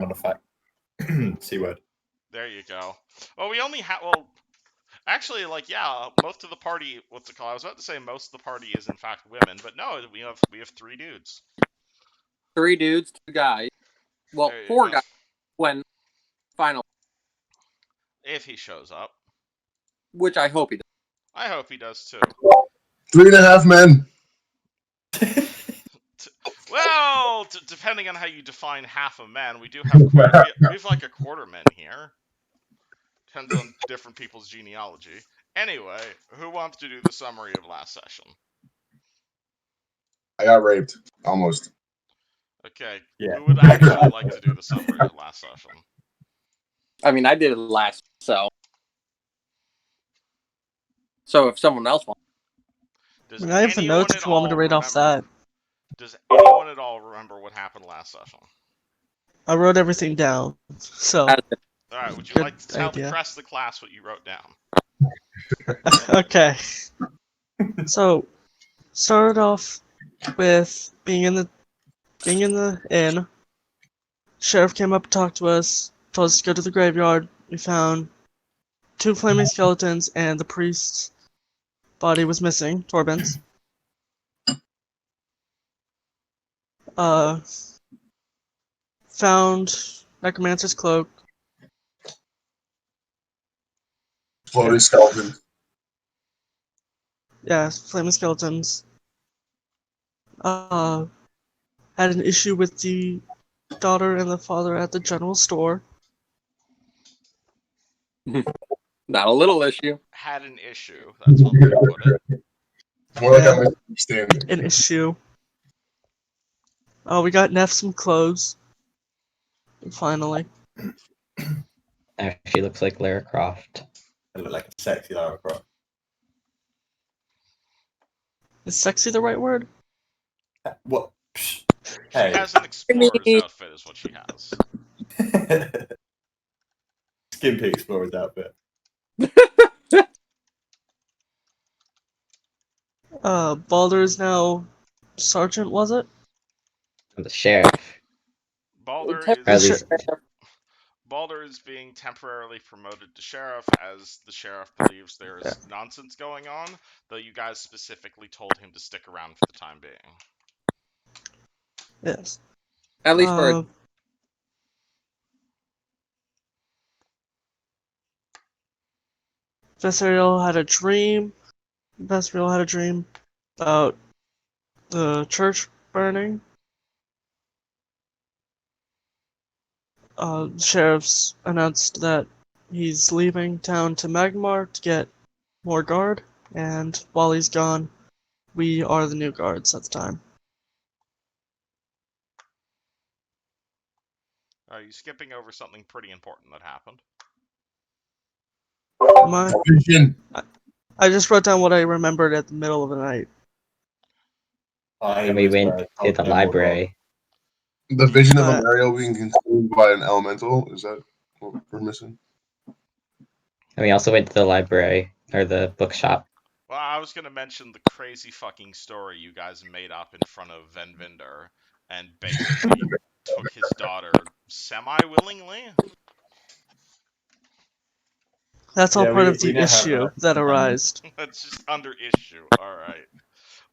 on the fact. C word. There you go. Well, we only have. Actually, most of the party. What's it called? I was about to say most of the party is in fact women, but no, we have 3 dudes. 3 dudes, 2 guys. Well, There you 4 go. guys when final, If he shows up, which I hope he does. I hope he does too. 3.5 men. Well, depending on how you define half a man, we do have we have like a quarter men here. Depends on different people's genealogy. Anyway, who wants to do the summary of last session? I got raped. Almost. Okay, Yeah. who would actually like to do the summary of last session? I mean, I did it last, so if someone else wants. Does I have the anyone notes at if you want me to all read off remember- that. Does anyone at all remember what happened last session? I wrote everything down. So, Alright, would you Good like to tell idea. the rest of the class what you wrote down? okay. So, started off with being in the inn. Sheriff came up and talked to us, told us to go to the graveyard. We found 2 flaming skeletons and the priest's body was missing, Torben's. Found Necromancer's cloak. Floating skeleton. Yeah, flaming skeletons. Had an issue with the daughter and the father at the general store. Not a little issue. Had an issue. That's one way to put it. More like Yeah. a misunderstanding. An issue. We got Neff some clothes. Finally. She looks like Lara Croft. I look like a sexy Lara Croft. Is sexy the right word? What? She Hey. has an explorer's outfit, is what she has. Skimpy explorer's outfit. Balder is now sergeant, was it? The sheriff. Balder Or at is least Balder is being temporarily promoted to sheriff as the sheriff believes there's nonsense going on, though you guys specifically told him to stick around for the time being. Yes. At least for Vesariel had a dream. Vesariel had a dream about the church burning. Sheriff's announced that he's leaving town to Magmar to get more guard, and while he's gone, we are the new guards at the time. Are you skipping over something pretty important that happened? Am I? Vision. I just wrote down what I remembered at the middle of the night. and we went to the library. The vision of an area being consumed by an elemental. Is that what we're missing? And we also went to the library, or the bookshop. Well, I was going to mention the crazy fucking story you guys made up in front of Venvinder and basically took his daughter semi-willingly. That's all Yeah, part we- of the we now have issue a- that arose. That's just under issue. Alright.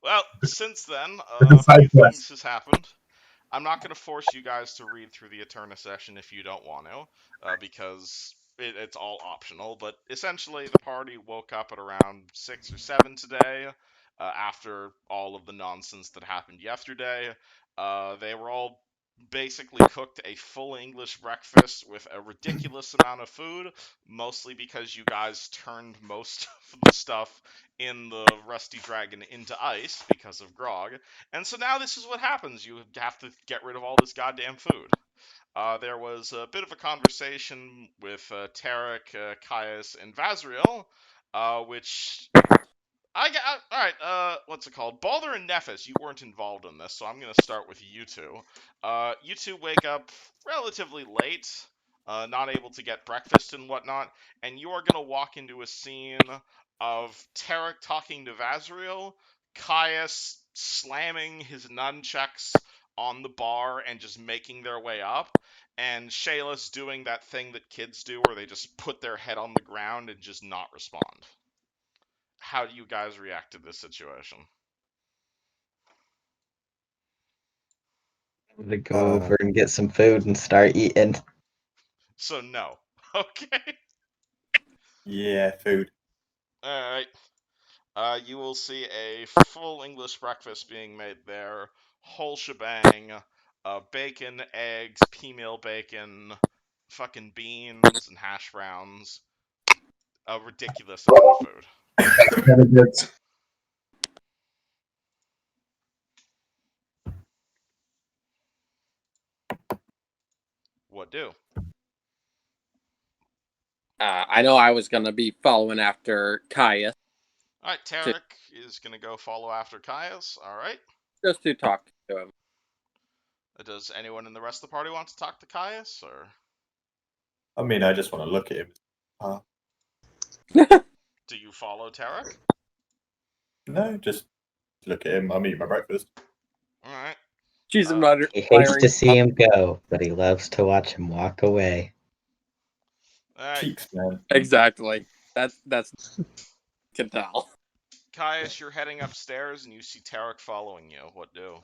Well, since then, a few things has happened. I'm not going to force you guys to read through the Eterna session if you don't want to, because it's all optional. But essentially, the party woke up at around 6 or 7 today, after all of the nonsense that happened yesterday. They were all basically cooked a full English breakfast with a ridiculous amount of food, mostly because you guys turned most of the stuff in the Rusty Dragon into ice because of grog. And so now this is what happens. You have to get rid of all this goddamn food. There was a bit of a conversation with Tarek, Caius, and Vazriel, which... Alright, what's it called? Balder and Nephis, you weren't involved in this, so I'm going to start with you two. You two wake up relatively late, not able to get breakfast and whatnot, and you are going to walk into a scene of Tarek talking to Vazriel, Caius slamming his nunchucks on the bar and just making their way up, and Shayla's doing that thing that kids do where they just put their head on the ground and just not respond. How do you guys react to this situation? I'm gonna go over and get some food and start eating. So no. Okay. Yeah, food. Alright. You will see a full English breakfast being made there. Whole shebang. Bacon, eggs, pea-meal bacon, fucking beans, and hash browns. A ridiculous amount of food. Benedict. What do? I know I was gonna be following after Caius Alright, Tarek is gonna go follow after Caius. Alright. just to talk to him. Does anyone in the rest of the party want to talk to Caius, or I mean, I just want to look at him. do you follow Tarek? No, just look at him. I'm eating my breakfast. Alright. She's Uh, not He hates to see him go, but he loves to watch him walk away. Alright. Cheeks, man. Exactly. That's can tell. Caius, you're heading upstairs and you see Tarek following you. What do?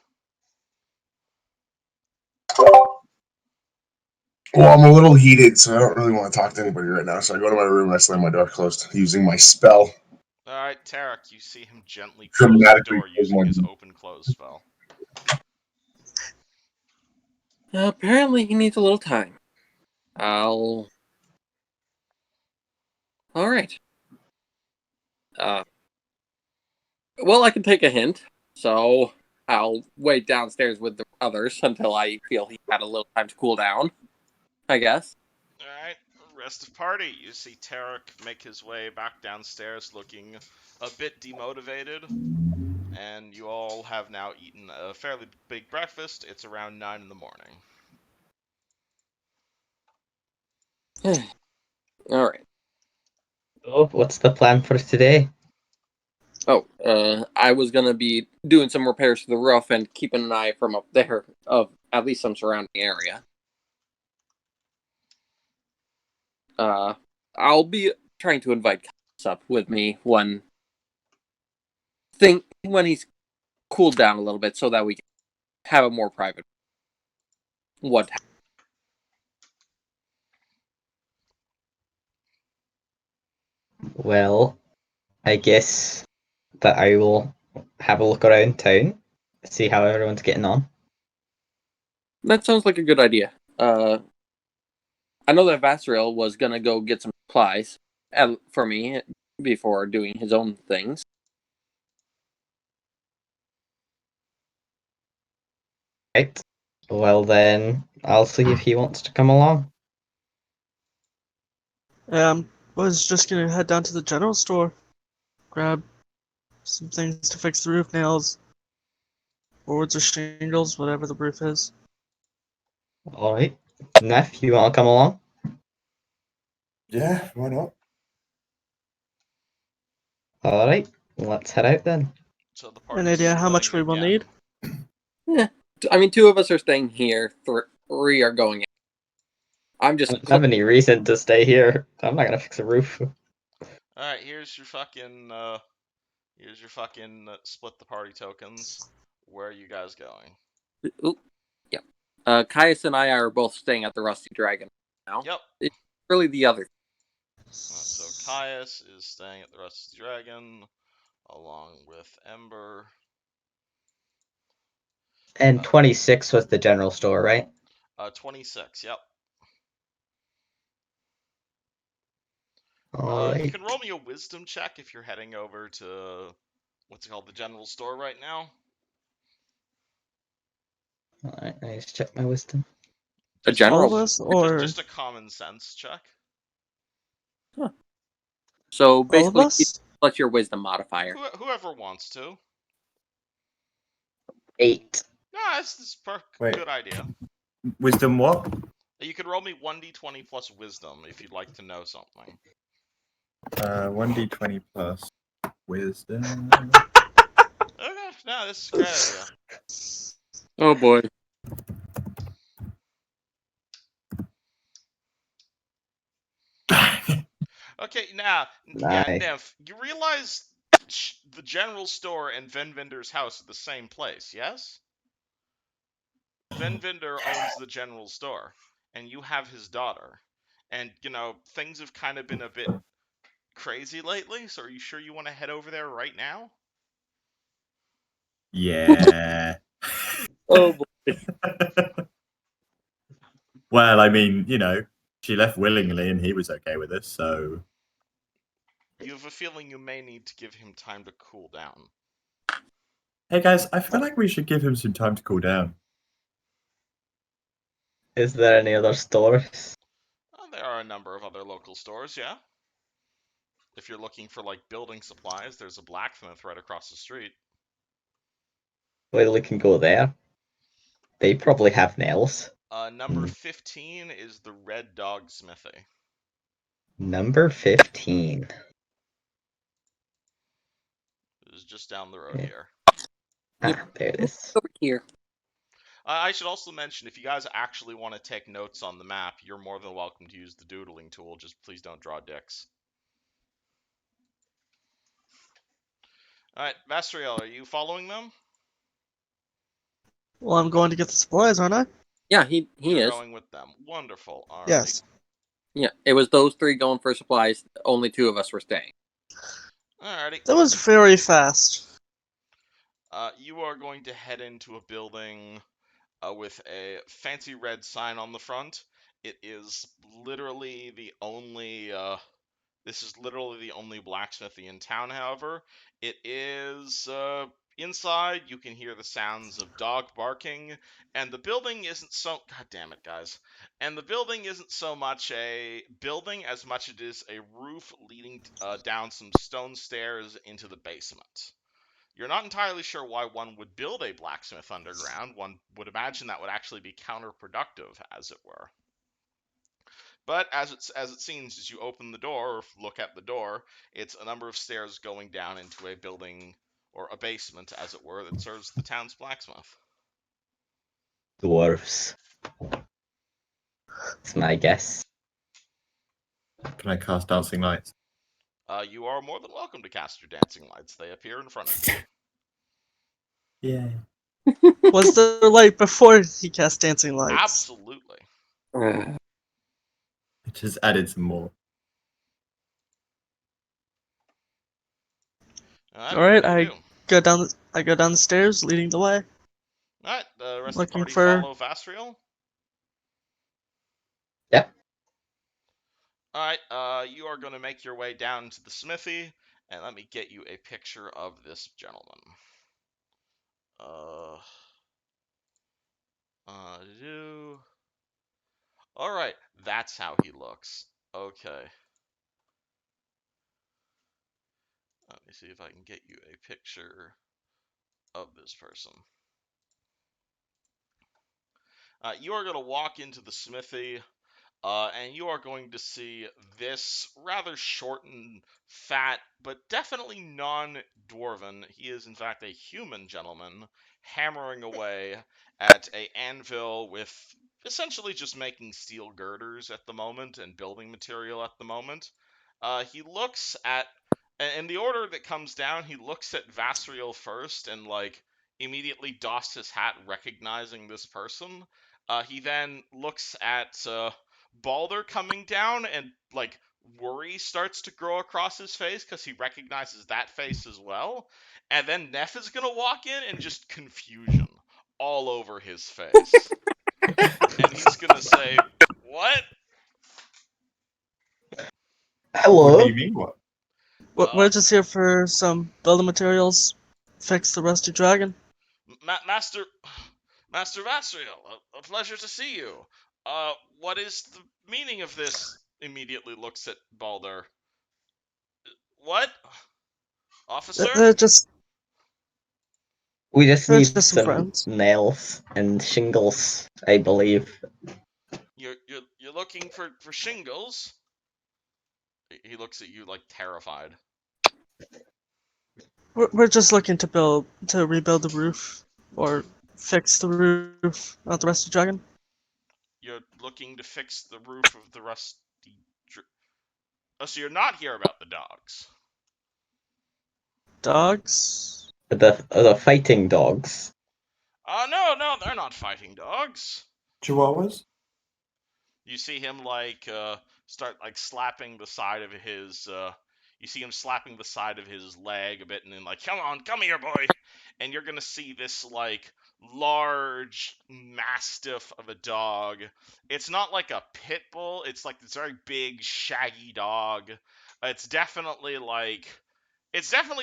Well, I'm a little heated, so I don't really want to talk to anybody right now. So I go to my room and I slam my door closed using my spell. Alright, Tarek, you see him gently close the Dramatically door using close his my- open-close spell. Apparently, he needs a little time. All right. Well, I can take a hint, so I'll wait downstairs with the others until I feel he had a little time to cool down, I guess. Alright, rest of party. You see Tarek make his way back downstairs looking a bit demotivated. And you all have now eaten a fairly big breakfast. It's around 9 in the morning. All right. Oh, what's the plan for today? Oh, I was gonna be doing some repairs to the roof and keeping an eye from up there of at least some surrounding area. I'll be trying to invite Caius up with me when he's cooled down a little bit, so that we can have a more private. What? Well, I guess that I will have a look around town, see how everyone's getting on. That sounds like a good idea. I know that Vasriel was gonna go get some supplies for me before doing his own things. Right. Well then, I'll see if he wants to come along. Was just gonna head down to the general store, grab some things to fix the roof nails, boards or shingles, whatever the roof is. Alright. Neff, you wanna come along? Yeah, why not? Alright, let's head out then. So the An party's idea how much we splitting will again. need? I mean, 2 of us are staying here. 3 are going in. I'm I just. don't have any reason to stay here. I'm not gonna fix a roof. Alright, here's your fucking split the party tokens. Where are you guys going? Ooh, yeah. Caius and I are both staying at the Rusty Dragon now. Yep. It's really the other. So Caius is staying at the Rusty Dragon, along with Ember. And 26 was the general store, right? 26, yep. You Alright. can roll me a wisdom check if you're heading over to, what's it called, the general store right now. Alright, I just check my wisdom. A Just- general. All of us, or Just a common sense check. So all of basically, us? what's your wisdom modifier? Whoever wants to. 8. Nah, this is Wait. good idea. Wisdom what? You can roll me 1d20 plus wisdom if you'd like to know something. 1d20 plus wisdom. Okay, no, this is a great idea. Oh boy. Okay, now, yeah, Nice. Nymph, you realize the general store and Venvinder's house are the same place, yes? Venvinder owns the general store, and you have his daughter. And, things have kind of been a bit crazy lately, so are you sure you want to head over there right now? Yeah. Oh boy. Well, I mean, she left willingly and he was okay with this, so. You have a feeling you may need to give him time to cool down. Hey guys, I feel like we should give him some time to cool down. Is there any other stores? There are a number of other local stores, yeah. If you're looking for, like, building supplies, there's a blacksmith right across the street. Well, we can go there. They probably have nails. Number 15 is the Red Dog Smithy. Number 15. It is just down the road here. Ah, there it is. Over here. I should also mention, if you guys actually want to take notes on the map, you're more than welcome to use the doodling tool. Just please don't draw dicks. Alright, Vastriel, are you following them? Well, I'm going to get the supplies, aren't I? Yeah, he You're is. going with them. Wonderful. Alrighty. Yes. Yeah, it was those three going for supplies. Only two of us were staying. Alrighty. That was very fast. You are going to head into a building with a fancy red sign on the front. It is literally the only. This is literally the only blacksmithy in town. However, it is inside. You can hear the sounds of dog barking, and the building isn't so. God damn it, guys! And the building isn't so much a building as much it is a roof leading down some stone stairs into the basement. You're not entirely sure why one would build a blacksmith underground. One would imagine that would actually be counterproductive, as it were. But as it seems, as you open the door or look at the door, it's a number of stairs going down into a building or a basement, as it were, that serves the town's blacksmith. Dwarves. That's my guess. Can I cast dancing lights? You are more than welcome to cast your dancing lights. They appear in front of you. Yeah. Was there light before he cast dancing lights? Absolutely. Ugh. It just added some more. All Alright, what do you do? I go down the stairs, leading the way. Alright, the rest of Looking the party for- follow Vastriel. Yep. Alright, you are going to make your way down to the smithy, and let me get you a picture of this gentleman. Alright, that's how he looks. Okay. Let me see if I can get you a picture of this person. You are going to walk into the smithy, and you are going to see this rather short and fat, but definitely non-dwarven. He is, in fact, a human gentleman hammering away at an anvil with essentially just making steel girders at the moment and building material at the moment. He looks at, in the order that comes down, he looks at Vastriel first and, like, immediately doffs his hat, recognizing this person. He then looks at Balder coming down, and, like, worry starts to grow across his face because he recognizes that face as well. And then Neff is gonna walk in and just confusion all over his face. And he's gonna say, "What?" Hello. What do you mean, what? We're just here for some building materials. Fix the rusty dragon. Master Vastriel, a pleasure to see you. What is the meaning of this? Immediately looks at Balder. What? Officer? They're just We just They're need just some some friends. nails and shingles, I believe. You're looking for shingles? He looks at you like terrified. we're just looking to rebuild the roof or fix the roof of the rusty dragon. You're looking to fix the roof of the rusty... Oh, so you're not here about the dogs? Dogs? The fighting dogs. No, they're not fighting dogs. Chihuahuas? You see him start slapping the side of his you see him slapping the side of his leg a bit and then come on, come here, boy. And you're gonna see this large mastiff of a dog. It's not like a pit bull, it's like this very big shaggy dog. It's definitely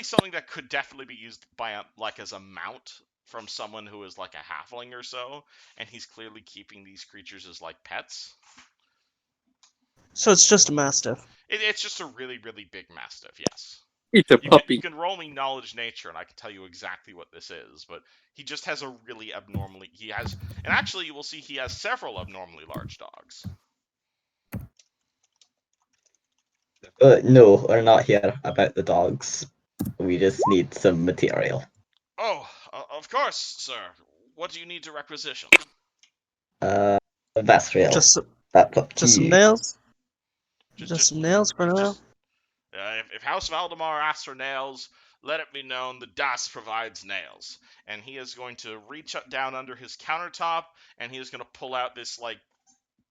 something that could definitely be used by as a mount from someone who is like a halfling or so, and he's clearly keeping these creatures as pets. So it's just a mastiff. It's just a really, really big mastiff, yes. It's a puppy. You can roll me knowledge nature, and I can tell you exactly what this is, but he just has a really abnormally... And actually, you will see he has several abnormally large dogs. No, we're not here about the dogs. We just need some material. Oh, of course, sir. What do you need to requisition? Vastriel. Just That's up to some you. nails? Just some nails for now? If House Valdemar asks for nails, let it be known that Das provides nails. And he is going to reach down under his countertop, and he is going to pull out this,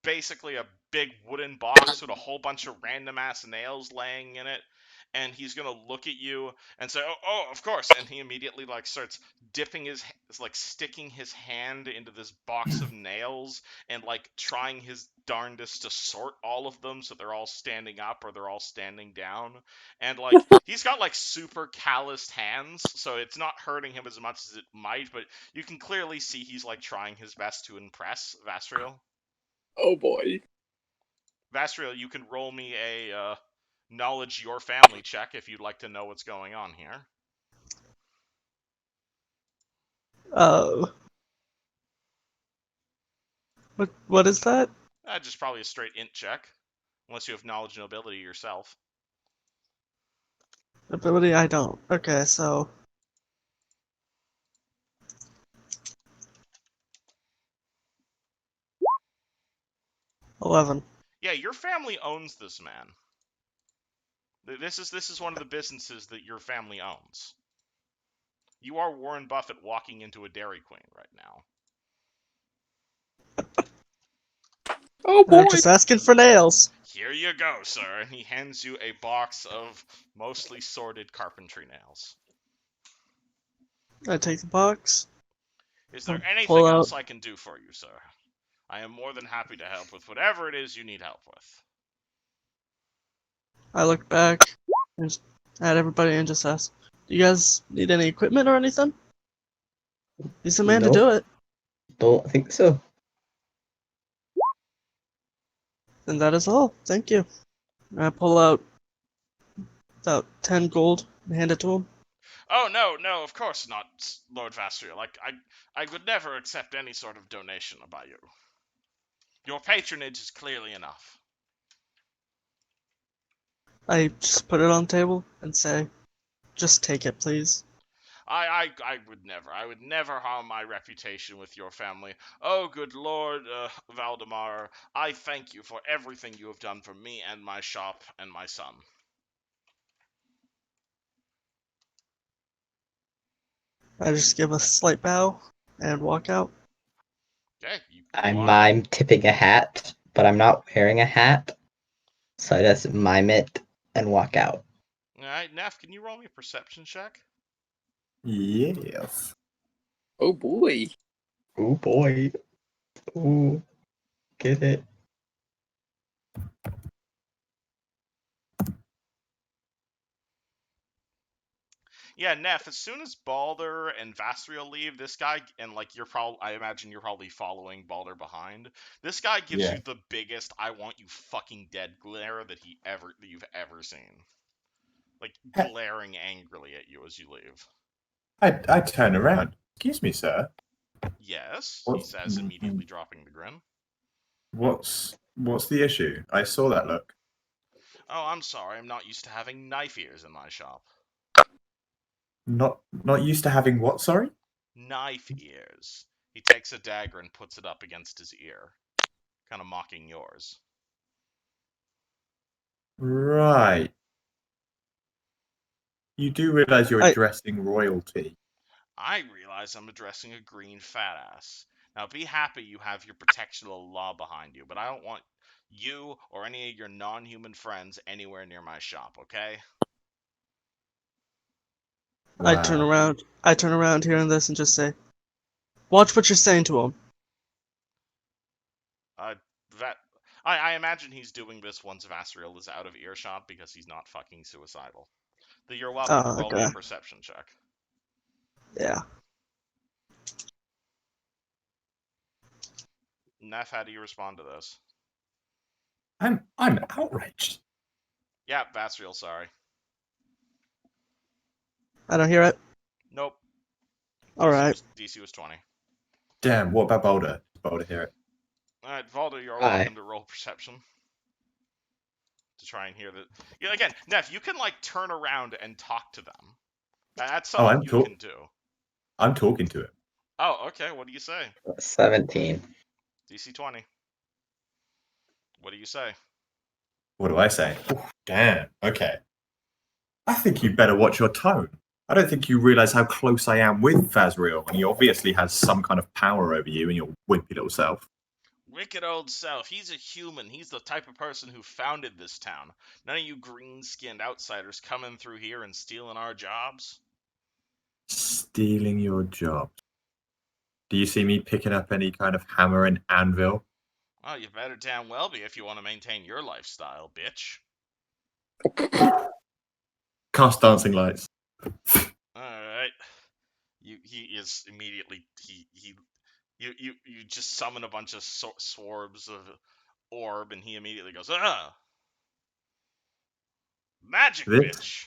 basically a big wooden box with a whole bunch of random-ass nails laying in it. And he's going to look at you and say, oh, of course. And he immediately, starts dipping sticking his hand into this box of nails and, trying his darndest to sort all of them so they're all standing up or they're all standing down. And, he's got, super calloused hands, so it's not hurting him as much as it might, but you can clearly see he's, trying his best to impress Vastriel. Oh boy. Vastriel, you can roll me a knowledge your family check if you'd like to know what's going on here. What is that? Just probably a straight int check, unless you have knowledge and ability yourself. Ability I don't. Okay, so 11. Yeah, your family owns this man. This is one of the businesses that your family owns. You are Warren Buffett walking into a Dairy Queen right now. Oh boy. They're just asking for nails. Here you go, sir. And he hands you a box of mostly sorted carpentry nails. I take the box. Is there Pull anything out- else I can do for you, sir? I am more than happy to help with whatever it is you need help with. I look back at everybody and just ask, do you guys need any equipment or anything? He's the man to No. do it. Don't think so. And that is all. Thank you. And I pull out about 10 gold and hand it to him. Oh, no, of course not, Lord Vastriel. I would never accept any sort of donation by you. Your patronage is clearly enough. I just put it on the table and say, just take it, please. I would never harm my reputation with your family. Oh, good Lord, Valdemar, I thank you for everything you have done for me and my shop and my son. I just give a slight bow and walk out. Okay, I'm tipping a hat, but I'm not wearing a hat. So I just mime it and walk out. Alright, Neff, can you roll me a perception check? Yes. Oh boy. Oh boy. Ooh. Get it. Yeah, Neff, as soon as Balder and Vastriel leave, this guy, and I imagine you're probably following Balder behind, this guy gives you the biggest I want you fucking dead glare that you've ever seen. Glaring angrily at you as you leave. I turn around. Excuse me, sir. Yes, he says, immediately dropping the grin. What's the issue? I saw that look. Oh, I'm sorry, I'm not used to having knife ears in my shop. Not used to having what, sorry? Knife ears. He takes a dagger and puts it up against his ear, kind of mocking yours. Right. You do realize you're addressing royalty. I realize I'm addressing a green fat ass. Now be happy you have your protection of the law behind you, but I don't want you or any of your non-human friends anywhere near my shop, okay? I turn around hearing this and just say, watch what you're saying to him. I imagine he's doing this once Vasriel is out of earshot because he's not fucking suicidal. You're welcome to roll me a perception check. Yeah. Neff, how do you respond to this? I'm outraged. Yeah, Vasriel, sorry. I don't hear it. Nope. Alright. DC was 20. Damn, what about Boulder? Boulder hear it. Alright, Valder, you're welcome to roll perception. To try and hear that. Yeah, again, Neff, you can like turn around and talk to them. That's something you can do. I'm talking to him. Oh, okay. What do you say? 17. DC 20. What do you say? What do I say? Oh, damn. Okay. I think you better watch your tone. I don't think you realize how close I am with Fazriel, and he obviously has some kind of power over you and your wimpy little self. Wicked old self. He's a human. He's the type of person who founded this town. None of you green-skinned outsiders coming through here and stealing our jobs. Stealing your job. Do you see me picking up any kind of hammer and anvil? Oh, you better damn well be if you want to maintain your lifestyle, bitch. Cast dancing lights. Alright. He is immediately you just summon a bunch of swarms of orb and he immediately goes, magic bitch.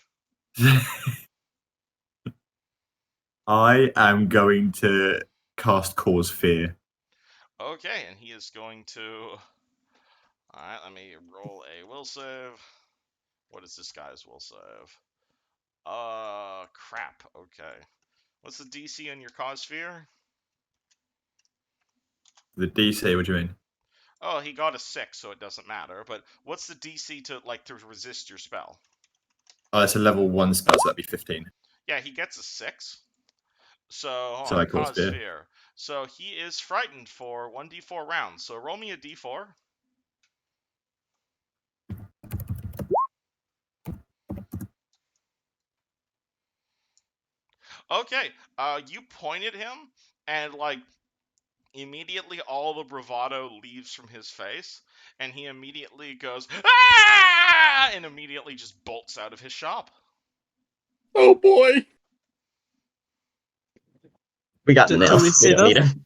I am going to cast Cause Fear. Okay, and he is going to... Alright, let me roll a will save. What is this guy's will save? Crap. Okay. What's the DC on your Cause Fear? The DC, what do you mean? Oh, he got a 6, so it doesn't matter. But what's the DC to resist your spell? Oh, it's a level 1 spell, so that'd be 15. Yeah, he gets a 6. So, So I cause fear. So he is frightened for 1d4 rounds. So roll me a d4. Okay, you point at him, and like immediately all the bravado leaves from his face, and he immediately goes, "Ah!" and immediately just bolts out of his shop. Oh boy! We got Did we see them?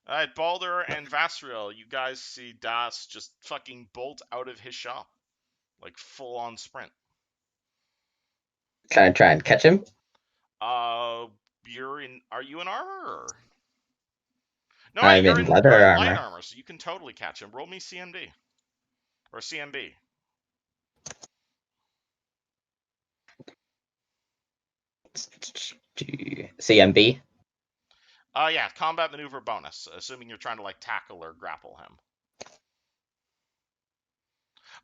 Alright, Baldur and Vasriel, you guys see Das just fucking bolt out of his shop. Like full on sprint. Can I try and catch him? Are you in armor or? No, I'm you're in leather light armor. armor, so you can totally catch him. Roll me CMD. Or CMB. CMB? Yeah, combat maneuver bonus, assuming you're trying to like tackle or grapple him.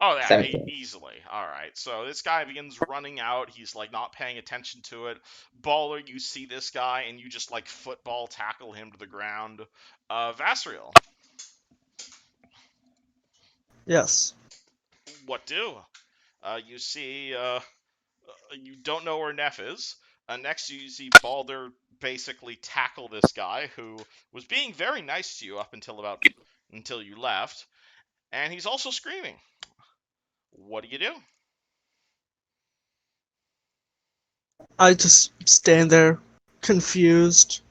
Oh, yeah, 17. easily. Alright, so this guy begins running out. He's, like, not paying attention to it. Baller, you see this guy, and you just, like, football tackle him to the ground. Vasriel. Yes. What do? You see, you don't know where Neff is. Next, you see Balder basically tackle this guy who was being very nice to you up until you left. And he's also screaming. What do? I just stand there, confused,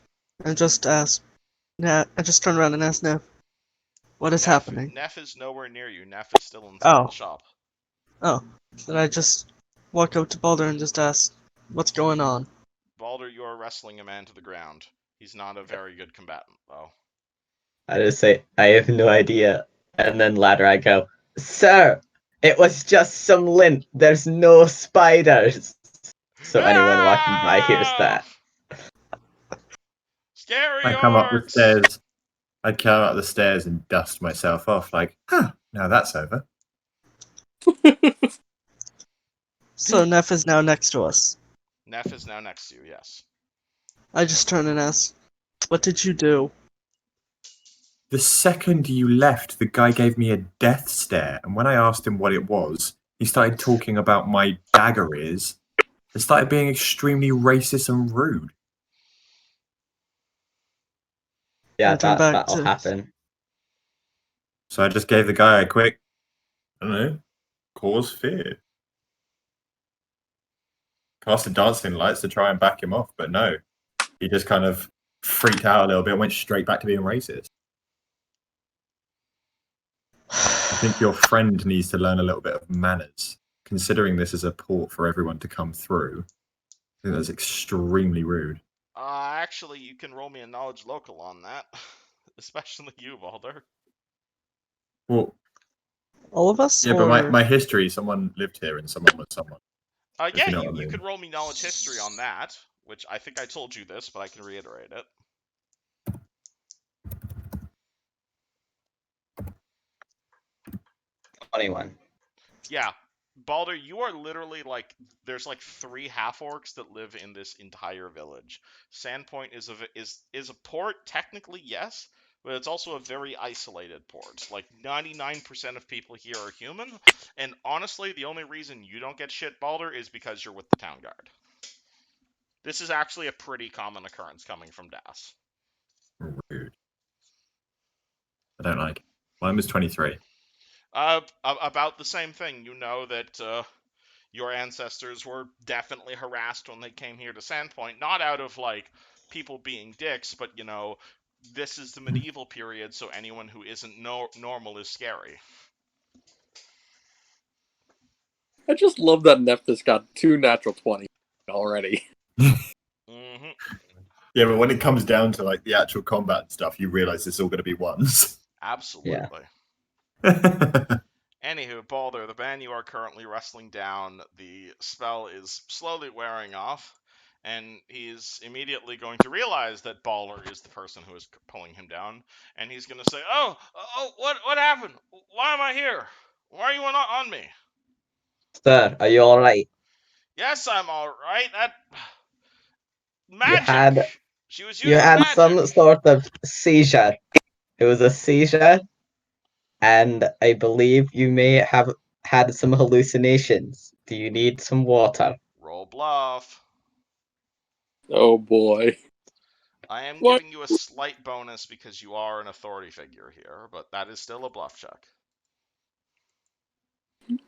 and just ask. I just turn around and ask Neff, "What is happening?" Neff is nowhere near you. Neff is still inside the shop. Oh. Then I just walk up to Baldur and just ask, "What's going on?" Baldur, you are wrestling a man to the ground. He's not a very good combatant, though. I just say, I have no idea. And then later I go, "Sir, it was just some lint. There's no spiders." So anyone walking by hears that. Scary I come up the orcs! stairs. I'd come up the stairs and dust myself off, like, now that's over. So Neff is now next to us. Neff is now next to you, yes. I just turn and ask, "What did you do?" The second you left, the guy gave me a death stare, and when I asked him what it was, he started talking about my dagger ears. It started being extremely racist and rude. Yeah, I turn back that'll to- happen. So I just gave the guy a quick, I don't know, cause fear. Casted dancing lights to try and back him off, but no. He just kind of freaked out a little bit and went straight back to being racist. I think your friend needs to learn a little bit of manners. Considering this is a port for everyone to come through, I think that's extremely rude. Actually, you can roll me a knowledge local on that. Especially you, Balder. Well, All of us? yeah, or... but my history, someone lived here and someone was someone. Yeah, you know what I you mean. could roll me knowledge history on that, which I think I told you this, but I can reiterate it. 21. Yeah, Balder, you are literally like, there's like 3 half-orcs that live in this entire village. Sandpoint is a port, technically, yes, but it's also a very isolated port. Like, 99% of people here are human, and honestly, the only reason you don't get shit, Balder, is because you're with the town guard. This is actually a pretty common occurrence coming from Das. Rude. I don't like it. Mine was 23. About the same thing. You know that your ancestors were definitely harassed when they came here to Sandpoint, not out of like people being dicks, but you know, this is the medieval period, so anyone who isn't normal is scary. I just love that Nephthys got 2 natural 20 already. Mm-hmm. Yeah, but when it comes down to like the actual combat and stuff, you realize it's all going to be ones. Absolutely. Anywho, Balder, the ban you are currently wrestling down, the spell is slowly wearing off, and he's immediately going to realize that Balder is the person who is pulling him down, and he's going to say, "Oh, what happened? Why am I here? Why are you on me?" Sir, are you alright? "Yes, I'm all right. That You magic. She was You using had magic." some sort of seizure. It was a seizure, and I believe you may have had some hallucinations. Do you need some water? Roll bluff. Oh boy. I am What? giving you a slight bonus because you are an authority figure here, but that is still a bluff check.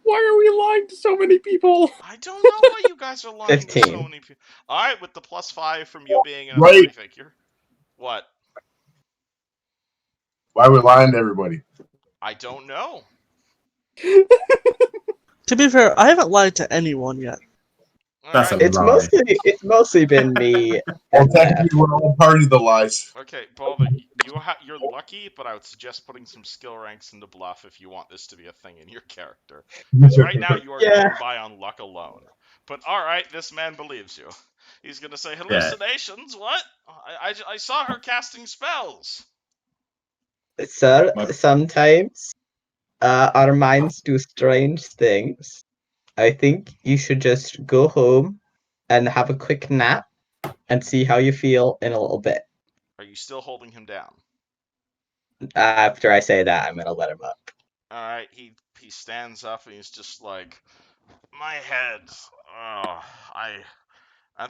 Why are we lying to so many people? I don't know why you guys are lying to 15. so many people. Alright, with the +5 from you being an authority figure. What? Why are we lying to everybody? I don't know. To be fair, I haven't lied to anyone yet. That's Alright, a It's mostly been me. Well, and technically, we're all party to the lies. okay, Balder, you're lucky, but I would suggest putting some skill ranks into bluff if you want this to be a thing in your character. Because right now you are Yeah. getting by on luck alone. But alright, this man believes you. He's gonna say, "Hallucinations? What? I saw her casting spells." Sir, My- sometimes our minds do strange things. I think you should just go home and have a quick nap and see how you feel in a little bit. Are you still holding him down? After I say that, I'm gonna let him up. Alright, he stands up and he's just like, "My head. Oh, I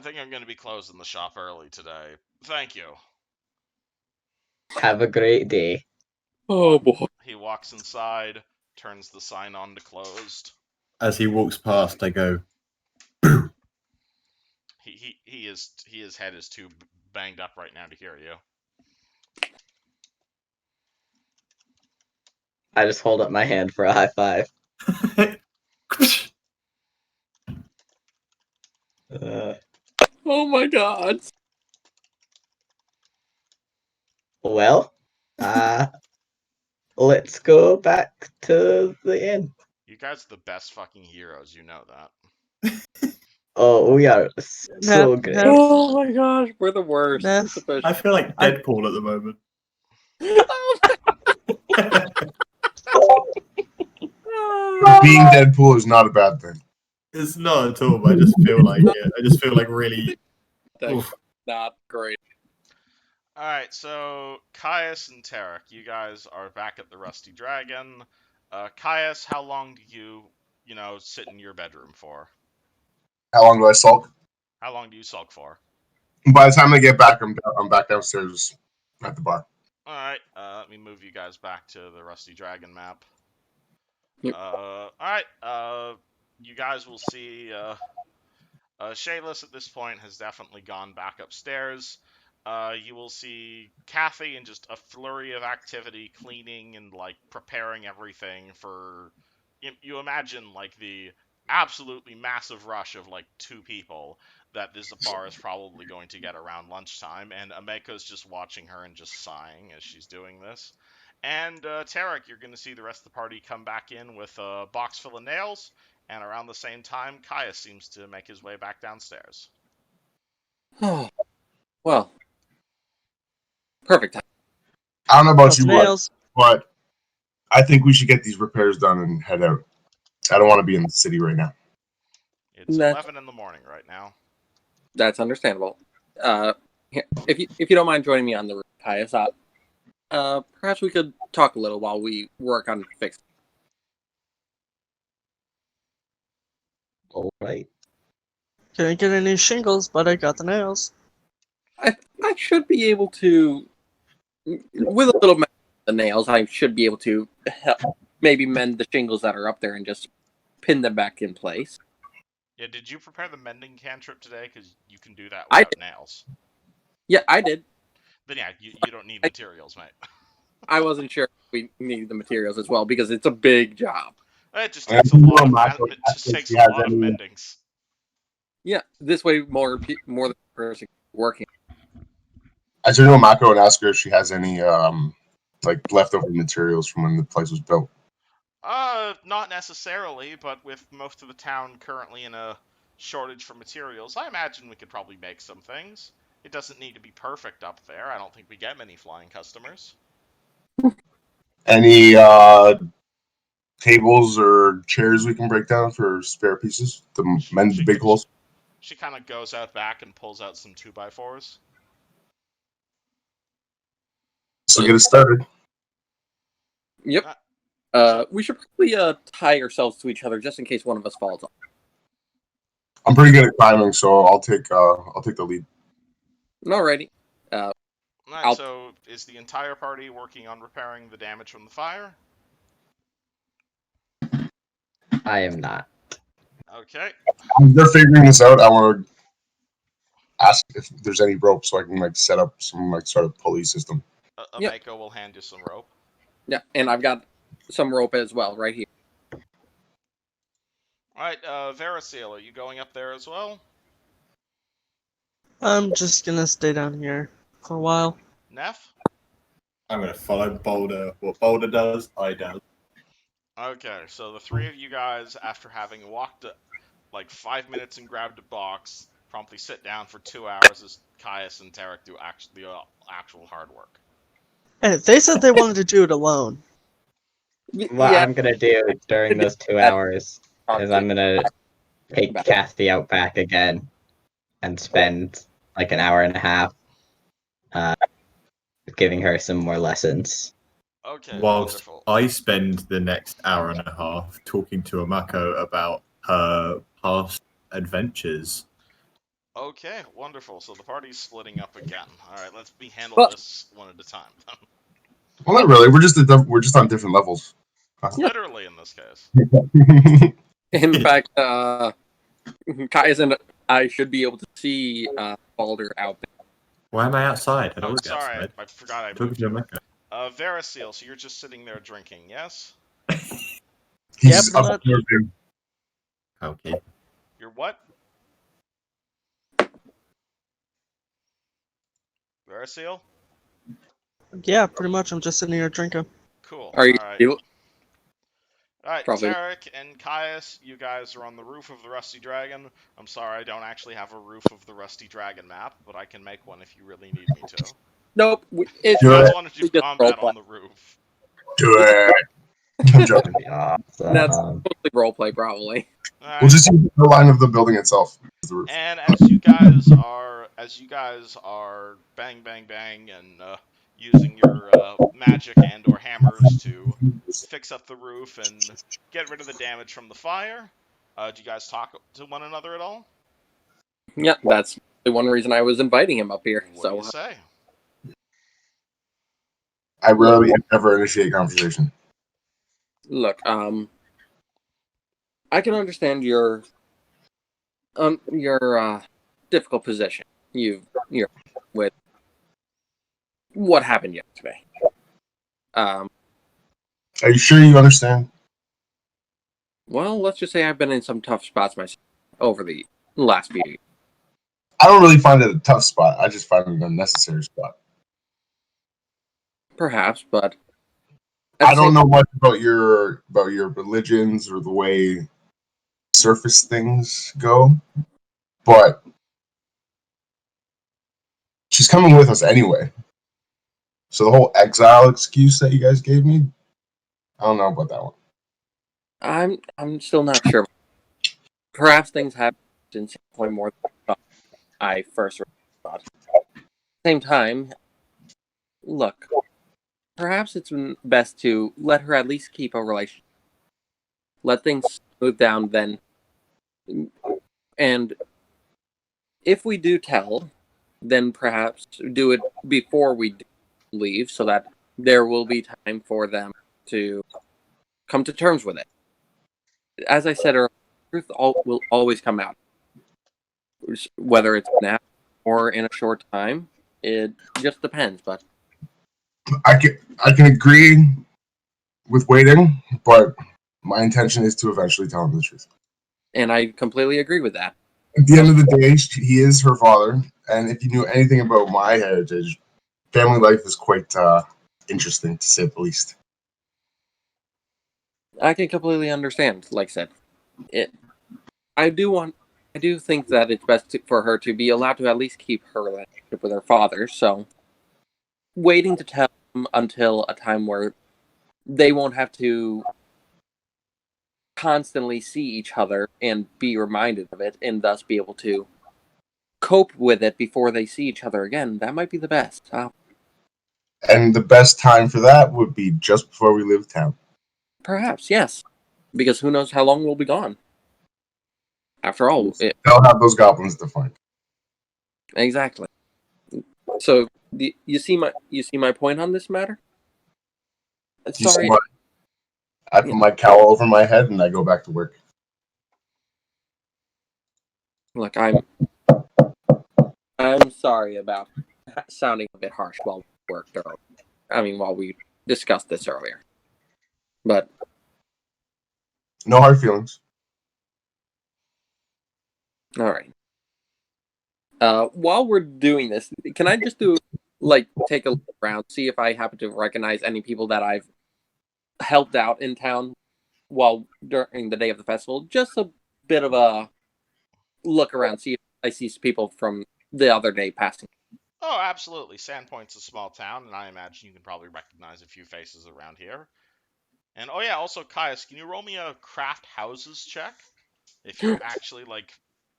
think I'm gonna be closing the shop early today. Thank you." Have a great day. Oh boy. He walks inside, turns the sign on to closed. As he walks past, I go, His head is too banged up right now to hear you. I just hold up my hand for a high five. Oh my god. Well, let's go back to the inn. You guys are the best fucking heroes, you know that. Oh, we are so Nep, good. Nep. Oh my gosh, we're the worst. Neff. Especially- I feel like Deadpool at the moment. Being Deadpool is not a bad thing. It's not at all. But I just feel like it. I just feel like really. That's Oof. not great. All right, so Caius and Tarek, you guys are back at the Rusty Dragon. Caius, how long do you sit in your bedroom for? How long do I sulk? How long do you sulk for? By the time I get back, I'm back downstairs at the bar. All right, let me move you guys back to the Rusty Dragon map. Yep. All right, you guys will see. Shayless at this point has definitely gone back upstairs. You will see Kathy in just a flurry of activity, cleaning and like preparing everything for. You imagine like the absolutely massive rush of like 2 people that this bar is probably going to get around lunchtime, and Ameko's just watching her and just sighing as she's doing this. And Tarek, you're going to see the rest of the party come back in with a box full of nails, and around the same time, Caius seems to make his way back downstairs. Well, perfect time. I don't know about Those you, nails. but I think we should get these repairs done and head out. I don't want to be in the city right now. It's Nah. 11 in the morning right now. That's understandable. If you don't mind joining me on the roof, Caius, perhaps we could talk a little while we work on fixing. All right. Couldn't get any shingles, but I got the nails. I should be able to, with a little the nails, I should be able to help, maybe mend the shingles that are up there and just pin them back in place. Yeah, did you prepare the mending cantrip today? Because you can do that I without did. nails. Yeah, I did. Then yeah, you don't need materials, mate. I wasn't sure if we needed the materials as well because it's a big job. It just takes a lot of It takes a lot of mendings. Yeah, this way more than one person working. I should know Mako and ask her if she has any like leftover materials from when the place was built. Not necessarily, but with most of the town currently in a shortage for materials, I imagine we could probably make some things. It doesn't need to be perfect up there. I don't think we get many flying customers. Any tables or chairs we can break down for spare pieces to mend the big holes? She kind of goes out back and pulls out some 2x4s. So get it started. Yep. We should probably tie ourselves to each other just in case one of us falls off. I'm pretty good at climbing, so I'll take the lead. Alrighty. Alright, so is the entire party working on repairing the damage from the fire? I am not. Okay. They're figuring this out. I want to ask if there's any rope so I can like set up some like sort of pulley system. Ameko will hand you some rope. Yeah, and I've got some rope as well right here. Alright, Verasil, are you going up there as well? I'm just gonna stay down here for a while. Neff? I'm going to follow Boulder. What Boulder does, I do. Okay, so the 3 of you guys, after having walked like 5 minutes and grabbed a box, promptly sit down for 2 hours as Caius and Tarek do the actual hard work. Hey, they said they wanted to do it alone. What I'm gonna do during those 2 hours is I'm gonna take Kathy out back again and spend like an hour and a half giving her some more lessons. Okay, Whilst wonderful. I spend the next hour and a half talking to Amako about her past adventures. Okay, wonderful. So the party's splitting up again. Alright, let's handle this one at a time. Well, not really. We're just on different levels. Literally in this case. In fact, Caius and I should be able to see Baldur out there. Why am I outside? I don't get sorry, outside. I forgot I Talking moved to you. Amako. Verasil, so you're just sitting there drinking, yes? He's Yeah, up pretty observing. Okay. You're what? Verasil? Yeah, pretty much. I'm just sitting here drinking. Cool. Are you? Alright. Alright, Probably. Tarek and Caius, you guys are on the roof of the Rusty Dragon. I'm sorry, I don't actually have a roof of the Rusty Dragon map, but I can make one if you really need me to. Nope. You guys want to do combat on the roof. Do it. I'm joking. That's Awesome. mostly roleplay, probably. All right. We'll just use the line of the building itself as the roof. And as you guys are bang bang bang and using your magic and or hammers to fix up the roof and get rid of the damage from the fire, do you guys talk to one another at all? Yeah, that's the one reason I was inviting him up here. What do So you say? I rarely ever initiate conversation. look, I can understand your difficult position you're with what happened yesterday. Are you sure you understand? Well, let's just say I've been in some tough spots myself over the last few years. I don't really find it a tough spot. I just find it an unnecessary spot. Perhaps, but I don't know much about your religions or the way surface things go, but she's coming with us anyway. So the whole exile excuse that you guys gave me, I don't know about that one. I'm still not sure. Perhaps things have been point more than I first thought. At the same time, look, perhaps it's best to let her at least keep a relationship. Let things smooth down then. And if we do tell, then perhaps do it before we leave so that there will be time for them to come to terms with it. As I said earlier, truth will always come out. Whether it's now or in a short time, it just depends. But I can agree with waiting, but my intention is to eventually tell him the truth. and I completely agree with that. At the end of the day, he is her father, and if you knew anything about my heritage, family life is quite interesting, to say the least. I can completely understand. Like I said, I do think that it's best for her to be allowed to at least keep her relationship with her father. So, waiting to tell them until a time where they won't have to constantly see each other and be reminded of it, and thus be able to cope with it before they see each other again. That might be the best. And the best time for that would be just before we leave town. Perhaps, yes, because who knows how long we'll be gone. After all, They'll have those goblins to find. exactly. So, you see my point on this matter? Sorry. I put my cowl over my head and I go back to work. Look, I'm sorry about sounding a bit harsh while we worked earlier. I mean, while we discussed this earlier. But No hard feelings. all right. While we're doing this, can I just take a look around, see if I happen to recognize any people that I've helped out in town while during the day of the festival? Just a bit of a look around, see if I see people from the other day passing. Oh, absolutely. Sandpoint's a small town, and I imagine you can probably recognize a few faces around here. And oh yeah, also Caius, can you roll me a craft houses check if you're actually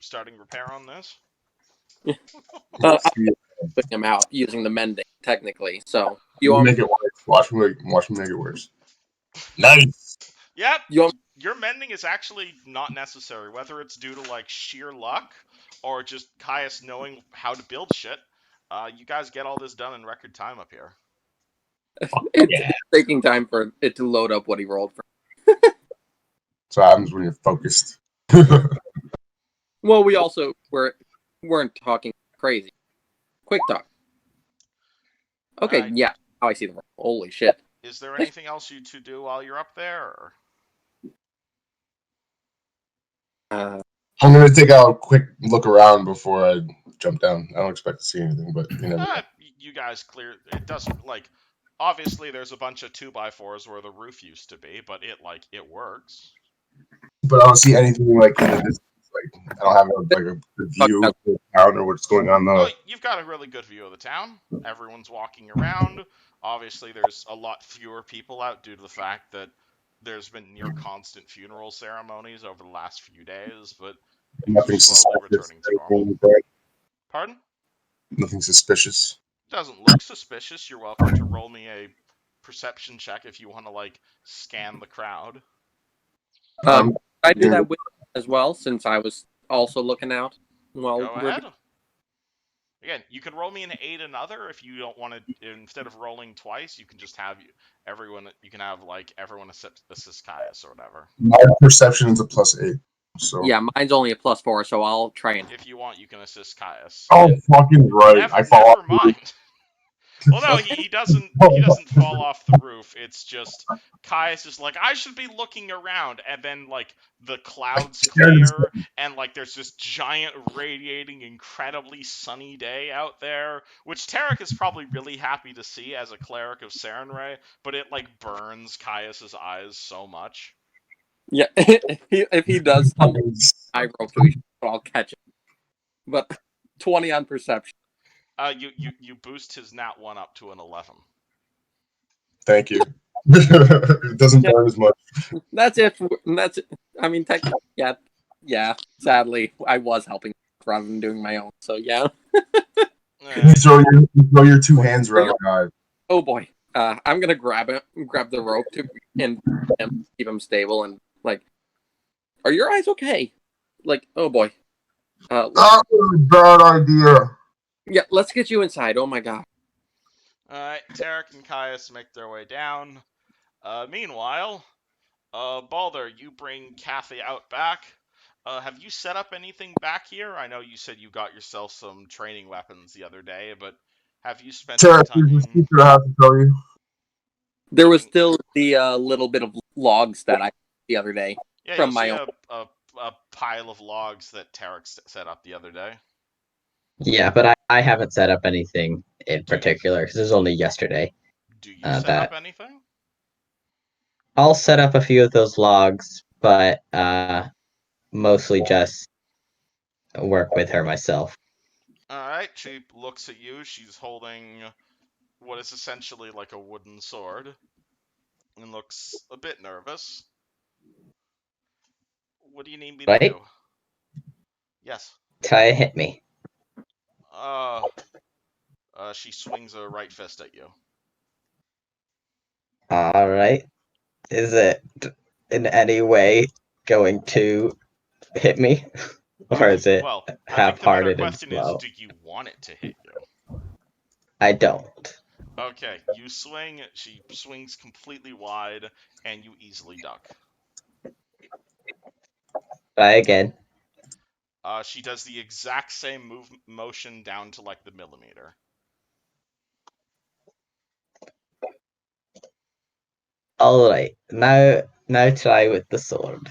starting repair on this? I'm putting them out using the mending technically. So You make it worse. Watch me make it worse. Nice. Yep. your mending is actually not necessary, whether it's due to sheer luck or just Caius knowing how to build shit. You guys get all this done in record time up here. it's taking time for it to load up what he rolled for. So what happens when you're focused. Well, we also weren't talking crazy. Quick talk. Okay, right. yeah. Oh, I see the roll. Holy shit. Is there anything else you two do while you're up there? Or? I'm gonna take a quick look around before I jump down. I don't expect to see anything, but you never know. You guys clear. It doesn't obviously there's a bunch of 2x4s where the roof used to be, but it works. But I don't see anything in the distance. I don't have a good view of the town or what's going on though. Oh, you've got a really good view of the town. Everyone's walking around. Obviously, there's a lot fewer people out due to the fact that there's been near constant funeral ceremonies over the last few days, but Nothing she's slowly suspicious. returning to normal. Pardon? Nothing suspicious. Doesn't look suspicious. You're welcome to roll me a perception check if you want to like scan the crowd. I do that with as well, since I was also looking out. Well, Go ahead. Again, you can roll me an 8 another if you don't want to. Instead of rolling twice, you can just have everyone. You can have like everyone assist Caius or whatever. My perception is a +8. So yeah, mine's only a +4, so I'll try and. If you want, you can assist Caius. Oh, fucking right! I fall Never off. mind. Well, no, he doesn't. He doesn't fall off the roof. It's just Caius is like, I should be looking around, and then like the clouds clear, and like there's this giant, radiating, incredibly sunny day out there, which Tarek is probably really happy to see as a cleric of Sarenrae, but it like burns Caius's eyes so much. Yeah, if he does tumble, I rope to each, I'll catch it. But 20 on perception. You boost his nat 1 up to an 11. Thank you. It doesn't burn as much. That's it. That's it. I mean, technically, yeah. Sadly, I was helping rather than doing my own. So yeah. You throw your two hands around the guy. Oh boy. I'm gonna grab the rope and keep him stable and like. Are your eyes okay? Like, oh boy. That was a bad idea. Yeah, let's get you inside. Oh my god. Alright, Tarek and Caius make their way down. Meanwhile, Balder, you bring Kathy out back. Have you set up anything back here? I know you said you got yourself some training weapons the other day, but have you spent any time? There's a secret I have to tell you. There was still the little bit of logs that I the other day. Yeah, from you'll my see own. a pile of logs that Tarek set up the other day. Yeah, but I haven't set up anything in particular because it was only yesterday. Do you set up anything? I'll set up a few of those logs, but mostly just work with her myself. Alright, she looks at you. She's holding what is essentially like a wooden sword and looks a bit nervous. What do you need me to do? Yes. Try to hit me. She swings a right fist at you. Alright. Is it in any way going to hit me? Or is it Well, half-hearted the and question slow? is, do you want it to hit you? I don't. Okay, you swing, she swings completely wide, and you easily duck. Try again. She does the exact same motion down to like the millimeter. Alright, now try with the sword.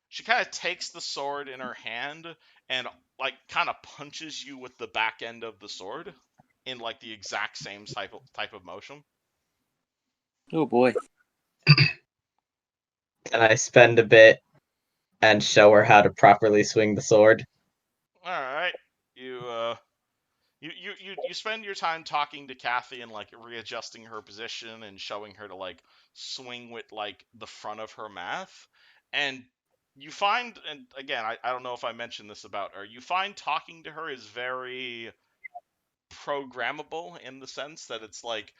She kind of takes the sword in her hand and like kind of punches you with the back end of the sword in like the exact same type of motion. Oh boy. Can I spend a bit and show her how to properly swing the sword? All right, you spend your time talking to Kathy and like readjusting her position and showing her to like swing with like the front of her mouth, and you find, and again, I don't know if I mentioned this about her, you find talking to her is very programmable in the sense that it's like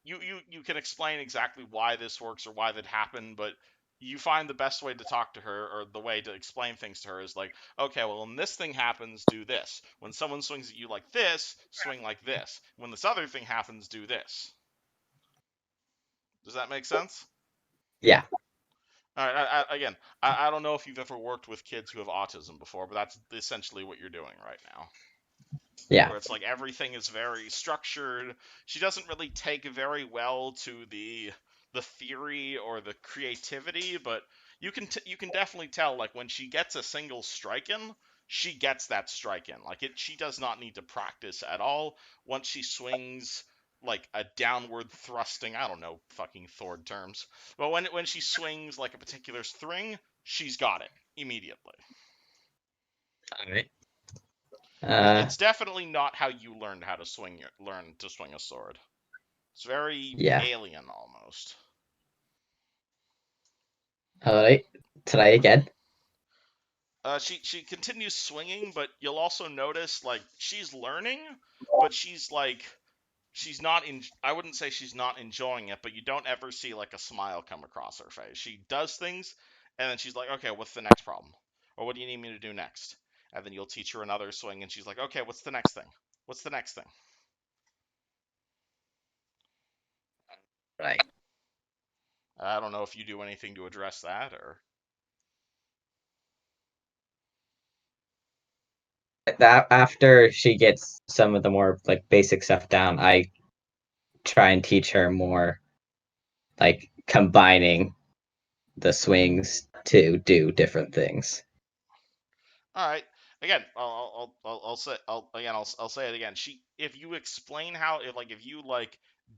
you can explain exactly why this works or why that happened, but you find the best way to talk to her or the way to explain things to her is like, okay, well, when this thing happens, do this. When someone swings at you like this, swing like this. When this other thing happens, do this. Does that make sense? Yeah. All right. I don't know if you've ever worked with kids who have autism before, but that's essentially what you're doing right now. Yeah. Where it's like everything is very structured. She doesn't really take very well to the theory or the creativity, but you can definitely tell like when she gets a single strike in, she gets that strike in. Like she does not need to practice at all. Once she swings like a downward thrusting, I don't know fucking Thord terms, but when she swings like a particular string, she's got it immediately. All right. It's definitely not how you learned how to learn to swing a sword. It's very Yeah. alien almost. Alright, try again. She continues swinging, but you'll also notice like she's learning, but she's not in. I wouldn't say she's not enjoying it, but you don't ever see like a smile come across her face. She does things, and then she's like, "Okay, what's the next problem? Or what do you need me to do next?" And then you'll teach her another swing, and she's like, "Okay, what's the next thing? What's the next thing?" Right. I don't know if you do anything to address that, or That after she gets some of the more like basic stuff down, I try and teach her more like combining the swings to do different things. all right. Again, I'll say I'll say it again. If you explain how if you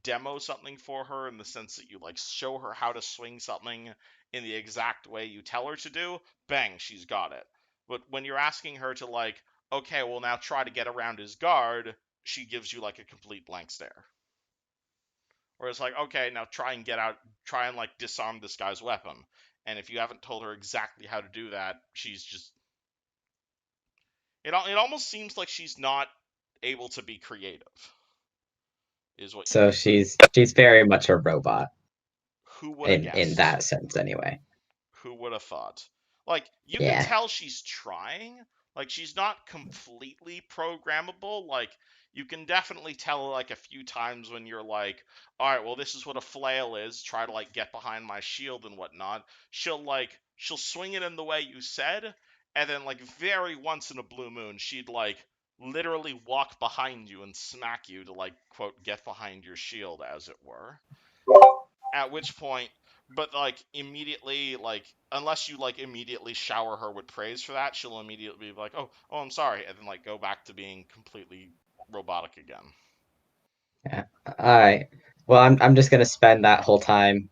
demo something for her in the sense that you show her how to swing something in the exact way you tell her to do, bang, she's got it. But when you're asking her to okay, well now try to get around his guard, she gives you a complete blank stare. Or it's okay, now try and disarm this guy's weapon. And if you haven't told her exactly how to do that, she's just it almost seems like she's not able to be creative. Is what So she's very much a robot who would have in guessed? that sense anyway. Who would have thought? You can Yeah. tell she's trying. She's not completely programmable. You can definitely tell a few times when you're all right, well, this is what a flail is. Try to get behind my shield and whatnot. She'll swing it in the way you said, and then very once in a blue moon, she'd literally walk behind you and smack you to quote get behind your shield, as it were. At which point, but immediately, unless you immediately shower her with praise for that, she'll immediately be like, oh, I'm sorry, and then go back to being completely robotic again. Yeah. Alright. Well, I'm just gonna spend that whole time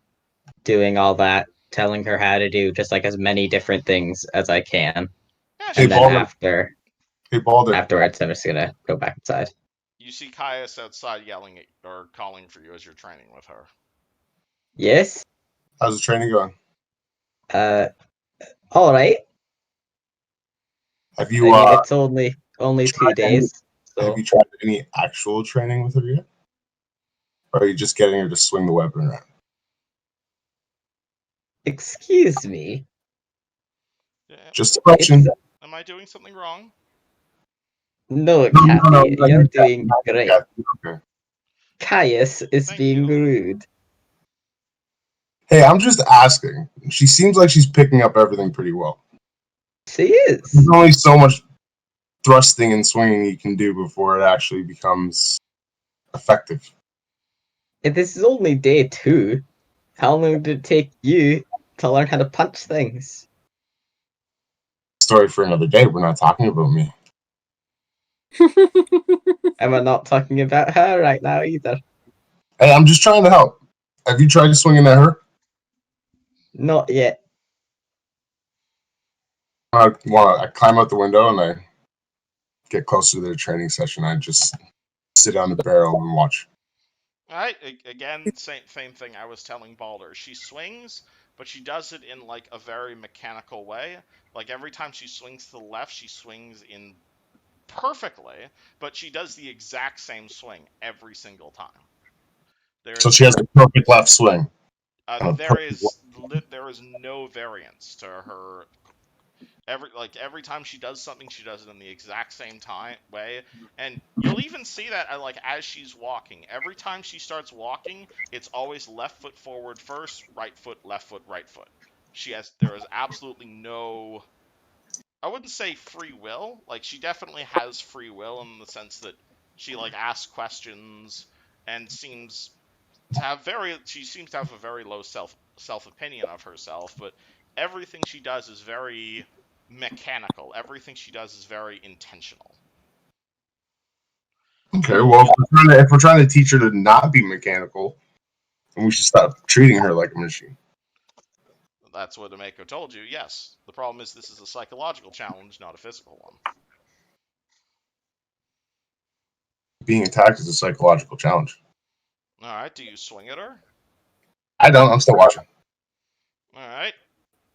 doing all that, telling her how to do just as many different things as I can. Yeah, Hey, And then Balder. Hey, Balder. afterwards, I'm just gonna go back inside. you see Caius outside yelling at or calling for you as you're training with her. Yes. How's the training going? All right. Have I you mean, it's only 2 days. have So you tried any actual training with her yet? Or are you just getting her to swing the weapon around? excuse me. Yeah. Just a question. Am I doing something wrong? No, No, Kathy, no, you're doing not great. Kathy, okay. Caius is Thank being you. rude. Hey, I'm just asking. She seems like she's picking up everything pretty well. She is. There's only so much thrusting and swinging you can do before it actually becomes effective. This is only day 2. How long did it take you to learn how to punch things? Story for another day. We're not talking about me. And we're not talking about her right now either. Hey, I'm just trying to help. Have you tried swinging at her? Not yet. I climb out the window and I get closer to the training session. I just sit on the barrel and watch. All right. Again, same thing I was telling Balder. She swings, but she does it in a very mechanical way. Every time she swings to the left, she swings in perfectly, but she does the exact same swing every single time. So she has a perfect left swing. There is no variance to her. Every time she does something, she does it in the exact same way, and you'll even see that as she's walking. Every time she starts walking, it's always left foot forward first, right foot, left foot, right foot. There is absolutely no, I wouldn't say free will. She definitely has free will in the sense that she asks questions and she seems to have a very low self opinion of herself, but everything she does is very mechanical. Everything she does is very intentional. Okay, well, if we're trying to teach her to not be mechanical, then we should stop treating her like a machine. That's what Ameko told you, yes. The problem is this is a psychological challenge, not a physical one. Being attacked is a psychological challenge. All right. Do you swing at her? I don't. I'm still watching. All right.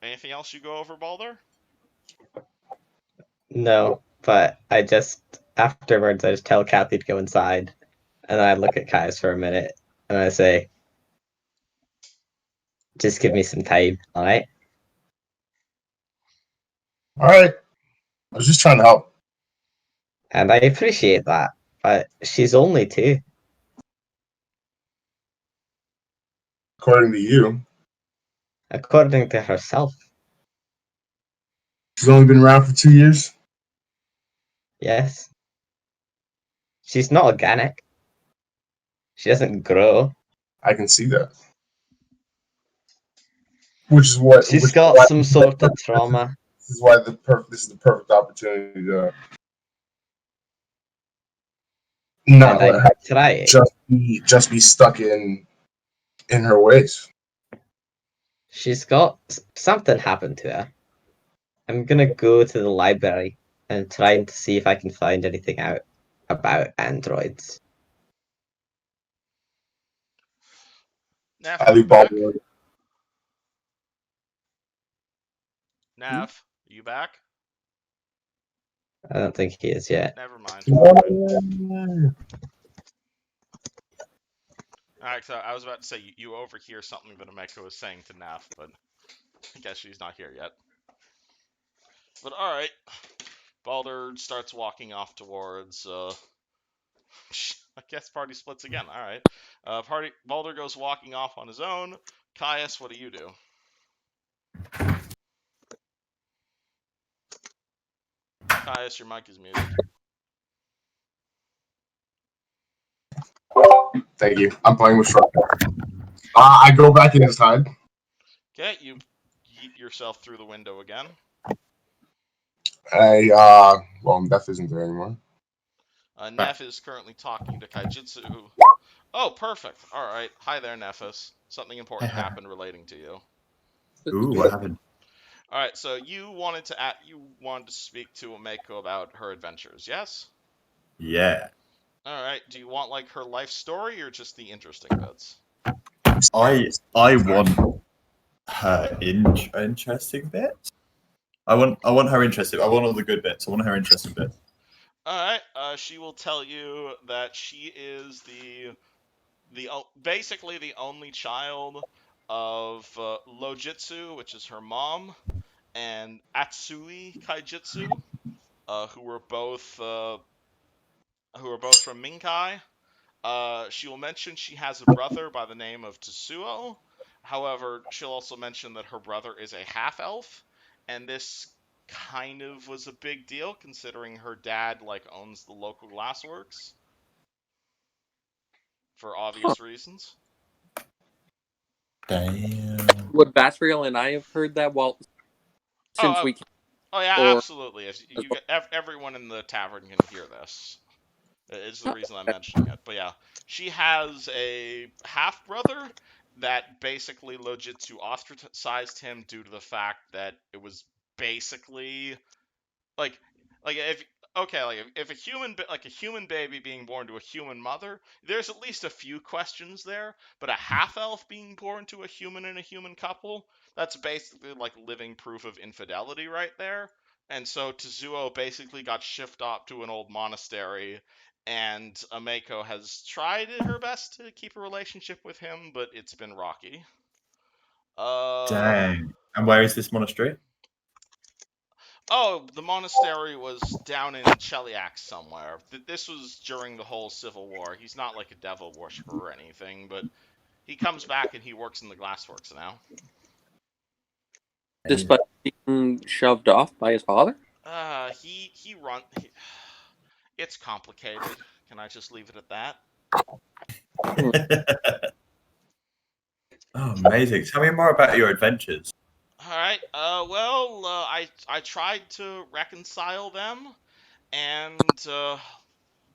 Anything else you go over, Balder? No, but I just afterwards I just tell Kathy to go inside, and I look at Caius for a minute, and I say, "Just give me some time, all right?" All right. I was just trying to help. And I appreciate that, but she's only 2. According to you, According to herself. she's only been around for 2 years. Yes. She's not organic. She doesn't grow. I can see that. Which is what. She's Which is got why some sort of trauma. This is why this is the perfect opportunity to not And let I'm her trying. just be stuck in her ways. She's got something happened to her. I'm gonna go to the library and try to see if I can find anything out about androids. Nav, I are you leave ball. back? Nav, are you back? I don't think he is yet. Never mind. All right, so I was about to say you overhear something that Emeka was saying to Nav, but I guess she's not here yet. But all right, Balder starts walking off towards. I guess party splits again. All right, Balder goes walking off on his own. Caius, what do you do? Caius, your mic is muted. Thank you. I'm playing with Shrek. I go back inside. Okay, you yeet yourself through the window again. Well, Beth isn't there anymore. Neff is currently talking to Kaijitsu. Oh, perfect. All right. Hi there, Nefis. Something important happened relating to you. Ooh, what happened? All right. So you wanted to speak to Omeko about her adventures, yes? Yeah. All right. Do you want like her life story or just the interesting bits? I want her interesting bits. I want her interesting. I want all the good bits. I want her interesting bits. All right. She will tell you that she is basically the only child of Lojitsu, which is her mom, and Atsui Kaijitsu, who were both from Minkai. She will mention she has a brother by the name of Tetsuo. However, she'll also mention that her brother is a half elf, and this kind of was a big deal considering her dad owns the local glassworks for obvious reasons. Damn. Would Basriel and I have heard that? Well, since we Oh yeah, or absolutely. You get everyone in the tavern can hear this. It's the reason I'm mentioning it. But yeah, she has a half brother that basically Lojitsu ostracized him due to the fact that it was basically like if if a human baby being born to a human mother, there's at least a few questions there. But a half elf being born to a human and a human couple, that's basically like living proof of infidelity right there. And so Tezuo basically got shipped off to an old monastery, and Ameko has tried her best to keep a relationship with him, but it's been rocky. Dang. And where is this monastery? Oh, the monastery was down in Cheliax somewhere. This was during the whole Civil War. He's not like a devil worshiper or anything, but he comes back and he works in the glassworks now. despite being shoved off by his father? He run. It's complicated. Can I just leave it at that? Oh, amazing. Tell me more about your adventures. All right. I tried to reconcile them, and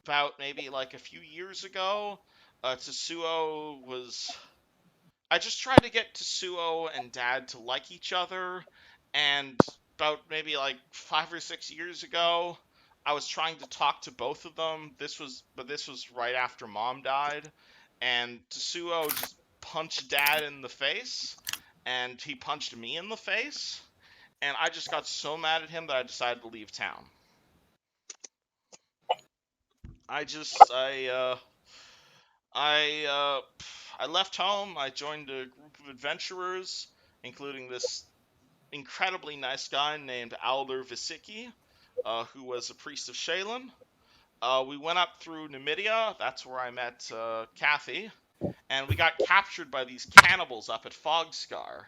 about maybe like a few years ago, Tetsuo was. I just tried to get Tetsuo and Dad to like each other, and about maybe like 5 or 6 years ago, I was trying to talk to both of them. This was right after Mom died, and Tetsuo just punched Dad in the face, and he punched me in the face, and I just got so mad at him that I decided to leave town. I left home. I joined a group of adventurers, including this incredibly nice guy named Alder Visicki, who was a priest of Shaylin. We went up through Numidia. That's where I met Kathy, and we got captured by these cannibals up at Fogscar.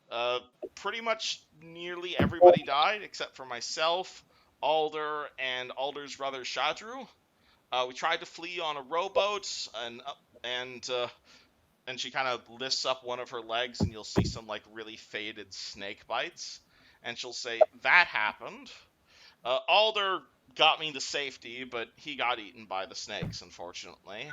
Uh, Pretty much nearly everybody died except for myself, Alder, and Alder's brother Shadru. We tried to flee on a rowboat, and uh, and she kind of lifts up one of her legs, and you'll see some like really faded snake bites, and she'll say that happened. Alder got me to safety, but he got eaten by the snakes, unfortunately.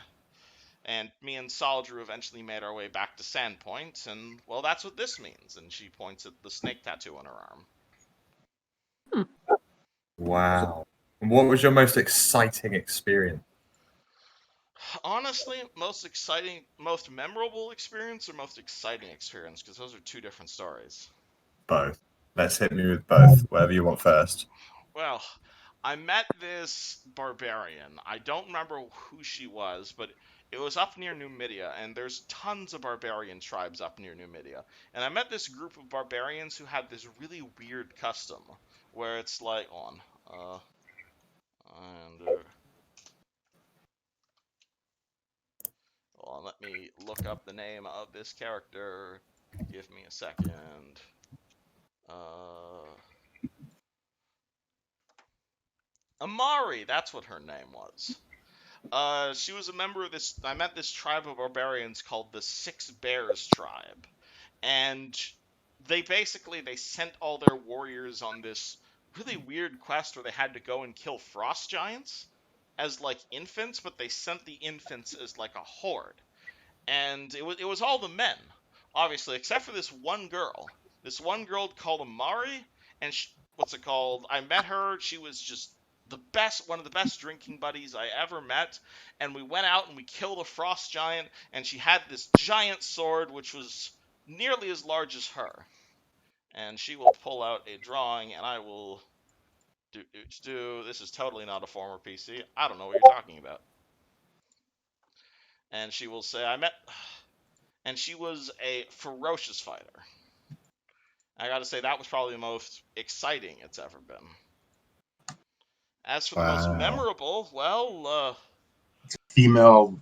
And me and Saldrew eventually made our way back to Sandpoint, and well, that's what this means. And she points at the snake tattoo on her arm. Wow. And what was your most exciting experience? Honestly, most exciting, most memorable experience or most exciting experience? Because those are two different stories. Both. Let's hit me with both. Whatever you want first. Well, I met this barbarian. I don't remember who she was, but it was up near Numidia, and there's tons of barbarian tribes up near Numidia. And I met this group of barbarians who had this really weird custom, where it's like, let me look up the name of this character. Give me a second. Amari, that's what her name was. She was a member of this. I met this tribe of barbarians called the Six Bears tribe, and they sent all their warriors on this really weird quest where they had to go and kill frost giants as like infants, but they sent the infants as like a horde, and it was all the men, obviously, except for this one girl. This one girl called Amari, and what's it called? I met her. She was just one of the best drinking buddies I ever met, and we went out and we killed a frost giant, and she had this giant sword which was nearly as large as her. And she will pull out a drawing, and I will do. This is totally not a former PC. I don't know what you're talking about. And she will say, and she was a ferocious fighter. I gotta say, that was probably the most exciting it's ever been. As for the most memorable, well, female.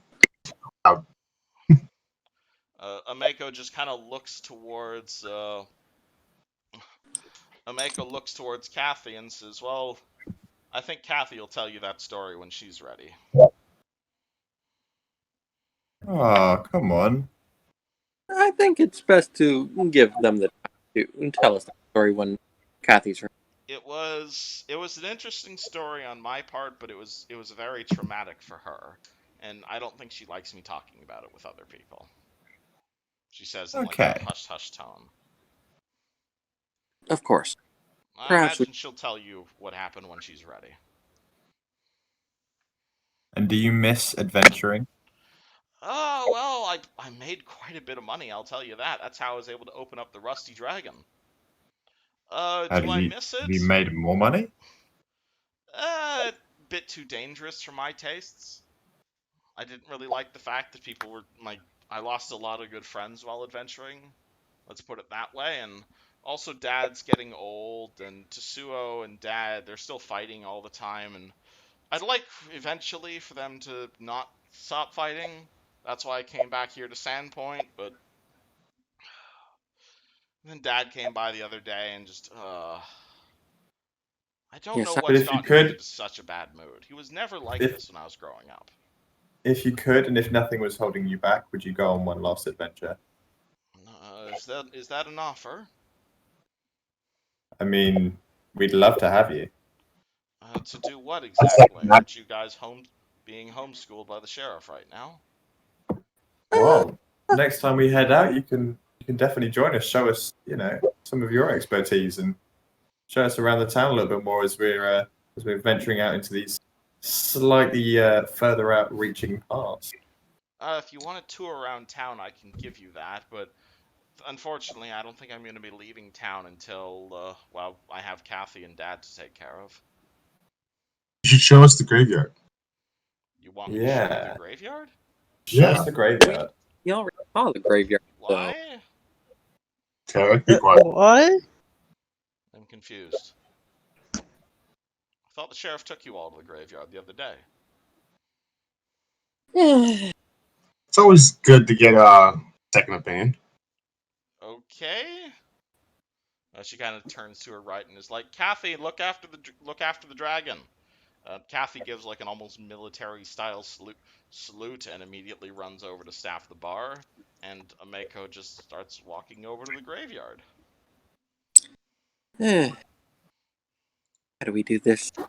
Ameko just kind of looks towards. Ameko looks towards Kathy and says, "Well, I think Kathy will tell you that story when she's ready." Oh, come on. I think it's best to give them the time to tell us the story when Kathy's ready. It was an interesting story on my part, but it was very traumatic for her, and I don't think she likes me talking about it with other people. She says in like a hush hush tone. Of course. I imagine she'll tell you what happened when she's ready. And do you miss adventuring? Oh, well, I made quite a bit of money, I'll tell you that. That's how I was able to open up the Rusty Dragon. Do I miss it? Have you made more money? A bit too dangerous for my tastes. I didn't really like the fact that people were like, I lost a lot of good friends while adventuring. Let's put it that way. And also, Dad's getting old, and Tetsuo and Dad, they're still fighting all the time. And I'd like eventually for them to not stop fighting. That's why I came back here to Sandpoint, but then Dad came by the other day and just, I don't know what's gotten him into such a bad mood. He was never like this when I was growing up. If you could, and if nothing was holding you back, would you go on one last adventure? Is that an offer? I mean, we'd love to have you. To do what exactly? Aren't you guys being homeschooled by the sheriff right now? Well, next time we head out, you can definitely join us. Show us, some of your expertise, and show us around the town a little bit more as we're venturing out into these slightly further out-reaching parts. If you want a tour around town, I can give you that, but unfortunately, I don't think I'm going to be leaving town until, well, I have Kathy and Dad to take care of. You should show us the graveyard. You want me to show you the Yeah. graveyard? Show Yeah. us the graveyard. You already saw the graveyard. Why? Okay, be quiet. What? I'm confused. I thought the sheriff took you all to the graveyard the other day. So. It's always good to get a second opinion. Okay. She kind of turns to her right and is like, "Kathy, look after the dragon." Kathy gives like an almost military style salute and immediately runs over to staff the bar. And Ameko just starts walking over to the graveyard. How do we do this? Do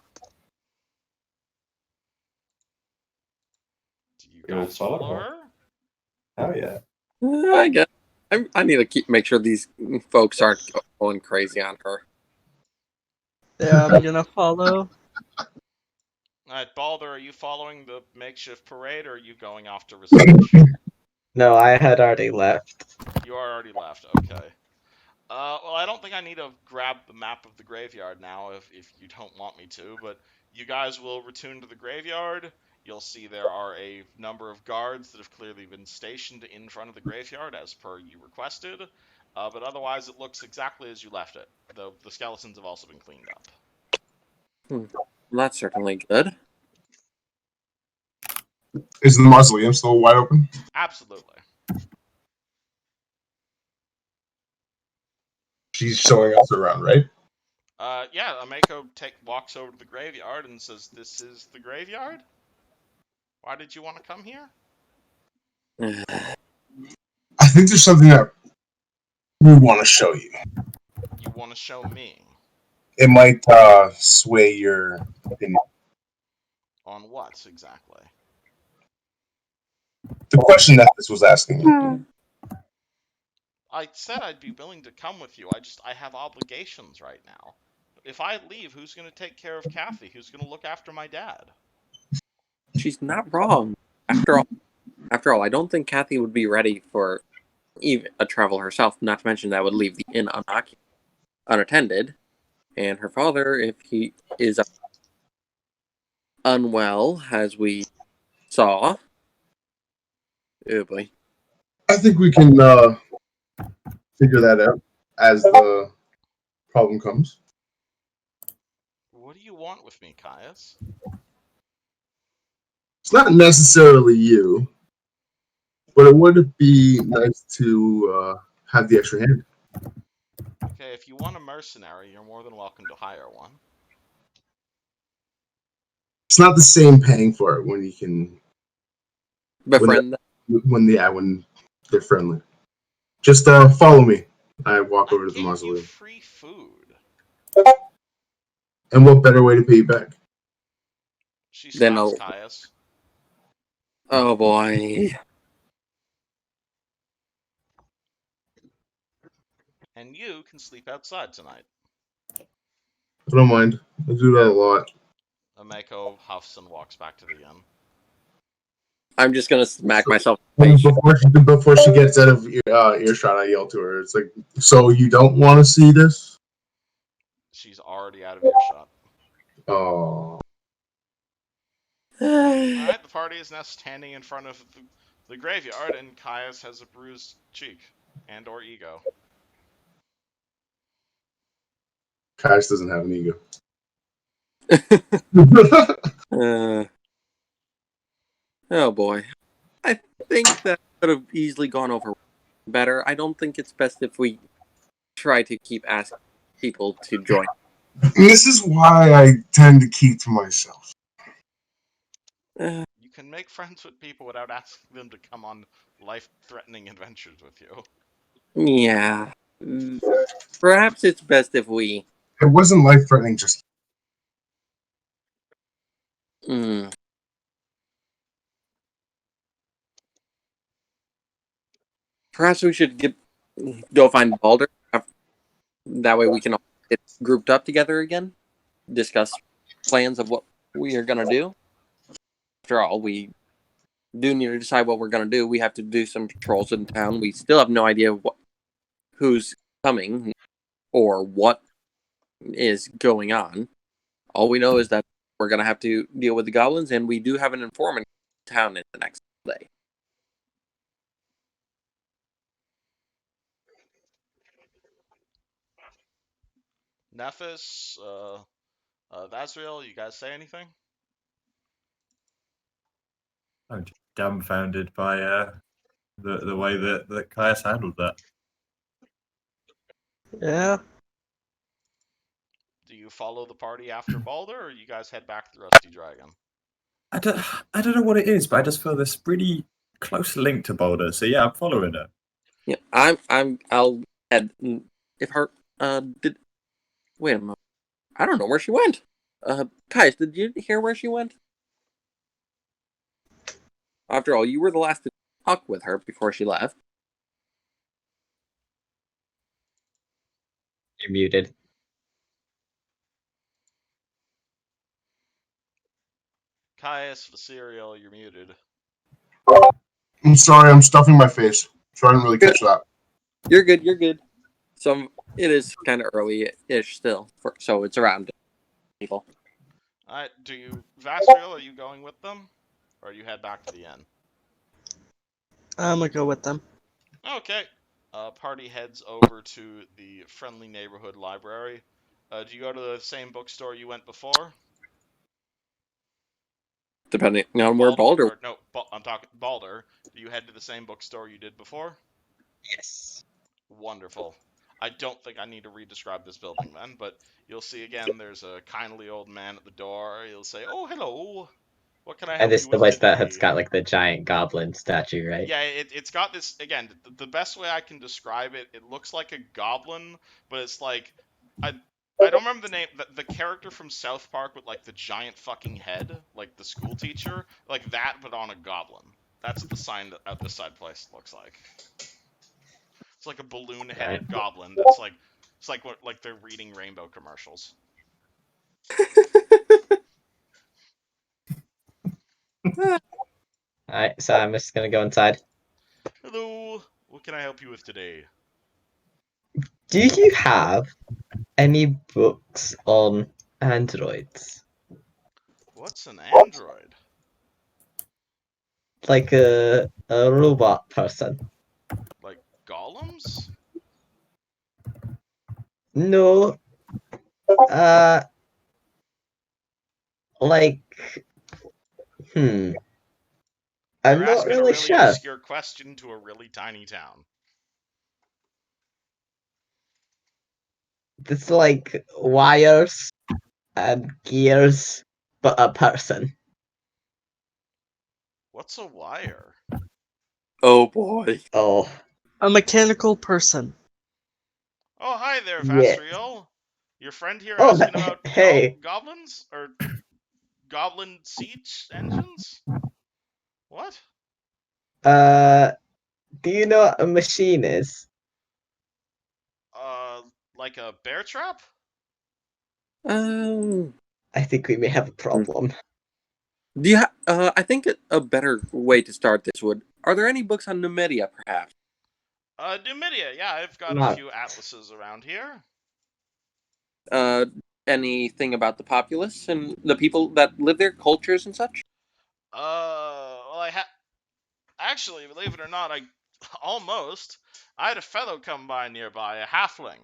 you You'll guys follow follow her? her? Oh yeah. I guess I need to make sure these folks aren't going crazy on her. Yeah, I'm gonna follow. Alright, Balder, are you following the makeshift parade or are you going off to research? No, I had already left. You already left, okay. Well, I don't think I need to grab the map of the graveyard now if you don't want me to, but you guys will return to the graveyard. You'll see there are a number of guards that have clearly been stationed in front of the graveyard as per you requested, but otherwise it looks exactly as you left it, though the skeletons have also been cleaned up. Well, that's certainly good. Is the mausoleum still wide open? Absolutely. She's showing us around, right? Yeah, Ameko walks over to the graveyard and says, "This is the graveyard? Why did you want to come here?" I think there's something that we want to show you. You want to show me? It might sway your opinion. On what, exactly? The question that this was asking you. I said I'd be willing to come with you. I have obligations right now. If I leave, who's going to take care of Kathy? Who's going to look after my dad? She's not wrong. After all, I don't think Kathy would be ready for even a travel herself. Not to mention that would leave the inn unattended, and her father, if he is unwell, as we saw. Oh boy. I think we can figure that out as the problem comes. What do you want with me, Caius? It's not necessarily you, but it would be nice to have the extra hand. Okay, if you want a mercenary, you're more than welcome to hire one. It's not the same paying for it when you can Befriend them. when they're friendly. Just follow me. I walk over to the I gave you mausoleum. free food. And what better way to pay you back? She Then slaps I'll- Caius. Oh boy. And you can sleep outside tonight. I don't mind. I do that a lot. Ameko huffs and walks back to the inn. I'm just gonna smack myself in the face. Before she gets out of earshot, I yell to her. It's like, so you don't want to see this? She's already out of earshot. Oh. Alright, the party is now standing in front of the graveyard, and Caius has a bruised cheek and or ego. Caius doesn't have an ego. Oh boy. I think that could have easily gone over better. I don't think it's best if we try to keep asking people to join. This is why I tend to keep to myself. You can make friends with people without asking them to come on life-threatening adventures with you. Yeah. Perhaps it's best if we... It wasn't life-threatening just... Perhaps we should go find Balder. That way we can all get grouped up together again. Discuss plans of what we are going to do. After all, we do need to decide what we're going to do. We have to do some patrols in town. We still have no idea who's coming or what is going on. All we know is that we're going to have to deal with the goblins, and we do have an informant in town in the next day. Nephis, Vasriel, you guys say anything? I'm just dumbfounded by the way that Caius handled that. Yeah. Do you follow the party after Balder, or you guys head back to the Rusty Dragon? I don't know what it is, but I just feel this really close link to Boulder. So yeah, I'm following it. Yeah, I'll add if her did. Wait a moment. I don't know where she went. Kais, did you hear where she went? After all, you were the last to talk with her before she left. You're muted. Caius, Vasiriel, you're muted. I'm sorry, I'm stuffing my face, so I didn't really catch that. You're good. You're good. It is kind of early-ish still, so it's around people. Alright, Vasriel, are you going with them? Or you head back to the inn? I'm gonna go with them. Okay. Party heads over to the Friendly Neighborhood Library. Do you go to the same bookstore you went before? Depending on where Balder. I'm talking Balder. Do you head to the same bookstore you did before? Yes. Wonderful. I don't think I need to re-describe this building then, but you'll see again there's a kindly old man at the door. He'll say, "Oh, hello. What can I help And this you is the with place today?" that has got like the giant goblin statue, right? Yeah, it's got this, again, the best way I can describe it, it looks like a goblin, but it's like, I don't remember the name, the character from South Park with like the giant fucking head, like the school teacher, like that, but on a goblin. That's what the sign at this side place looks like. It's like a balloon-headed Right. goblin that's like, it's like what, like they're reading rainbow commercials. Alright, so I'm just gonna go inside. Hello, what can I help you with today? Do you have any books on androids? What's an android? Like a robot person? Like golems? No. Like, I'm You're not asking a really really sure. obscure question to a really tiny town. It's like wires and gears, but a person. What's a wire? Oh boy. Oh, A mechanical person. Oh, hi there, yeah. Vasriel. Your friend here Oh, asking about hey. goblins? Or goblin siege engines? What? Do you know what a machine is? Like a bear trap? Um, I think we may have a problem. do you? I think a better way to start this would. Are there any books on Numidia, perhaps? Numidia, yeah, I've got a Not. few atlases around here. Anything about the populace and the people that live there, cultures and such? Well, actually, believe it or not, almost. I had a fellow come by nearby, a halfling.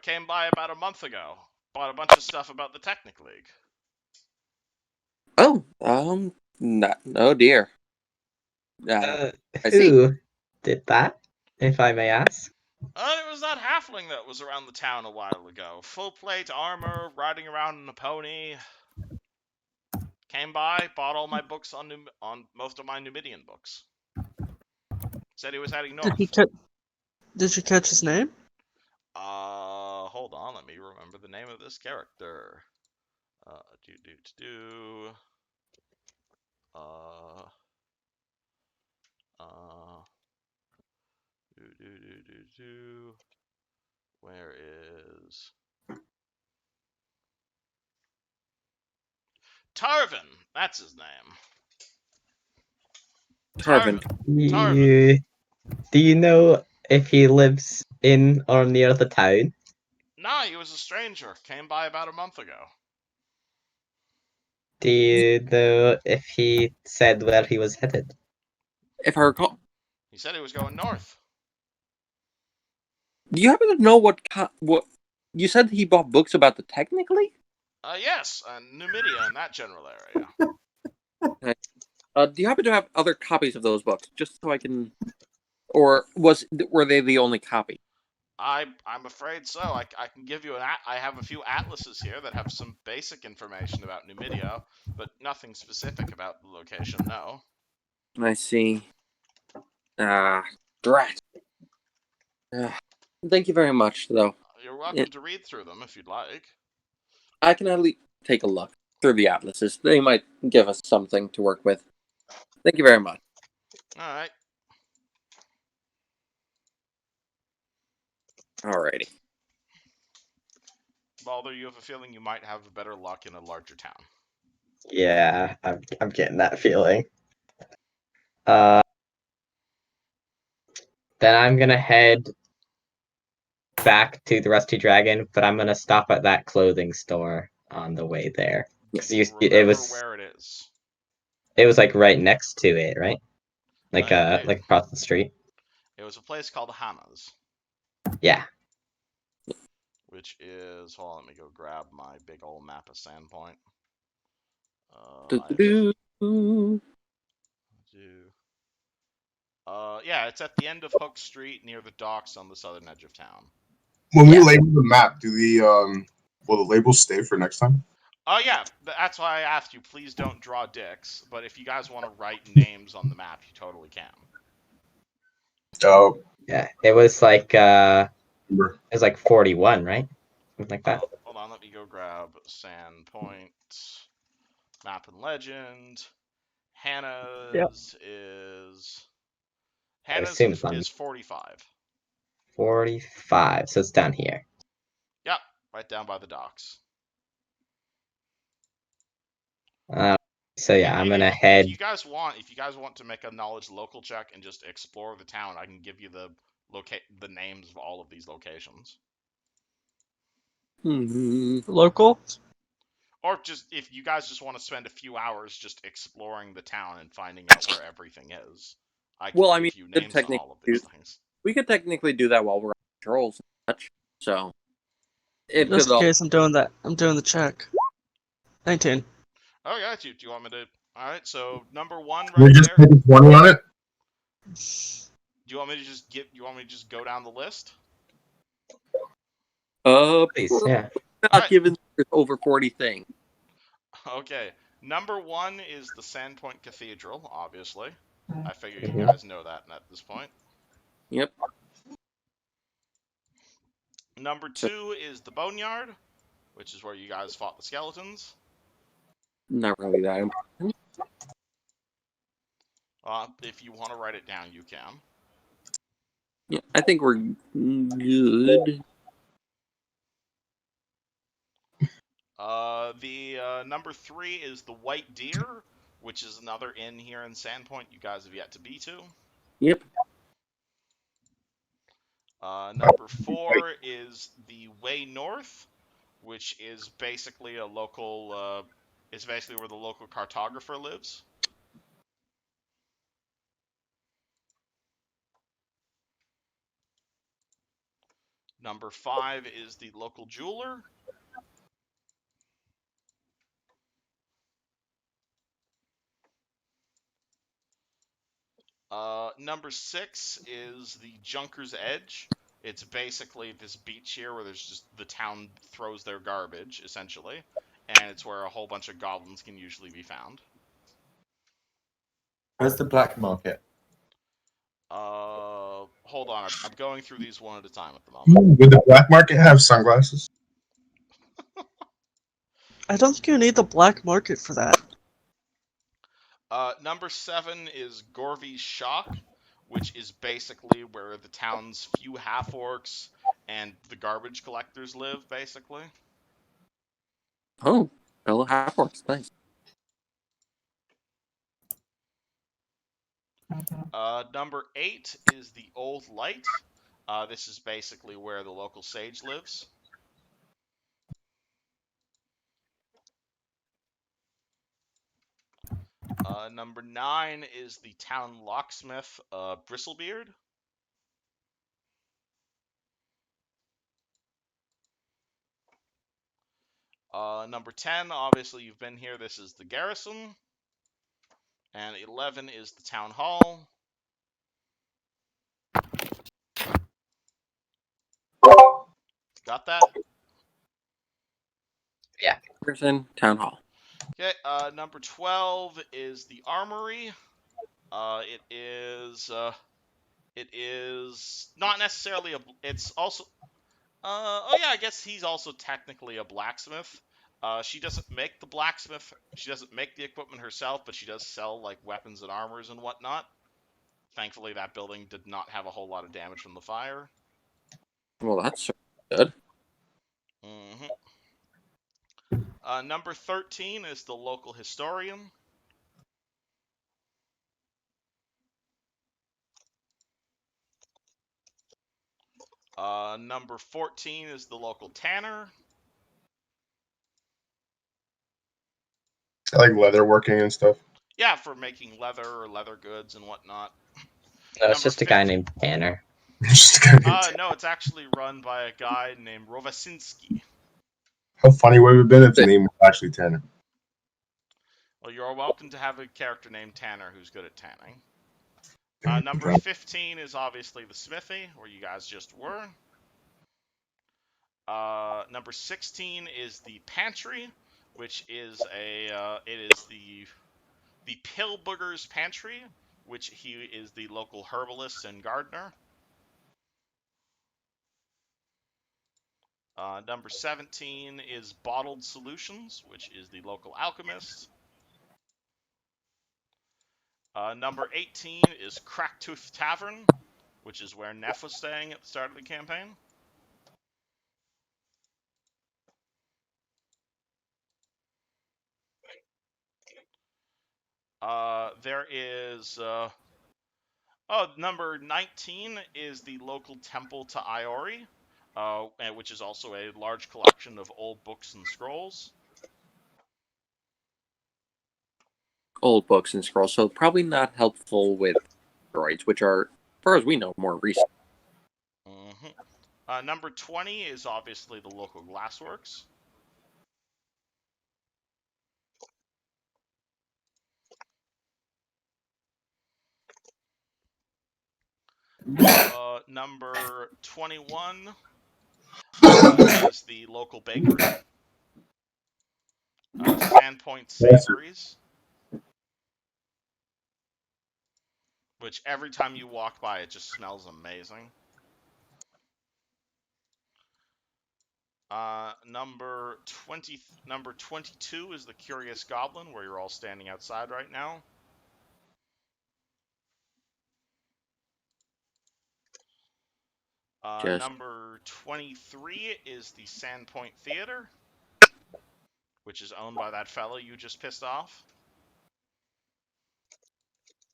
Came by about a month ago. Bought a bunch of stuff about the Technic League. Oh, not. Oh dear. I see. Who did that, if I may ask? It was that halfling that was around the town a while ago. Full plate armor, riding around on a pony. Came by, bought all my books on most of my Numidian books. Said he was heading north. Did you catch his name? Hold on, let me remember the name of this character. Where is Tarvin? That's his name. Tarvin. Do you know if he lives in or near the town? Nah, he was a stranger. Came by about a month ago. Do you know if he said where he was headed? If I recall, He said he was going north. do you happen to know what you said? He bought books about the technically. Yes, Numidia in that general area. Do you happen to have other copies of those books, just so I can, or were they the only copy? I'm afraid so. I can give you I have a few atlases here that have some basic information about Numidia, but nothing specific about the location. No. I see. Drat. Thank you very much, though. You're welcome to read through them if you'd like. I can at least take a look through the atlases. They might give us something to work with. Thank you very much. All right. Alrighty. Balder, you have a feeling you might have better luck in a larger town. Yeah, I'm getting that feeling. Then I'm gonna head back to the Rusty Dragon, but I'm gonna stop at that clothing store on the way there. Because Remember where it is. It was like right next to it, right? Like Yeah, like across the street. It was a place called Hama's. Yeah. Which is, hold on, let me go grab my big old map of Sandpoint. Yeah, it's at the end of Hook Street near the docks on the southern edge of town. When we label the map, do the will the labels stay for next time? Oh yeah, that's why I asked you. Please don't draw dicks. But if you guys want to write names on the map, you totally can. Oh. Yeah, it was like 41, right? Something like that. Hold on, let me go grab Sandpoint map and legend. Hannah's is 45. 45, so it's down here. Yep, right down by the docks. So yeah, I'm gonna head. If you guys want to make a knowledge local check and just explore the town, I can give you the names of all of these locations. Local? Or just if you guys just want to spend a few hours just exploring the town and finding out where everything is, I can give you names on all of these things. We could technically do that while we're on patrols and such. So, just in case, I'm doing that. I'm doing the check. 19. Oh yeah, do you want me to? All right, so number 1 right we just there. put 20 on it. Do you want me to just go down the list? Please, yeah. Not given over 40 thing. Okay, number 1 is the Sandpoint Cathedral. Obviously, I figure you guys know that at this point. Yep. Number 2 is the Boneyard, which is where you guys fought the skeletons. Not really that important. If you want to write it down, you can. Yeah, I think we're good. The number 3 is the White Deer, which is another inn here in Sandpoint you guys have yet to be to. Yep. Number 4 is the Way North, which is basically a local. It's basically where the local cartographer lives. Number 5 is the local jeweler. Number 6 is the Junker's Edge. It's basically this beach here where there's just the town throws their garbage, essentially, and it's where a whole bunch of goblins can usually be found. Where's the black market? Hold on, I'm going through these one at a time at the moment. Would the black market have sunglasses? I don't think you need the black market for that. Number 7 is Gorvy's Shock, which is basically where the town's few half-orcs and the garbage collectors live, basically. Oh, fellow half-orcs, nice. Number 8 is the Old Light. This is basically where the local sage lives. Number 9 is the town locksmith, Bristlebeard. Number 10, obviously you've been here, this is the garrison. And 11 is the town hall. Got that? Person, town hall. Okay, number 12 is the armory. It is not necessarily it's also, oh yeah, I guess he's also technically a blacksmith. She doesn't make the equipment herself, but she does sell, like, weapons and armors and whatnot. Thankfully, that building did not have a whole lot of damage from the fire. Well, that's good. Mm-hmm. Number 13 is the local historian. Number 14 is the local tanner. I like leather working and stuff. Yeah, for making leather or leather goods and whatnot. No, it's Number just a guy named Tanner. Just gonna be No, it's actually run by a guy named Rovasinski. How funny would it have been if the name was actually Tanner? Well, you're welcome to have a character named Tanner who's good at tanning. Number 15 is obviously the smithy, where you guys just were. Number 16 is the pantry, which is the Pillbooger's pantry, which he is the local herbalist and gardener. Number 17 is Bottled Solutions, which is the local alchemist. Number 18 is Cracktooth Tavern, which is where Neff was staying at the start of the campaign. There is... number 19 is the local temple to Iori, which is also a large collection of old books and scrolls. Old books and scrolls, so probably not helpful with droids, which are, as far as we know, more recent. Mm-hmm. Number 20 is obviously the local glassworks. Number 21 is the local bakery. Sandpoint Savories. Which every time you walk by, it just smells amazing. Number 22 is the Curious Goblin, where you're all standing outside right now. Number 23 is the Sandpoint Theater, which is owned by that fellow you just pissed off.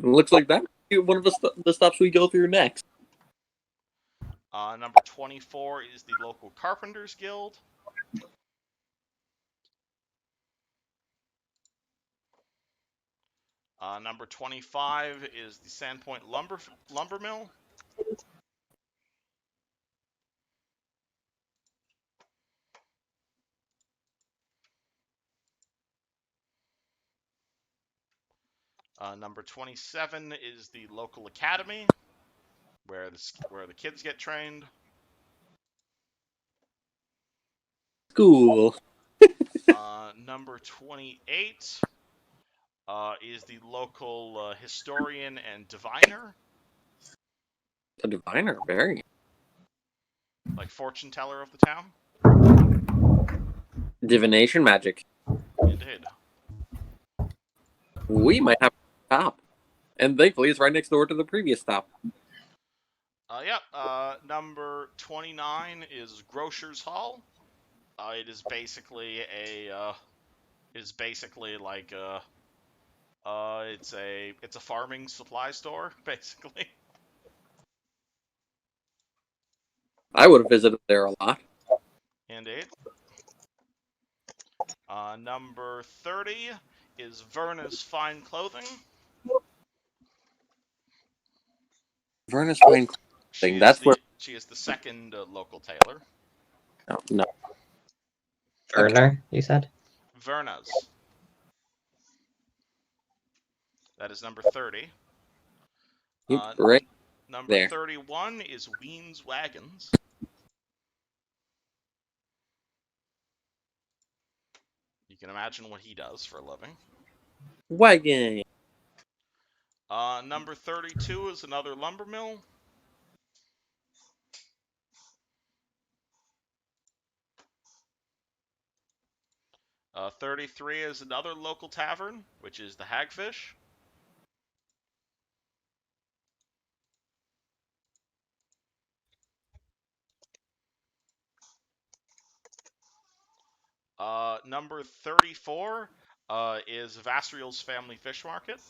It looks like that might be one of the stops we go through next. Number 24 is the local Carpenters Guild. Number 25 is the Sandpoint Lumber Mill. Number 27 is the local academy, where the kids get trained. Cool. Number 28 is the local historian and diviner. A diviner, very. Like fortune teller of the town. Divination magic. Indeed. We might have a stop. And thankfully, it's right next door to the previous stop. Number 29 is Grocer's Hall. It is basically like It's a farming supply store, basically. I would have visited there a lot. Indeed. Number 30 is Verna's Fine Clothing. Vernus Fine Clothing. That's where. She is the second local tailor. Oh, no. Turner, you said? Verna's. That is number 30. Right Number there. 31 is Ween's Wagons. You can imagine what he does for a living. Wagon. Number 32 is another lumber mill. 33 is another local tavern, which is the Hagfish. Number 34 is Vasriel's Family Fish Market.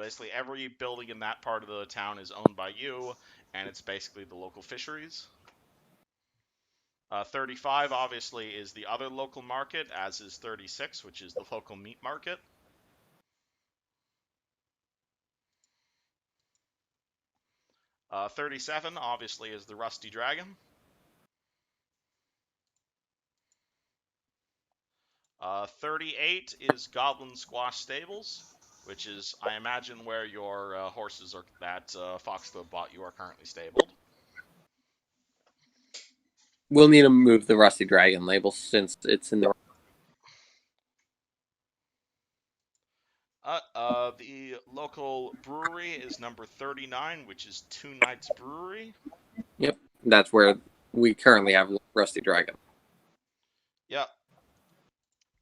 Basically, every building in that part of the town is owned by you, and it's basically the local fisheries. 35, obviously, is the other local market, as is 36, which is the local meat market. Uh, 37, obviously, is the Rusty Dragon. 38 is Goblin Squash Stables, which is, I imagine, where your horses are that Foxglove bought you are currently stabled. We'll need to move the Rusty Dragon label since it's in the. The local brewery is number 39, which is Two Nights Brewery. Yep, that's where we currently have Rusty Dragon. Yep.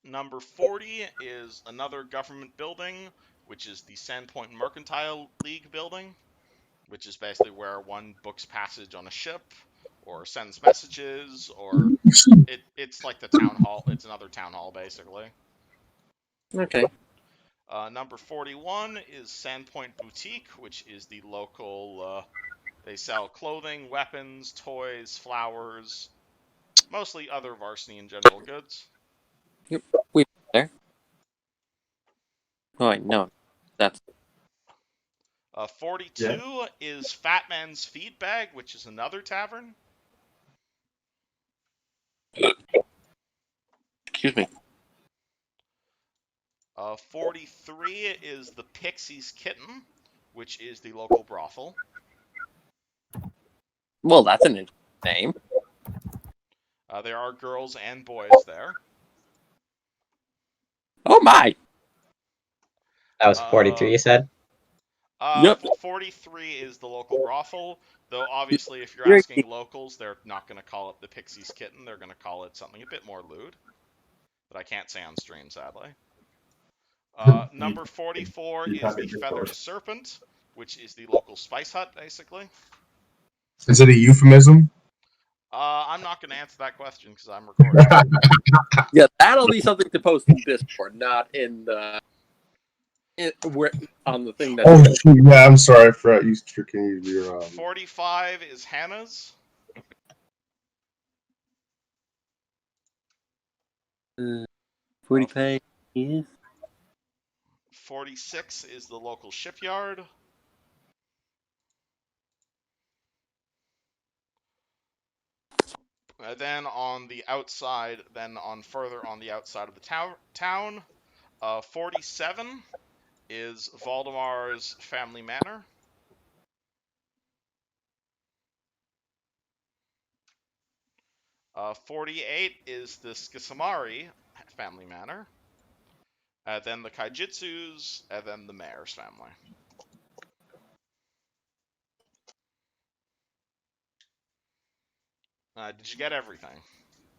Number 40 is another government building, which is the Sandpoint Mercantile League building, which is basically where one books passage on a ship, or sends messages, or it's like the town hall. It's another town hall, basically. Okay. Number 41 is Sandpoint Boutique, which is the local. They sell clothing, weapons, toys, flowers, mostly other varsity and general goods. Yep, we there. Oh wait, no, that's 42 is Fat Man's Feed Bag, which is another tavern. excuse me. 43 is the Pixie's Kitten, which is the local brothel. Well, that's an interesting name. There are girls and boys there. Oh my! That was 43, you said? Yep. 43 is the local brothel, though obviously if you're You're- asking locals, they're not going to call it the Pixie's Kitten. They're going to call it something a bit more lewd that I can't say on stream, sadly. Number 44 is the Feathered Serpent, which is the local spice hut, basically. Is it a euphemism? I'm not going to answer that question because I'm recording. Yeah, that'll be something to post in Discord, not in the on the thing that. Oh, shoot, yeah, I'm sorry. I forgot you can use your. 45 is Hannah's. 45 is 46 is the local shipyard. Then on the outside, further on the outside of the town, 47 is Valdemar's Family Manor. 48 is the Skisamari Family Manor. Then the Kaijitsus, and then the Mayor's family. Did you get everything?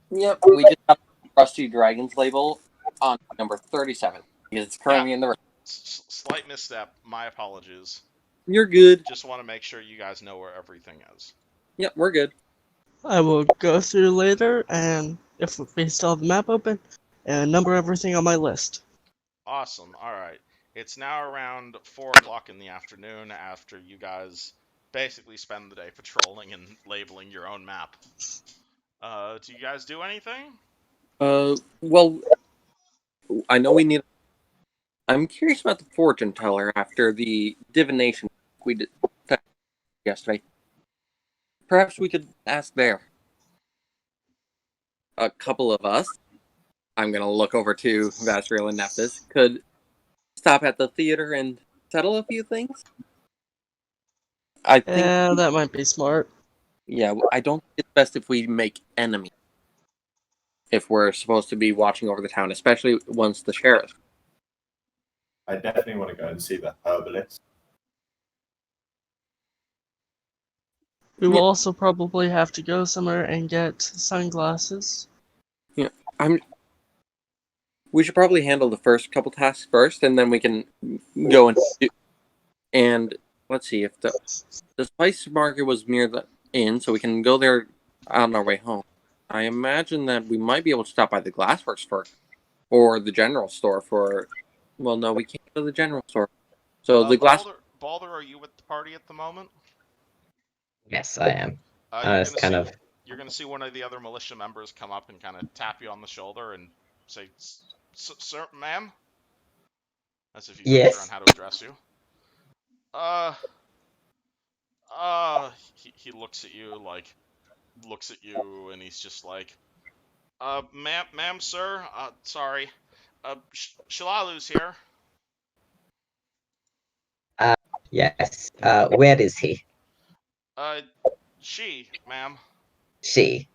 Yep, we just have Rusty Dragon's label on number 37 because it's currently in the. Slight misstep. My apologies. You're good. Just want to make sure you guys know where everything is. Yep, we're good. I will go through later and if we still have the map open, and number everything on my list. Awesome. All right. It's now around 4 o'clock in the afternoon after you guys basically spend the day patrolling and labeling your own map. Do you guys do anything? Well, I know we need. I'm curious about the fortune teller after the divination we did yesterday. Perhaps we could ask there. A couple of us, I'm gonna look over to Vasriel and Nephthys, could stop at the theater and settle a few things. I think, Yeah, that might be smart. yeah, I don't think it's best if we make enemies. If we're supposed to be watching over the town, especially once the sheriff. I definitely want to go and see the herbalist. We will Yeah. also probably have to go somewhere and get sunglasses. We should probably handle the first couple tasks first, and then we can go and do. And let's see if the spice market was near the inn, so we can go there on our way home. I imagine that we might be able to stop by the glassworks or the general store for. Well, no, we can't go to the general store. So the glass. Balder, are you with the party at the moment? Yes, I am. You're It's gonna kind see of. you're gonna see one of the other militia members come up and kind of tap you on the shoulder and say, "Sir, ma'am," as if he's not sure on Yes. how to address you. He looks at you and he's just like, ma'am, sir, sorry, Shalalu's here. Yes. Where is he? She, ma'am. She.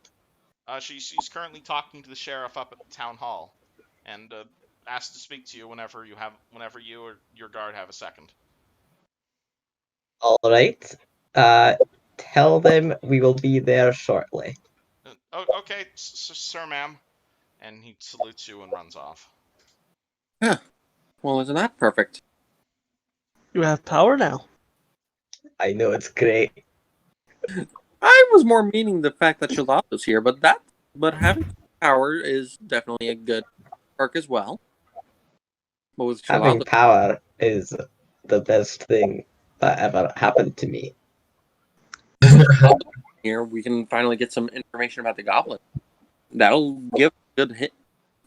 She's currently talking to the sheriff up at the town hall, and asked to speak to you whenever you or your guard have a second. All right. Tell them we will be there shortly. Okay, sir, ma'am. And he salutes you and runs off. Huh. Well, isn't that perfect? You have power now. I know it's great. I was more meaning the fact that Shalala's here, but having power is definitely a good perk as well. But with Having Shalala, power is the best thing that ever happened to me. here we can finally get some information about the goblin. That'll give a good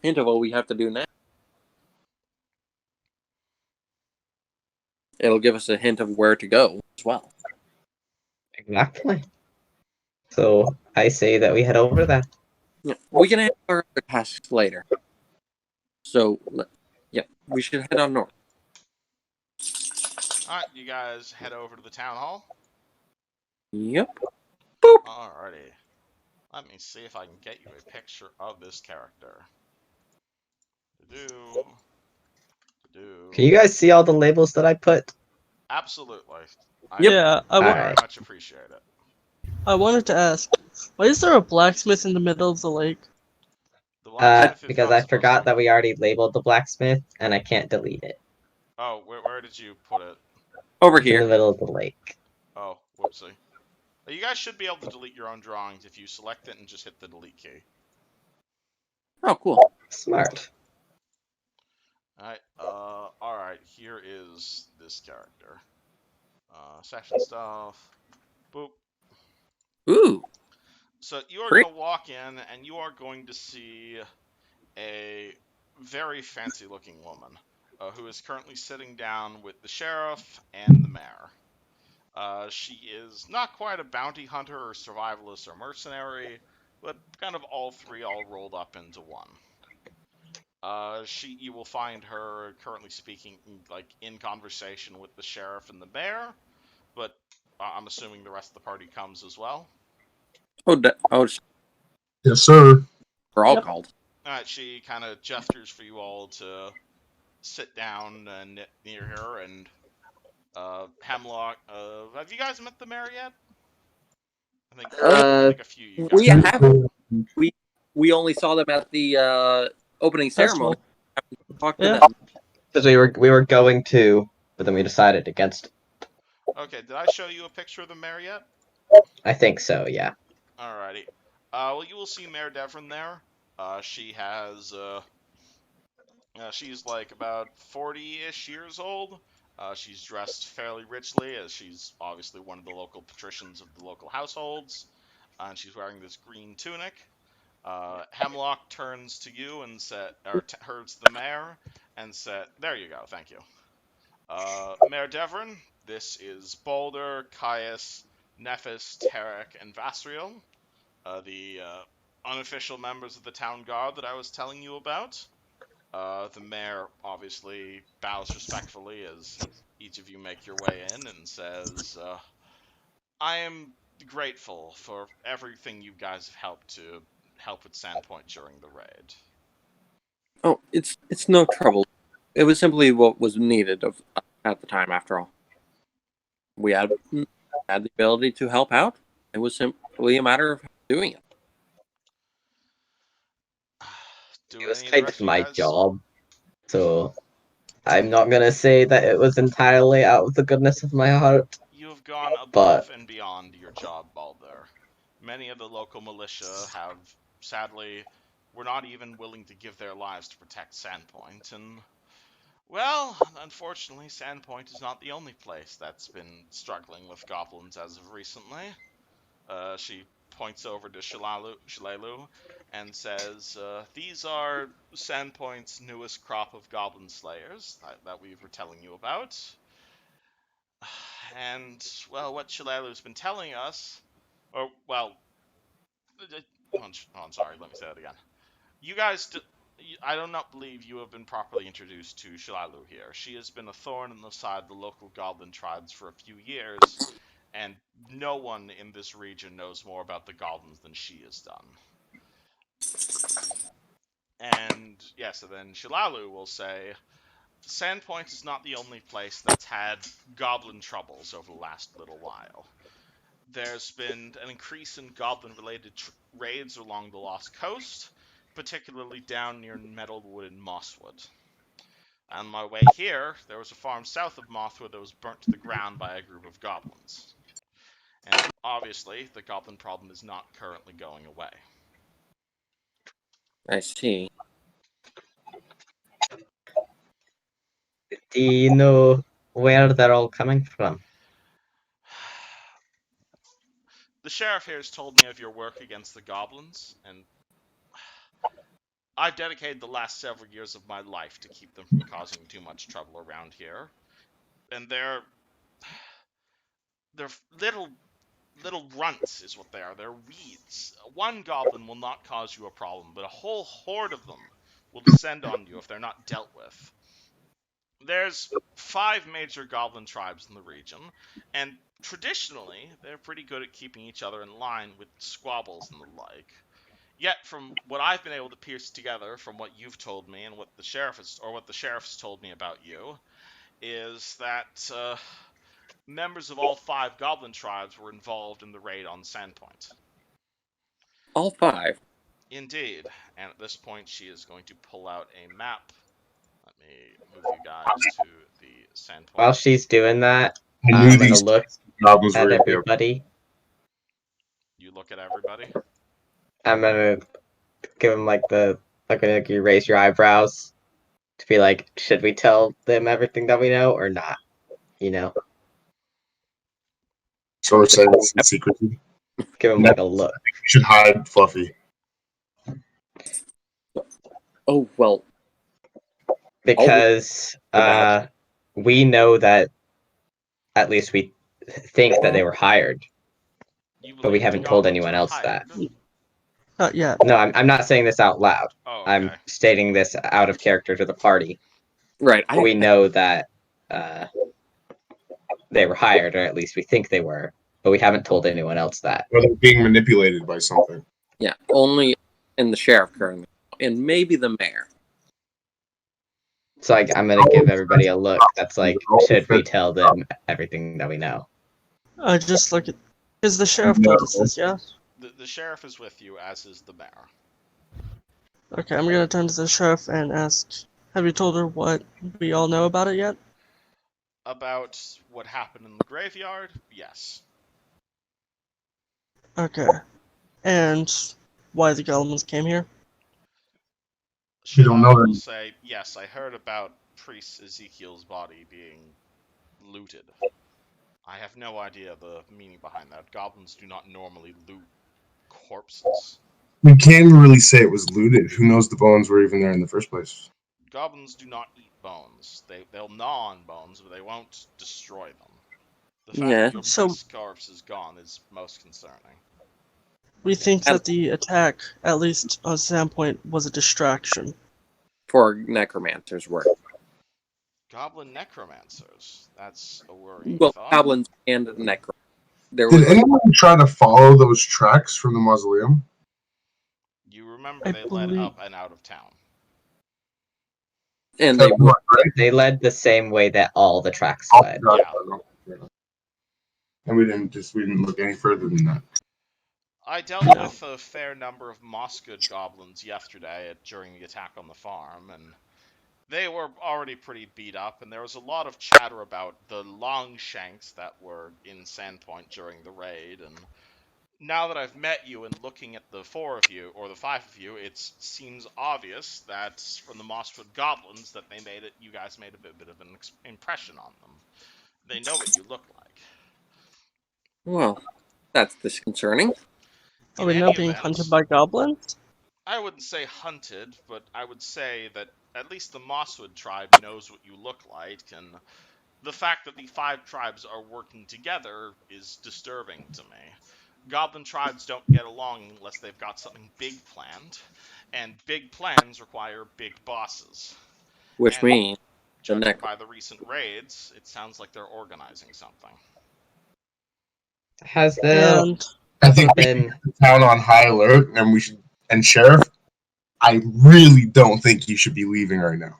hint of what we have to do next. It'll give us a hint of where to go as well. Exactly. So I say that we head over there. Yeah, we can handle our other tasks later. So, yeah, we should head on north. All right, you guys head over to the town hall. Yep. Alrighty. Let me see if I can get you a picture of this character. Can you guys see all the labels that I put? Absolutely. Yeah, I very Alright. much appreciate it. I wanted to ask, why is there a blacksmith in the middle of the lake? The blacksmith is Because not I supposed forgot to. that we already labeled the blacksmith and I can't delete it. Oh, where did you put it? Over In the here. middle of the lake. Oh, whoopsie. You guys should be able to delete your own drawings if you select it and just hit the delete key. Oh, cool. Smart. Alright, here is this character. Session stuff. Boop. Ooh. So you are Great. going to walk in and you are going to see a very fancy looking woman who is currently sitting down with the sheriff and the mayor. She is not quite a bounty hunter or survivalist or mercenary, but kind of all three all rolled up into one. You will find her currently speaking in conversation with the sheriff and the mayor, but I'm assuming the rest of the party comes as well. Yes, sir. We're all Yep. called. Alright, she kind of gestures for you all to sit down near her, and Hemlock, have you guys met the mayor yet? I think a few of you guys. We only saw them at the opening ceremony. Talked to Yeah. them. Because we were going to, but then we decided against it. Okay, did I show you a picture of the mayor yet? I think so, yeah. Alrighty. Well, you will see Mayor Devrin there. She has she's like about 40-ish years old. She's dressed fairly richly, as she's obviously one of the local patricians of the local households, and she's wearing this green tunic. Hemlock turns to you and turns to the mayor and said, "There you go, thank you. Mayor Devon, this is Boulder, Caius, Nephis, Tarek, and Vasriel, the unofficial members of the town guard that I was telling you about." The mayor obviously bows respectfully as each of you make your way in and says, "I am grateful for everything you guys have helped to help with Sandpoint during the raid." Oh, it's no trouble. It was simply what was needed at the time. After all, we had the ability to help out. It was simply a matter of doing it. Do It was any of the kind rest of of you my guys? job, so I'm not gonna say that it was entirely out of the goodness of my heart. You have gone But above and beyond your job, Balder. Many of the local militia have, sadly, were not even willing to give their lives to protect Sandpoint, and, well, unfortunately, Sandpoint is not the only place that's been struggling with goblins as of recently. She points over to Shalelu and says, "These are Sandpoint's newest crop of goblin slayers that we were telling you about. And, well, what Shalalu's been telling us, or, well, sorry, let me say that again. You guys, I do not believe you have been properly introduced to Shalalu here. She has been a thorn in the side of the local goblin tribes for a few years, and no one in this region knows more about the goblins than she has done." And, yeah, so then Shalalu will say, "Sandpoint is not the only place that's had goblin troubles over the last little while. There's been an increase in goblin-related raids along the Lost Coast, particularly down near Metalwood and Mosswood. On my way here, there was a farm south of Mothwood that was burnt to the ground by a group of goblins. And obviously, the goblin problem is not currently going away." I see. do you know where they're all coming from? The sheriff here has told me of your work against the goblins, and I've dedicated the last several years of my life to keep them from causing too much trouble around here. And they're little runts is what they are. They're weeds. One goblin will not cause you a problem, but a whole horde of them will descend on you if they're not dealt with. There's 5 major goblin tribes in the region, and traditionally, they're pretty good at keeping each other in line with squabbles and the like. Yet, from what I've been able to piece together from what you've told me and what the sheriff's told me about you, is that members of all 5 goblin tribes were involved in the raid on Sandpoint." All 5. Indeed. And at this point, she is going to pull out a map. Let me move you guys to the Sandpoint. While she's doing that, I knew I'm gonna these look goblins at were in here. everybody. You look at everybody. I'm gonna give him like you raise your eyebrows to be like, should we tell them everything that we know or not? You know, So we're saying this in secrecy. give him like a look. We should hide Fluffy. Oh well. Because we know that at least we think that they were hired, but we haven't told anyone else that. Not yet. No, I'm not saying this out loud. Oh, okay. I'm stating this out of character to the party. Right. We know that they were hired, or at least we think they were, but we haven't told anyone else that. Or they're being manipulated by something. Yeah, only in the sheriff currently, and maybe the mayor. So I'm gonna give everybody a look that's like, should we tell them everything that we know? I just look at. Because the sheriff told us this, yeah? The sheriff is with you, as is the mayor. Okay, I'm gonna turn to the sheriff and ask, have you told her what we all know about it yet? About what happened in the graveyard? Yes. Okay. And why the goblins came here? You don't know Shilala will that. say, yes, I heard about Priest Ezekiel's body being looted. I have no idea the meaning behind that. Goblins do not normally loot corpses. We can't even really say it was looted. Who knows the bones were even there in the first place? Goblins do not eat bones. They'll gnaw on bones, but they won't destroy them. The fact Yeah. that your So- priest's corpse is gone is most concerning. We think that the attack, at least on Sandpoint, was a distraction. For necromancer's work. Goblin necromancers. That's a worrying Well, thought. goblins and necro. There Did was anyone try to follow those tracks from the mausoleum? You remember I they led believe- up and out of town. and they Right, right? They led the same way that all the tracks Oh, led. God, Yeah. And we didn't look any further than that. I dealt No. with a fair number of Moscood goblins yesterday during the attack on the farm, and they were already pretty beat up, and there was a lot of chatter about the Longshanks that were in Sandpoint during the raid, and now that I've met you and looking at the four of you, or the five of you, it seems obvious that from the Moscood goblins that you guys made a bit of an impression on them. They know what you look like. well, that's disconcerting. Are In we now any being event, hunted by goblins? I wouldn't say hunted, but I would say that at least the Mosswood tribe knows what you look like, and the fact that the five tribes are working together is disturbing to me. Goblin tribes don't get along unless they've got something big planned, and big plans require big bosses. Which And means the judging necro. by the recent raids, it sounds like they're organizing something. Has there And I think we should been put the town on high alert, and Sheriff, I really don't think you should be leaving right now.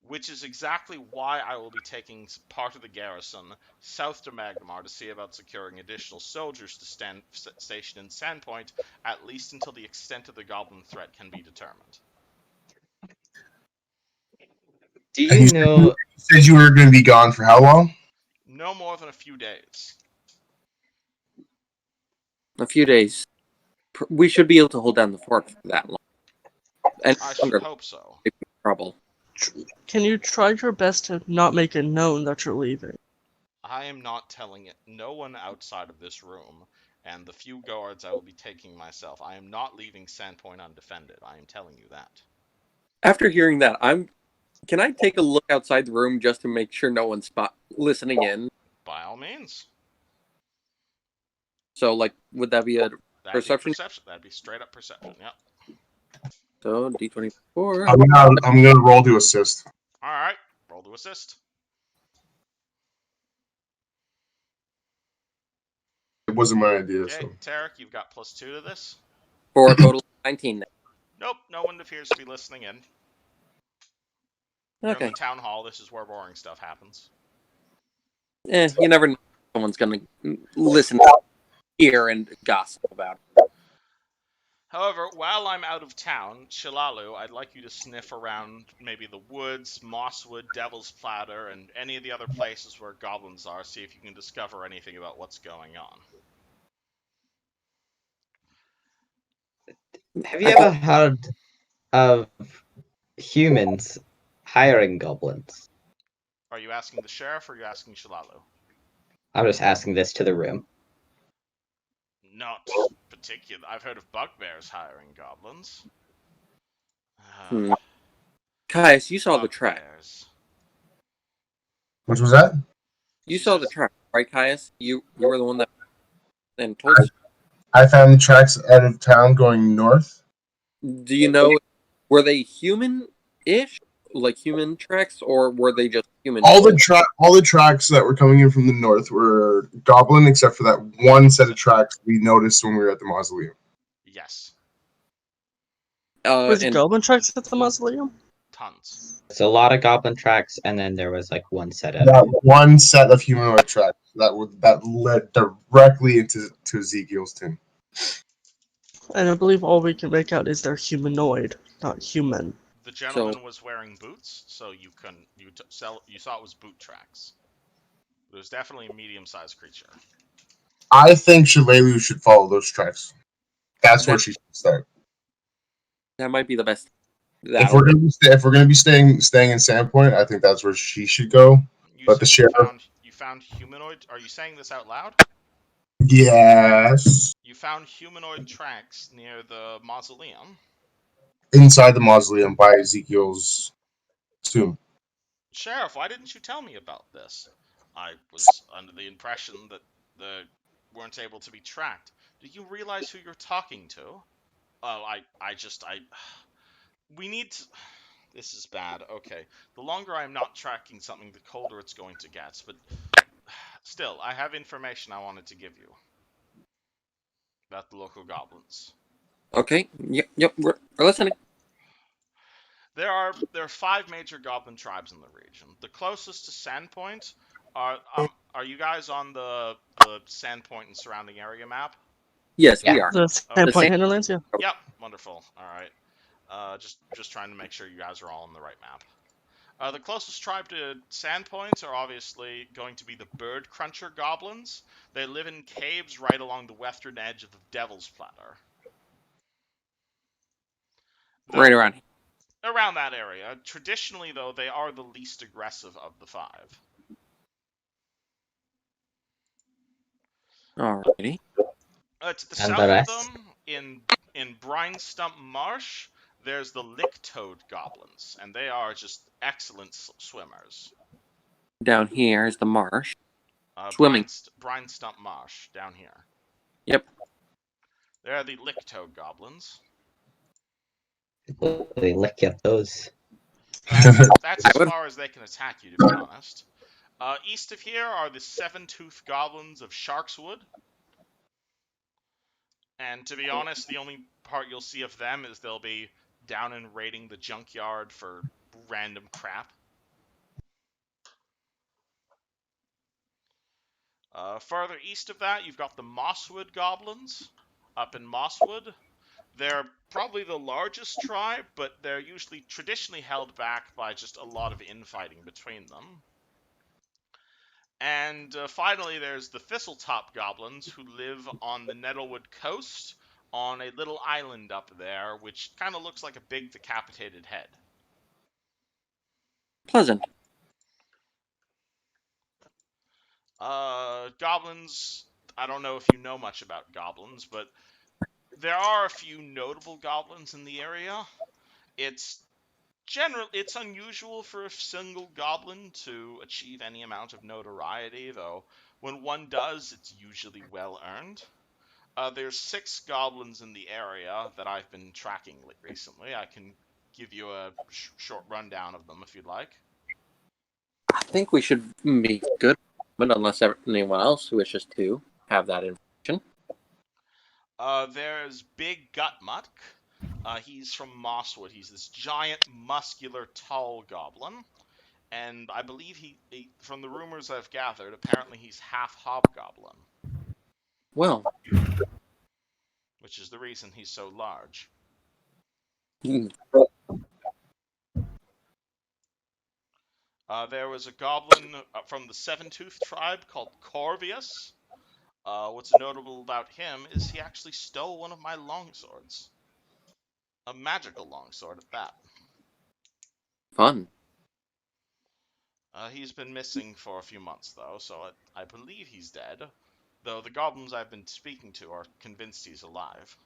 Which is exactly why I will be taking part of the garrison south to Magmar to see about securing additional soldiers to station in Sandpoint, at least until the extent of the goblin threat can be determined. do And you know you said you were going to be gone for how long? No more than a few days. A few days. We should be able to hold down the fort for that long. And I should hope so. trouble. can you try your best to not make it known that you're leaving? I am not telling no one outside of this room, and the few guards I will be taking myself. I am not leaving Sandpoint undefended. I am telling you that. After hearing that, can I take a look outside the room just to make sure no one's listening in? By all means. So, like, would that be a perception? That'd be straight up perception. Yep. So D24? I'm gonna roll to assist. All right. Roll to assist. It wasn't my idea, Okay, so Tarek, you've got +2 to this. For a total of 19 now. Nope, no one appears to be listening in. You're in Okay. the town hall. This is where boring stuff happens. You never know if someone's gonna listen here and gossip about it. However, while I'm out of town, Shilalu, I'd like you to sniff around maybe the woods, Mosswood, Devil's Platter, and any of the other places where goblins are, see if you can discover anything about what's going on. have you ever heard of humans hiring goblins? Are you asking the sheriff or are you asking Shilalu? I'm just asking this to the room. Not particular. I've heard of bugbears hiring goblins. Caius, you saw the track. Bugbears. which was that? You saw the track, right, Caius? You were the one that then told us. I found the tracks out of town going north. Do you know, were they human-ish? Like human tracks, or were they just human? All the tracks that were coming in from the north were goblin, except for that one set of tracks we noticed when we were at the mausoleum. Yes. Was it And goblin tracks at the mausoleum? Tons. It's a lot of goblin tracks, and then there was like one set of That one set of humanoid tracks that led directly into Ezekiel's tomb. And I believe all we can make out is they're humanoid, not human. The gentleman was wearing boots, so you saw it was boot tracks. It was definitely a medium-sized creature. I think Shalelu should follow those tracks. That's where she should start. that might be the best. If we're gonna be staying in Sandpoint, I think that's where she should go. You But the said sheriff. you found humanoid. Are you saying this out loud? Yes. You found humanoid tracks near the mausoleum. Inside the mausoleum by Ezekiel's tomb. Sheriff, why didn't you tell me about this? I was under the impression that they weren't able to be tracked. Do you realize who you're talking to? Oh, we need to. This is bad. Okay. The longer I'm not tracking something, the colder it's going to get. But still, I have information I wanted to give you about the local goblins. Okay. Yep. We're listening. There are 5 major goblin tribes in the region. The closest to Sandpoint are you guys on the Sandpoint and surrounding area map? Yes, Yeah. we are. The Okay. Sandpoint Hinterlands, yeah. Yep, wonderful. All right. Just trying to make sure you guys are all on the right map. The closest tribe to Sandpoint are obviously going to be the Bird Cruncher Goblins. They live in caves right along the western edge of the Devil's Platter. Right around here. Around that area. Traditionally, though, they are the least aggressive of the 5. Alrighty. To the And south the of rest? them, in Brine Stump Marsh, there's the Lick Toad Goblins, and they are just excellent swimmers. Down here is the marsh. Swimming. Brine Stump Marsh, down here. Yep. They're the Lick Toad Goblins. They lick your toes. That's as far as they can attack you, to be honest. East of here are the Seven-Tooth Goblins of Sharkswood. And to be honest, the only part you'll see of them is they'll be down and raiding the junkyard for random crap. Farther east of that, you've got the Mosswood Goblins up in Mosswood. They're probably the largest tribe, but they're usually traditionally held back by just a lot of infighting between them. And finally, there's the Thistletop Goblins, who live on the Nettlewood coast on a little island up there, which kind of looks like a big decapitated head. Pleasant. Goblins, I don't know if you know much about goblins, but there are a few notable goblins in the area. It's unusual for a single goblin to achieve any amount of notoriety, though when one does, it's usually well earned. There's 6 goblins in the area that I've been tracking recently. I can give you a short rundown of them if you'd like. I think we should be good, but unless anyone else wishes to have that information. There's Big Gutmuck. He's from Mosswood. He's this giant, muscular, tall goblin. And I believe from the rumors I've gathered, apparently he's half hobgoblin. Well. Which is the reason he's so large. There was a goblin from the Seven-Tooth tribe called Corvius. What's notable about him is he actually stole one of my longswords. A magical longsword at that. Fun. He's been missing for a few months, though, so I believe he's dead. Though the goblins I've been speaking to are convinced he's alive.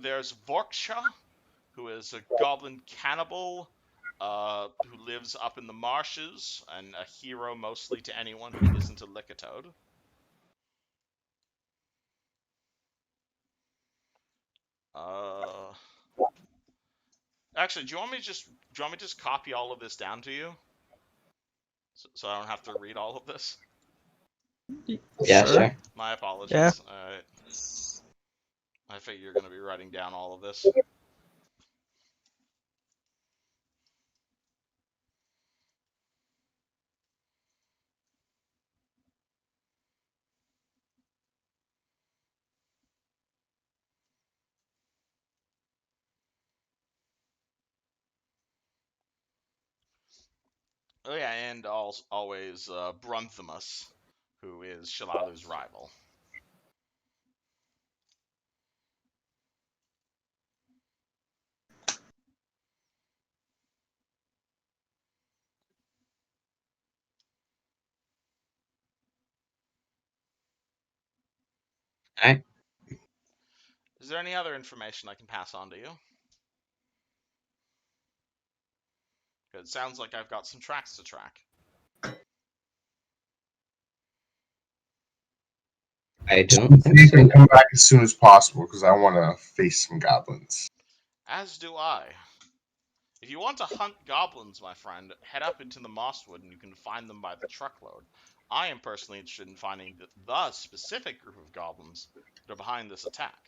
There's Vorksha, who is a goblin cannibal who lives up in the marshes, and a hero mostly to anyone who isn't a Lickatoad. Actually, do you want me to just copy all of this down to you, so I don't have to read all of this? Yeah, sure. My apologies. Yeah. All right. I figure you're going to be writing down all of this. Oh yeah, and always Brunthamus, who is Shalalu's rival. Alright. Is there any other information I can pass on to you? It sounds like I've got some tracks to track. I don't think You so. can come back as soon as possible because I want to face some goblins. As do I. If you want to hunt goblins, my friend, head up into the Mosswood and you can find them by the truckload. I am personally interested in finding the specific group of goblins that are behind this attack.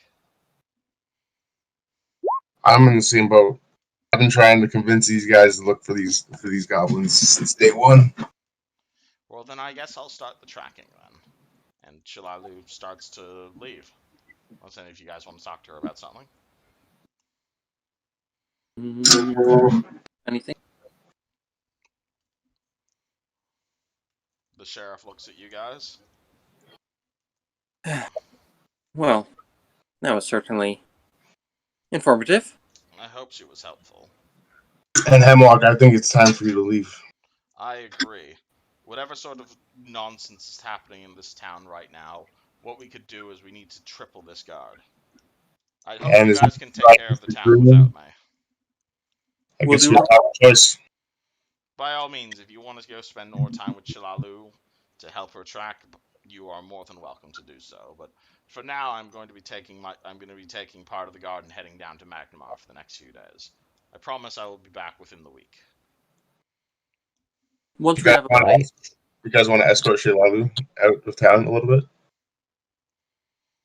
I'm in the same boat. I've been trying to convince these guys to look for these goblins since day one. Well, then I guess I'll start the tracking then. And Shilalu starts to leave. Unless any of you guys want to talk to her about something. Anything? The sheriff looks at you guys. Well, that was certainly informative. I hope she was helpful. And Hemlock, I think it's time for you to leave. I agree. Whatever sort of nonsense is happening in this town right now, what we could do is we need to triple this guard. I hope And you is guys it can take care of the town without me. I We'll guess do we don't have a choice. By all means, if you want to go spend more time with Shilalu to help her track, you are more than welcome to do so. But for now, I'm going to be taking part of the guard and heading down to Magnamar for the next few days. I promise I will be back within the week. Once You we guys have want a, you guys want to escort Shilalu out of town a little bit?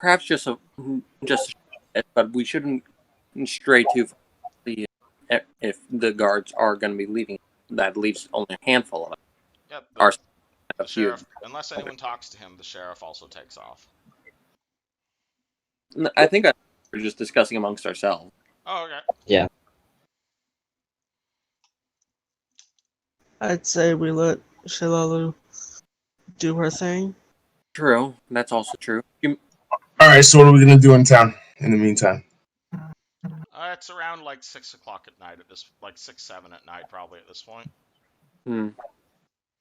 perhaps just but we shouldn't stray too far. If the guards are going to be leaving, that leaves only a handful of us. Yep, Our the sheriff, unless anyone talks to him, the sheriff also takes off. I think we're just discussing amongst ourselves. Oh, okay. Yeah. I'd say we let Shilalu do her thing. True, that's also true. All right. So what are we gonna do in town in the meantime? It's around like 6 o'clock at night at this, like 6, 7 at night probably at this point.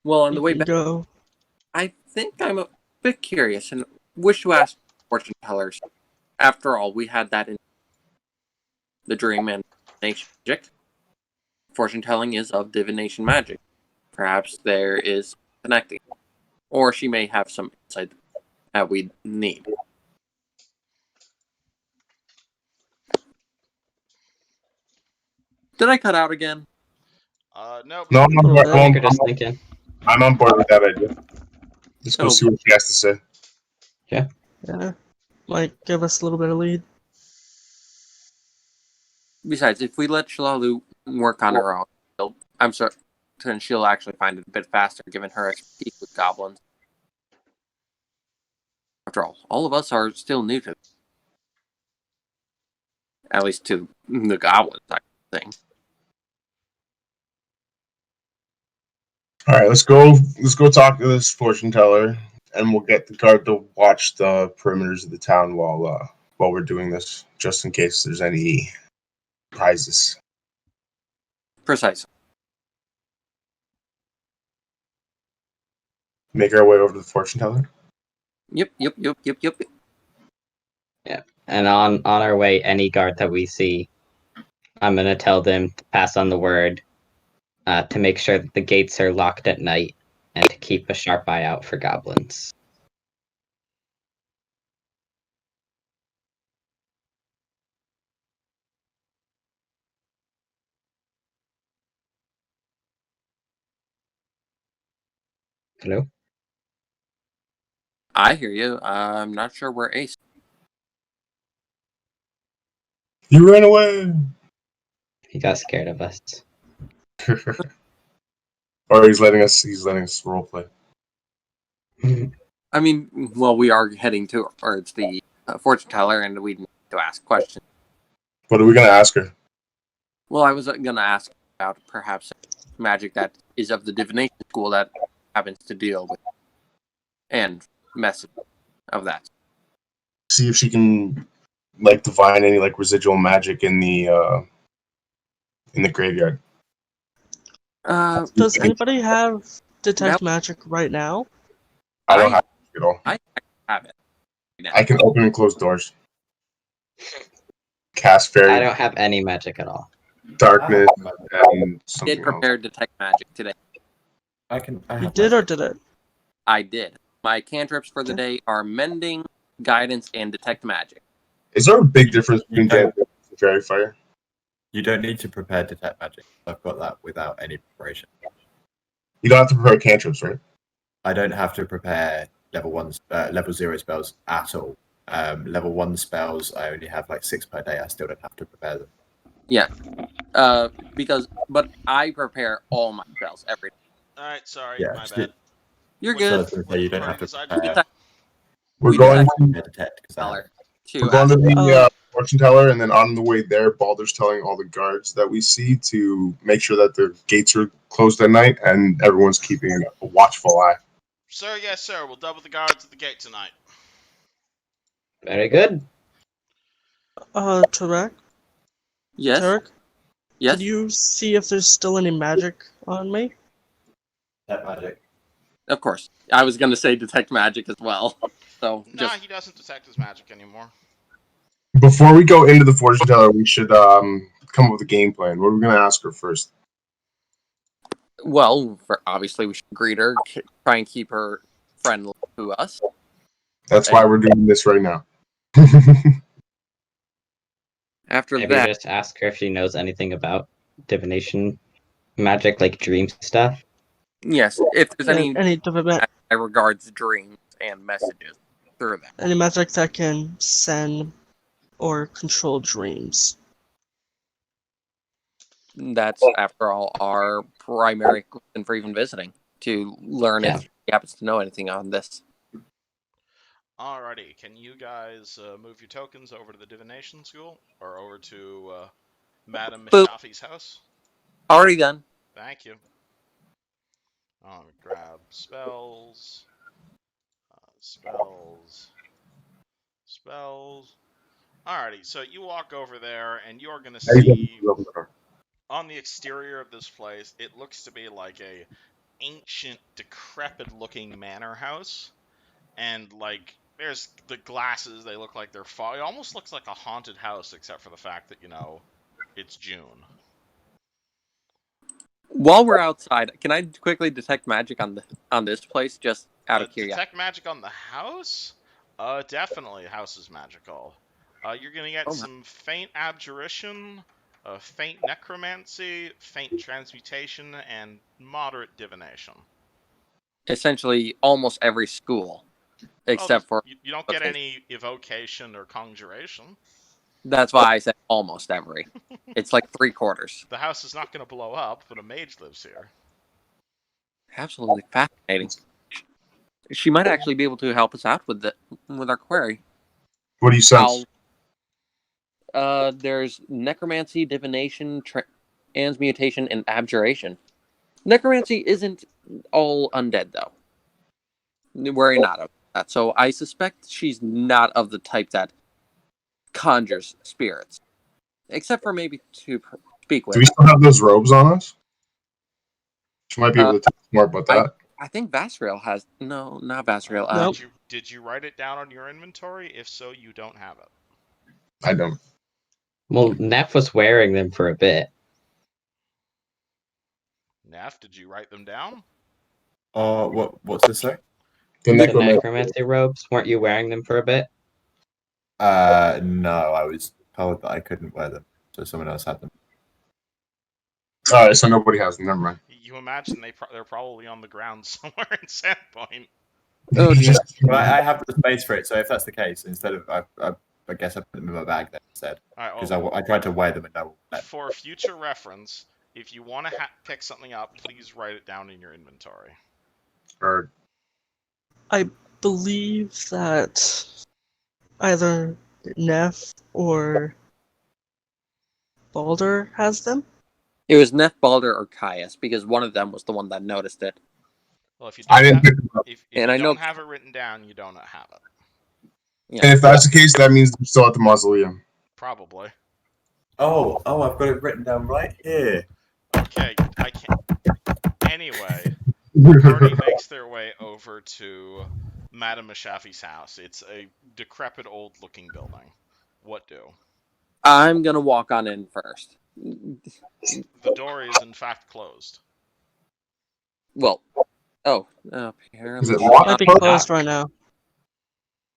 Well, on the You way can back, go. I think I'm a bit curious and wish to ask fortune tellers. After all, we had that in the dream and magic. Fortune telling is of divination magic. Perhaps there is connecting, or she may have some insight that we need. Did I cut out again? No. No, Little bit. Just thinking. I'm on board with that idea. Let's go Oh. see what she has to say. Yeah. Might give us a little bit of lead. Besides, if we let Shilalu work on her own, I'm certain she'll actually find it a bit faster given her expertise with goblins. After all of us are still new to it. At least to the goblins type thing. All right, let's go. Let's go talk to this fortune teller, and we'll get the guard to watch the perimeters of the town while we're doing this, just in case there's any prizes. Precisely. Make our way over to the fortune teller. Yep. Yeah. And on our way, any guard that we see, I'm gonna tell them to pass on the word to make sure that the gates are locked at night and to keep a sharp eye out for goblins. Hello? I hear you. I'm not sure where Ace. You ran away. He got scared of us. Or he's letting us role play. I mean, well, we are heading towards the fortune teller, and we need to ask questions. What are we gonna ask her? Well, I was going to ask about perhaps magic that is of the divination school that happens to deal with, and message of that. See if she can divine any residual magic in the graveyard. Does anybody have detect magic right now? I don't have it at all. I have it. now. I can open and close doors. Cast fairy I don't have any magic at all. darkness and I something did else. prepare detect magic today. I You have did my- or did it? I did. My cantrips for the day are mending, guidance, and detect magic. Is there a big difference You between don't- Dead and Fairy Fire? You don't need to prepare detect magic. I've got that without any preparation. You don't have to prepare cantrips, right? I don't have to prepare level 0 spells at all. Level 1 spells, I only have like 6 per day. I still don't have to prepare them. Yeah. But I prepare all my spells every day. Alright, sorry, Yeah, my just bad. You're What- So I good. was going to say you don't What have to party prepare. decided We're We going. decided Detect because I have it. to We're going to the Oh. fortune teller, and then on the way there, Baldur's telling all the guards that we see to make sure that the gates are closed at night and everyone's keeping a watchful eye. Sir, yes, sir. We'll double the guards at the gate tonight. Very good. Tarek? Yes. Tarek? Yes. Did you see if there's still any magic on me? Detect magic. Of course. I was going to say detect magic as well. So Nah, just he doesn't detect his magic anymore. Before we go into the fortune teller, we should come up with a game plan. What are we going to ask her first? obviously we should greet her, try and keep her friendly to us. That's why we're doing this right now. After Maybe that, just ask her if she knows anything about divination magic, like dream stuff. yes, if there's Any different I regards dreams and messages through them. any magic that can send or control dreams? That's, after all, our primary reason for even visiting, to learn Yeah. if he happens to know anything on this. Alrighty, can you guys move your tokens over to the divination school or over to Madame Boop. Mishafi's house? Already done. Thank you. I'll grab spells, spells. Alrighty, so you walk over there and you're gonna see on the exterior of this place, it looks to be like a ancient, decrepit-looking manor house, and like there's the glasses. They look like they're It almost looks like a haunted house, except for the fact that it's June. While we're outside, can I quickly detect magic on this place, just out of curiosity? Detect magic on the house? Definitely, house is magical. You're gonna get some faint abjuration, faint necromancy, faint transmutation, and moderate divination. Essentially, almost every school, except for you don't get any evocation or conjuration. that's why I said almost every. It's like 3/4. The house is not going to blow up, but a mage lives here. Absolutely fascinating. She might actually be able to help us out with our query. What do you sense? There's necromancy, divination, transmutation, and abjuration. Necromancy isn't all undead, though. We're not of that, so I suspect she's not of the type that conjures spirits, except for maybe to speak with. Do we still have those robes on us? She might be able to tell us more about that. I think Vasriel has not Vasriel. Nope. Did you write it down on your inventory? If so, you don't have it. I don't. Well, Neff was wearing them for a bit. Neff, did you write them down? What's this say? The The necromancer. necromancy robes, weren't you wearing them for a bit? No, I was told that I couldn't wear them, so someone else had them. All right, so nobody has them. Never mind. You imagine they're probably on the ground somewhere in Sandpoint. Oh, dear. But I have the space for it, so if that's the case, instead of I guess I put them in my bag then instead, All because right, I tried to wear them and no. for future reference, if you want to pick something up, please write it down in your inventory. Or I believe that either Neff or Baldur has them. It was Neff, Baldur, or Caius, because one of them was the one that noticed it. Well, if you I don't didn't pick them up. if And you I don't know- have it written down, you don't have it. Yeah. And if that's the case, that means they're still at the mausoleum. Probably. Oh, I've got it written down right here. Okay, I can't. Anyway, the party makes their way over to Madame Mishafi's house. It's a decrepit old-looking building. What do? I'm gonna walk on in first. The door is in fact closed. Well, apparently Is it Might locked? be closed right now.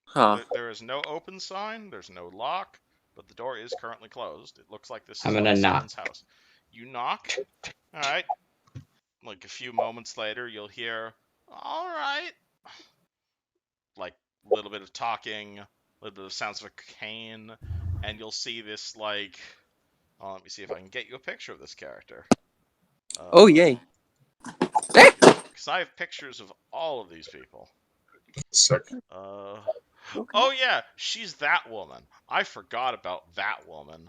Huh? There is no open sign. There's no lock, but the door is currently closed. It looks like this is I'm gonna like knock. someone's house. You knock. All right. Like a few moments later, you'll hear, "All right." Like a little bit of talking, a little bit of sounds of a cane, and you'll see this like. Oh, let me see if I can get you a picture of this character. Oh yay! Because I have pictures of all of these people. Sick. Okay. Oh yeah, she's that woman. I forgot about that woman.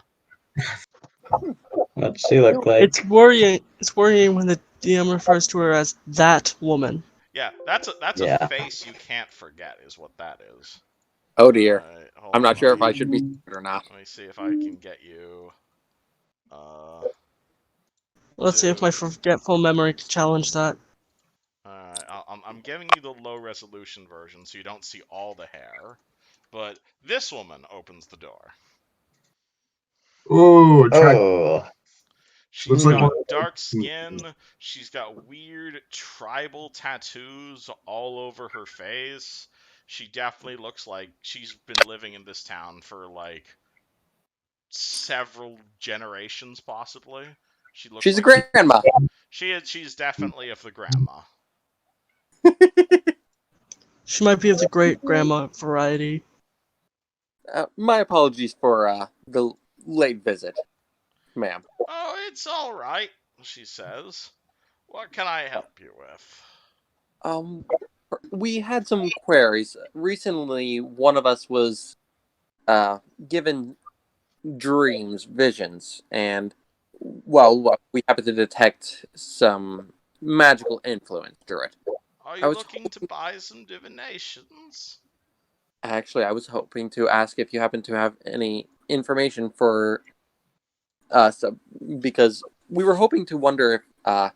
What's she look like? It's worrying. It's worrying when the DM refers to her as that woman. Yeah, that's a Yeah. face you can't forget, is what that is. Oh dear. Alright, hold I'm not on, sure if let I me- should be or not. Let me see if I can get you. Let's see if my forgetful memory can challenge that. Alright, I'm giving you the low resolution version so you don't see all the hair. But this woman opens the door. Ooh, Oh, She's Looks like got one- dark skin. She's got weird tribal tattoos all over her face. She definitely looks like she's been living in this town for like several generations, possibly. She looks She's a like grandma. she's definitely of the grandma. She might be of the great grandma variety. My apologies for the late visit, ma'am. Oh, it's all right, she says. What can I help you with? We had some queries. Recently, one of us was given dreams, visions, and we happened to detect some magical influence through it. Are I you was looking to buy some divinations? Actually, I was hoping to ask if you happen to have any information for us, because we were hoping to wonder if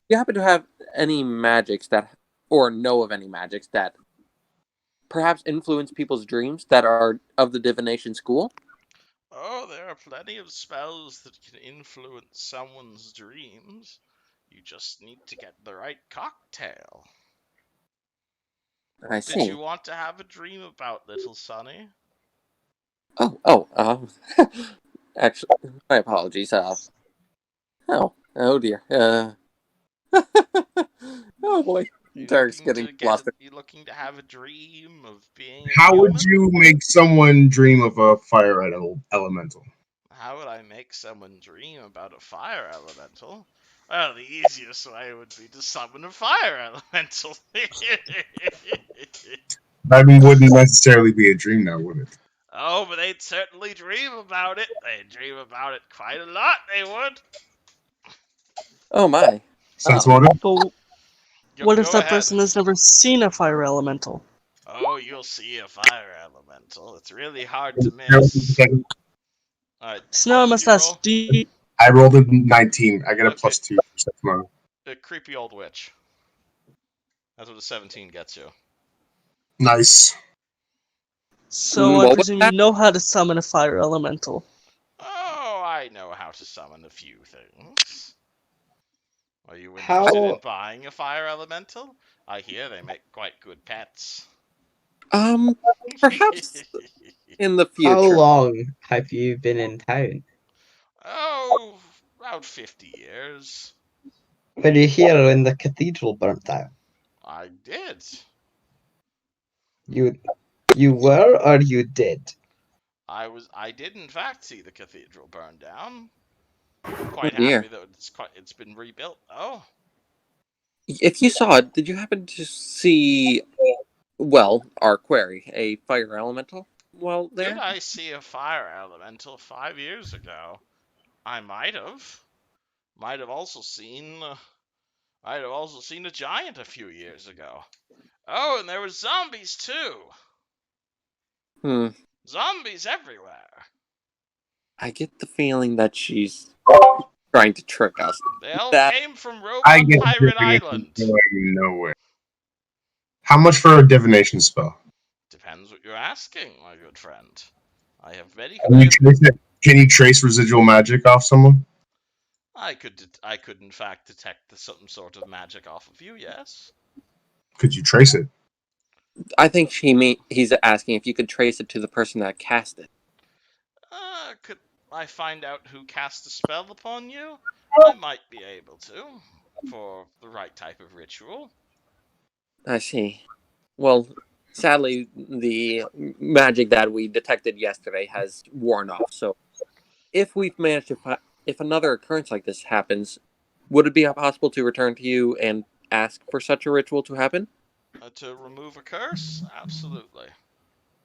you happen to have any magics that, or know of any magics that perhaps influence people's dreams that are of the divination school. Oh, there are plenty of spells that can influence someone's dreams. You just need to get the right cocktail. I Did you see. want to have a dream about little Sonny? Actually, my apologies. Oh dear. Oh boy. Derek's getting flustered. You looking to have a dream of being a How human? would you make someone dream of a fire elemental? How would I make someone dream about a fire elemental? Well, the easiest way would be to summon a fire elemental. That wouldn't necessarily be a dream now, would it? Oh, but they'd certainly dream about it. They'd dream about it quite a lot, they would. Oh my. Sense Oh. motive? But Go, what if go that ahead. person has never seen a fire elemental? Oh, you'll see a fire elemental. It's really hard to miss. Alright, So now I what must did you ask, roll? do you, I rolled a 19. I get a Okay. +2 for sense motive. A creepy old witch. That's what a 17 gets you. Nice. so I What was presume that? you know how to summon a fire elemental. Oh, I know how to summon a few things. Are you How- interested in buying a fire elemental? I hear they make quite good pets. Perhaps in the how future. long have you been in town? Oh, about 50 years. Were you here when the cathedral burnt down? I did. You were or you did? I did in fact see the cathedral burn down. Oh Quite dear. happy that it's been rebuilt. Oh, If you saw it, did you happen to see, well, our query, a fire elemental while there? did I see a fire elemental 5 years ago? I might have. Might have also seen. Might have also seen a giant a few years ago. Oh, and there were zombies too. Hmm. Zombies everywhere. I get the feeling that she's trying to trick us. They all That- came from I Robot get Pirate divination Island. going nowhere. How much for a divination spell? Depends asking, my good friend. I have very Can you trace residual magic off someone? I could in fact detect some sort of magic off of you. Yes. Could you trace it? I think he's asking if you could trace it to the person that cast it. Could I find out who cast a spell upon you? I might be able to, for the right type of ritual. I see. Well, sadly, the magic that we detected yesterday has worn off. So, if we've managed to if another occurrence like this happens, would it be possible to return to you and ask for such a ritual to happen, To remove a curse? Absolutely.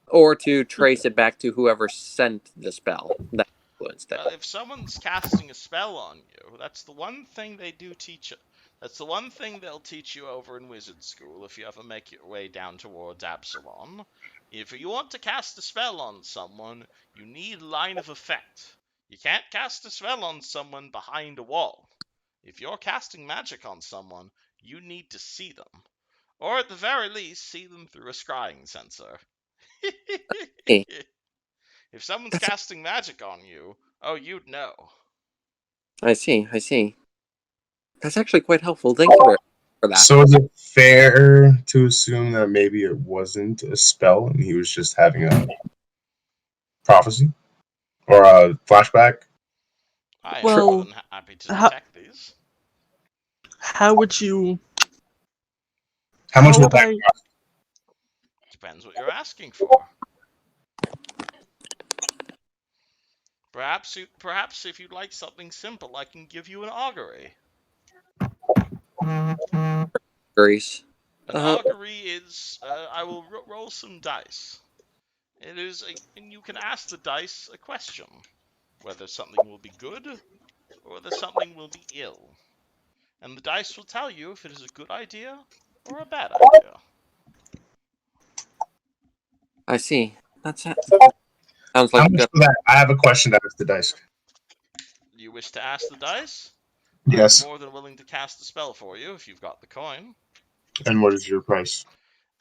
or to trace it back to whoever sent the spell that influenced it? Well, if someone's casting a spell on you, that's the one thing they do teach you. That's the one thing they'll teach you over in wizard school if you ever make your way down towards Absalom. If you want to cast a spell on someone, you need line of effect. You can't cast a spell on someone behind a wall. If you're casting magic on someone, you need to see them. Or at the very least, see them through a scrying sensor. Hey, If someone's that's, casting magic on you, oh, you'd know. I see. I see. That's actually quite helpful. Thank you for that. So is it fair to assume that maybe it wasn't a spell and he was just having a prophecy or a flashback? I am more Well, than happy to how, detect these. how would you? How much How would would that I? cost? Depends what you're asking for. Perhaps if you'd like something simple, I can give you an augury. Grace. An augury is, I will roll some dice. It is, and you can ask the dice a question, whether something will be good or whether something will be ill. And the dice will tell you if it is a good idea or a bad idea. I see. Sounds How like a much good. for that? I have a question to ask the dice. You wish to ask the dice? I'm Yes. more than willing to cast a spell for you if you've got the coin. And what is your price?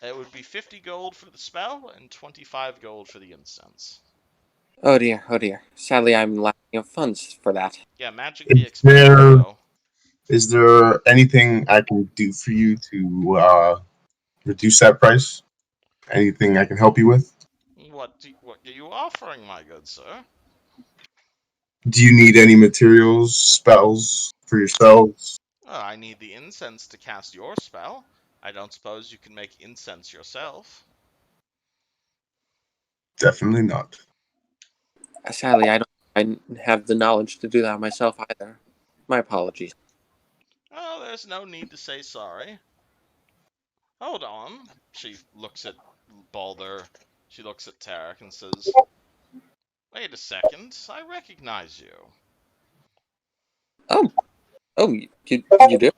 It would be 50 gold for the spell and 25 gold for the incense. Oh dear. Oh dear. Sadly, I'm lacking of funds for that. Yeah, magic be Is expensive though. there anything I can do for you to reduce that price? Anything I can help you with? What are you offering, my good sir? Do you need any materials, spells for yourselves? Oh, I need the incense to cast your spell. I don't suppose you can make incense yourself. Definitely not. Sadly, I have the knowledge to do that myself either. My apologies. Oh, there's no need to say sorry. Hold on. She looks at Balder. She looks at Tarek and says, "Wait a second. I recognize you. Oh, you do?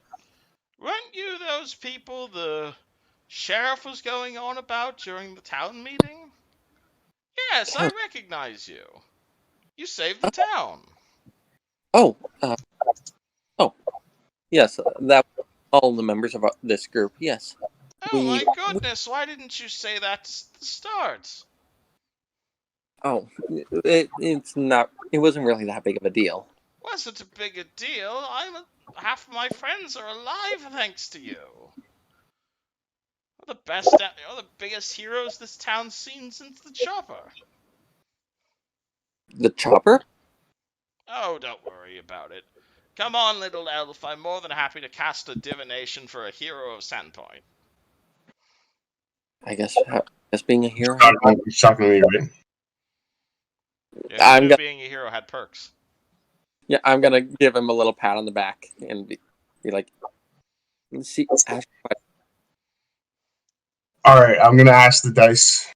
Weren't you those people the sheriff was going on about during the town meeting? Yes, I Town. recognize you. You saved the town." Oh, oh, yes. That all the members of this group. Yes, Oh we. my goodness, why didn't you say that at the start? Oh, it's not. It wasn't really that big of a deal. Wasn't a big a deal. Half of my friends are alive thanks to you. You're the best, you're the biggest heroes this town's seen since the Chopper. The chopper? Oh, don't worry about it. Come on, little elf. I'm more than happy to cast a divination for a hero of Sandpoint. I guess. Being a hero. He's talking to me, right? Yeah, who I'm knew gonna. being a hero had perks? Yeah, I'm gonna give him a little pat on the back and be like, "Let's see." All right, I'm gonna ask the dice.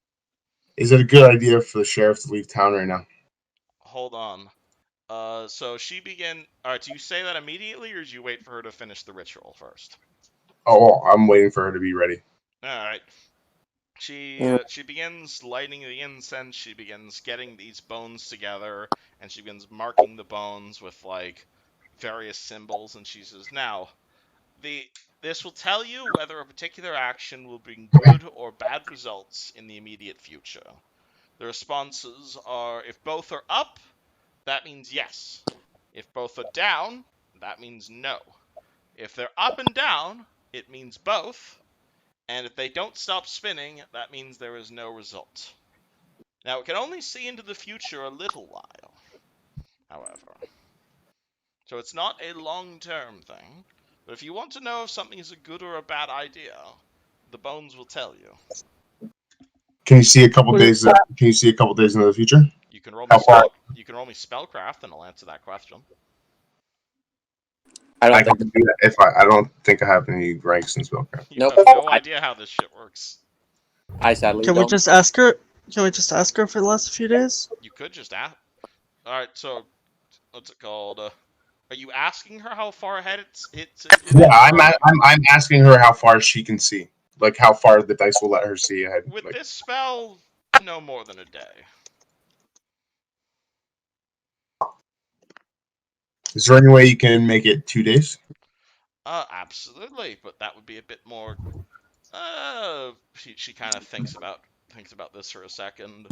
Is it a good idea for the sheriff to leave town right now? Hold on. So she began. Alright, do you say that immediately, or do you wait for her to finish the ritual first? Oh, I'm waiting for her to be ready. Alright. She begins lighting the incense. She begins getting these bones together, and she begins marking the bones with like various symbols. And she says, "Now, the This will tell you whether a particular action will bring good or bad results in the immediate future. The responses are, if both are up, that means yes. If both are down, that means no. If they're up and down, it means both. And if they don't stop spinning, that means there is no result. Now, it can only see into the future a little while, however. So it's not a long-term thing. But if you want to know if something is a good or a bad idea, the bones will tell you. Can you see a couple days? Can you see a couple days into the future? You can roll me How far? you can roll me spellcraft, and I'll answer that question. I don't I can think. do that if I don't think I have any ranks in spellcraft. You Nope. have no idea how this shit works. I sadly Can we don't. just ask her? Can we just ask her for the last few days? You could just ask. All right, so what's it called? Are you asking her how far ahead it's Yeah, I'm asking her how far she can see, like how far the dice will let her see ahead. With Like, this spell, no more than a day. is there any way you can make it 2 days? Absolutely, but that would be a bit more. She kind of thinks about this for a second.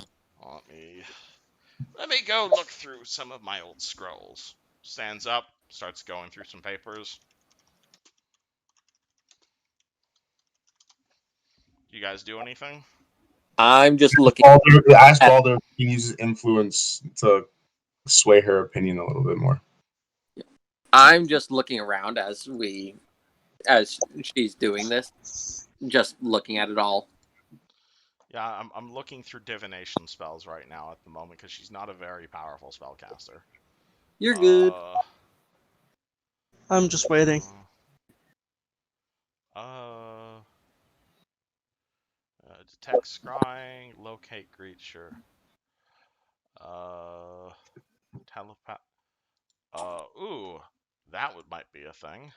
Let me go look through some of my old scrolls. Stands up, starts going through some papers. You guys do anything? I'm just looking. Ask Balder if he can use his influence to sway her opinion a little bit more. I'm just looking around as she's doing this, just looking at it all. Yeah, I'm looking through divination spells right now at the moment because she's not a very powerful spellcaster. You're good. I'm just waiting. Detect scrying, locate creature. Telepath. Ooh, that might be a thing.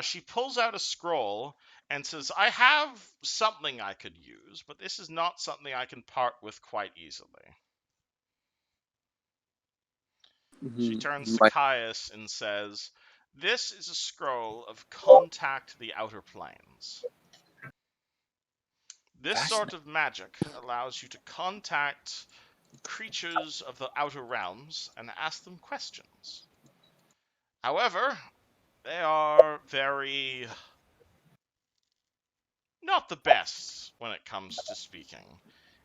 She pulls out a scroll and says, I have something I could use, but this is not something I can part with quite easily. She turns to Caius and says, this is a scroll of contact the outer planes. This sort of magic allows you to contact creatures of the outer realms and ask them questions. However, they are very not the best when it comes to speaking,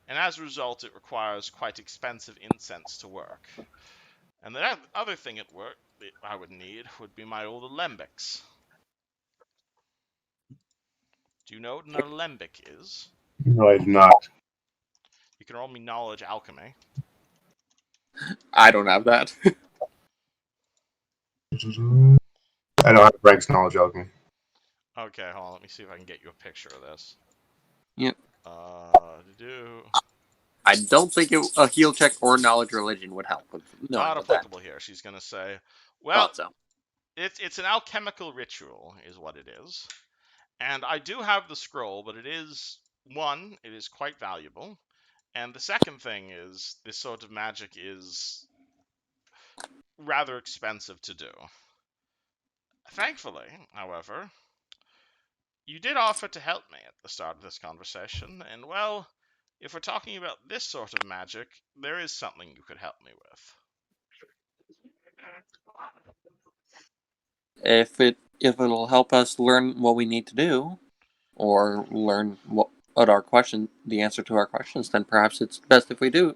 and as a result it requires quite expensive incense to work. And the other thing at work that I would need would be my old alembics. Do you know what an alembic is? No, I do not. You can roll me knowledge alchemy. I don't have that. I don't have ranks knowledge alchemy. Okay, hold on, let me see if I can get you a picture of this. Yep. I don't think a heal check or knowledge religion would help with knowing not what that. applicable here. She's gonna say, well, Thought so. it's an alchemical ritual, is what it is. And I do have the scroll, but it is quite valuable. And the second thing is, this sort of magic is rather expensive to do. Thankfully, however, you did offer to help me at the start of this conversation, and well, if we're talking about this sort of magic, there is something you could help me with. If it'll help us learn what we need to do, or learn the answer to our questions, then perhaps it's best if we do.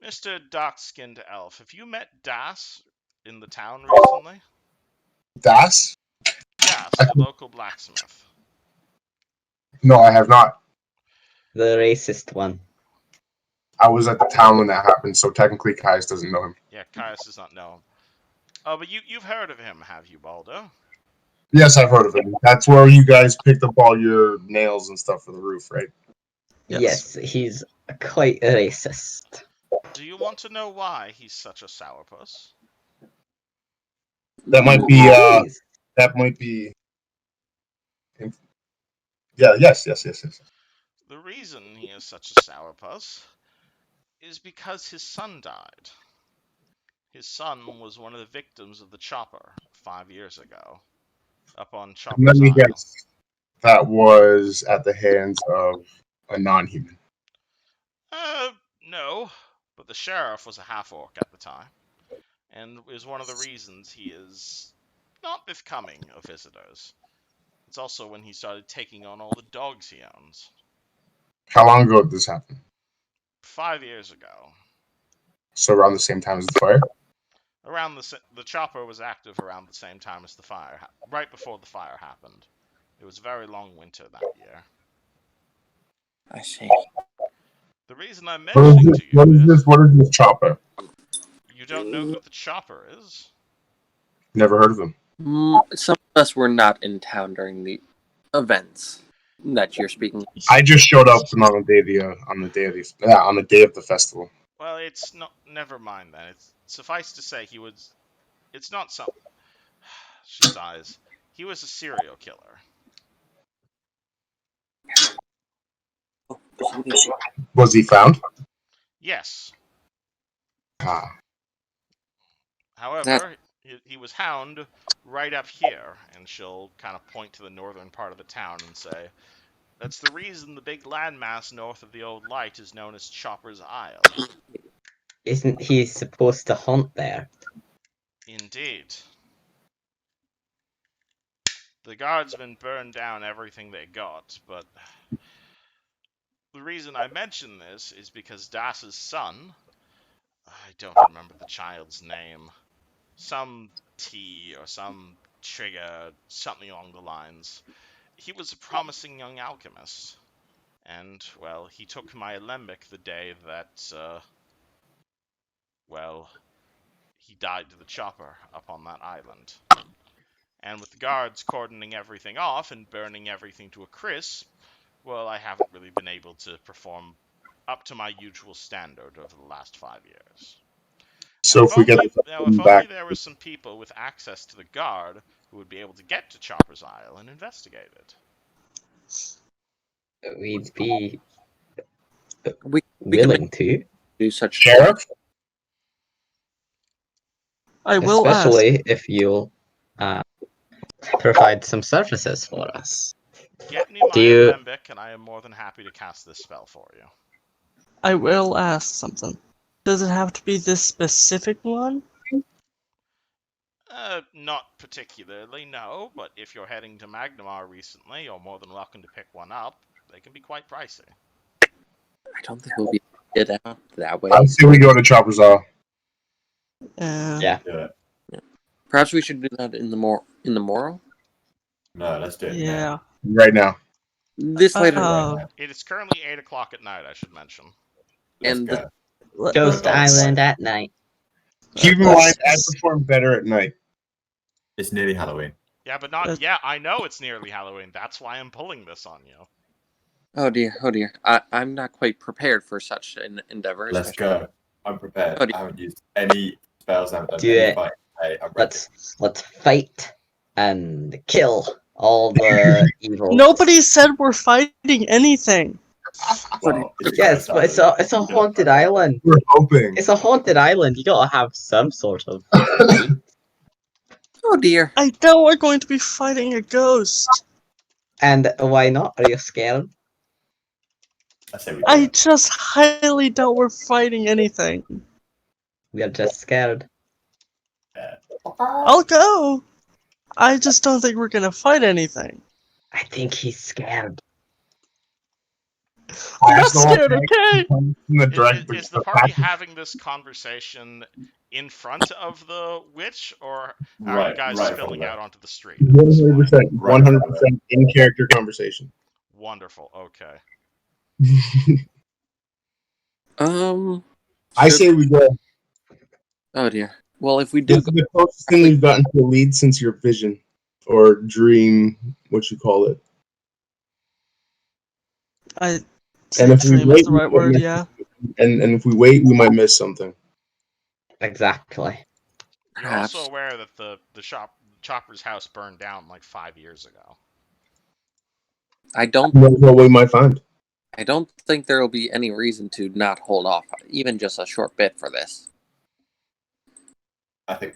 Mr. Dark-Skinned Elf, have you met Das in the town recently? Das? Das, the local blacksmith. No, I have not. The racist one. I was at the town when that happened, so technically Caius doesn't know him. Yeah, Caius does not know him. Oh, but you've heard of him, have you, Baldo? Yes, I've heard of him. That's where you guys picked up all your nails and stuff for the roof, right? Yes, he's quite racist. Do you want to know why he's such a sourpuss? That might be. That might be. Yeah. Yes. The reason he is such a sourpuss is because his son died. His son was one of the victims of the chopper 5 years ago. up on Let Chopper's me Isle. guess. That was at the hands of a non-human. No, but the sheriff was a half-orc at the time, and is one of the reasons he is not becoming of visitors. It's also when he started taking on all the dogs he owns. How long ago did this happen? 5 years ago. So around the same time as the fire? Around the chopper was active around the same time as the fire, right before the fire happened. It was a very long winter that year. I see. The reason I'm What is mentioning this? to you What is this chopper? you don't know who the chopper is. Never heard of him. Some of us were not in town during the events that you're speaking. I just showed up on the day of the festival. Well, it's not. Never mind then. It's suffice to say he was. It's not some. She sighs. He was a serial killer. Was he found? Yes. Ah. However, he was hound right up here, and she'll kind of point to the northern part of the town and say, "That's the reason the big landmass north of the old light is known as Chopper's Isle." Isn't he supposed to hunt there? Indeed. The guardsmen burned down everything they got, but the reason I mention this is because Das's son, I don't remember the child's name, some T or some Trigger, something along the lines. He was a promising young alchemist, and, well, he took my alembic the day that, he died to the chopper up on that island. And with the guards cordoning everything off and burning everything to a crisp, well, I haven't really been able to perform up to my usual standard over the last 5 years. So if we get If back, only there were some people with access to the guard who would be able to get to Chopper's Isle and investigate it. We'd be We willing to. do such. Sheriff, I will ask. Especially if you'll provide some services for us. Get me my Do you- alembic, and I am more than happy to cast this spell for you. I will ask something. Does it have to be this specific one? Not particularly, no, but if you're heading to Magnamar recently, you're more than welcome to pick one up. They can be quite pricey. I don't think we'll be able to get out that way. I say we go to Chopper's Isle. Yeah. Yeah. Perhaps we should do that in the morrow. No, let's do it. Yeah. now. Right now. This later. It is currently 8 o'clock at night, I should mention. Let's And go. Ghost let's- Island at night. Keep in mind, I perform better at night. It's nearly Halloween. Yeah, but not. Let's- Yeah, I know it's nearly Halloween. That's why I'm pulling this on you. Oh dear. I'm not quite prepared for such an endeavor. Let's especially- go. I'm prepared. Oh, dear. I haven't used any spells. I haven't done Do any it. fight. Hey, I'm ready. Let's fight and kill all the evil. Nobody said we're fighting anything. Well, it's Yes, but it's a haunted island. We're hoping. It's a haunted island. You gotta have some sort of. Oh dear. I know we're going to be fighting a ghost. And why not? Are you scared? I say we do I it. just highly doubt we're fighting anything. We are just scared. I'll go. I just don't think we're gonna fight anything. I think he's scared. I'm not scared, okay? Is the party having this conversation in front of the witch, or are you guys spilling out onto the street? 100%, 100% in character conversation. Wonderful. Okay. I say we go. Oh dear. Well, if we do, This is the closest thing we've gotten to a lead since your vision or dream, what you call it. I And if we dream is wait, the right we word, might yeah. And if we wait, we might miss something. Exactly. You're perhaps also aware that the Chopper's house burned down like 5 years ago. I don't That's what we might find. think there will be any reason to not hold off, even just a short bit for this. I think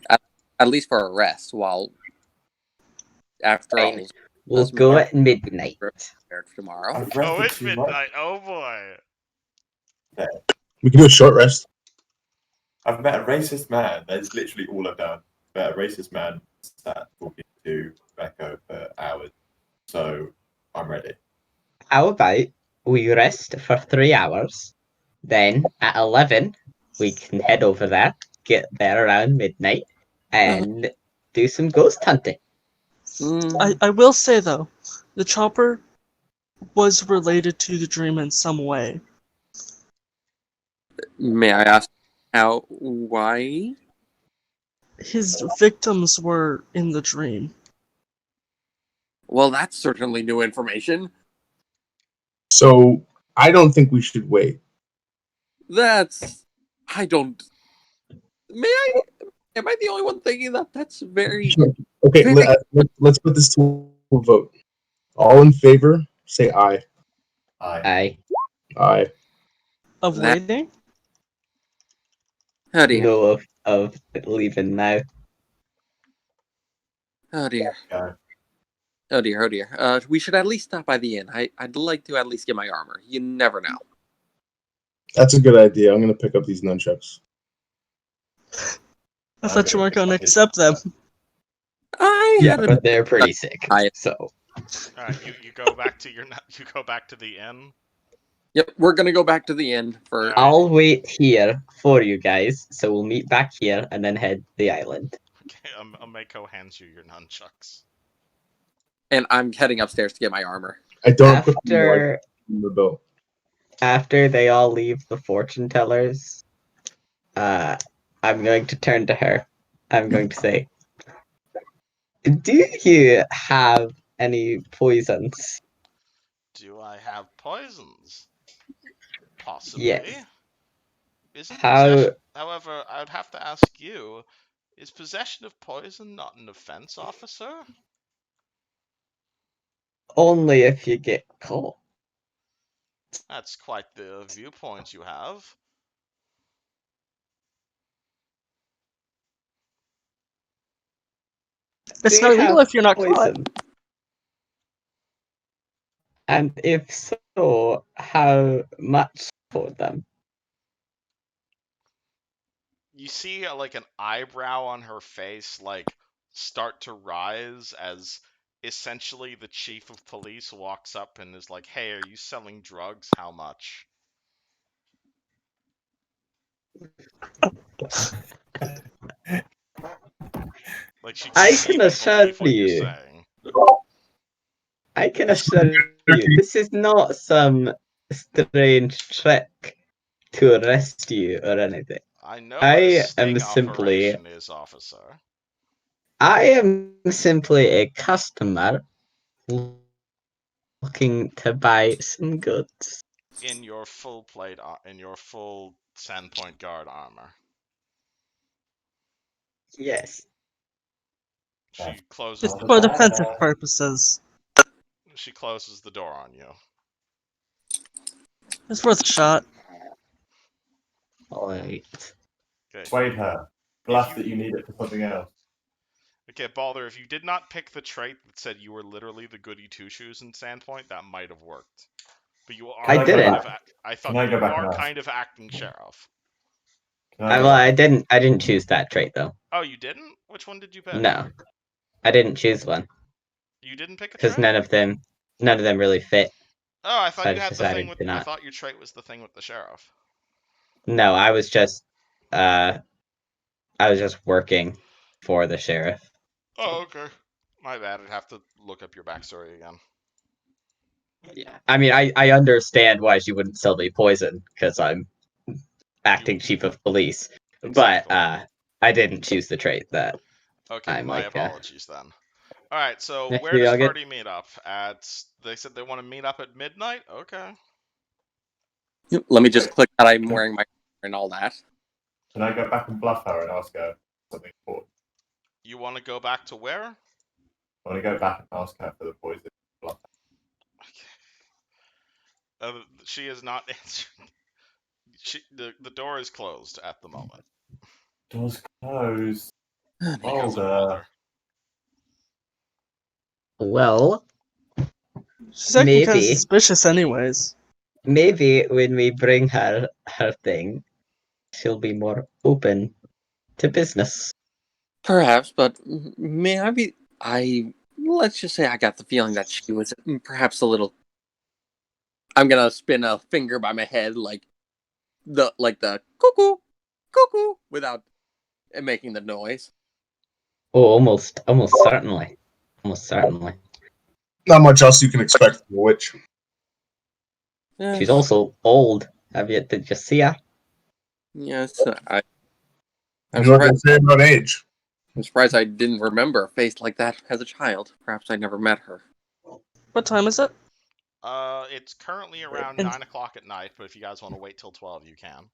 At least for a rest, while After all, Fine. We'll let's go mark at midnight. tomorrow. I've Oh, rested it's too much. midnight. Oh boy. We can do a short rest. I've met a racist man. That's literally all I've done. Met a racist man sat talking to Rebecca for hours. So I'm ready. How about we rest for 3 hours, then at 11 we can head over there, get there around midnight, and do some ghost hunting. I will say though, the chopper was related to the dream in some way. May I ask how? Why? His victims were in the dream. Well, that's certainly new information. So I don't think we should wait. That's. I don't. May I? Am I the only one thinking that? That's very. Okay, Very- let's put this to a vote. All in favor, say aye. Aye. Aye. Of That- waiting? Oh dear. No of leaving now. Oh dear. Go. Oh dear. Oh dear. We should at least stop by the inn. I'd like to at least get my armor. You never know. That's a good idea. I'm gonna pick up these nunchucks. I thought you weren't going to Okay. accept them. Yeah, had a- but they're pretty sick. I- So All right, you go back to you go back to the inn. Yep, we're gonna go back to the inn for. Alright. I'll wait here for you guys. So we'll meet back here and then head to the island. Okay, Mako hands you your nunchucks. And I'm heading upstairs to get my armor. I don't put them After in the bill. after they all leave the fortune tellers, I'm going to turn to her. I'm going to say, "Do you have any poisons?" Do I have poisons? Possibly. Yes. Isn't How- possession? However, I would have to ask you: is possession of poison not an offense, officer? Only if you get caught. That's quite the viewpoint you have. It's Do not you illegal have if you're not caught. poison? And if so, how much for them? You see, like an eyebrow on her face, like start to rise as essentially the chief of police walks up and is like, "Hey, are you selling drugs? How much?" Like she I can't can even assure believe what you're you. saying. I can assure you, this is not some strange trick to arrest you or anything. I know I what a am sting simply- operation is, officer. I am simply a customer looking to buy some goods. In your full in your full Sandpoint Guard armor. Yes. She closes It's the for door. defensive purposes. She closes the door on you. It's worth a shot. Alright. Okay. Persuade her. Bluff that you need it for something else. Okay, Balder, if you did not pick the trait that said you were literally the goody two shoes in Sandpoint, that might have worked. But you are I kind didn't. of I thought Can I go you back are and ask? kind of acting sheriff. Can I go Well, back? I didn't choose that trait though. Oh, you didn't? Which one did you pick? No. I didn't choose one. You didn't pick a Because trait? none of them really fit. Oh, I So thought I you just had the thing decided with to I not. thought your trait was the thing with the sheriff. No, I was just working for the sheriff. Oh, okay. My bad. I'd have to look up your backstory again. Yeah. I mean, I understand why she wouldn't sell me poison because I'm acting chief of police. Exactly. But I didn't choose the trait that Okay, I'm my like, apologies then. All right, so Yeah, where you're does all good. party meet up? They said they want to meet up at midnight. Okay. Let me just click that I'm wearing my armor and all that. Can I go back and bluff her and ask her something important? You want to go back to where? I want to go back and ask her for the poison. Bluff her. She is not answering. The door is closed at the moment. Doors closed. Because of Balder. Balder. Well, She's acting kind of Maybe. suspicious, anyways. maybe when we bring her thing, she'll be more open to business. Perhaps, but let's just say I got the feeling that she was perhaps a little. I'm gonna spin a finger by my head like the cuckoo, cuckoo, without making the noise. Oh, almost certainly. Almost certainly. Not much else you can expect from a witch. She's also old. Did you see her? Yes, You I'm know what they surprised. say about age. I'm surprised I didn't remember a face like that as a child. Perhaps I never met her. What time is it? It's currently around And- 9 o'clock at night, but if you guys want to wait till 12, you can.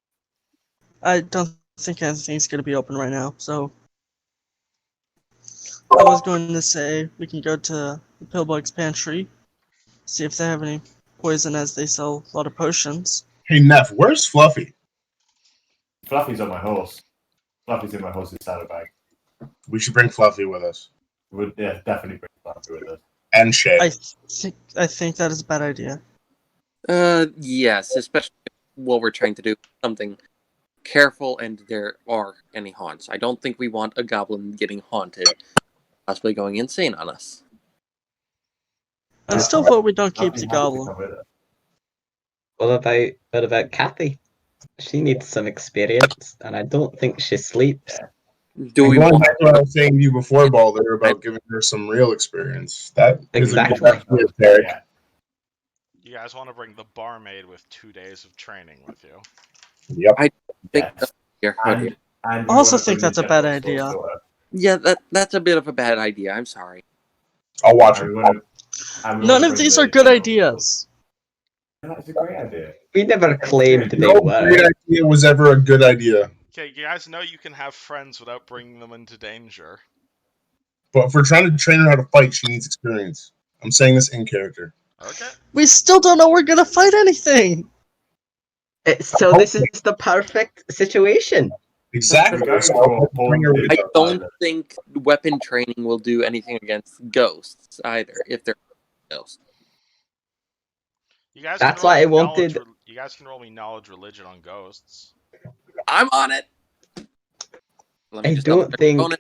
I don't think anything's going to be open right now, so... I was going to say we can go to the Pillbug's Pantry, see if they have any poison, as they sell a lot of potions. Hey, Neff, where's Fluffy? Fluffy's on my horse. Fluffy's in my horse's saddlebag. We should bring Fluffy with us. Yeah, definitely bring Fluffy with us. And Shay. I think that is a bad idea. Yes, especially what we're trying to do, something careful and there are any haunts. I don't think we want a goblin getting haunted, possibly going insane on us. I still vote we don't keep the goblin. What about Kathy? She needs some experience, and I don't think she sleeps. Do we Going want back to what I was saying to you before, Balder, about giving her some real experience. That Exactly. is a good idea, Tarek. Yeah. You guys want to bring the barmaid with 2 days of training with you. Yep. I think Yes. that's your And idea. you I also wanna think bring that's a the bad general store's idea. daughter. Yeah, that's a bit of a bad idea. I'm sorry. I'll watch And her. we wanna- and we None wanna of bring these the are good general ideas. store. That's a great idea. We never claimed they No great were. idea was ever a good idea. Okay, you guys know you can have friends without bringing them into danger. But if we're trying to train her how to fight, she needs experience. I'm saying this in character. Okay. We still don't know we're gonna fight anything! So this is the perfect situation. Exactly. We're going So for let's bring her with I us. don't think weapon training will do anything against ghosts either, if they're ghosts. You guys That's can roll why I me knowledge wanted- you guys can roll me knowledge religion on ghosts. I'm on it. Let me I just don't double-check think- bonus.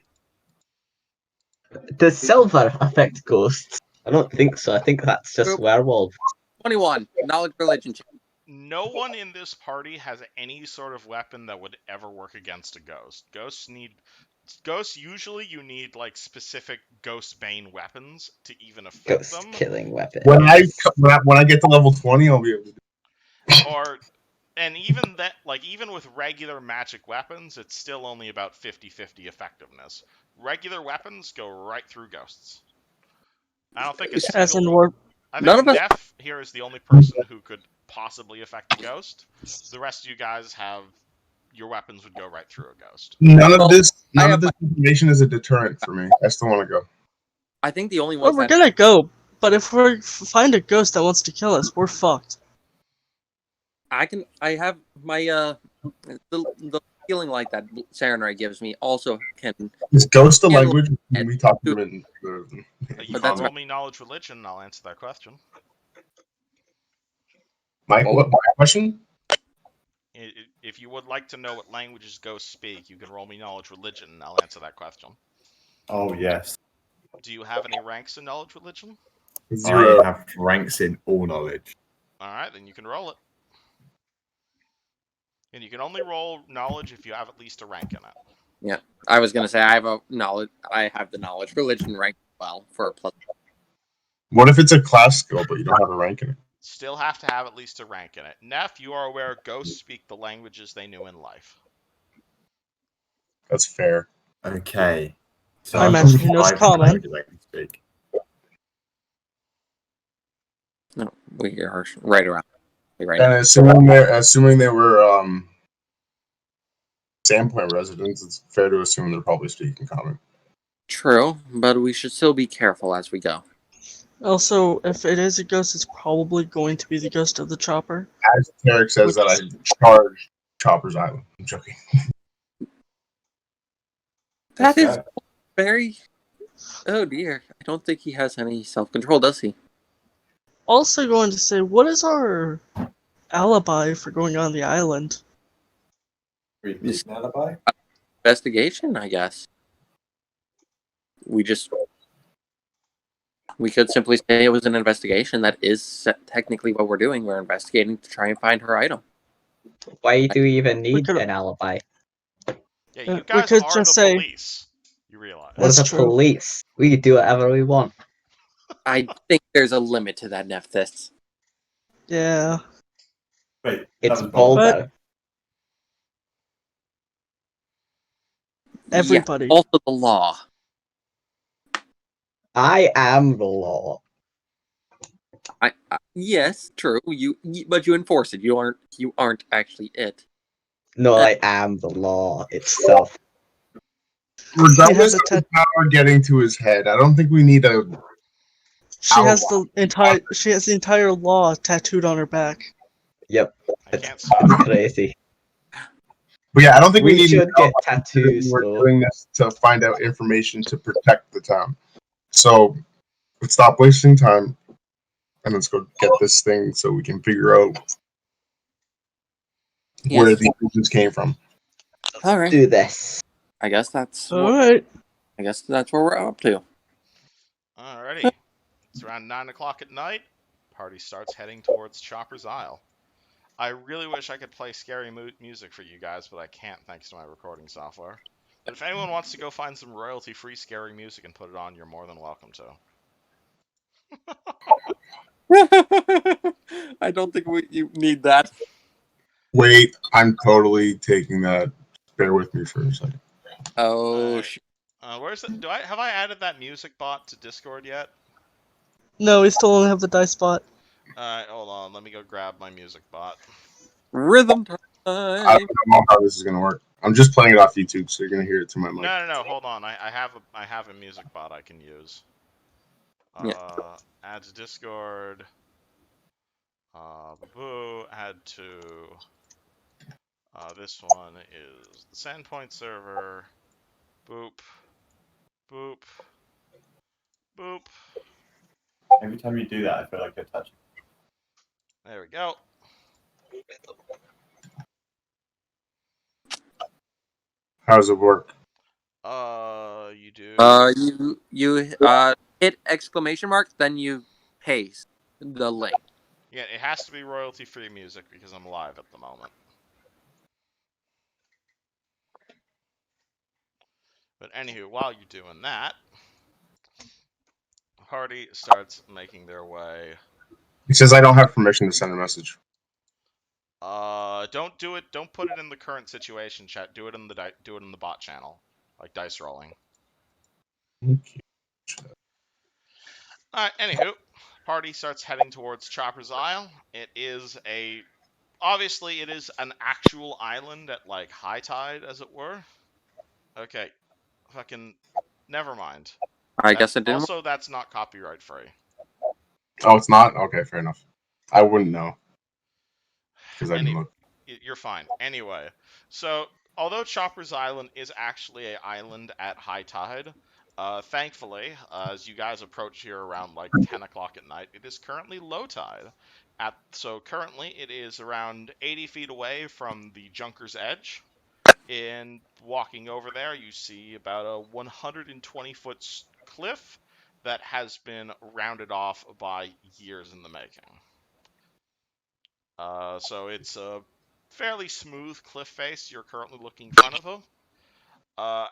Does silver affect ghosts? I don't think so. I think that's just Nope. werewolf. 21 knowledge religion check. No one in this party has any sort of weapon that would ever work against a ghost. Ghosts usually you need like specific ghost bane weapons to even affect Ghost them. killing weapon. When I get to level 20, I'll be able to do And even that, like even with regular magic weapons, it's still only about 50-50 effectiveness. Regular weapons go right through ghosts. I don't think it's As in war. I None think of us- Neff here is the only person who could possibly affect a ghost. The rest of you guys have your weapons would go right through a ghost. None Well, of this I have information is a deterrent for me. I still want to go. I think the only Well, ones we're that gonna go, but if we find a ghost that wants to kill us, we're fucked. I have my the feeling like that Sarenrae gives me also can. Is ghost a Yeah, language? When we talk to dude. them in You But can that's roll right. me knowledge religion, and I'll answer that question. Mike, what my question? If you would like to know what languages ghosts speak, you can roll me knowledge religion, and I'll answer that question. Oh yes. Do you have any ranks in knowledge religion? 0. I have ranks in all knowledge. All right, then you can roll it. And you can only roll knowledge if you have at least a rank in it. I was gonna say I have the knowledge religion rank as well for a plus. What if it's a class skill, but you don't have a rank in it? Still have to have at least a rank in it. Neff, you are aware ghosts speak the languages they knew in life. That's fair. Okay. So I I've imagine got he knows 5 common. languages I can speak. No, we are right around. Right. And assuming they were Sandpoint residents, it's fair to assume they're probably speaking common. True, but we should still be careful as we go. Also, if it is a ghost, it's probably going to be the ghost of the chopper. As Tarek says that I charge Chopper's Island. I'm joking. That Let's is go. very. Oh dear, I don't think he has any self-control, does he? Also going to say, what is our alibi for going on the island? Repeat an alibi? Investigation, I guess. We could simply say it was an investigation. That is technically what we're doing. We're investigating to try and find her item. Why do we even need could- an alibi? Yeah, We you guys could are just the say- police. You realize. We're That's the true. police. We can do whatever we want. I think there's a limit to that, Nephthys. Yeah. Wait, It's that was bold. But- Voldo. Everybody. Yeah, also the law. I am the law. Yes, true. But you enforce it. You aren't actually it. No, I am the law itself. Regardless a of the power getting to his head, I don't think we need a. She has Alibi. the entire law tattooed on her back. Yep, I can't it's stop. crazy. But yeah, I don't think we, We need. should an get alibi. tattoos, We're though. doing this to find out information to protect the town. So let's stop wasting time and let's go get this thing so we can figure out where Yes. the news came from. All right. Do this. I guess that's Alright. what we're up to. Alrighty. It's around 9 o'clock at night. Party starts heading towards Chopper's Isle. I really wish I could play scary music for you guys, but I can't thanks to my recording software. But if anyone wants to go find some royalty-free scary music and put it on, you're more than welcome to. I don't think you need that. Wait, I'm totally taking that. Bear with me for a second. Oh, Alright. Where's it? Have I added that music bot to Discord yet? No, we still don't have the dice bot. Alright, hold on. Let me go grab my music bot. rhythm time. I don't know how this is gonna work. I'm just playing it off YouTube, so you're gonna hear it through my mic. No. Hold on. I have a music bot I can use. Yeah. Add to Discord. Boo. Add to. This one is the Sandpoint server. Boop. Boop. Boop. Every time you do that, I feel like you're touching. There we go. How does it work? You do. You hit exclamation mark, then you paste the link. Yeah, it has to be royalty-free music because I'm live at the moment. But anywho, while you're doing that, the party starts making their way. He says I don't have permission to send a message. Don't do it. Don't put it in the current situation chat. Do it in the bot channel, like dice rolling. Okay. All right. Anywho, party starts heading towards Chopper's Isle. Obviously it is an actual island at like high tide, as it were. Okay, fucking, never mind. I guess it didn't. Also, that's not copyright free. Oh, it's not? Okay, fair enough. I wouldn't know. Because I didn't look. You're fine. Anyway, so although Chopper's Island is actually an island at high tide, thankfully, as you guys approach here around like 10 o'clock at night, it is currently low tide. So currently it is around 80 feet away from the Junker's Edge. And walking over there, you see about a 120-foot cliff that has been rounded off by years in the making. So it's a fairly smooth cliff face you're currently looking in front of.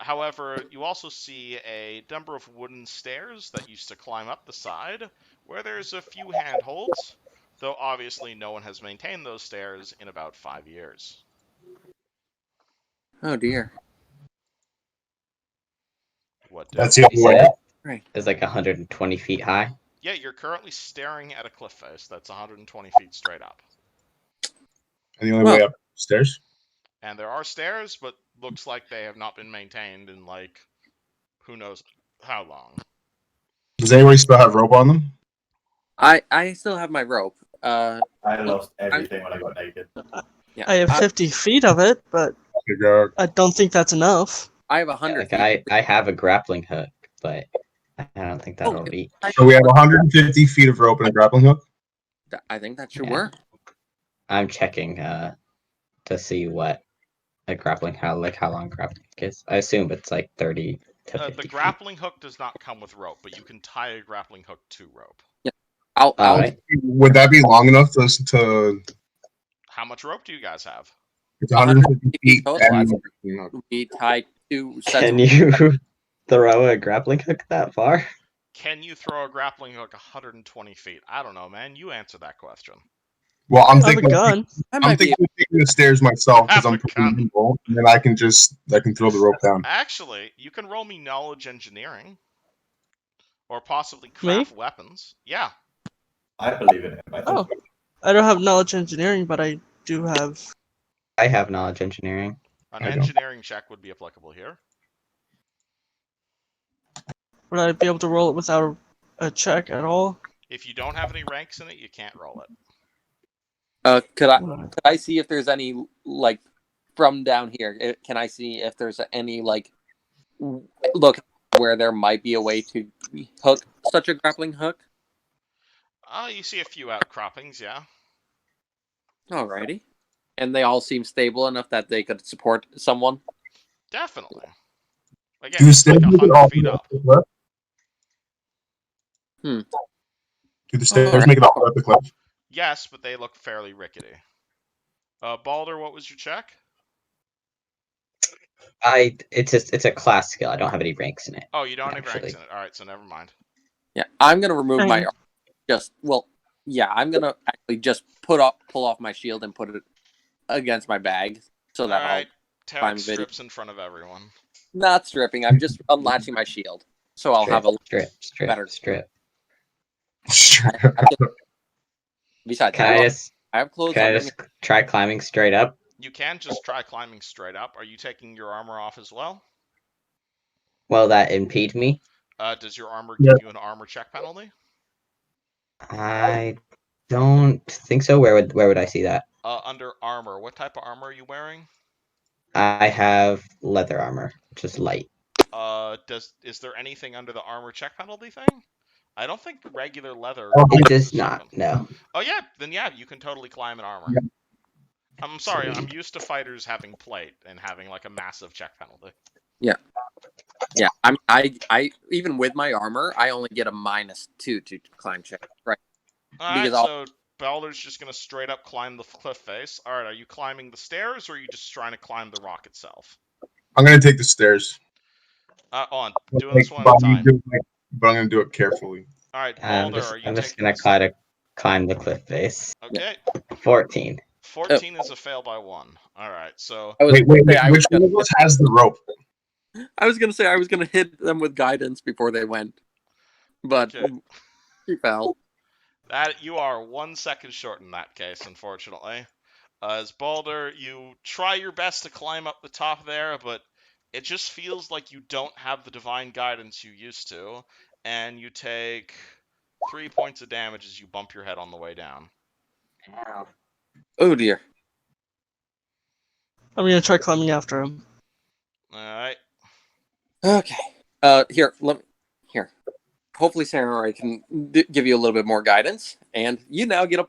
However, you also see a number of wooden stairs that used to climb up the side, where there's a few handholds, though obviously no one has maintained those stairs in about 5 years. Oh dear. What do? That's the only You way. said Right. it's like 120 feet high. Yeah, you're currently staring at a cliff face that's 120 feet straight up. And the only way up stairs? And there are stairs, but looks like they have not been maintained in like who knows how long. Does anybody still have rope on them? I still have my rope. I lost everything when I got naked. Yeah. I have 50 feet of it, but Okay, I don't think that's enough. I have 100. Like I have a grappling hook, but I don't think that'll be. So we have 150 feet of rope and a grappling hook. I think that should Yeah. work. I'm checking to see what a grappling how long grappling hook is. I assume it's like 30 to 50 The feet. grappling hook does not come with rope, but you can tie a grappling hook to rope. I'll Alright. Would that be long enough to How much rope do you guys have? it's 150 feet total. I and think we tie 2 sets. Can you throw a grappling hook that far? Can you throw a grappling hook 120 feet? I don't know, man. You answer that question. well, I'm I have a thinking gun. I I'm might be. thinking of taking the stairs myself because Have I'm a pretty gun. nimble, and then I can throw the rope down. Actually, you can roll me knowledge engineering. Or possibly Me? craft weapons. Yeah. I believe in him. I think Oh. I don't have knowledge engineering, but I do have. I have knowledge engineering. An I don't. engineering check would be applicable here. Would I be able to roll it without a check at all? If you don't have any ranks in it, you can't roll it. Could I see if there's any like from down here? Can I see if there's any like look where there might be a way to hook such a grappling hook? You see a few outcroppings, yeah. Alrighty, and they all seem stable enough that they could support someone. Definitely. Again, Do the it's stairs like make it 100 all feet the way up. up the cliff? Hmm. Do the stairs Alright. make it all the way up the cliff? Yes, but they look fairly rickety. Balder, what was your check? It's a class skill. I don't have any ranks in it. Oh, you don't have Actually. ranks in it. Alright, so never mind. Yeah, I'm gonna remove Hang my on. I'm gonna actually just pull off my shield and put it against my bag so that Alright, climb Tarek video. strips in front of everyone. not stripping. I'm just unlatching my shield, so I'll have a strip. better- Strip. Besides, Can I just I have clothes. can I I'm just try climbing straight up? You can just try climbing straight up. Are you taking your armor off as well? Will that impede me? Does your armor Yeah. give you an armor check penalty? I don't think so. Where would I see that? Under armor, what type of armor are you wearing? I have leather armor, which is light. Is there anything under the armor check penalty thing? I don't think regular leather. It is does not. something. No. Oh yeah, then yeah, you can totally climb in armor. Yeah. I'm sorry, I'm used to fighters having plate and having like a massive check penalty. Yeah, I even with my armor, I only get a -2 to climb check. Right. Alright, Because so Balder's just gonna straight up climb the cliff face. Alright, are you climbing the stairs or are you just trying to climb the rock itself? I'm gonna take the stairs. Doing this one at a time. But I'm gonna do it carefully. Alright, I'm Balder, are you just taking gonna this? try to climb the cliff face. Okay, 14. 14 is a fail by 1. Alright, so I was Wait, gonna say I was which one gonna, of us has the rope? I was gonna say I was gonna hit them with guidance before they went, but Okay. she fell. that you are 1 second short in that case, unfortunately. As Balder, you try your best to climb up the top there, but it just feels like you don't have the divine guidance you used to, and you take 3 points of damage as you bump your head on the way down. Ow. Oh dear. I'm gonna try climbing after him. Alright. Okay. Here. Hopefully, Samurai can give you a little bit more guidance, and you now get a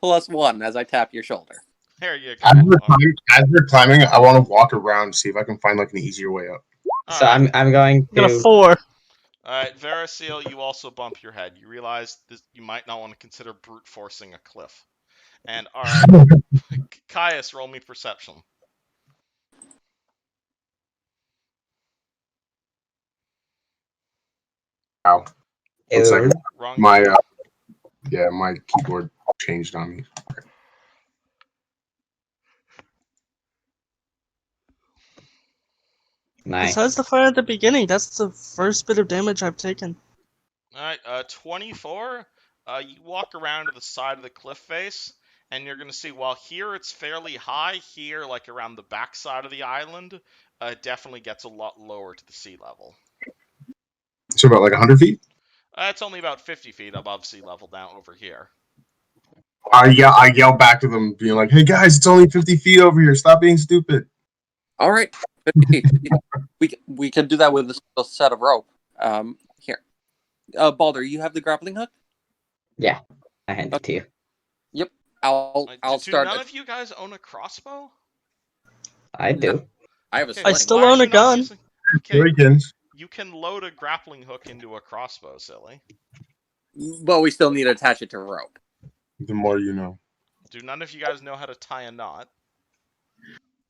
+1 as I tap your shoulder. There you go. As we're climbing, I want to walk around, see if I can find like an easier way up. So I'm going I got a to 4. Alright, Verasil, you also bump your head. You realize you might not want to consider brute forcing a cliff. And alright, Caius, roll me perception. Wow. 1 second. Wrong. My my keyboard changed on me. nice. Besides the fire at the beginning, that's the first bit of damage I've taken. Alright, 24. You walk around to the side of the cliff face, and you're going to see, while here it's fairly high, here, like around the back side of the island, it definitely gets a lot lower to the sea level. So about like 100 feet? It's only about 50 feet above sea level down over here. I yell back to them, being like, "Hey guys, it's only 50 feet over here. Stop being stupid." All right. we can do that with a set of rope. Here, Balder, you have the grappling hook? Yeah, I hand it to you. I'll Do start. none of you guys own a crossbow? I do. I have a Okay, sling. I still why are own a you not gun. using- Okay, Hurricanes. you can load a grappling hook into a crossbow, silly. But we still need to attach it to rope. The more you know. Do none of you guys know how to tie a knot?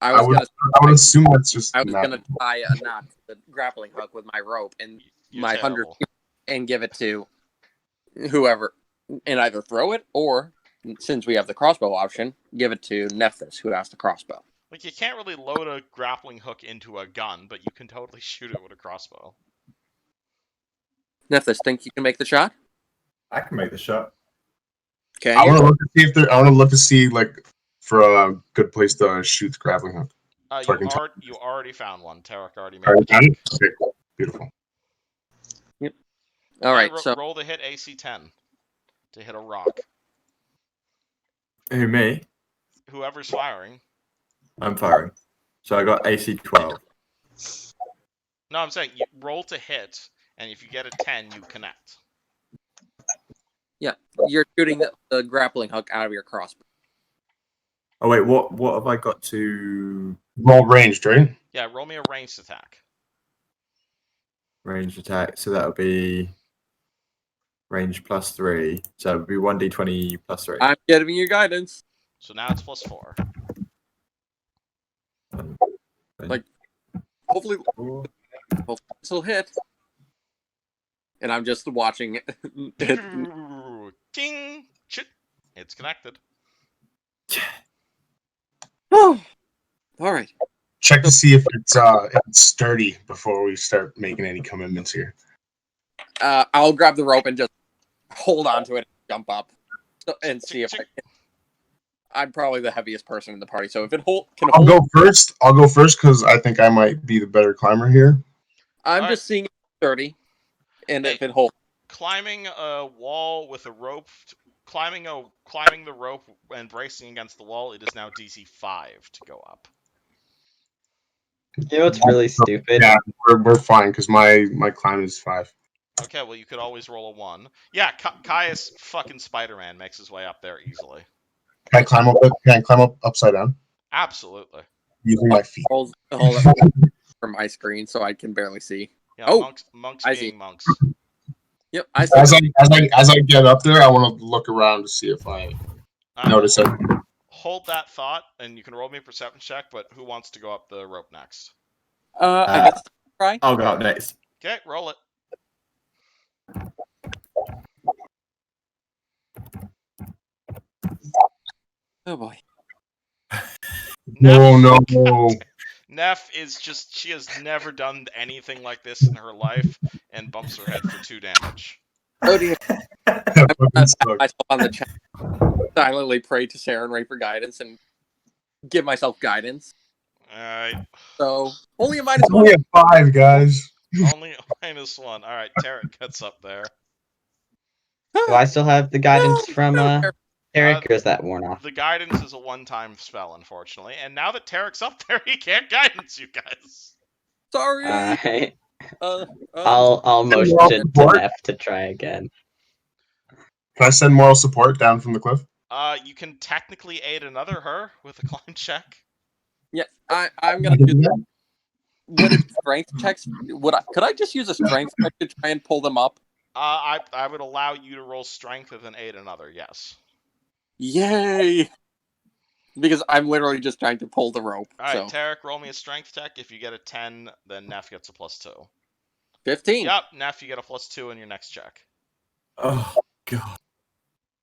I I was would, gonna. I would assume that's just I was not. gonna tie a knot to the grappling hook with my rope and You're my 100 terrible. and give it to whoever, and either throw it or, since we have the crossbow option, give it to Nephthys, who has the crossbow. Like, you can't really load a grappling hook into a gun, but you can totally shoot it with a crossbow. Nephthys, think you can make the shot? I can make the shot. Okay. I want to look to see if there. I want to look to see for a good place to shoot the grappling hook. So I can You already found one. Tarek already made Already the found check. it? Okay, cool. Beautiful. All right. And So roll the hit AC 10 to hit a rock. Who, me? Whoever's firing. I'm firing. So I got AC 12. No, I'm saying you roll to hit, and if you get a 10, you connect. you're shooting the grappling hook out of your crossbow. Oh wait, what have I got to Roll ranged, right? Yeah, roll me a ranged attack. range attack? So that would be range +3. So it would be 1d20 +3. I'm giving you guidance. So now it's +4. Like, hopefully this will hit. And I'm just watching it. Ding! Shit! It's connected. Oh, all right. Check to see if it's sturdy before we start making any commitments here. I'll grab the rope and just hold on to it and jump up and see if I'm probably the heaviest person in the party, so if it can I'll hold, go first. I'll go first because I think I might be the better climber here. I'm All just seeing it 30, and Hey. if it holds, Climbing a wall with a rope, climbing the rope and bracing against the wall, it is now DC 5 to go up. You know what's really stupid? Yeah, we're fine because my climb is 5. Okay, well you could always roll a 1. Yeah, Caius fucking Spider-Man makes his way up there easily. Can I climb up? Can I climb up upside down Absolutely. using my feet? hold up for my screen so I can barely see. Yeah, Oh, monks I being see. monks. Yep, I see. As I get up there, I want to look around to see if I notice it. Hold that thought, and you can roll me a perception check. But who wants to go up the rope next? I guess try. I'll go up next. Okay, roll it. Oh boy. No, no. Neff is she has never done anything like this in her life, and bumps her head for 2 damage. Oh dear. That fucking I sucks. myself on the chat, silently pray to Sarah and Ray for guidance and give myself guidance. Alright, So only a -1. It's only a 5, guys. only -1. Alright, Tarek gets up there. Do I still have the guidance from Eric, or is that worn off? The guidance is a one-time spell, unfortunately, and now that Tarek's up there, he can't guidance you guys. Sorry. Alright. Um, I'll motion to Neff to try again. Can I send moral support down from the cliff? You can technically aid another her with a climb check. Yeah, I'm gonna do that. Would it strength checks? Could I just use a strength check to try and pull them up? I would allow you to roll strength with an aid another. Yes. Yay! Because I'm literally just trying to pull the rope. All right, So Tarek, roll me a strength check. If you get a 10, then Neff gets a +2. 15. Yep, Neff, you get a +2 in your next check. Oh god.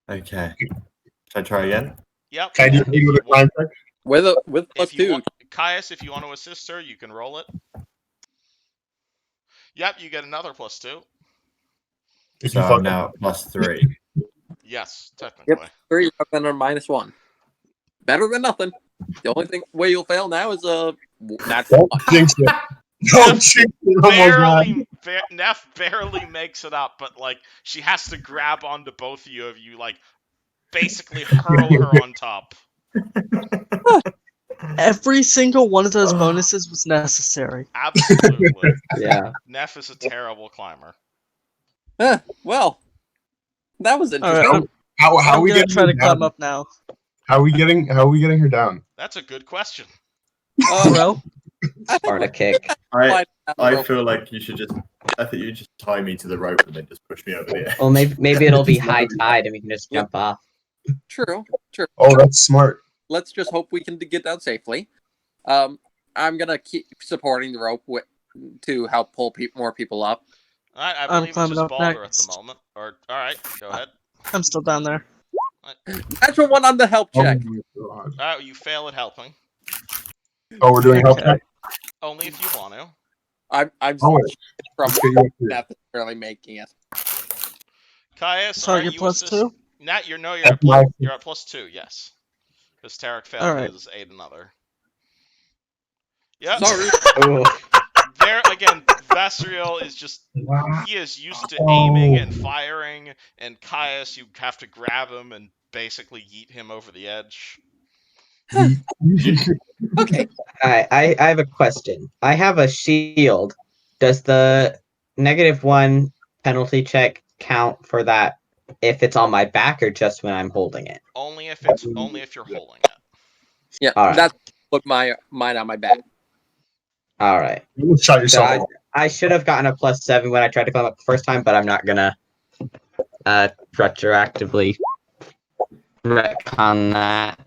Okay. Should I try again? Yep. Can I do If it with you a climb check? With if you +2. want, Caius, if you want to assist her, you can roll it. Yep, you get another +2. If So you I'm fuck now +3. Yes, technically. 3 then a -1. Better than nothing. The only way you'll fail now is natural Don't 1. jinx it. Don't jinx it. Oh my god. Neff barely makes it up, but like she has to grab onto both of you, like basically hurl her on top. Every single one of those bonuses was necessary. Absolutely. Yeah. Neff is a terrible climber. Well, that was All interesting. right, How I'm are we gonna getting try her to climb down? up now. How are we getting her down? That's a good question. Bro, I think Sparta we kick. I feel like you should just. I think you just tie me to the rope and then just push me over the edge. Well, maybe it'll be Just high let me- tide and we can just Yep. jump off. True. Oh, that's smart. Let's just hope we can get down safely. I'm gonna keep supporting the rope to help pull more people up. All right, I I'm believe it's climbing just up Balder next. at the moment. Or all right, go ahead. I'm still down there. Natural one on the help Oh, check. my God. You fail at helping. Oh, we're doing help Okay. check. Only if you want to. I'm Oh, wait. from Let's get you up here. not necessarily making it. Caius, So are you're you plus assist- 2? Nat, you're That's at my- you're at +2, yes. Because Tarek failed Alright. his aid another. Yep. Sorry. Ooh. There again, Vasriel is just he is used to aiming and firing, and Caius, you have to grab him and basically yeet him over the edge. Okay. Alright, I have a question. I have a shield. Does the -1 penalty check count for that if it's on my back or just when I'm holding it? Only if you're holding it. Yeah, Alright. that's what mine on my back. Alright. You shot So yourself. I should have gotten a +7 when I tried to climb up the first time, but I'm not gonna retroactively retcon that.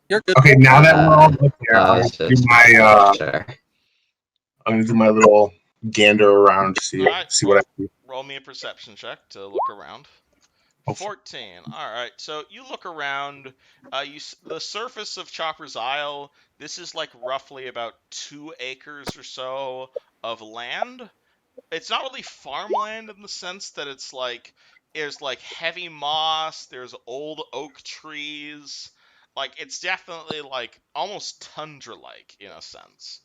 You're good. Okay, now that we're all up there, I'm it's gonna do just- my Sure. I'm gonna do my little gander around to see Alright. what I see. Roll me a perception check to look around. Oh. 14. All right. So you look around. The surface of Chopper's Isle. This is like roughly about 2 acres or so of land. It's not really farmland in the sense that it's like there's like heavy moss. There's old oak trees. Like it's definitely like almost tundra-like in a sense.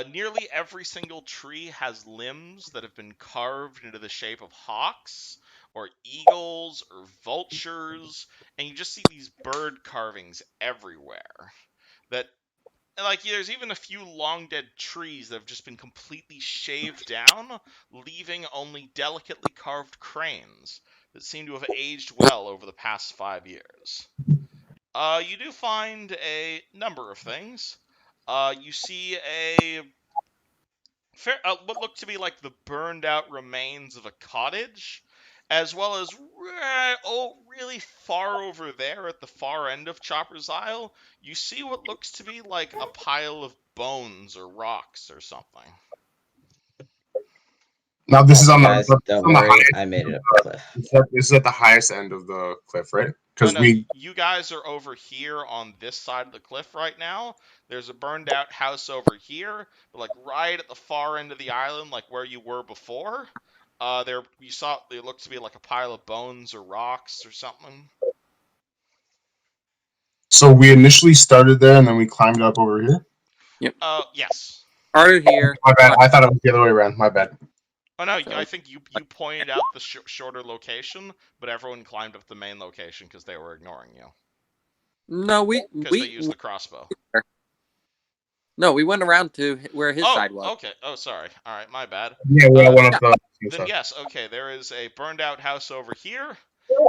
Nearly every single tree has limbs that have been carved into the shape of hawks or eagles or vultures, and you just see these bird carvings everywhere. That like there's even a few long dead trees that have just been completely shaved down, leaving only delicately carved cranes that seem to have aged well over the past 5 years. You do find a number of things. You see what look to be like the burned out remains of a cottage, as well as really far over there at the far end of Chopper's Isle, you see what looks to be like a pile of bones or rocks or something. Now this is on guys, the don't on the worry, highest. I made it up the cliff. This is at the highest end of the cliff, right? Because you guys are over here on this side of the cliff right now. There's a burned out house over here, but like right at the far end of the island, like where you were before. You saw it looked to be like a pile of bones or rocks or something. So we initially started there and then we climbed up over here. Yes. Started here. My bad. I thought it was the other way around. My bad. Oh no, I think you pointed out the shorter location, but everyone climbed up the main location because they were ignoring you. No, Because they used the crossbow. No, we went around to where his side was. Okay. Oh, sorry. All right, my bad. Yeah, we all went up the. Then yes, okay. There is a burned out house over here,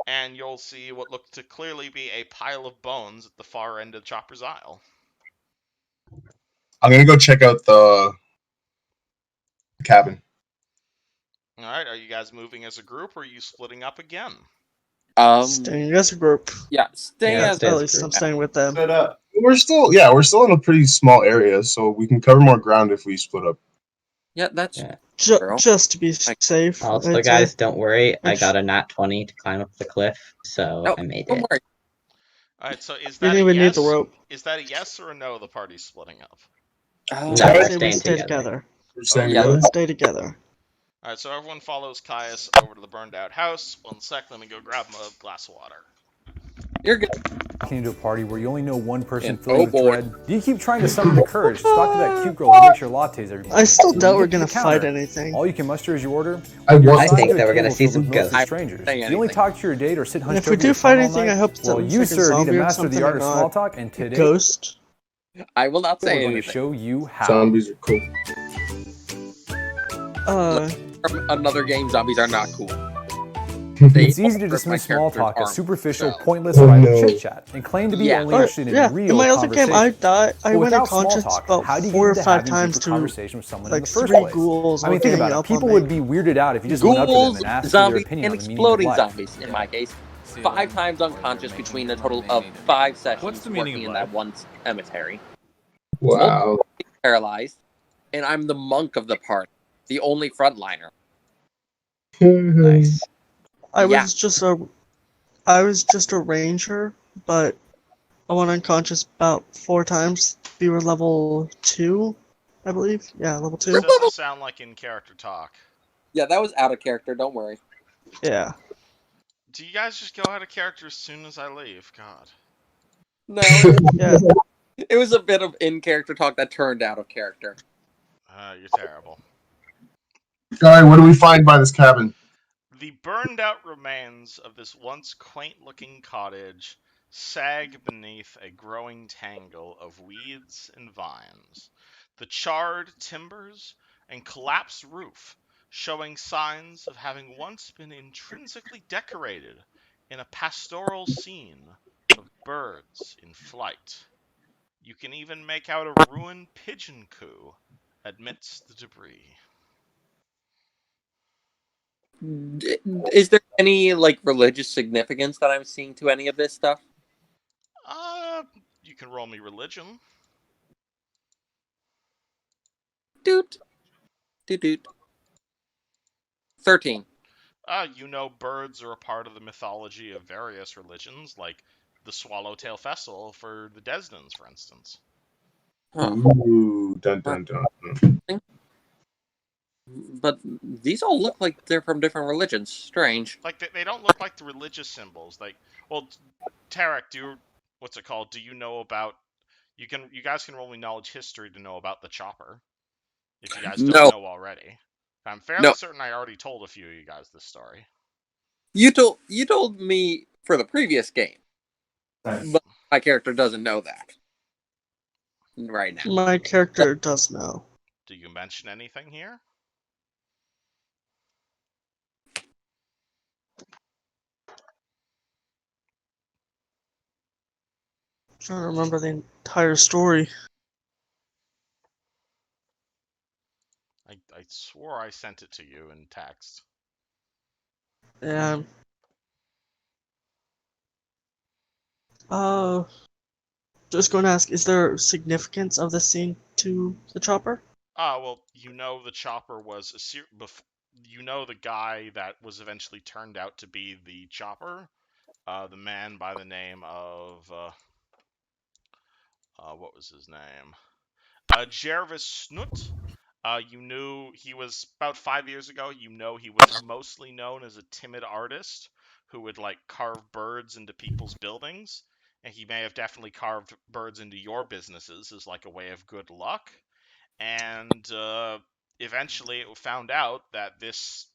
and you'll see what looked to clearly be a pile of bones at the far end of Chopper's Isle. I'm gonna go check out the cabin. All right. Are you guys moving as a group, or are you splitting up again? Staying as a group. Yeah, stay Yeah, as stay At as a least group. I'm staying with them. But We're still in a pretty small area, so we can cover more ground if we split up. Yeah, that's Yeah. Girl. Just to be safe. Also, I'd guys, say. don't worry. I got a nat 20 to climb up the cliff, so No, I made don't it. worry. All right. So is We that didn't a even need yes? the rope. Is that a yes or a no? The party's splitting up. No, I we're say we staying stay together. together. We're staying Yeah. together. Stay together. All right. So everyone follows Caius over to the burned out house. 1 sec. Let me go grab him a glass of water. You're good. Walking into a party where you only know one person And filled oh with boy. dread? Do you keep trying to summon the courage to talk to that cute girl who makes your lattes every morning? I still When doubt you we're get to gonna the fight counter, anything. all you can muster is your order. I You're want I assigned think to a that we're gonna table see filled some with mostly ghosts. strangers. Saying Do you only anything. talk to your date or sit And hunched if we over do your fight phone all anything, night? I hope it's Well, like you, a sir, need zombie to or master the something art and of not small talk, and today Ghost. I will not say we're going to anything. show you how. Zombies are cool. from another game, zombies are not cool. It's easy to dismiss small talk as superficial, pointless private chit-chat, and claim to be only interested in real in my other game, I conversations. I But went without small unconscious talk, about how do you 4 or get into 5 having times deeper to conversation with someone in like the first 3 place? ghouls. I mean, think about it. People would be weirded out if you just went up to them Ghouls, and asked for their zombies, opinion and on the meaning of exploding life. zombies, in my case. 5 times unconscious between a total of 5 sessions What's the meaning working of in that life? one cemetery. Wow. Paralyzed, and I'm the monk of the party, the only frontliner. Nice. I Yeah. was just a ranger, but I went unconscious about 4 times. We were level 2, I believe. Yeah, level 2. This doesn't sound like in-character talk. Yeah, that was out of character, don't worry. Yeah. Do you guys just go out of character as soon as I leave? God. No, Yeah. it was a bit of in-character talk that turned out of character. You're terrible. All right, what do we find by this cabin? The burned-out remains of this once quaint-looking cottage sag beneath a growing tangle of weeds and vines. The charred timbers and collapsed roof showing signs of having once been intrinsically decorated in a pastoral scene of birds in flight. You can even make out a ruined pigeon coo amidst the debris. Is there any like religious significance that I'm seeing to any of this stuff? You can roll me religion. Doot. Doot doot. 13. You know birds are a part of the mythology of various religions, like the Swallowtail Festival for the Desdens, for instance. Huh. Ooh, dun dun dun. But these all look like they're from different religions. Strange. Like they don't look like the religious symbols. Like, well, Tarek, what's it called? Do you know about? You guys can roll me knowledge history to know about the chopper, if you guys don't know already. I'm fairly certain I already told a few of you guys this story. You told me for the previous game, but my character doesn't know that right now. My character does know. Do you mention anything here? I'm trying to remember the entire story. I swore I sent it to you in text. Yeah. Just going to ask, is there significance of this scene to the chopper? Well, you know the chopper was you know the guy that was eventually turned out to be the chopper, the man by the name of what was his name? Jervis Snoot. You knew he was about 5 years ago. You know he was mostly known as a timid artist who would like carve birds into people's buildings, and he may have definitely carved birds into your businesses as like a way of good luck. And eventually, it found out that this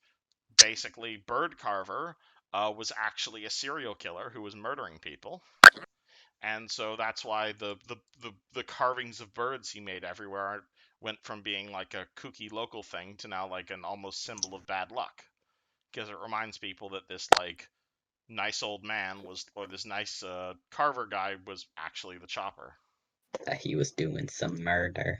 basically bird carver was actually a serial killer who was murdering people. And so that's why the carvings of birds he made everywhere went from being like a kooky local thing to now like an almost symbol of bad luck, because it reminds people that this like nice old man or this nice carver guy was actually the chopper. That he was doing some murder.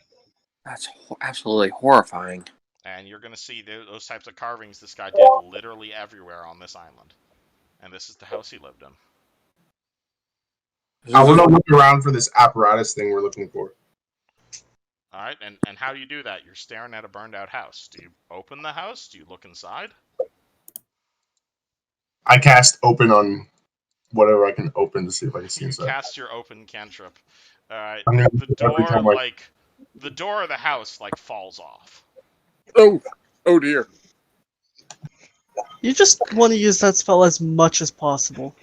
That's absolutely horrifying. And you're gonna see those types of carvings this guy did literally everywhere on this island, and this is the house he lived in. I want to look around for this apparatus thing we're looking for. All right, and how do you do that? You're staring at a burned out house. Do you open the house? Do you look inside? I cast open on whatever I can open to see if I can see You inside. cast your open cantrip. All right, I'm gonna the door the door of the house like falls off. Oh dear. You just want to use that spell as much as possible.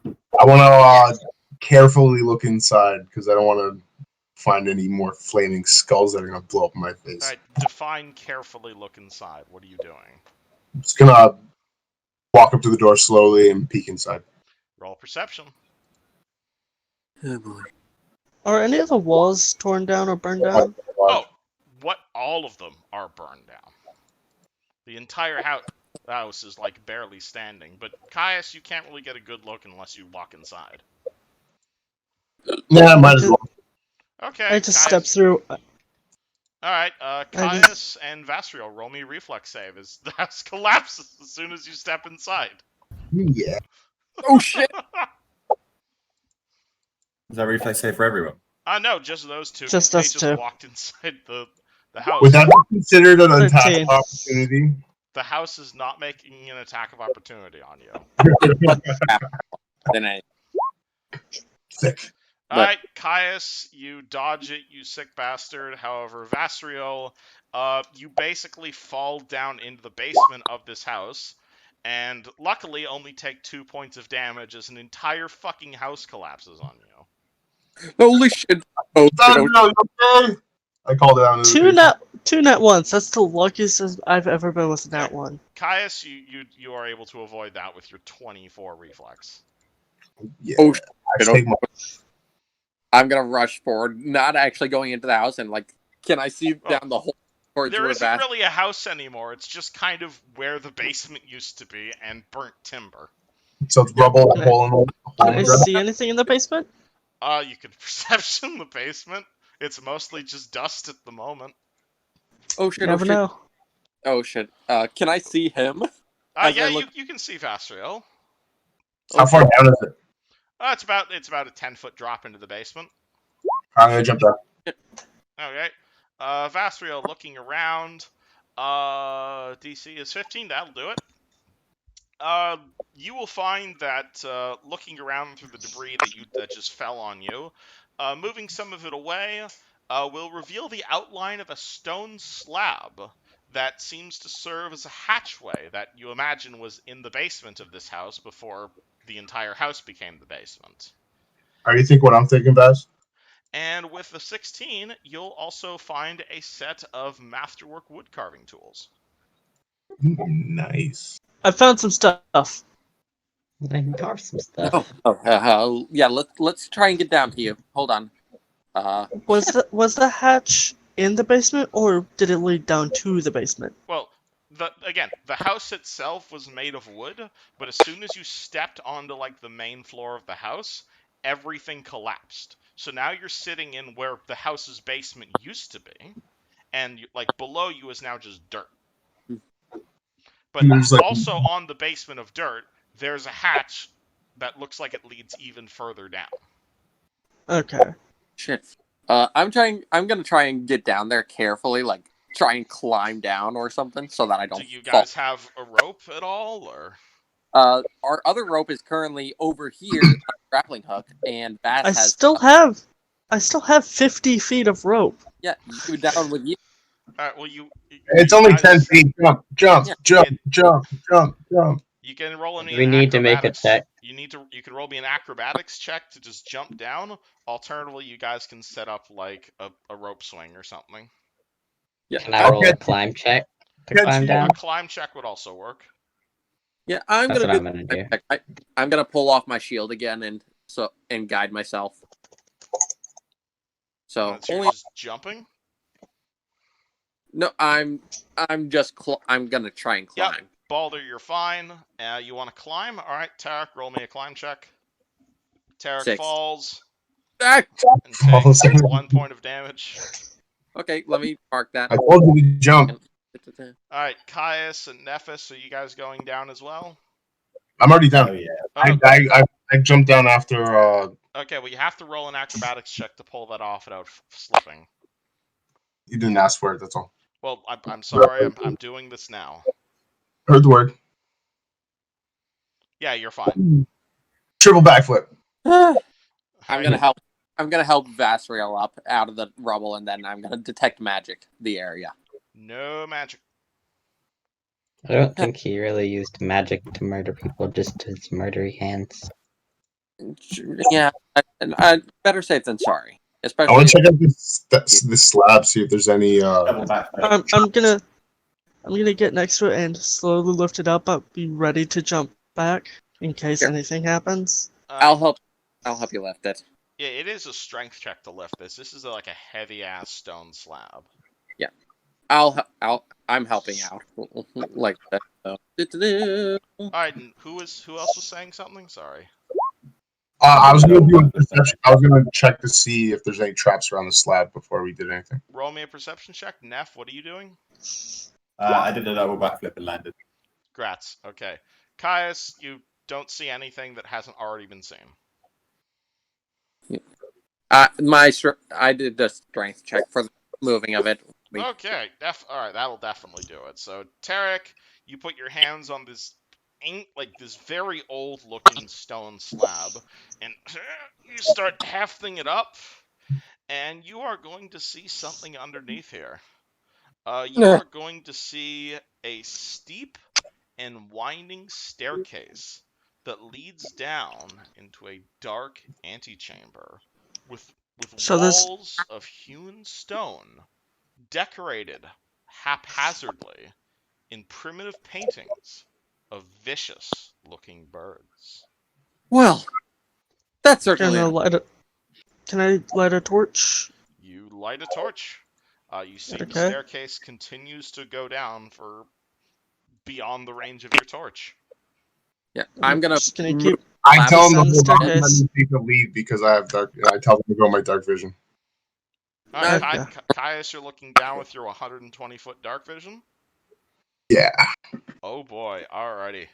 I want to carefully look inside because I don't want to find any more flaming skulls that are going to blow up in my face. All right, define carefully look inside. What are you doing? I'm just going to walk up to the door slowly and peek inside. Roll perception. Oh boy. Are any of the walls torn down or burned down? Oh, what? All of them are burned down. The entire house is like barely standing. But Caius, you can't really get a good look unless you walk inside. Yeah, might as well. Okay. I just step through. Alright, Caius and Vasriel, roll me a reflex save as the house collapses as soon as you step inside. Yeah. Oh shit! Is that reflex save for everyone? No, just those two. Just they us just two. walked inside the house. Would that be considered an attack 13. of opportunity? The house is not making an attack of opportunity on you. Then I. Sick. Alright, Caius, you dodge it, you sick bastard. However, Vasriel, you basically fall down into the basement of this house, and luckily only take 2 points of damage as an entire fucking house collapses on you. Holy shit! Oh, Okay. I called it out. Two net ones. That's the luckiest I've ever been with a net one. Caius, you are able to avoid that with your 24 reflex. Yeah. Oh shit! My... I'm gonna rush forward, not actually going into the house, and like, can I see down the hole towards there where isn't Vas- really a house anymore. It's just kind of where the basement used to be and burnt timber. So it's rubble and hole in the Can I see anything in the basement? You can perception the basement. It's mostly just dust at the moment. Oh shit! Never know. Oh shit! Can I see him? Yeah, look... you can see Vasriel. How far down is it? It's about a 10-foot drop into the basement. I'm gonna jump down. Okay. Vasriel looking around. DC is 15. That'll do it. You will find that looking around through the debris that just fell on you, moving some of it away, will reveal the outline of a stone slab that seems to serve as a hatchway that you imagine was in the basement of this house before the entire house became the basement. Are you think what I'm thinking, Baz? And with the 16, you'll also find a set of masterwork wood carving tools. Nice. I found some stuff. I can carve some stuff. Yeah. Let's try and get down to you. Hold on. Was the hatch in the basement, or did it lead down to the basement? Well, the house itself was made of wood, but as soon as you stepped onto like the main floor of the house, everything collapsed. So now you're sitting in where the house's basement used to be, and below you is now just dirt. But also on the basement of dirt, there's a hatch that looks like it leads even further down. Okay. Shit. I'm gonna try and get down there carefully, like try and climb down or something, so that I don't. Do you guys have a rope at all, or? Our other rope is currently over here, on a grappling hook, and Bass I has. still have 50 feet of rope. Yeah, you down with you. Well, It's only 10 feet. Jump. You can roll me. We need to make a check. You can roll me an acrobatics check to just jump down. Alternatively, you guys can set up like a rope swing or something. Yeah. Can I roll a climb check to climb down? A climb check would also work. Yeah, That's what I'm gonna do. I'm gonna pull off my shield again and guide myself. So you're just jumping. No, I'm gonna try and climb. Yep. Balder, you're fine. You want to climb? All right, Tarek, roll me a climb check. Tarek 6. falls Ah! and takes 1 point of damage. Okay, let me mark that. I told you to jump. All right, Caius and Nephis, are you guys going down as well? I'm already down. Oh, yeah. I jumped down after. Okay, well you have to roll an acrobatics check to pull that off without slipping. You didn't ask for it. That's all. Well, I'm sorry. I'm doing this now. Heard the word. Yeah, you're fine. Triple backflip. I'm gonna help Vasriel up out of the rubble, and then I'm gonna detect magic the area. No magic. I don't think he really used magic to murder people, just his murdery hands. Yeah, I better safe than sorry. Especially. I want to check out this slab, see if there's any. Double back. I'm gonna get next to it and slowly lift it up, but be ready to jump back in case anything happens. I'll help you lift it. Yeah, it is a strength check to lift this. This is like a heavy ass stone slab. Yeah. I'm helping out like that. So. All right, and who else was saying something? Sorry. I was gonna do a perception. I was gonna check to see if there's any traps around the slab before we did anything. Roll me a perception check. Neff, what are you doing? I did a double backflip and landed. Grats. Okay. Caius, you don't see anything that hasn't already been seen. I did the strength check for the moving of it. Okay. All right, that'll definitely do it. So, Tarek, you put your hands on this this very old looking stone slab, and you start hefting it up, and you are going to see something underneath here. You are going to see a steep and winding staircase that leads down into a dark antechamber with walls of hewn stone decorated haphazardly in primitive paintings of vicious looking birds. Well, that's certainly. Can I light a torch? You light a torch. You see the staircase continues to go down for beyond the range of your torch. Yeah, I'm gonna. I tell them to hold on and let me take the lead because I have dark. I tell them to go my dark vision. Caius, you're looking down with your 120-foot dark vision? Yeah. Oh boy, alrighty.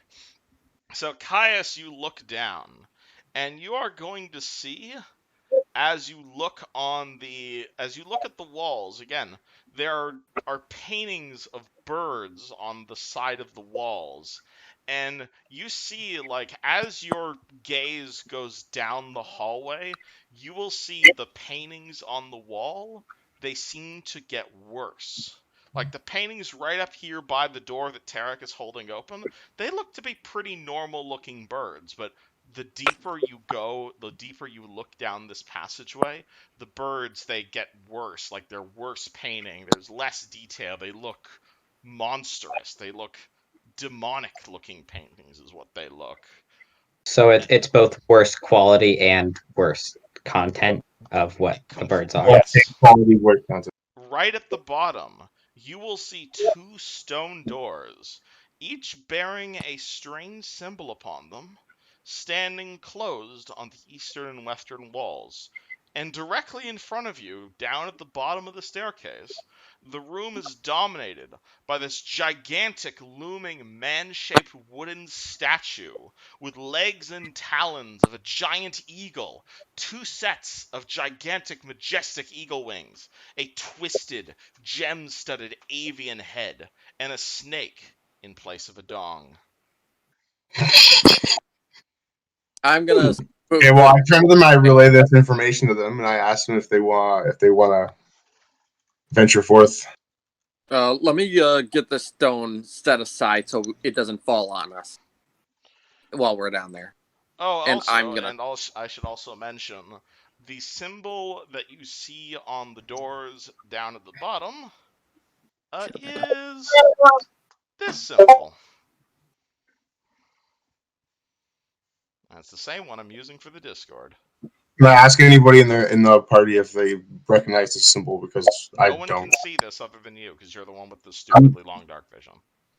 So Caius, you look down, and you are going to see, as you look at the walls, again, there are paintings of birds on the side of the walls. And you see, as your gaze goes down the hallway, you will see the paintings on the wall, they seem to get worse. The paintings right up here by the door that Tarek is holding open, they look to be pretty normal looking birds, but the deeper you go, the deeper you look down this passageway, the birds, they get worse. They're worse painting. There's less detail. They look monstrous. They look demonic looking paintings is what they look. So it's both worse quality and worse content of what the birds are. Yes. Quality worse content. Right at the bottom, you will see 2 stone doors, each bearing a strange symbol upon them, standing closed on the eastern and western walls. And directly in front of you, down at the bottom of the staircase, the room is dominated by this gigantic, looming, man-shaped wooden statue with legs and talons of a giant eagle, 2 sets of gigantic, majestic eagle wings, a twisted, gem-studded avian head, and a snake in place of a dong. I'm gonna. Okay, well, I turn to them. I relay this information to them, and I ask them if they want to venture forth. Let me get the stone set aside so it doesn't fall on us while we're down there. Oh, and also, I should also mention the symbol that you see on the doors down at the bottom is this symbol. That's the same one I'm using for the Discord. Can I ask anybody in the party if they recognize the symbol? Because I don't. No one can see this other than you, because you're the one with the stupidly long dark vision.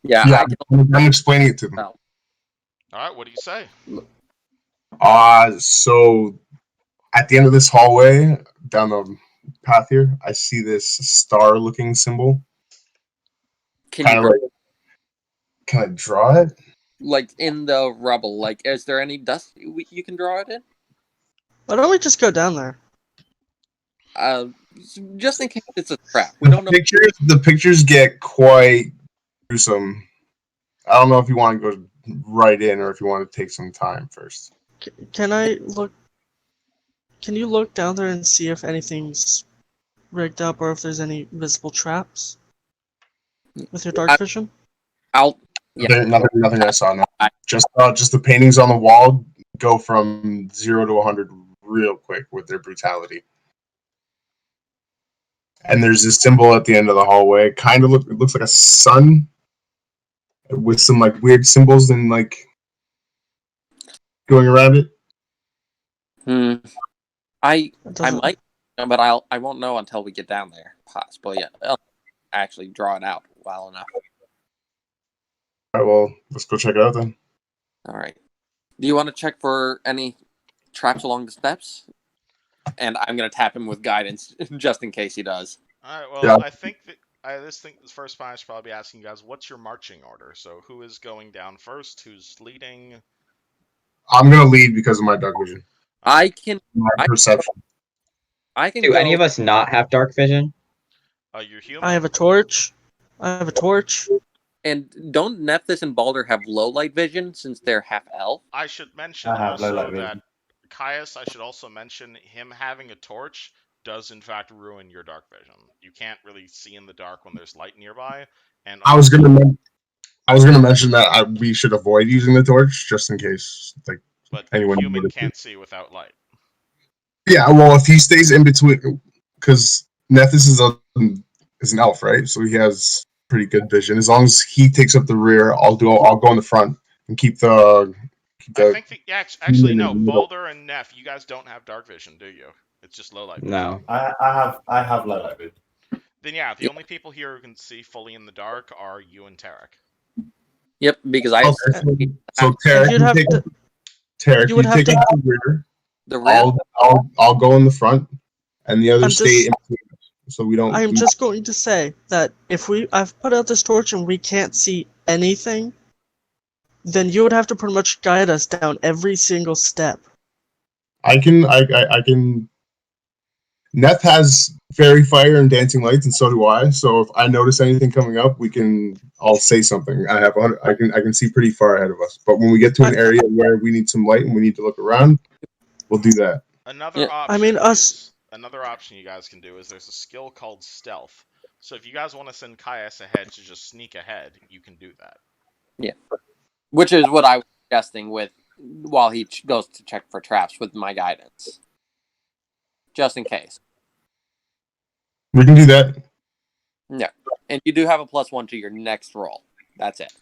Yeah, I'm explaining it to them. All right, what do you say? So at the end of this hallway, down the path here, I see this star-looking symbol. Can I draw it? In the rubble, is there any dust you can draw it in? Why don't we just go down there? Just in case it's a trap. We don't know. The pictures get quite gruesome. I don't know if you want to go right in or if you want to take some time first. Can I look? Can you look down there and see if anything's rigged up or if there's any visible traps with your dark vision? Nothing I saw. No. Just the paintings on the wall go from 0 to 100 real quick with their brutality. And there's this symbol at the end of the hallway. It looks like a sun with some weird symbols and going around it. I might, but I won't know until we get down there. Possibly, yeah. actually draw it out well enough. All right, well, let's go check it out then. All right. Do you want to check for any traps along the steps? And I'm going to tap him with guidance just in case he does. All right. Well, Yeah. I think that the first time I should probably be asking you guys, what's your marching order? So who is going down first? Who's leading? I'm gonna lead because of my dark vision. I can Perception. Do any of us not have dark vision? You're human. I have a torch. And don't Nephthys and Balder have low light vision since they're half elf? I should mention I have low also light that vision. Caius, I should also mention him having a torch does in fact ruin your dark vision. You can't really see in the dark when there's light nearby. And I was gonna mention that we should avoid using the torch just in case, like, but anyone human noticed. can't see without light. Yeah, well, if he stays in between, because Nethys is an elf, right? So he has pretty good vision. As long as he takes up the rear, I'll go in the front and keep the. I think actually no, in the middle. Balder and Neff, you guys don't have dark vision, do you? It's just low light vision. No. I have low light vision. Then yeah, the only people here who can see fully in the dark are you and Tarek. Yep, because I Okay, so Tarek, You'd have to. Tarek, you would you have take to- up the rear. the rear. I'll go in the front, and the others I'm stay just- in between us, so we don't. I'm just going to say that if I've put out this torch and we can't see anything, then you would have to pretty much guide us down every single step. I can. Neth has fairy fire and dancing lights, and so do I. So if I notice anything coming up, I'll say something. I can see pretty far ahead of us. But when we get to an area where we need some light and we need to look around, we'll do that. Another option. I mean, Another option you guys can do is there's a skill called stealth. So if you guys want to send Caius ahead to just sneak ahead, you can do that. Yeah. Which is what I was suggesting while he goes to check for traps with my guidance. Just in case. We can do that. Yeah. And you do have a +1 to your next roll. That's it.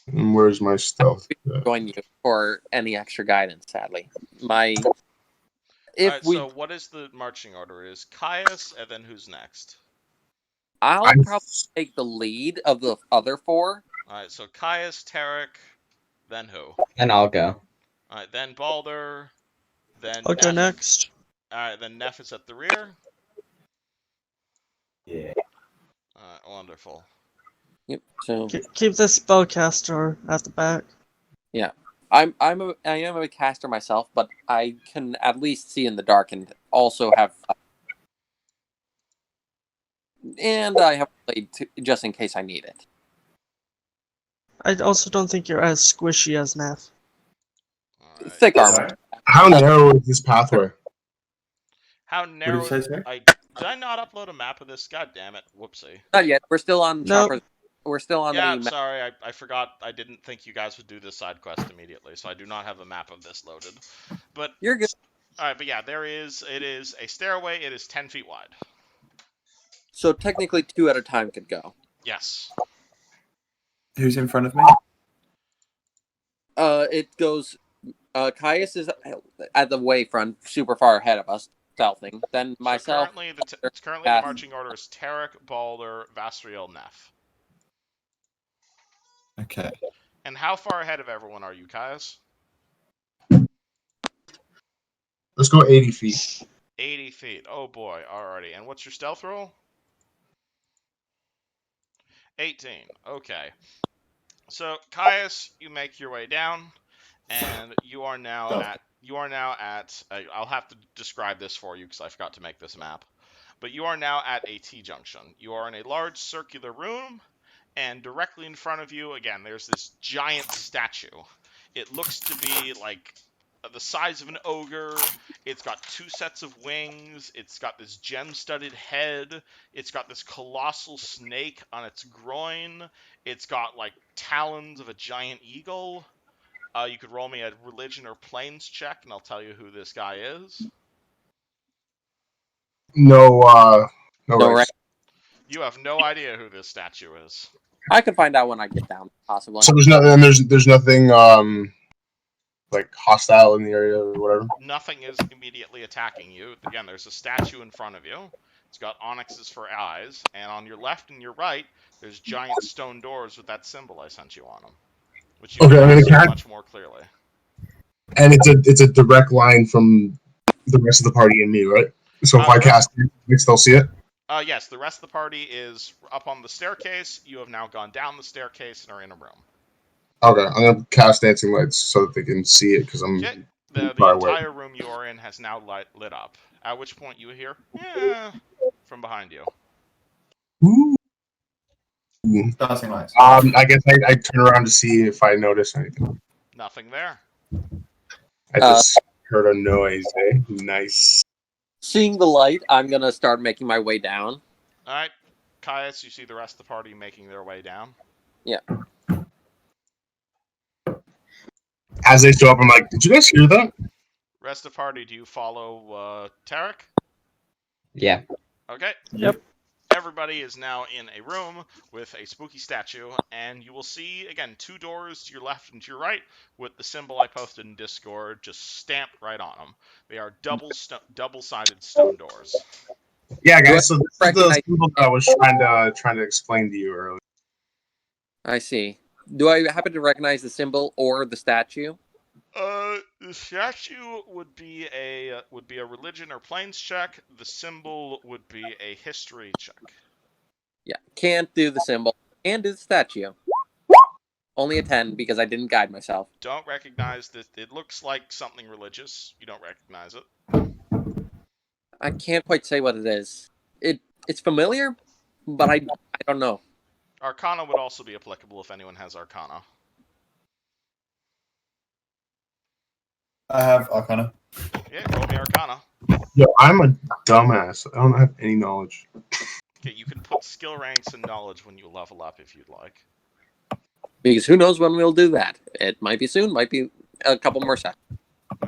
And where's my stealth? Join you for any extra guidance, sadly. Alright, so what is the marching order? It is Caius, and then who's next? I'll probably take the lead of the other four. Alright, so Caius, Tarek, then who? And I'll go. Alright, then Balder, then I'll go Neff. next. Alright, then Neff is at the rear. Yeah. Alright, wonderful. Yep. So Keep the spellcaster at the back. yeah, I am a caster myself, but I can at least see in the dark and also have. And I have played just in case I need it. I also don't think you're as squishy as Neff. Alright. Thick armor. How narrow is this pathway? How narrow? What did you say, sir? Did I not upload a map of this? God damn it! Whoopsie. Not yet. We're still on. Nope. Chopper's. We're still on Yeah, the. I'm sorry. I forgot. I didn't think you guys would do this side quest immediately, so I do not have a map of this loaded. But You're good. all right. But yeah, it is a stairway. It is 10 feet wide. So technically, 2 at a time could go. Yes. Who's in front of me? It goes. Caius is at the way front, super far ahead of us, stealthing. Then myself. So currently the marching order is Tarek, Balder, Vasriel, Neff. Okay. And how far ahead of everyone are you, Caius? Let's go 80 feet. 80 feet. Oh boy. Alrighty. And what's your stealth roll? 18. Okay. So Caius, you make your way down, and you are now at. I'll have to describe this for you because I forgot to make this map. But you are now at a T-junction. You are in a large circular room, and directly in front of you, again, there's this giant statue. It looks to be like the size of an ogre. It's got 2 sets of wings. It's got this gem-studded head. It's got this colossal snake on its groin. It's got like talons of a giant eagle. You could roll me a religion or planes check, and I'll tell you who this guy is. No No, rights. right. You have no idea who this statue is. I can find out when I get down, possibly. So there's nothing like hostile in the area or whatever. Nothing is immediately attacking you. Again, there's a statue in front of you. It's got onyxes for eyes, and on your left and your right, there's giant stone doors with that symbol I sent you on them, which you can see much more clearly. And it's a direct line from the rest of the party and me, right? So if I cast it, they'll see it? Yes, the rest of the party is up on the staircase. You have now gone down the staircase and are in a room. Okay, I'm going to cast dancing lights so that they can see it, because I'm The entire room you are in has now lit up, at which point you hear, from behind you. Ooh. Dancing lights. I guess I turn around to see if I notice anything. Nothing there. I just heard a noise, eh? Nice. Seeing the light, I'm gonna start making my way down. Alright, Caius, you see the rest of the party making their way down. Yeah. As they show up, I'm like, did you guys hear that? Rest of the party, do you follow Tarek? Yeah. Okay. Yep. Everybody is now in a room with a spooky statue, and you will see, again, 2 doors to your left and to your right with the symbol I posted in Discord just stamped right on them. They are double-sided stone doors. Yeah, guys, so this is the symbol that I was trying to explain to you earlier. I see. Do I happen to recognize the symbol or the statue? The statue would be a religion or planes check. The symbol would be a history check. Yeah, can't do the symbol. Can do the statue. Only a 10 because I didn't guide myself. Don't recognize that. It looks like something religious. You don't recognize it. I can't quite say what it is. It's familiar, but I don't know. Arcana would also be applicable if anyone has Arcana. I have Arcana. Yeah, roll me Arcana. Yo, I'm a dumbass. I don't have any knowledge. Okay, you can put skill ranks and knowledge when you level up if you'd like. Because who knows when we'll do that? It might be soon, might be a couple more seconds.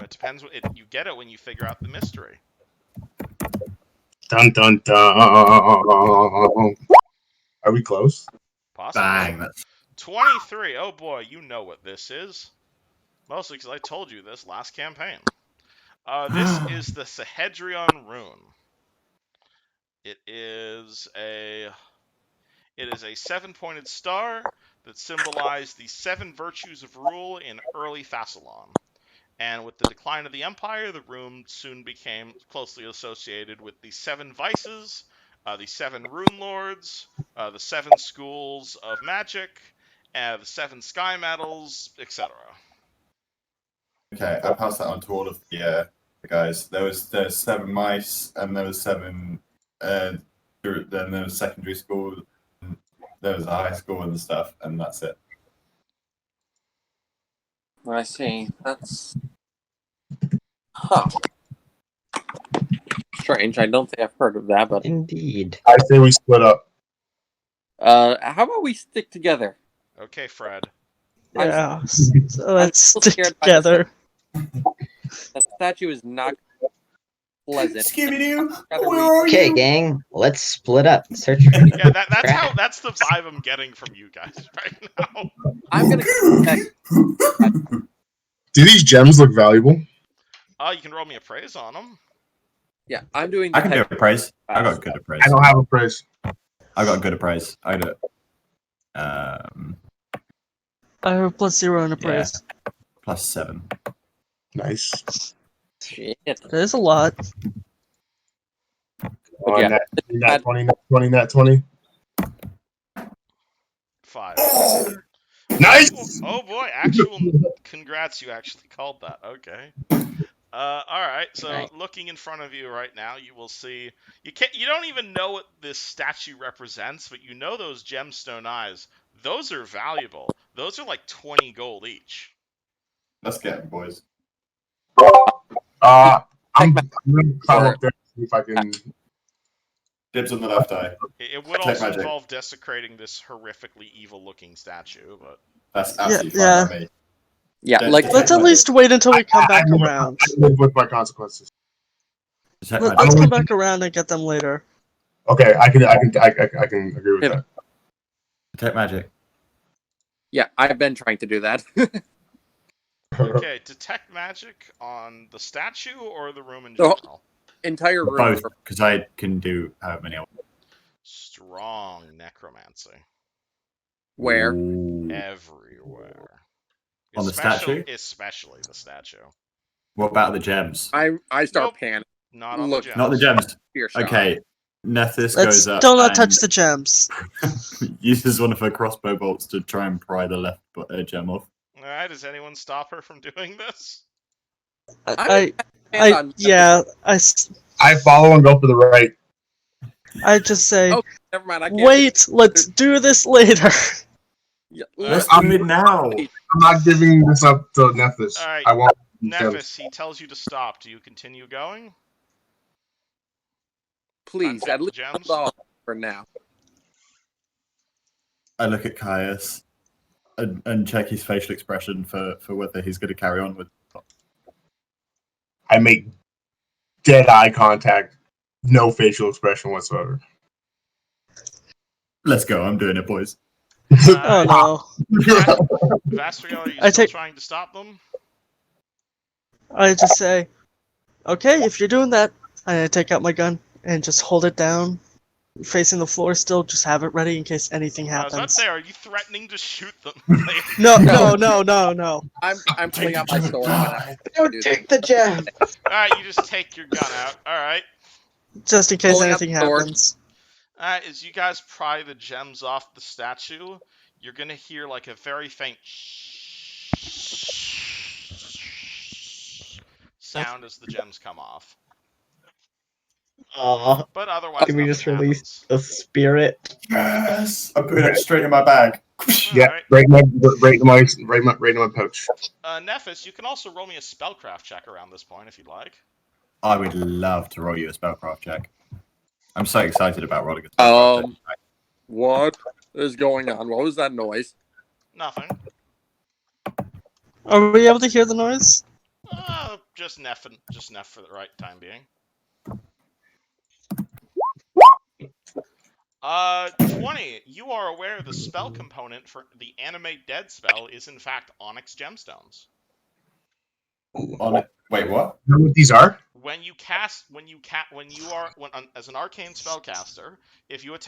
It depends. You get it when you figure out the mystery. Dun dun dun. Are we close? Possibly. Bang. 23. Oh boy, you know what this is. Mostly because I told you this last campaign. This is the Sahedrion rune. It is a 7-pointed star that symbolized the 7 virtues of rule in early Thassalon. And with the decline of the Empire, the rune soon became closely associated with the 7 vices, the 7 Runelords, the 7 schools of magic, the 7 sky metals, etc. Okay, I'll pass that on to all of the guys. There's 7 mice, and there was 7. Then there was secondary school. There was a high school and stuff, and that's it. I see. That's... Huh. Strange. I don't think I've heard of that, but... Indeed. I say we split up. How about we stick together? Okay, Fred. Yeah. So let's I'm stick scared by together. That statue is not pleasant. Scooby-Doo, where are Okay, you? gang, let's split up. Search for Yeah, that's crap. that's the vibe I'm getting from you guys right now. I'm gonna Do these gems look valuable? You can roll me a praise on them. Yeah, I'm doing. I can do appraise. I got good appraise. I don't have a price. I got good appraise. I do it. I have +0 in appraise. +7. Nice. Shit. There's a lot. On yeah. that 20, that 20. 5. Nice! Oh boy, actual congrats, you actually called that. Okay. Alright, so Right. looking in front of you right now, you will see you don't even know what this statue represents, but you know those gemstone eyes. Those are valuable. Those are like 20 gold each. Let's get it, boys. I'm gonna climb up there and see if I can. Dibs on the left eye. It would Take also magic. involve desecrating this horrifically evil looking statue, but That's absolutely Yeah. fine by me. Yeah, Don't like take Let's at magic. least wait until we come back I live- around. I live with my consequences. Detect Let's magic. come back around and get them later. Okay, I can agree with Yeah. that. Detect magic. yeah, I've been trying to do that. okay, detect magic on the statue or the room in Oh. general? entire room. Both, because I can do how many? Strong necromancy. Where? Ooh. Everywhere. On the statue? Especially the statue. What about the gems? I start Nope. panicking. Not on Look, the gems. Not the gems. Fear shot. Okay. Nethys Let's goes up still not and touch the gems. uses one of her crossbow bolts to try and pry the left gem off. Alright, does anyone stop her from doing this? Yeah, I follow and go for the right. I just say, Oh, never mind. I can't. wait, let's do this later. Yeah, Let's let's do it now. I'm not giving this up to Nethys. Alright, I want Nephis, he tells you to stop. Do you continue going? please, Unpick at the least gems? hold off for now. I look at Caius and check his facial expression for whether he's going to carry on with. I make dead eye contact, no facial expression whatsoever. Let's go. I'm doing it, boys. Oh no. Vastriel, are you I still take- trying to stop them? I just say, okay, if you're doing that, I take out my gun and just hold it down, facing the floor still, just have it ready in case anything I was about to happens. say, are you threatening to shoot them? No. I'm pulling out my sword. Don't take the gem. Alright, you just take your gun out. Alright. Just in case Pulling out anything the sword. happens. Alright, as you guys pry the gems off the statue, you're gonna hear like a very faint sound as the gems come off. Aw, But otherwise, can we nothing just release happens. the spirit? Yes. I put it straight in my bag. Yeah, Alright. right in my pouch. Nephis, you can also roll me a spellcraft check around this point if you'd like. I would love to roll you a spellcraft check. I'm so excited about rolling a spellcraft check. What is going on? What was that noise? Nothing. Are we able to hear the noise? Just Neph for the right time being. 20. You are aware the spell component for the animate dead spell is in fact onyx gemstones. Wait, what? You know what these are? As an arcane spellcaster, if you're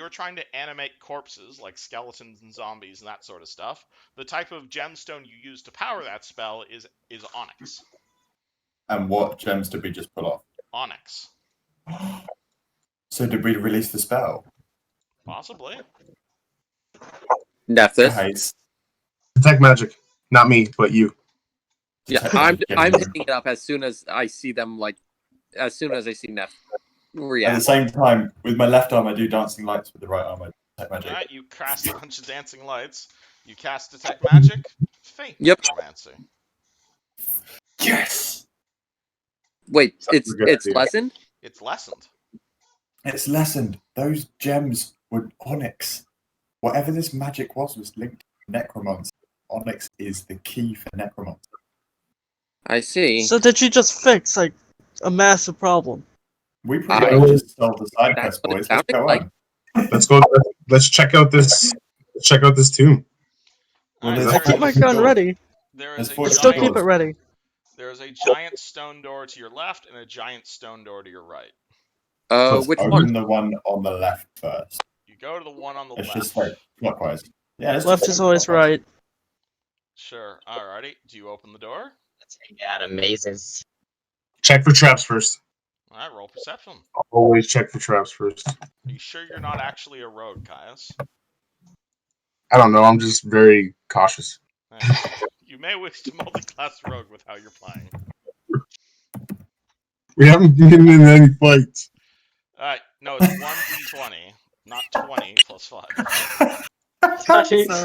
trying to animate corpses like skeletons and zombies and that sort of stuff, the type of gemstone you use to power that spell is onyx. And what gems did we just pull off? Onyx. So did we release the spell? Possibly. Nephthys. Guys, Detect magic. Not me, but you. Yeah, I'm picking it up as soon as I see them. As soon as I see Neff at react. the same time, with my left arm, I do dancing lights. With the right arm, I detect magic. Alright, you cast a bunch of dancing lights. You cast detect magic. Faint Yep. necromancy. Yes. Wait, it's Good. lessened. It's lessened. It's lessened. Those gems were onyx. Whatever this magic was linked to necromancy. Onyx is the key for necromancy. I see. So did you just fix, like, a massive problem? We pretty much just solved the side quest, That's what it boys. Let's sounded go like. on. Let's go. Let's check out this. Let's check out this tomb. Well, Alright, there's I keep my gun ready. There There's is four a I still giant keep it ready. There is a giant stone door to your left and a giant stone door to your right. Let's Which open one? the one on the left first. You go to the one on the Let's left. just like clockwise. Yeah, let's Left just is go always clockwise. right. Sure. Alrighty. Do you open the door? Let's hang out of mazes. Check for traps first. Alright, roll perception. Always check for traps first. Are you sure you're not actually a rogue, Caius? I don't know. I'm just very cautious. You may wish to multi-class rogue with how you're playing. We haven't been in any fights. Alright, no, it's 1d20, not 20 plus 5.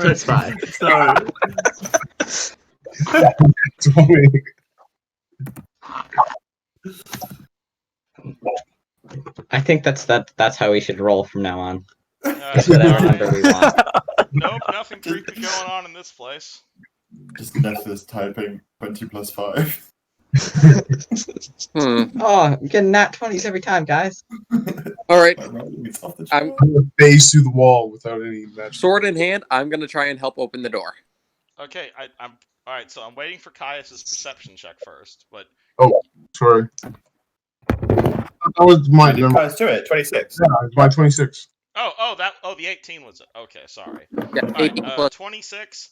It's fine. Sorry. I think that's how we should roll from now on. Alright. Whatever number we want. Nope, nothing creepy going on in this place. Just Nethys typing 20 plus 5. Oh, I'm getting nat 20s every time, guys. All right. It's off the I'm chart. Face through the wall without any magic. sword in hand. I'm gonna try and help open the door. Okay, I'm alright, so I'm waiting for Caius's perception check first, but Sorry. That was my number. Let's do it. 26. Yeah, it's my 26. The 18 was it? Okay, sorry. Yeah, All right, 18 plus. 26.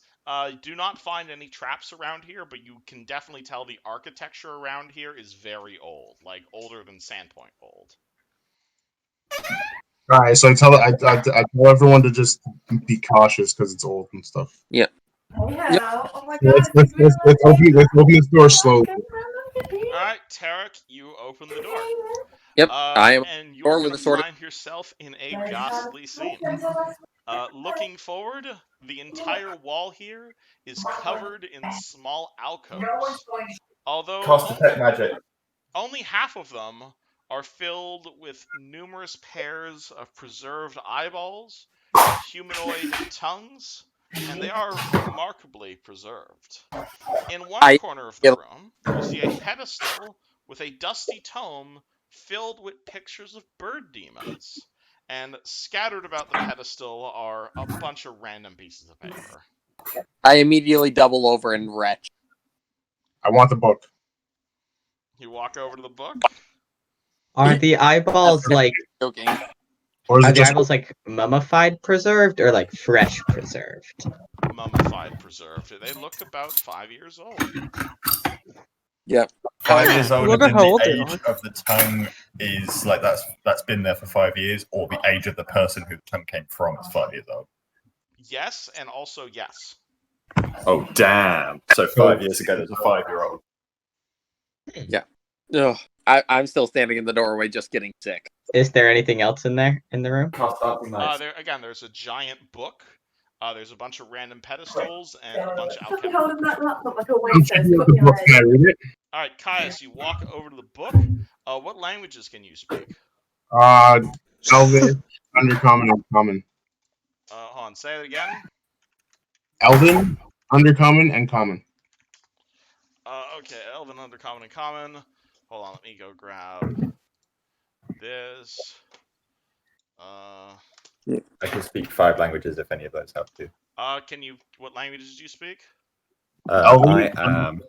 Do not find any traps around here, but you can definitely tell the architecture around here is very old, like older than Sandpoint old. All right, so I tell everyone to just be cautious because it's old and stuff. Yeah. Oh my god. Let's open this door slowly. All right, Tarek, you open the door. Yep, I am and you're door going with to a sword. find yourself in a ghastly scene. Looking forward, the entire wall here is covered in small alcoves. Although Cast detect magic. only half of them are filled with numerous pairs of preserved eyeballs and humanoid tongues, and they are remarkably preserved. In one corner of the room, you see a pedestal with a dusty tome filled with pictures of bird demons, and scattered about the pedestal are a bunch of random pieces of paper. I immediately double over and retch. I want the book. You walk over to the book. Are the eyeballs like? Joking. Or is Are it the just eyeballs like mummified preserved or like fresh preserved? Mummified preserved. They look about 5 years old. Yep. 5 years old, and Wonder then how old the they age are. of the tongue is like that's been there for 5 years, or the age of the person who the tongue came from is 5 years old. Yes, and also yes. Oh damn! So 5 years ago, there's a 5-year-old. Yeah. Ugh. I'm still standing in the doorway, just getting sick. Is there anything else in there in the room? There's a giant book. There's a bunch of random pedestals and a bunch of Stop alchemy. holding that laptop like a I'm waiter. checking out Put the book. Can I read it? All right, Caius, you walk over to the book. What languages can you speak? Elven, Undercommon, and Common. Hold on, say it again. Elven, Undercommon, and Common. Okay, Elven, Undercommon, and Common. Hold on, let me go grab this. I can speak 5 languages if any of those help you. What languages do you speak? I am.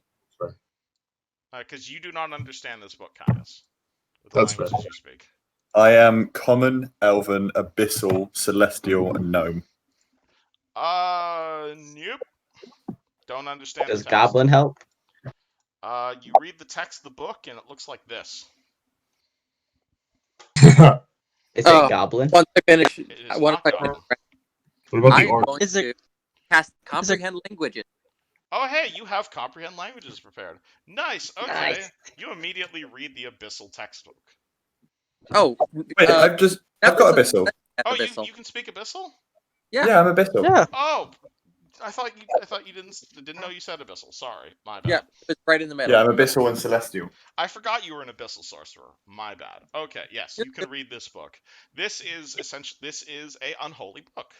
Because you do not understand this book, Caius. With the That's languages fair. you speak. I am Common, Elven, Abyssal, Celestial, and Gnome. Nope. Don't understand Does the text. Goblin help? You read the text of the book, and it looks like this. Is it Goblin? Once I finish, It is one of not my Goblin. What about the I'm art? going Is it- to cast comprehend languages. Oh, hey, you have comprehend languages prepared. Nice. Okay. Nice. You immediately read the Abyssal textbook. Oh, Wait, I've got Abyssal. Oh, Abyssal. you can speak Abyssal? Yeah. I'm Abyssal. Yeah. Oh, I thought you didn't know you said Abyssal. Sorry, my bad. Yeah, it's right in the middle. Yeah, I'm Abyssal and Celestial. I forgot you were an Abyssal sorcerer. My bad. Okay, yes, you can read this book. This is a unholy book.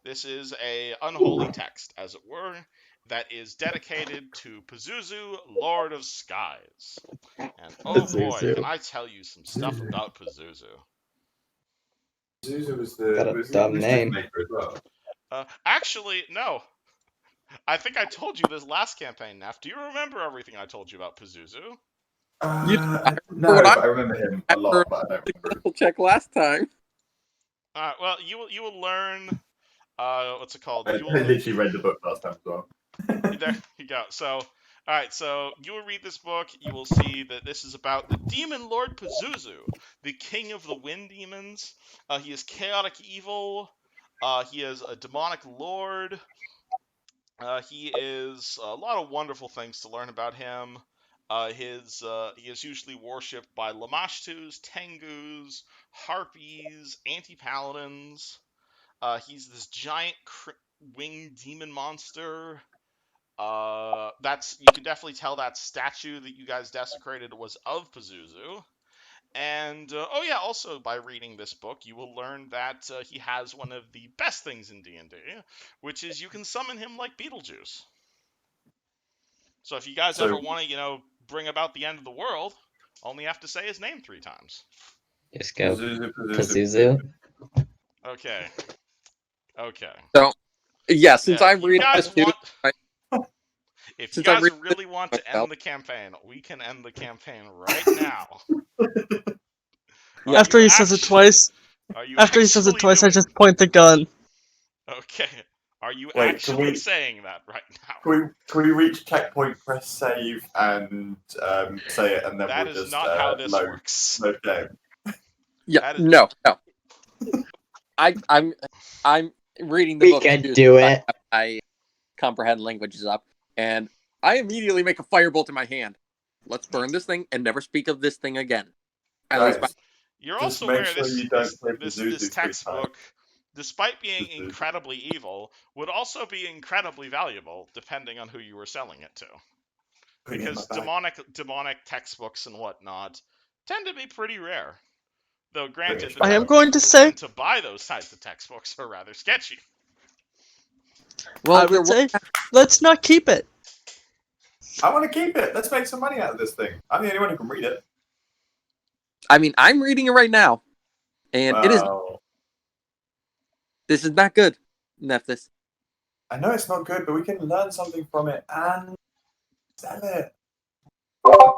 This is a unholy text, as it were, that is dedicated to Pazuzu, Lord of Skies. And oh boy, Pazuzu. can I tell you some stuff about Pazuzu. Pazuzu was Got a dumb name. maker as well. Actually, no. I think I told you this last campaign, Neff. Do you remember everything I told you about Pazuzu? No, but I remember him a lot, but I don't remember. We'll check last time. Well, you will learn. What's it called? I literally read the book last time as well. There you go. So, all right. So you will read this book. You will see that this is about the demon lord Pazuzu, the king of the wind demons. He is chaotic evil. He is a demonic lord. He is a lot of wonderful things to learn about him. He is usually worshipped by Lamashtus, Tengus, Harpies, Anti-Paladins. He's this giant winged demon monster. You can definitely tell that statue that you guys desecrated was of Pazuzu. And, also by reading this book, you will learn that he has one of the best things in D&D, which is you can summon him like Beetlejuice. So if you guys ever want to, bring about the end of the world, only have to say his name 3 times. Just go Pazuzu. Okay. So, yeah, since Yeah, I'm you reading guys this too, If you Since I guys read really want to end the campaign, we can end the campaign right now. After he says it twice, I just point the gun. Okay. Are you Wait, actually saying that right now? Can we reach checkpoint, press save, and say it, and then That we'll is just not how this load works. game? Yeah, That is- no. I'm reading the We book. can too, do so it. I comprehend languages up, and I immediately make a firebolt in my hand. Let's burn this thing and never speak of this thing again. At least Guys, You're just also make aware sure this, you don't this, play this, Pazuzu this 3 textbook, times. despite being Pazuzu. incredibly evil, would also be incredibly valuable depending on who you were selling it to. Put it in Because my bag. demonic textbooks and whatnot tend to be pretty rare. Though granted, the I am type going to of people say- who tend to buy those types of textbooks are rather sketchy. well, I there would was say, let's not keep it. I want to keep it. Let's make some money out of this thing. I'm the only one who can read it. I mean, I'm reading it right now, and it is. Well, This is not good, Nephthys. I know it's not good, but we can learn something from it and sell it.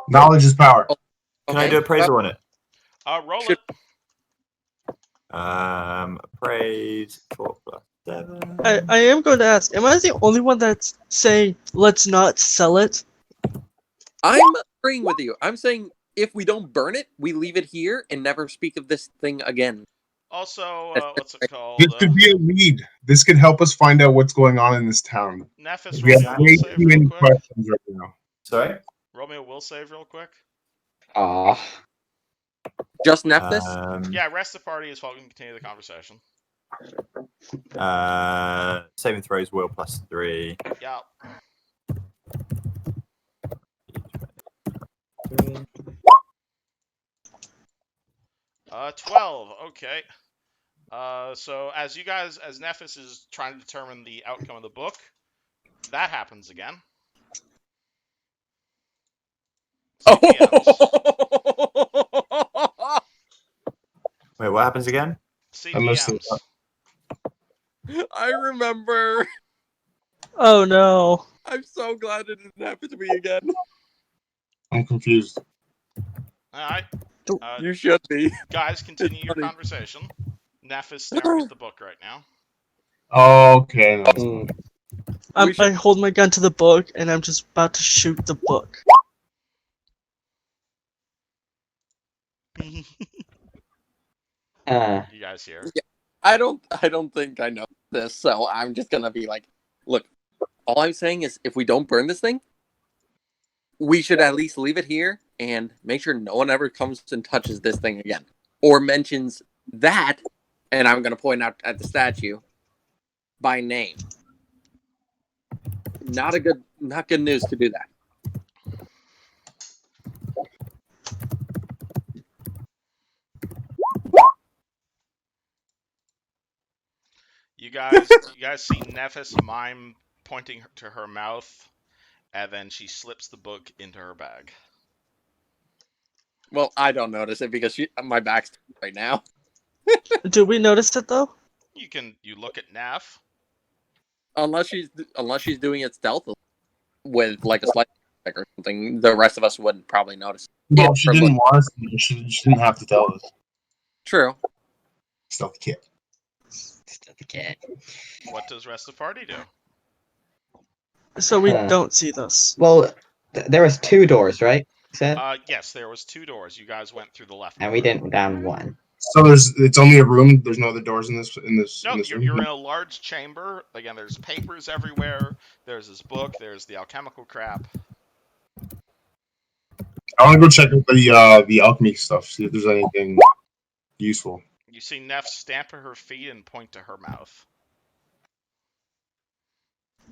Knowledge is power. Can I do appraisal on it? Roll Should- it. Appraise 4+7. I am going to ask, am I the only one that's saying, let's not sell it? I'm agreeing with you. I'm saying if we don't burn it, we leave it here and never speak of this thing again. Also, what's it called? This could be a lead. This could help us find out what's going on in this town. Nephis, We roll have me a way will save too real many quick. questions right now. Sorry? Roll me a will save real quick. Aw. Just Nephthys? Yeah, rest of the party is welcome to continue the conversation. Saving throws will +3. Yeah. 12. Okay. So as Nephis is trying to determine the outcome of the book, that happens again. CPMs. Wait, what happens again? CPMs. I remember. Oh no. I'm so glad it didn't happen to me again. I'm confused. Alright. You should be. Guys, continue your funny. conversation. Nephis staring at the book right now. Okay. I hold my gun to the book, and I'm just about to shoot the book. You guys hear? I don't think I know this, so I'm just gonna be like, look, all I'm saying is if we don't burn this thing, we should at least leave it here and make sure no one ever comes and touches this thing again. Or mentions that, and I'm gonna point out at the statue by name. Not good news to do that. You guys see Nephis mime pointing to her mouth, and then she slips the book into her bag. Well, I don't notice it because my back's right now. Do we notice it though? You look at Neff. Unless she's doing it stealthily with like a slight check or something, the rest of us wouldn't probably notice. Well, she didn't want us to. She didn't have to tell us. True. Stealth kit. Still the kid. What does rest of the party do? So we don't see this. Well, there was 2 doors, right? Said? Yes, there was 2 doors. You guys went through the left. And we didn't go down one. So it's only a room. There's no other doors in this. No, room? you're in a large chamber. Again, there's papers everywhere. There's this book. There's the alchemical crap. I want to go check out the alchemy stuff. See if there's anything useful. You see Neff stamp at her feet and point to her mouth.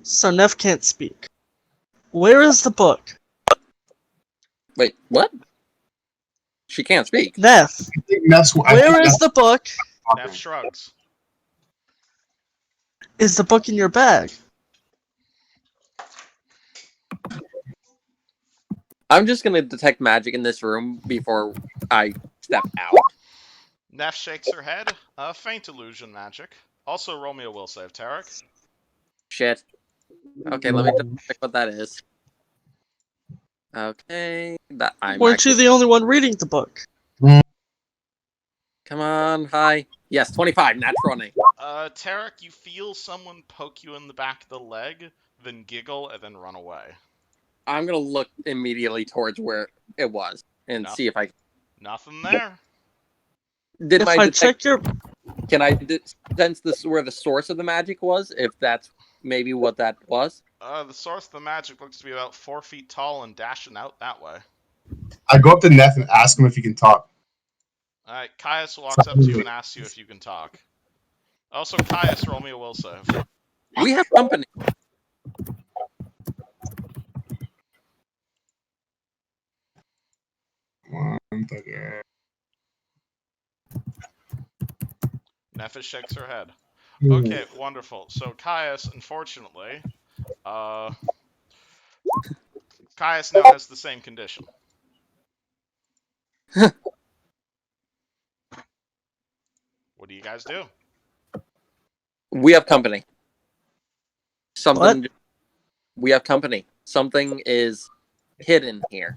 So Neff can't speak. Where is the book? Wait, what? She can't speak. Neff, where is the book? Neff shrugs. Is the book in your bag? I'm just gonna detect magic in this room before I step out. Neff shakes her head. Faint illusion magic. Also, roll me a will save, Tarek. Shit. Okay, let me check what that is. Okay, that I'm. Weren't you the only one reading the book? Come on, high. Yes, 25, natural 20. Tarek, you feel someone poke you in the back of the leg, then giggle, and then run away. I'm going to look immediately towards where it was and see if I... Nothing there. Did If my I detect... check your... Can I sense this where the source of the magic was, if that's maybe what that was? The source of the magic looks to be about 4 feet tall and dashing out that way. I go up to Neff and ask him if he can talk. Alright, Caius walks up to you and asks you if you can talk. Also, Caius, roll me a will save. We have company. Nephis shakes her head. Okay, wonderful. So, Caius, unfortunately, Caius now has the same condition. What do you guys do? We have company. Something. What? We have company. Something is hidden here.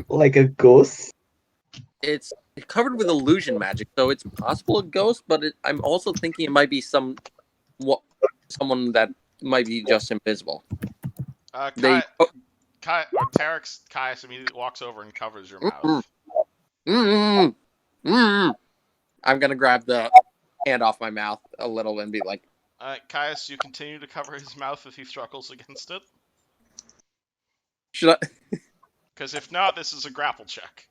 Like a ghost? It's covered with illusion magic, so it's possible a ghost, but I'm also thinking it might be someone that might be just invisible. Caius immediately walks over and covers your mouth. I'm gonna grab the hand off my mouth a little and be like, Caius, you continue to cover his mouth if he struggles against it? should I? Because if not, this is a grapple check.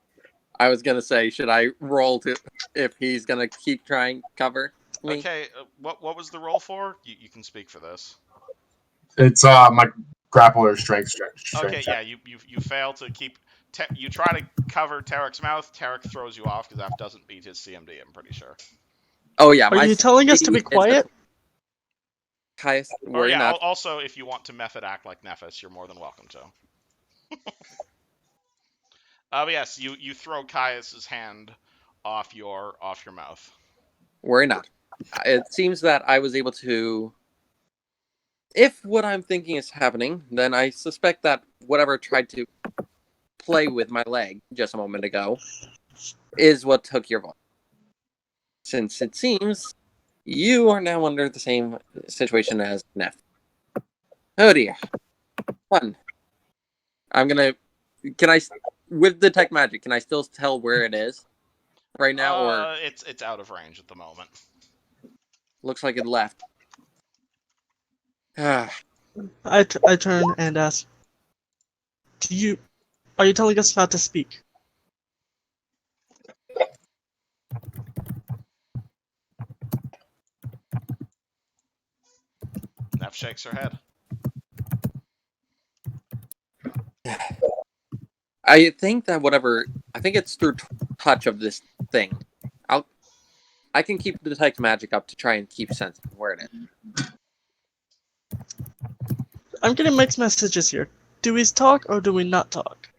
I was gonna say, should I roll to if he's gonna keep trying to cover me? Okay, what was the roll for? You can speak for this. It's my grappler strength. Okay, yeah, you fail to keep. You try to cover Tarek's mouth. Tarek throws you off because that doesn't beat his CMD. I'm pretty sure. Oh yeah, Are you telling us to be quiet? Caius, Or yeah. not. Also, if you want to method act like Nephis, you're more than welcome to. But yes, you throw Caius's hand off your mouth. Worry not. It seems that I was able to. If what I'm thinking is happening, then I suspect that whatever tried to play with my leg just a moment ago is what took your voice. Since it seems you are now under the same situation as Neff. Oh dear. Fun. I'm gonna. Can I, with detect magic, can I still tell where it is right now, or it's out of range at the moment? Looks like it left. I turn and ask, are you telling us not to speak? Neff shakes her head. I think it's through touch of this thing. I can keep the detect magic up to try and keep sense of where it is. I'm getting mixed messages here. Do we talk or do we not talk?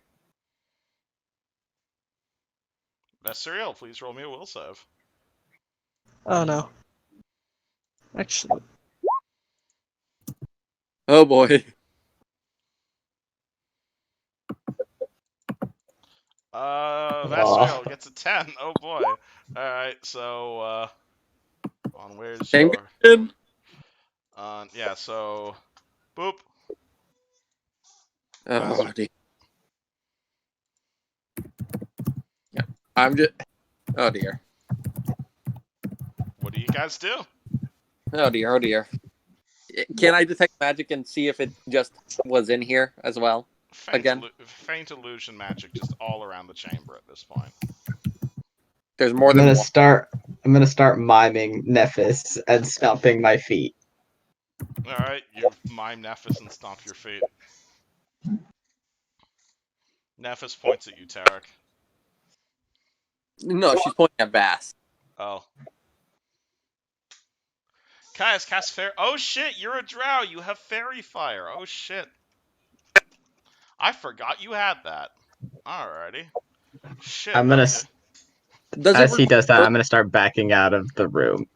Serial, please roll me a will save. Oh no. Actually. Oh boy. Vasriel gets a 10. Oh boy. Alright, so where's Same your yeah, so boop. Oh dear. Yeah. Oh dear. What do you guys do? Oh dear, oh dear. Can I detect magic and see if it just was in here as well? Faint illusion magic just all around the chamber at this point. There's more than one. I'm gonna start miming Nephis and stomping my feet. Alright, you mime Nephis and stomp your feet. Nephis points at you, Tarek. No, she's pointing at Bass. Oh. Caius, cast fair. Oh shit, you're a drow. You have fairy fire. Oh shit. I forgot you had that. Alrighty. Shit. I'm gonna. Okay. As he does that, I'm gonna start backing out of the room.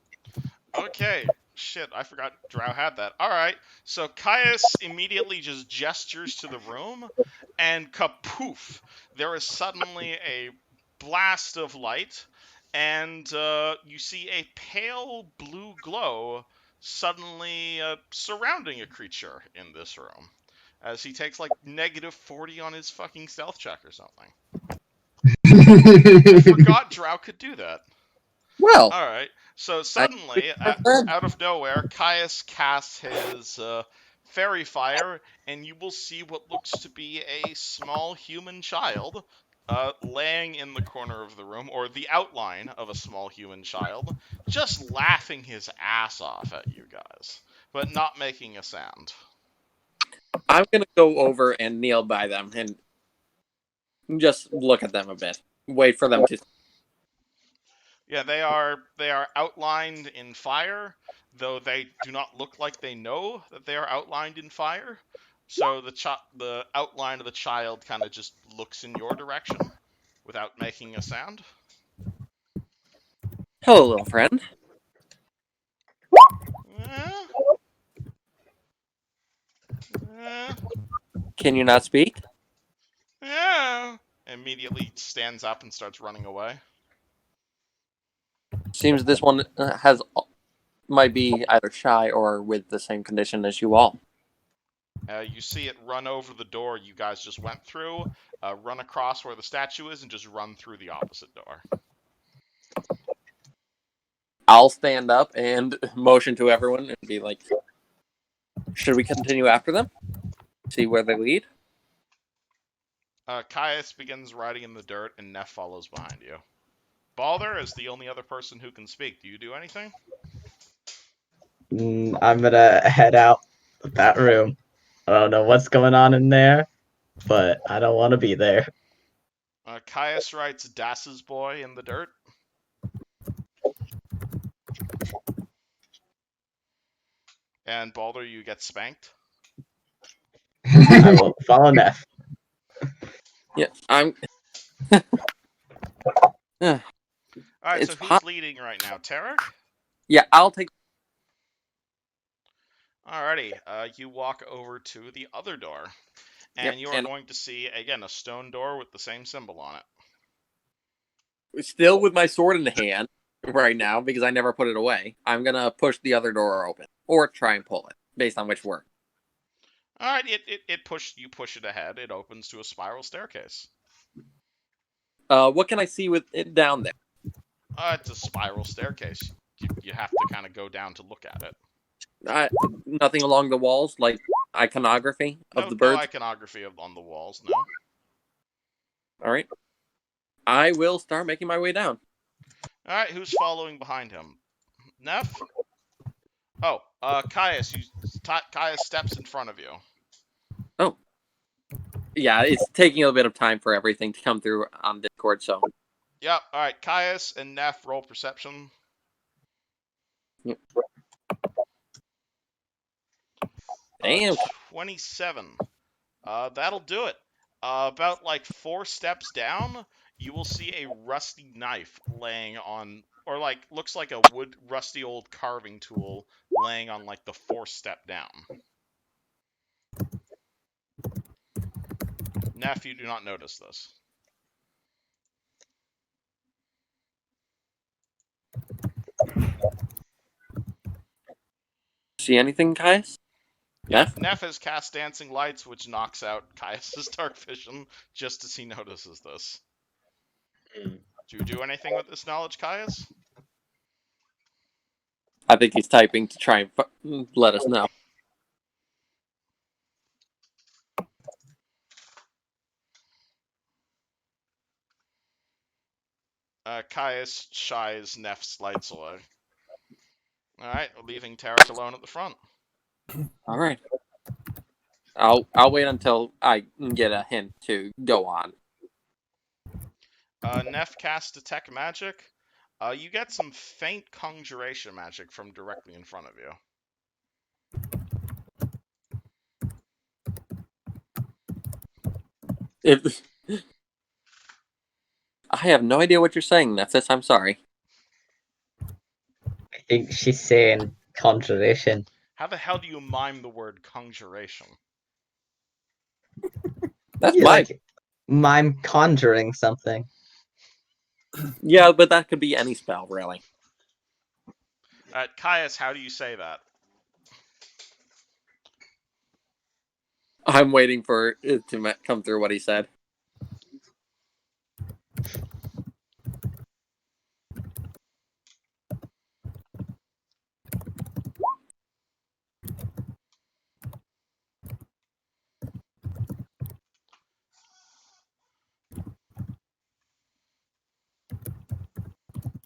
Okay. Shit, I forgot Drow had that. Alright, so Caius immediately just gestures to the room, and kapoof! There is suddenly a blast of light, and you see a pale blue glow suddenly surrounding a creature in this room, as he takes like -40 on his fucking stealth check or something. I forgot Drow could do that. Well, All right. So suddenly, out of nowhere, Caius casts his fairy fire, and you will see what looks to be a small human child laying in the corner of the room, or the outline of a small human child, just laughing his ass off at you guys, but not making a sound. I'm gonna go over and kneel by them and just look at them a bit. Wait for them to. Yeah, they are outlined in fire, though they do not look like they know that they are outlined in fire. So the outline of the child kind of just looks in your direction without making a sound. Hello, little friend. Eh, eh, Can you not speak? eh. Immediately stands up and starts running away. Seems this one might be either shy or with the same condition as you all. You see it run over the door you guys just went through, run across where the statue is, and just run through the opposite door. I'll stand up and motion to everyone and be like, should we continue after them? See where they lead? Caius begins riding in the dirt, and Neff follows behind you. Balder is the only other person who can speak. Do you do anything? I'm gonna head out of that room. I don't know what's going on in there, but I don't want to be there. Caius writes Das's boy in the dirt. And Balder, you get spanked. I will follow Neff. Yeah, I'm. Alright, It's so who's leading right now? Tarek? Yeah, I'll take. Alrighty, you walk over to the other door, and Yep, you are going to see, again, a stone door with the same symbol on it. Still with my sword in the hand right now because I never put it away. I'm gonna push the other door open or try and pull it based on which work. Alright, you push it ahead. It opens to a spiral staircase. What can I see with it down there? It's a spiral staircase. You have to kind of go down to look at it. Nothing along the walls, like iconography of the birds? No iconography on the walls, no. Alright. I will start making my way down. Alright, who's following behind him? Neff? Oh, Caius. Caius steps in front of you. Oh. Yeah, it's taking a bit of time for everything to come through on Discord, so. Yep, alright, Caius and Neff roll perception. Yep. Damn. 27. That'll do it. About like 4 steps down, you will see a rusty knife laying on, or like looks like a rusty old carving tool laying on like the 4th step down. Neff, you do not notice this. See anything, Caius? Neff has cast Dancing Lights, which knocks out Caius' dark vision just as he notices this. Do you do anything with this knowledge, Caius? I think he's typing to try and let us know. Caius shies Neff's lights away. Alright, leaving Tarek alone at the front. Alright. I'll wait until I get a hint to go on. Neff casts Detect Magic. You get some faint conjuration magic from directly in front of you. I have no idea what you're saying, Nephthys. I'm sorry. I think she's saying conjuration. How the hell do you mime the word conjuration? That's like mime conjuring something. Yeah, but that could be any spell, really. Caius, how do you say that? I'm waiting for it to come through what he said.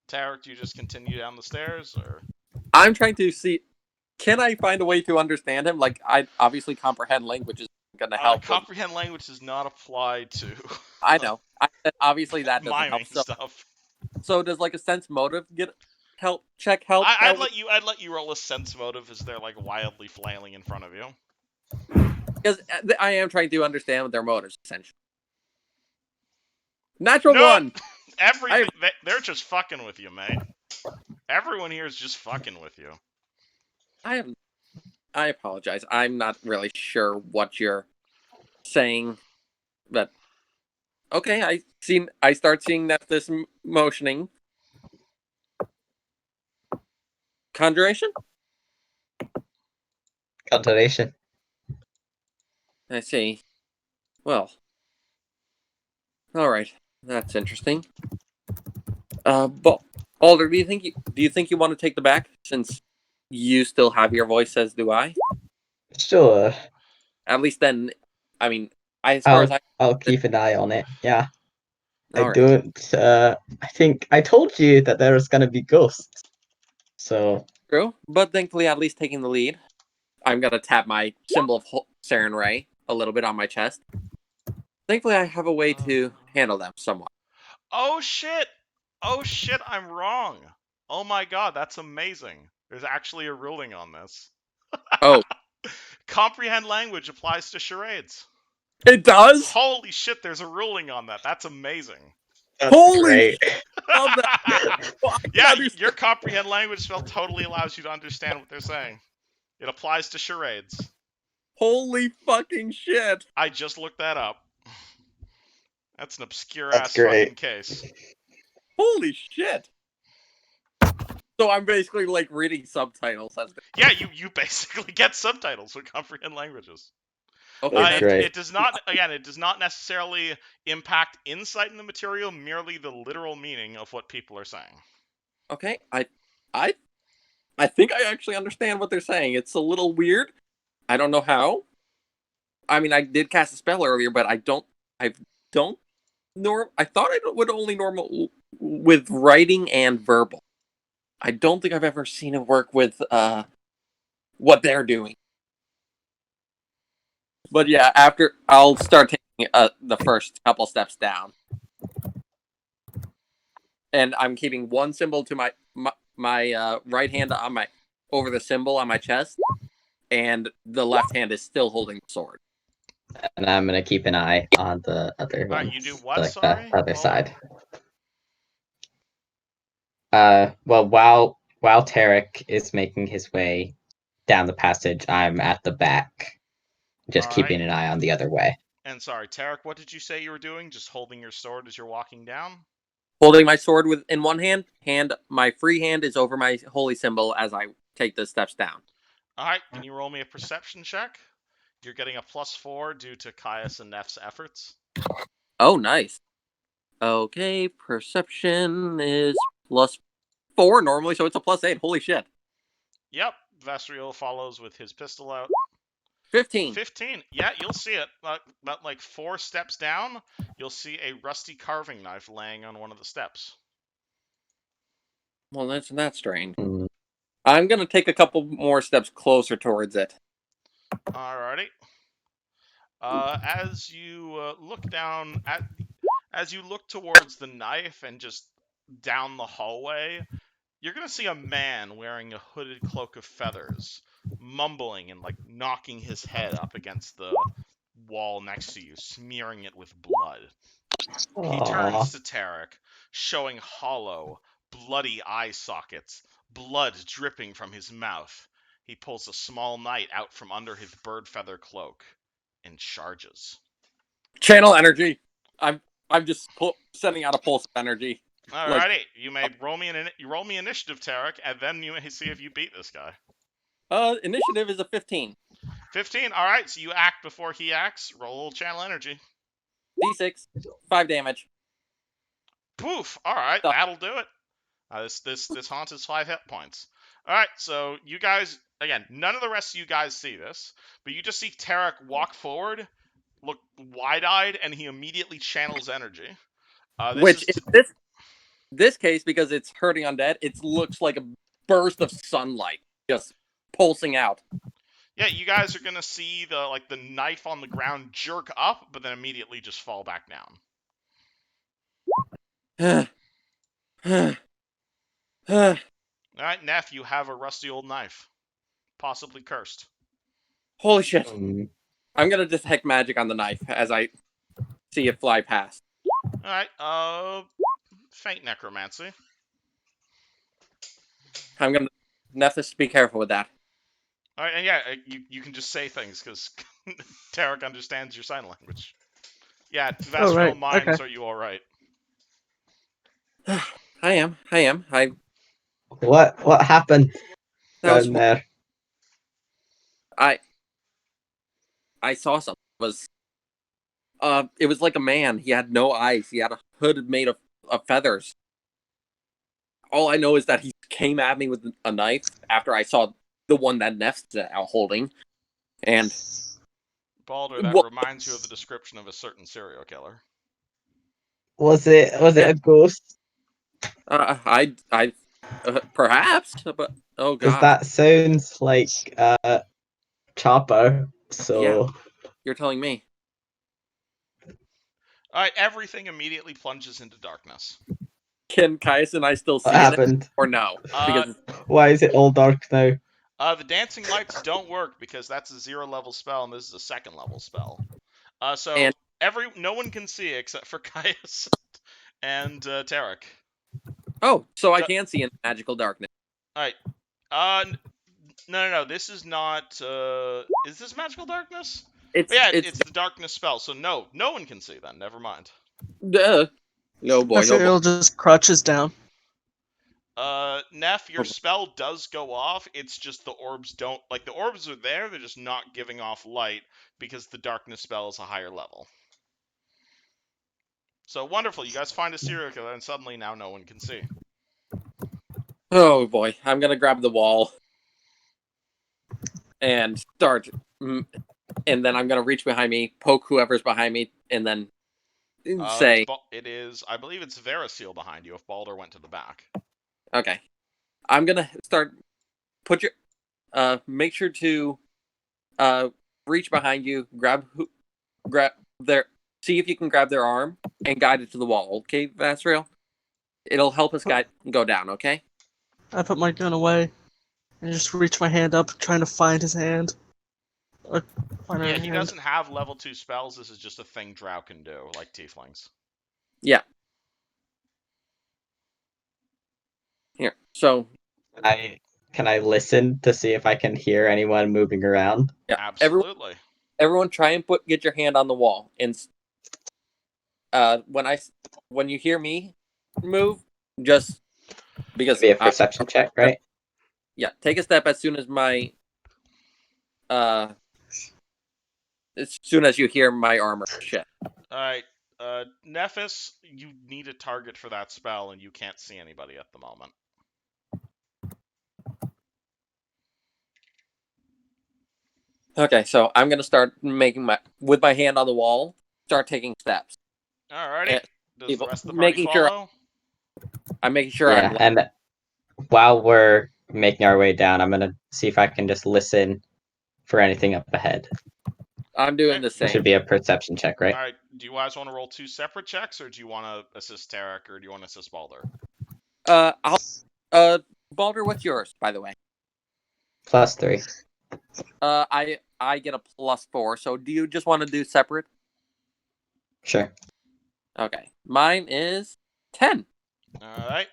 Tarek, do you just continue down the stairs, or? I'm trying to see. Can I find a way to understand him? Like, I obviously comprehend language is going to help. Comprehend language does not apply to. I know. Obviously, that doesn't help. Miming stuff. So does like a sense motive get help? Check help. I'd let you roll a sense motive as they're like wildly flailing in front of you. Because I am trying to understand their motives essentially. Natural one. Everything. They're just fucking with you, mate. Everyone here is just fucking with you. I apologize. I'm not really sure what you're saying, but okay. I start seeing that this motioning. Conjuration? Conjuration. I see. Well. Alright. That's interesting. But Alder, do you think you want to take the back since you still have your voice, as do I? Sure. At least then, I mean, I'll keep an eye on it. Yeah. All I think I told you that there was gonna be ghosts. So true, but thankfully, at least taking the lead. I'm gonna tap my symbol of Saren Ray a little bit on my chest. Thankfully, I have a way to handle them somewhat. Oh shit! Oh shit! I'm wrong. Oh my god, that's amazing. There's actually a ruling on this. Oh. Comprehend language applies to charades. It does? Holy shit, there's a ruling on that. That's amazing. that's Holy great. Love that. Well, yeah, your comprehend language spell totally allows you to understand what they're saying. It applies to charades. Holy fucking shit. I just looked that up. That's an obscure ass fucking case. Holy shit. So I'm basically like reading subtitles. Yeah, you basically get subtitles with comprehend languages. Okay, it does not necessarily impact insight in the material, merely the literal meaning of what people are saying. Okay, I think I actually understand what they're saying. It's a little weird. I don't know how. I mean, I did cast a spell earlier, but I thought I would only normal with writing and verbal. I don't think I've ever seen it work with what they're doing. But yeah, after I'll start taking the first couple steps down, and I'm keeping one symbol to my right hand on over the symbol on my chest, and the left hand is still holding the sword. And I'm gonna keep an eye on the other one. You do what? Like sorry? the other side. Well, while Tarek is making his way down the passage, I'm at the back, just keeping an eye on the other way. And sorry, Tarek, what did you say you were doing? Just holding your sword as you're walking down? Holding my sword in one hand, my free hand is over my holy symbol as I take the steps down. Alright, can you roll me a perception check? You're getting a +4 due to Caius and Neff's efforts. Oh, nice. Okay, perception is +4 normally, so it's a +8. Holy shit. Yep, Vesriel follows with his pistol out. 15. 15. Yeah, you'll see it. About like 4 steps down, you'll see a rusty carving knife laying on one of the steps. Well, that's strange. I'm gonna take a couple more steps closer towards it. Alrighty. As you look down as you look towards the knife and just down the hallway, you're gonna see a man wearing a hooded cloak of feathers, mumbling and like knocking his head up against the wall next to you, smearing it with blood. Aww. He turns to Tarek, showing hollow, bloody eye sockets, blood dripping from his mouth. He pulls a small knight out from under his bird feather cloak and charges. Channel energy. I'm just sending out a pulse of energy. Alrighty, you may roll me initiative, Tarek, and then you may see if you beat this guy. Initiative is a 15. 15. All right, so you act before he acts. Roll channel energy. D6, 5 damage. Poof. All right, that'll do it. This haunt is 5 hit points. All right, so you guys, again, none of the rest of you guys see this, but you just see Tarek walk forward, look wide-eyed, and he immediately channels energy. Which in this case, because it's hurting undead, it looks like a burst of sunlight just pulsing out. Yeah, you guys are gonna see the knife on the ground jerk up, but then immediately just fall back down. All right, Neff, you have a rusty old knife, possibly cursed. Holy shit! I'm gonna detect magic on the knife as I see it fly past. All right, faint necromancy. I'm gonna Nephis, be careful with that. All right, and yeah, you can just say things because Tarek understands your sign language. Yeah, Vasriel Mimes, okay. Are you all right? I am. What happened down there? I saw something. It was like a man. He had no eyes. He had a hood made of feathers. All I know is that he came at me with a knife after I saw the one that Neff's out holding. And Balder, that reminds you of the description of a certain serial killer. Was it a ghost? Perhaps, but oh god. Because that sounds like Chopper. So yeah, you're telling me. All right, everything immediately plunges into darkness. Can Caius and I still see it, or no? Because why is it all dark now? The dancing lights don't work because that's a 0 level spell, and this is a 2nd level spell. No one can see except for Caius and Tarek. Oh, so I can see in magical darkness. All right. No. This is not. Is this magical darkness? It's the darkness spell. So no one can see then. Never mind. No boy. It'll just crouches down. Neff, your spell does go off. It's just the orbs don't the orbs are there. They're just not giving off light because the darkness spell is a higher level. So wonderful. You guys find a serial killer, and suddenly now no one can see. Oh boy, I'm gonna grab the wall and start, and then I'm gonna reach behind me, poke whoever's behind me, and then say, "It is." I believe it's Verasil behind you. If Balder went to the back. Okay, I'm gonna start. Make sure to, reach behind you, grab their. See if you can grab their arm and guide it to the wall. Okay, Vasriel? It'll help us go down. Okay. I put my gun away and just reach my hand up, trying to find his hand. He doesn't have level 2 spells. This is just a thing Drow can do, like tieflings. Yeah. Here. So. Can I listen to see if I can hear anyone moving around? Yeah. Absolutely. Everyone, try and get your hand on the wall, and when you hear me move, just because be a perception check, right? Yeah, take a step as soon as you hear my armor shit. Alright, Nephis, you need a target for that spell, and you can't see anybody at the moment. Okay, so I'm gonna start with my hand on the wall, start taking steps. Alrighty. Does the rest of the party follow? I'm making sure I'm and while we're making our way down, I'm gonna see if I can just listen for anything up ahead. I'm doing the same. It should be a perception check, right? Alright, do you guys want to roll 2 separate checks, or do you want to assist Tarek, or do you want to assist Balder? Balder, what's yours, by the way? +3. I get a +4, so do you just want to do separate? Sure. Okay. Mine is 10. Alright.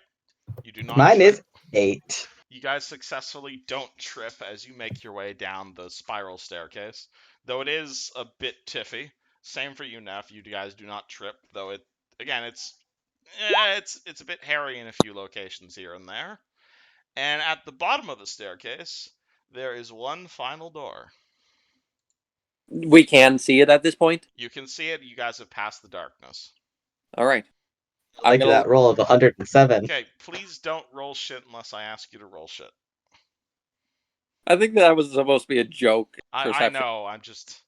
You do not Mine is 8. You guys successfully don't trip as you make your way down the spiral staircase, though it is a bit tiffy. Same for you, Neff. You guys do not trip, though it's it's a bit hairy in a few locations here and there. And at the bottom of the staircase, there is one final door. We can see it at this point. You can see it. You guys have passed the darkness. All right. Like that roll of 107. Okay, please don't roll shit unless I ask you to roll shit. I think that was supposed to be a joke. I know. I'm just.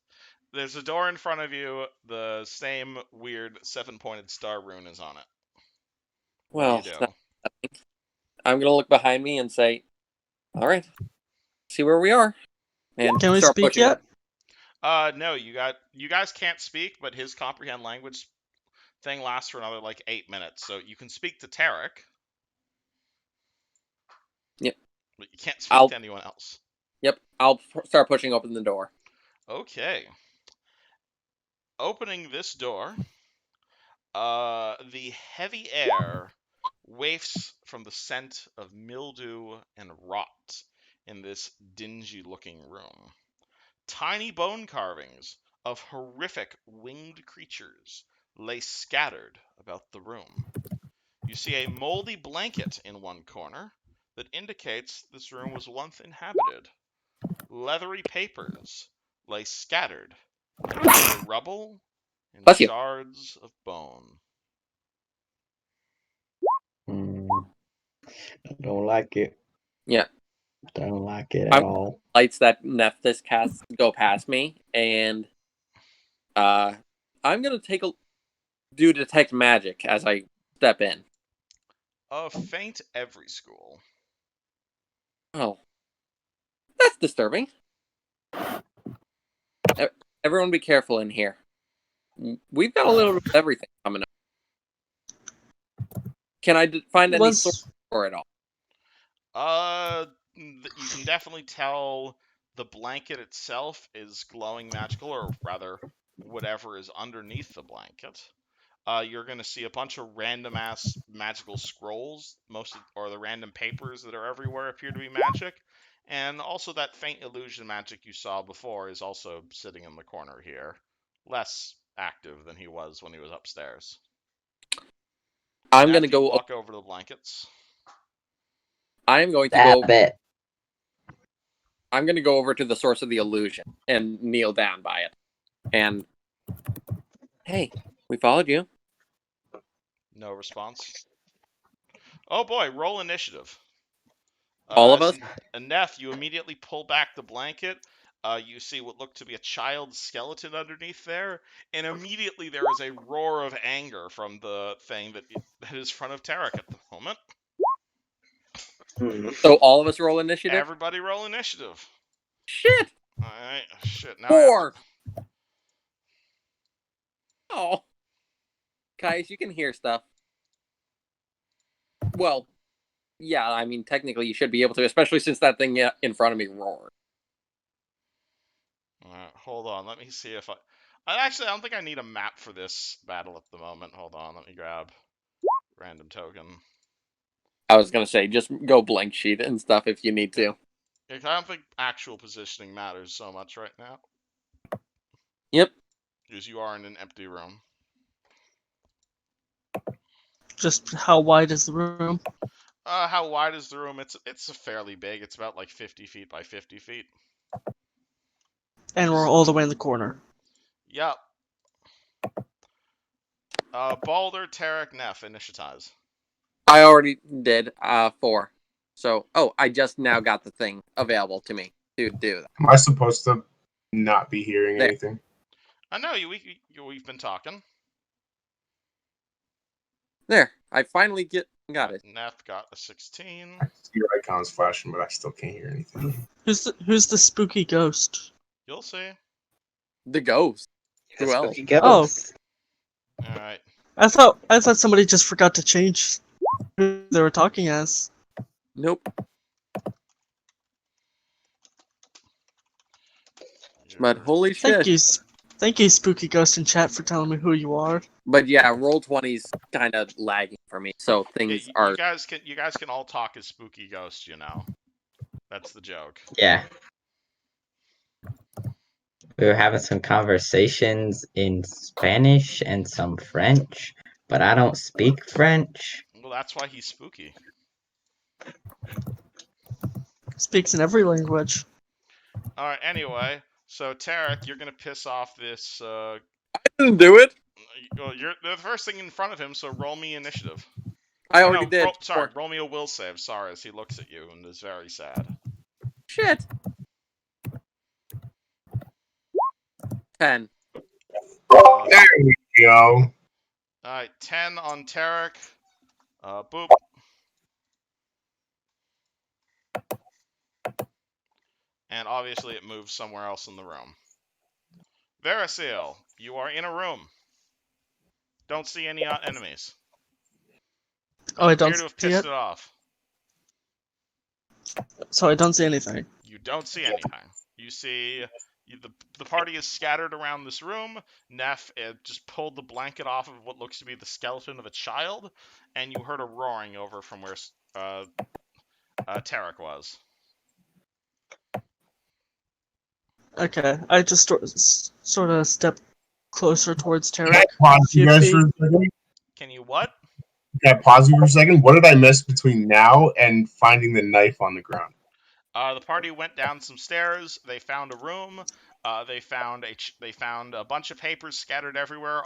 There's a door in front of you. The same weird 7-pointed star rune is on it. Well, do? I'm gonna look behind me and say, "All right, see where we are." And Can we start speak pushing yet? Up. No, you guys can't speak, but his comprehend language thing lasts for another like 8 minutes, so you can speak to Tarek. Yep. But you can't speak to anyone else. Yep, I'll start pushing open the door. Okay. Opening this door, the heavy air wafts from the scent of mildew and rot in this dingy-looking room. Tiny bone carvings of horrific winged creatures lay scattered about the room. You see a moldy blanket in one corner that indicates this room was once inhabited. Leathery papers lay scattered in rubble and Bless you. shards of bone. I don't like it. Yeah. Don't like it at all. Lights that Nephthys casts go past me, and I'm gonna do detect magic as I step in. Faint every school. Oh, that's disturbing. Everyone, be careful in here. We've got a little bit of everything coming up. Can I find any source for it all? You can definitely tell the blanket itself is glowing magical, or rather, whatever is underneath the blanket. You're going to see a bunch of random ass magical scrolls, or the random papers that are everywhere appear to be magic, and also that faint illusion magic you saw before is also sitting in the corner here, less active than he was when he was upstairs. I'm going to go walk over to the blankets. I'm going to go. I'm going to go over to the source of the illusion and kneel down by it. And hey, we followed you. No response. Oh boy, roll initiative. All of us? Neff, you immediately pull back the blanket. You see what looked to be a child's skeleton underneath there, and immediately there is a roar of anger from the thing that is in front of Tarek at the moment. So all of us roll initiative? Everybody roll initiative. Shit! Alright, shit. Now 4! Oh. Guys, you can hear stuff. Well, yeah, I mean, technically you should be able to, especially since that thing in front of me roared. Alright, hold on. Let me see if I don't think I need a map for this battle at the moment. Hold on, let me grab random token. I was going to say, just go blank sheet and stuff if you need to. I don't think actual positioning matters so much right now. Yep. Because you are in an empty room. Just how wide is the room? How wide is the room? It's fairly big. It's about like 50 feet by 50 feet. And we're all the way in the corner. Yep. Balder, Tarek, Neff, initiatize. I already did 4. So, I just now got the thing available to me to do that. Am I supposed to not be hearing anything? I know we've been talking. There, I finally got it. Neff got a 16. I see your icons flashing, but I still can't hear anything. Who's the spooky ghost? You'll see. The ghost. Who else? Spooky ghost. All right. I thought somebody just forgot to change who they were talking as. Nope. But holy shit. Thank you, spooky ghost in chat, for telling me who you are. But yeah, Roll20's kind of lagging for me, so things are. You guys can all talk as spooky ghosts, you know. That's the joke. Yeah. We were having some conversations in Spanish and some French, But I don't speak French. Well, that's why he's spooky. Speaks in every language. All right. Anyway, so Tarek, you're gonna piss off this. I didn't do it. Well, you're the first thing in front of him. So roll me initiative. I Or already no, did. roll me a will save. Sorry, as he looks at you and is very sad. Shit. 10. There we go. Alright, 10 on Tarek. Boop. And obviously it moves somewhere else in the room. Verasil, you are in a room. Don't see any enemies. Oh, I Appear don't to have see pissed it. it off. So I don't see anything. You don't see anything. You see the party is scattered around this room. Neff just pulled the blanket off of what looks to be the skeleton of a child, and you heard a roaring over from where Tarek was. Okay, I just sort of step closer towards Can I Tarek. pause you Few guys feet. for a second? Can you what? Can I pause you for a second? What did I miss between now and finding the knife on the ground? The party went down some stairs. They found a room. They found a bunch of papers scattered everywhere.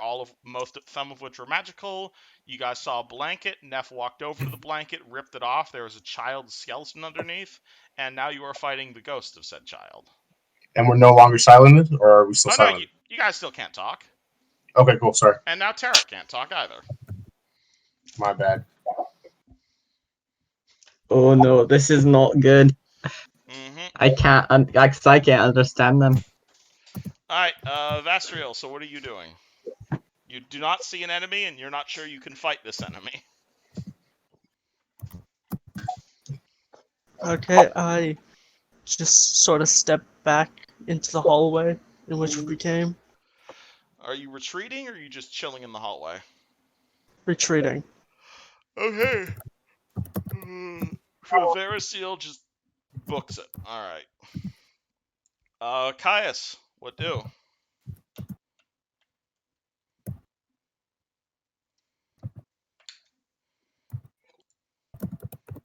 Some of which were magical. You guys saw a blanket. Neff walked over to the blanket, ripped it off. There was a child's skeleton underneath, and now you are fighting the ghost of said child. And we're no longer silenced, or are we still No, silent? you guys still can't talk. Okay, cool. Sorry, And now Tarek can't talk either. my bad. Oh no, this is not good. Mm-hmm. I can't understand them. Alright, Vastriel, so what are you doing? You do not see an enemy, and you're not sure you can fight this enemy. Okay, I just sort of step back into the hallway in which we came, Are you retreating, or are you just chilling in the hallway? retreating. Okay. So Verasil just books it. Alright. Caius, what do?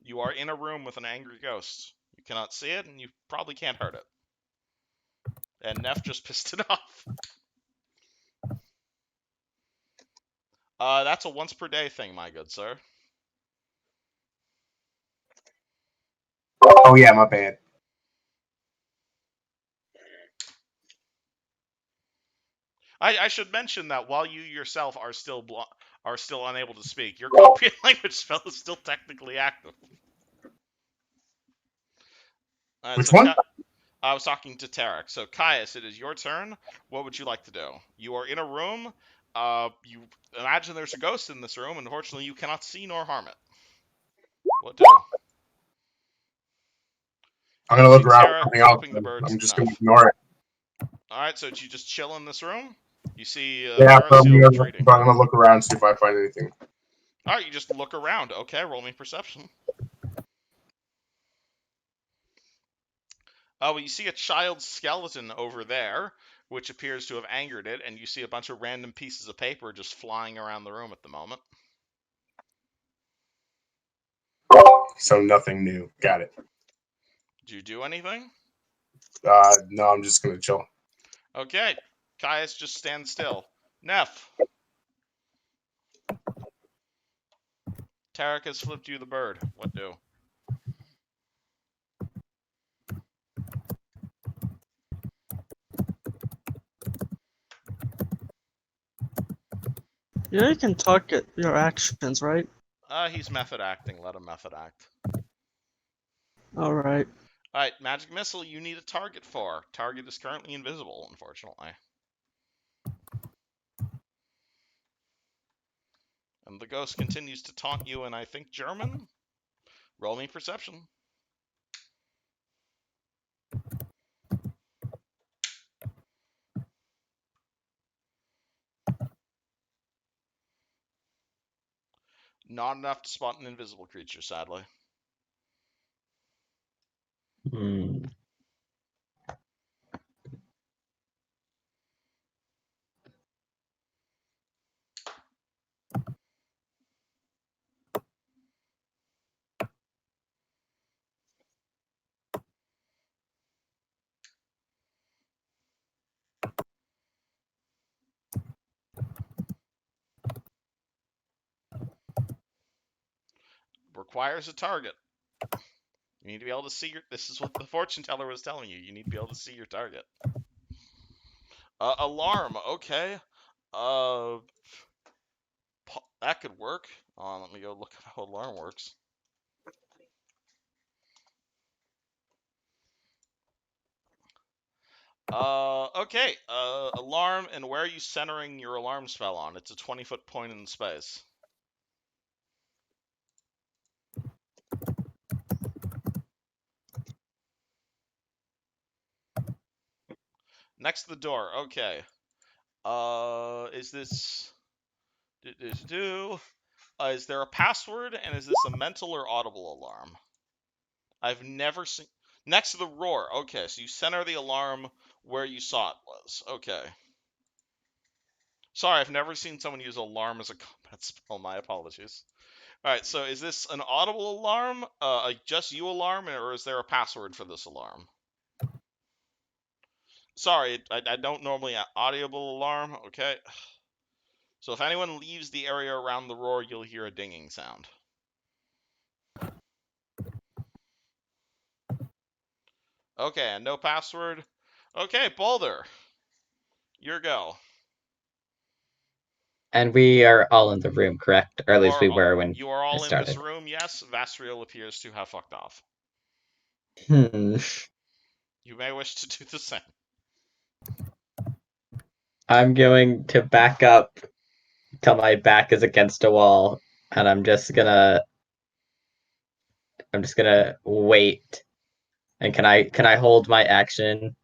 You are in a room with an angry ghost. You cannot see it, and you probably can't hurt it. And Neff just pissed it off. That's a once per day thing, my good sir. Oh yeah, my bad. I should mention that while you yourself are still unable to speak, your Campain language spell is still technically active. Which one? I was talking to Tarek. So Caius, it is your turn. What would you like to do? You are in a room. You imagine there's a ghost in this room, and unfortunately you cannot see nor harm it. What do? I'm gonna look around for Tarek something else. flipping the birds I'm just enough. gonna ignore it. Alright, so do you just chill in this room? You see Yeah, but Verasil retreating. I'm gonna look around, see if I find anything. Alright, you just look around. Okay, roll me perception. Oh, well, you see a child's skeleton over there, which appears to have angered it, and you see a bunch of random pieces of paper just flying around the room at the moment. So nothing new. Got it. Do you do anything? No, I'm just gonna chill. Okay, Caius just stands still. Neff. Tarek has flipped you the bird. What do? You can talk at your actions, right? He's method acting. Let him method act. Alright. Alright, Magic Missile, you need a target for. Target is currently invisible, unfortunately. And the ghost continues to taunt you in, I think, German? Roll me perception. Not enough to spot an invisible creature, sadly. Hmm. requires a target. You need to be able to see your. This is what the fortune teller was telling you. You need to be able to see your target. Alarm. Okay. That could work. Let me go look at how alarm works. Okay. Alarm, and where are you centering your alarm spell on? It's a 20-foot point in space. Next to the door. Okay. Is this... Is there a password, and is this a mental or audible alarm? I've never seen... Next to the roar. Okay, so you center the alarm where you saw it was. Okay. Sorry, I've never seen someone use alarm as a combat spell. My apologies. Alright, so is this an audible alarm? A just you alarm, or is there a password for this alarm? Sorry, I don't normally audible alarm. Okay. So if anyone leaves the area around the roar, you'll hear a dinging sound. Okay, and no password. Okay, Boulder. Your go. And we are all in the room, correct? Or at least we were when you are all I in this started. room, yes. Vasriel appears to have fucked off. You may wish to do the same. I'm going to back up till my back is against a wall, and I'm just gonna wait. And can I hold my action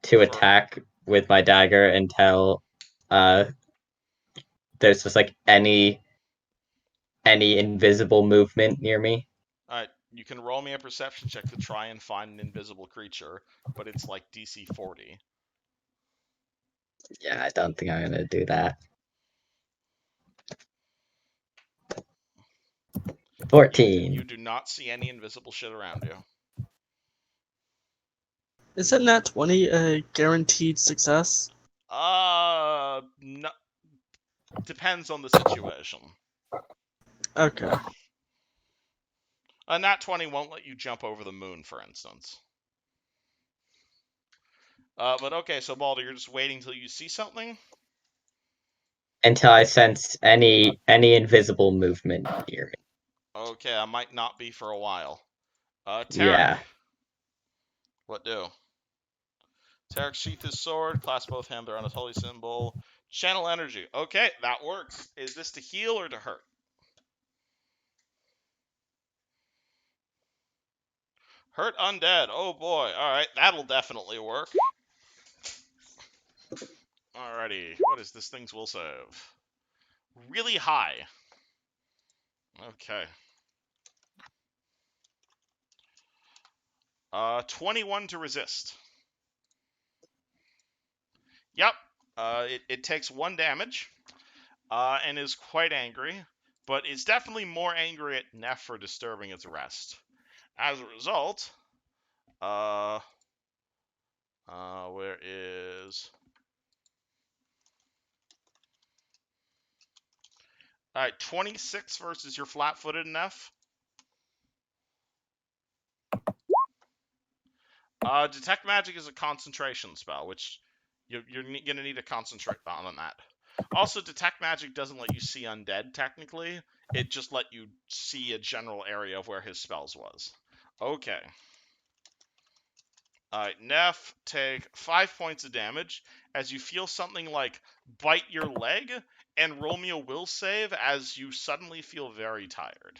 to attack with my dagger until there's just like any invisible movement near me? Alright, you can roll me a perception check to try and find an invisible creature, but it's like DC 40. Yeah, I don't think I'm gonna do that. 14. You do not see any invisible shit around you. Isn't that 20 a guaranteed success? No, depends on the situation. Okay. A nat 20 won't let you jump over the moon, for instance. But okay, so Baldur, you're just waiting till you see something? Until I sense any invisible movement near me. Okay, I might not be for a while. Tarek. Yeah. What do? Tarek sheath his sword, clasp both hands around his holy symbol. Channel energy. Okay, that works. Is this to heal or to hurt? Hurt undead. Oh boy. Alright, that'll definitely work. Alrighty, what is this thing's will save? Really high. Okay. 21 to resist. Yep. It takes 1 damage, and is quite angry, but is definitely more angry at Neff for disturbing its rest. As a result, where is... Alright, 26 versus your flat-footed Neff. Detect Magic is a concentration spell, which you're going to need to concentrate on that. Also, Detect Magic doesn't let you see undead, technically. It just let you see a general area of where his spells was. Okay. Alright, Neff, take 5 points of damage as you feel something like bite your leg, and roll me a will save as you suddenly feel very tired.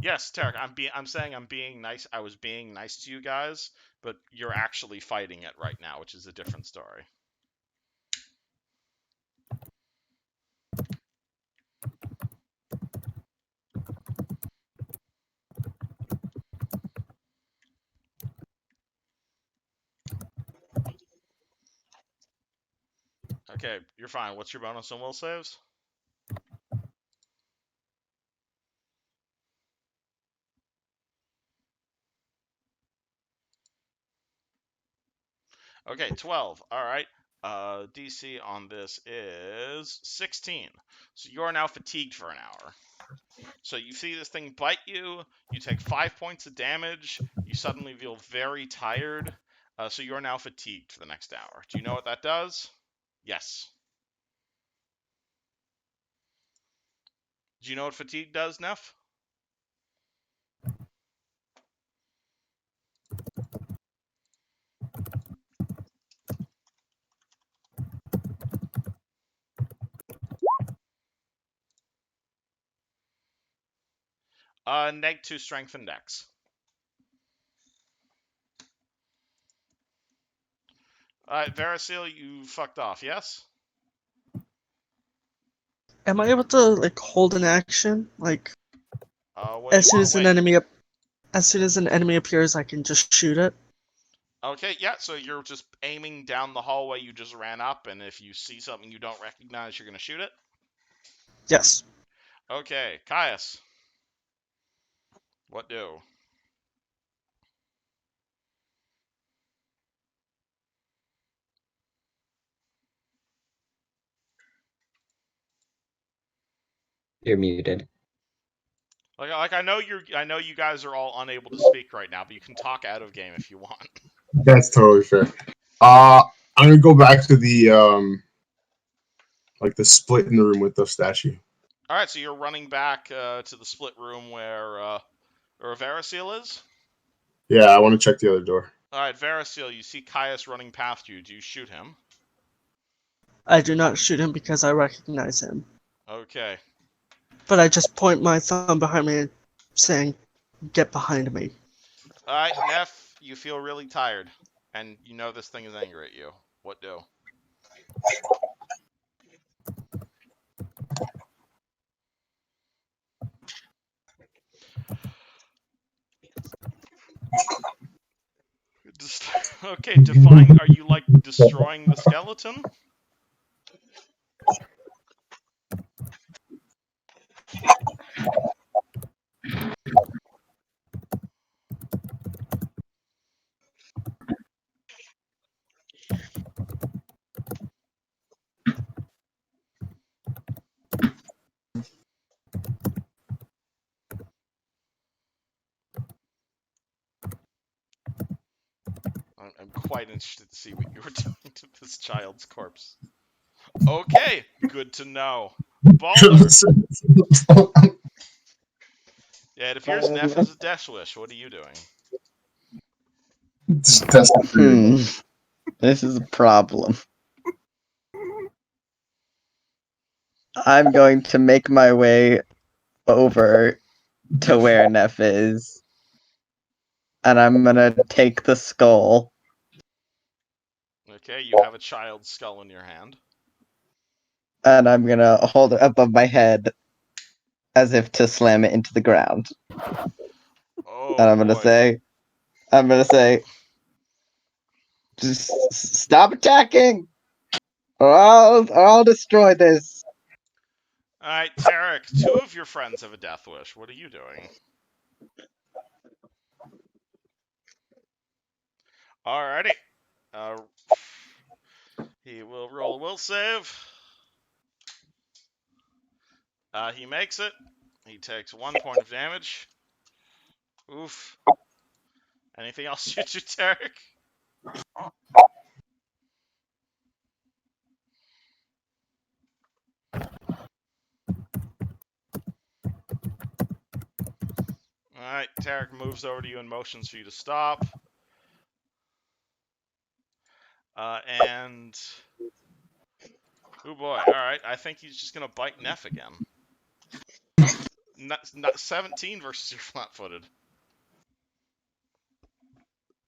Yes, Tarek, I'm saying I'm being nice. I was being nice to you guys, but you're actually fighting it right now, which is a different story. Okay, you're fine. What's your bonus on will saves? Okay, 12. All right. DC on this is 16. So you are now fatigued for an hour. So you see this thing bite you. You take 5 points of damage. You suddenly feel very tired. So you are now fatigued for the next hour. Do you know what that does? Yes. Do you know what fatigue does, Neff? -2 strength and dex. Alright, Verasil, you fucked off, yes? Am I able to like hold an action? Like What do as you soon want as to an wait? enemy as soon as an enemy appears, I can just shoot it. Okay, yeah, so you're just aiming down the hallway you just ran up, and if you see something you don't recognize, you're gonna shoot it? Yes. Okay, Caius. What do? You're muted. Like I know you guys are all unable to speak right now, but you can talk out of game if you want. That's totally fair. I'm gonna go back to the like the split in the room with the statue. Alright, so you're running back to the split room where Verasil is? Yeah, I want to check the other door. Alright, Verasil, you see Caius running past you. Do you shoot him? I do not shoot him because I recognize him. Okay. But I just point my thumb behind me, saying, "Get behind me." Alright, Neff, you feel really tired, and you know this thing is angry at you. What do? Okay, defying. Are you like destroying the skeleton? I'm quite interested to see what you were doing to this child's corpse. Okay, good to know. Balder. Yeah, it appears Neff has a death wish. What are you doing? This is a problem. I'm going to make my way over to where Neff is, and I'm gonna take the skull. Okay, you have a child's skull in your hand. And I'm gonna hold it above my head as if to slam it into the ground. Oh, And I'm boy. gonna say, just stop attacking, or I'll destroy this. Alright, Tarek, 2 of your friends have a death wish. What are you doing? Alrighty. He will roll a will save. He makes it. He takes 1 point of damage. Oof. Anything else you do, Tarek? Alright, Tarek moves over to you and motions for you to stop. And... oh boy, alright, I think he's just gonna bite Neff again. 17 versus your flat-footed.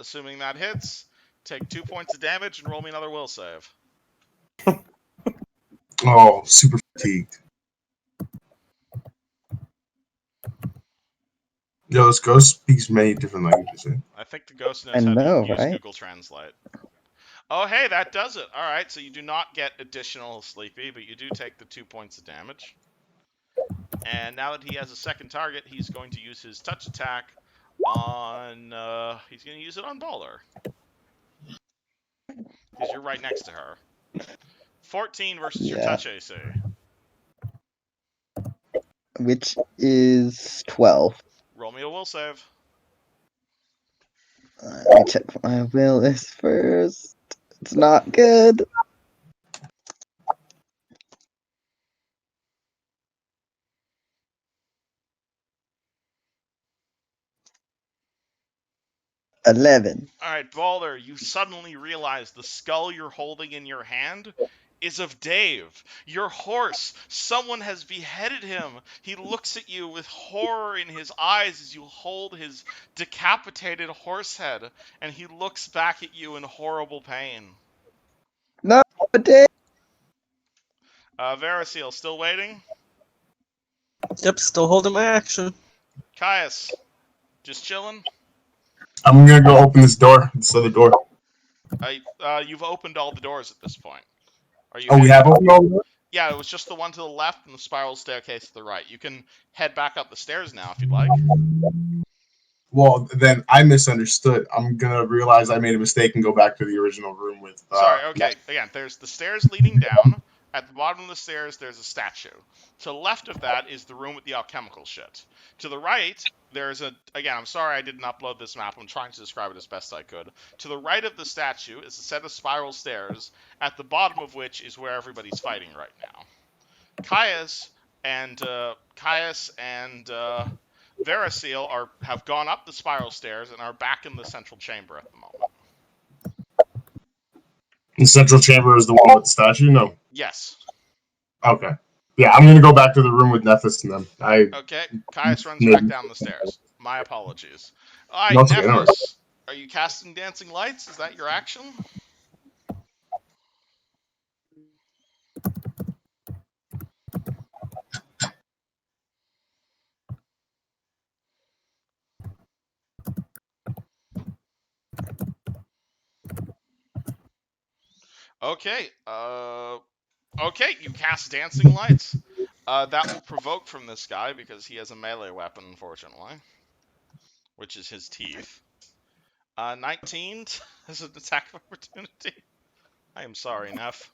Assuming that hits, take 2 points of damage and roll me another will save. Oh, super fatigued. Yo, this ghost speaks many different languages. I think the ghost knows I how know, to use right? Google Translate. Oh, hey, that does it. All right, so you do not get additional sleepy, but you do take the 2 points of damage. And now that he has a second target, he's going to use his touch attack on... he's going to use it on Balder. because you're right next to her. 14 versus your Yeah. touch AC. Which is 12. Roll me a will save. Let me check my will list first. It's not good. $11. Alright, Balder, you suddenly realize the skull you're holding in your hand is of Dave, your horse. Someone has beheaded him. He looks at you with horror in his eyes as you hold his decapitated horse head, and he looks back at you in horrible pain. No, Dave. Verasil, still waiting? Yep, still holding my action. Caius, just chilling? I'm gonna go open this door. This other door. You've opened all the doors at this point. Are you Oh, we heading- have opened all the doors? Yeah, it was just the one to the left and the spiral staircase to the right. You can head back up the stairs now if you'd like. Well, then I misunderstood. I'm gonna realize I made a mistake and go back to the original room with. Sorry, okay. Again, there's the stairs leading down. At the bottom of the stairs, there's a statue. To the left of that is the room with the alchemical shit. To the right, there's a... Again, I'm sorry I didn't upload this map. I'm trying to describe it as best I could. To the right of the statue is a set of spiral stairs, at the bottom of which is where everybody's fighting right now. Caius and Verasil have gone up the spiral stairs and are back in the central chamber at the moment. The central chamber is the one with the statue. No. Yes. Okay. Yeah, I'm gonna go back to the room with Nephis and them. Okay, Caius runs back down the stairs. My apologies. Alright, No, it's okay, no Nephis, are you casting Dancing Lights? Is that your action? Okay, okay, you cast Dancing Lights. That will provoke from this guy because he has a melee weapon, unfortunately. Which is his teeth. 19 as an attack of opportunity. I am sorry, Neff.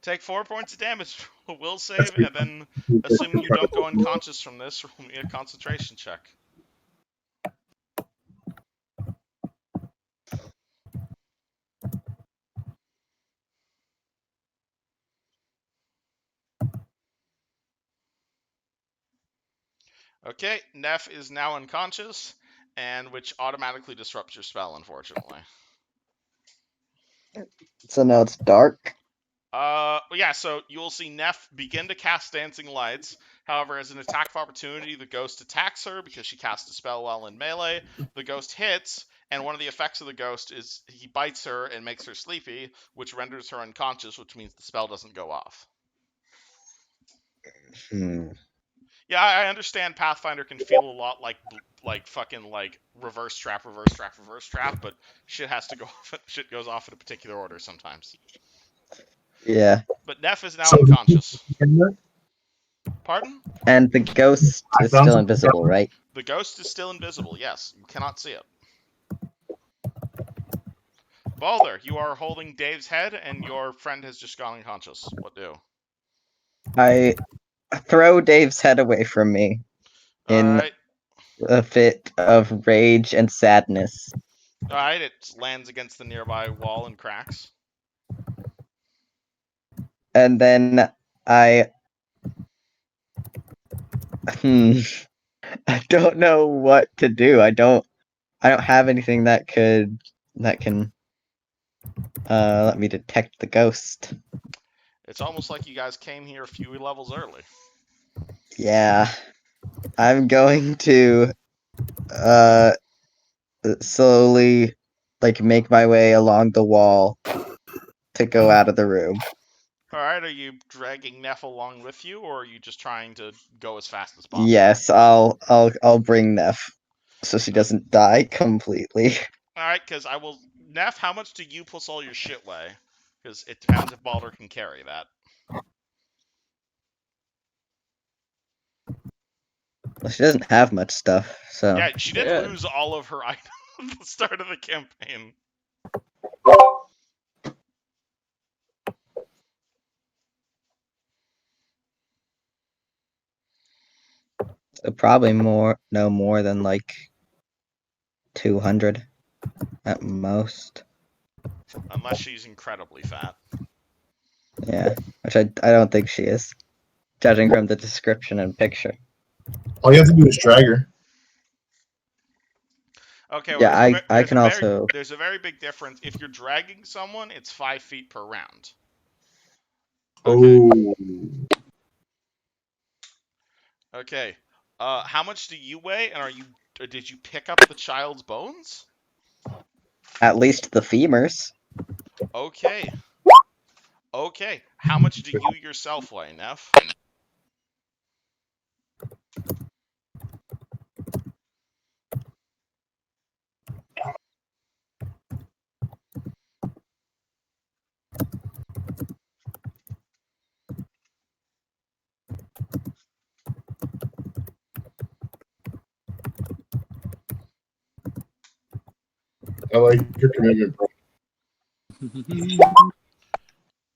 Take 4 points of damage. Will save, and then, assuming you don't go unconscious from this, roll me a concentration check. Okay, Neff is now unconscious, and which automatically disrupts your spell, unfortunately. So now it's dark. Yeah, so you'll see Neff begin to cast Dancing Lights. However, as an attack of opportunity, the ghost attacks her because she cast a spell while in melee. The ghost hits, and one of the effects of the ghost is he bites her and makes her sleepy, which renders her unconscious, which means the spell doesn't go off. Yeah, I understand Pathfinder can feel a lot like fucking like reverse trap, but shit has to go off. Shit goes off in a particular order sometimes. Yeah. But Neff is now unconscious. Pardon? And the ghost is still invisible, right? The ghost is still invisible, yes. You cannot see it. Balder, you are holding Dave's head, and your friend has just gone unconscious. What do? I throw Dave's head away from me in a fit of rage and sadness. Alright, it lands against the nearby wall and cracks. And then I don't know what to do. I don't have anything that can let me detect the ghost. It's almost like you guys came here a few levels early. Yeah. I'm going to slowly make my way along the wall to go out of the room. Alright, are you dragging Neff along with you, or are you just trying to go as fast as possible? Yes, I'll bring Neff so she doesn't die completely. Alright, because I will... Neff, how much do you plus all your shit weigh? Because it depends if Balder can carry that. Well, she doesn't have much stuff, so... Yeah, she did lose all of her items at the start of the campaign. So probably no more than like 200 at most. Unless she's incredibly fat. Yeah, which I don't think she is, judging from the description and picture. All you have to do is drag her. Okay, well, Yeah, I can also. There's a very big difference. If you're dragging someone, it's 5 feet per round. Okay. Oh. Okay. How much do you weigh, and did you pick up the child's bones? At least the femurs. Okay. Okay. How much do you yourself weigh, Neff? I like your commitment, bro.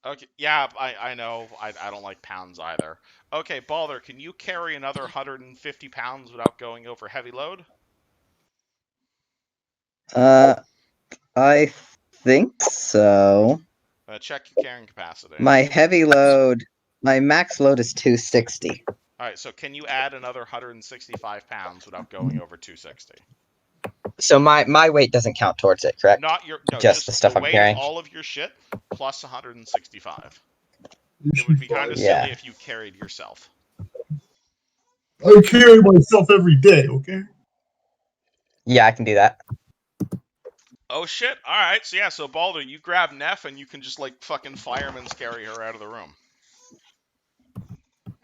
Okay, yeah, I know. I don't like pounds either. Okay, Balder, can you carry another 150 pounds without going over heavy load? I think so. Check your carrying capacity. My heavy load, my max load is 260. Alright, so can you add another 165 pounds without going over 260? So my weight doesn't count towards it, correct? Just the stuff the I'm weight carrying. of all of your shit plus 165. It would be kind of silly if you carried yourself. I carry myself every day, okay? Yeah, I can do that. Oh shit! Alright, so yeah, so Balder, you grab Neff and you can just like fucking fireman's carry her out of the room.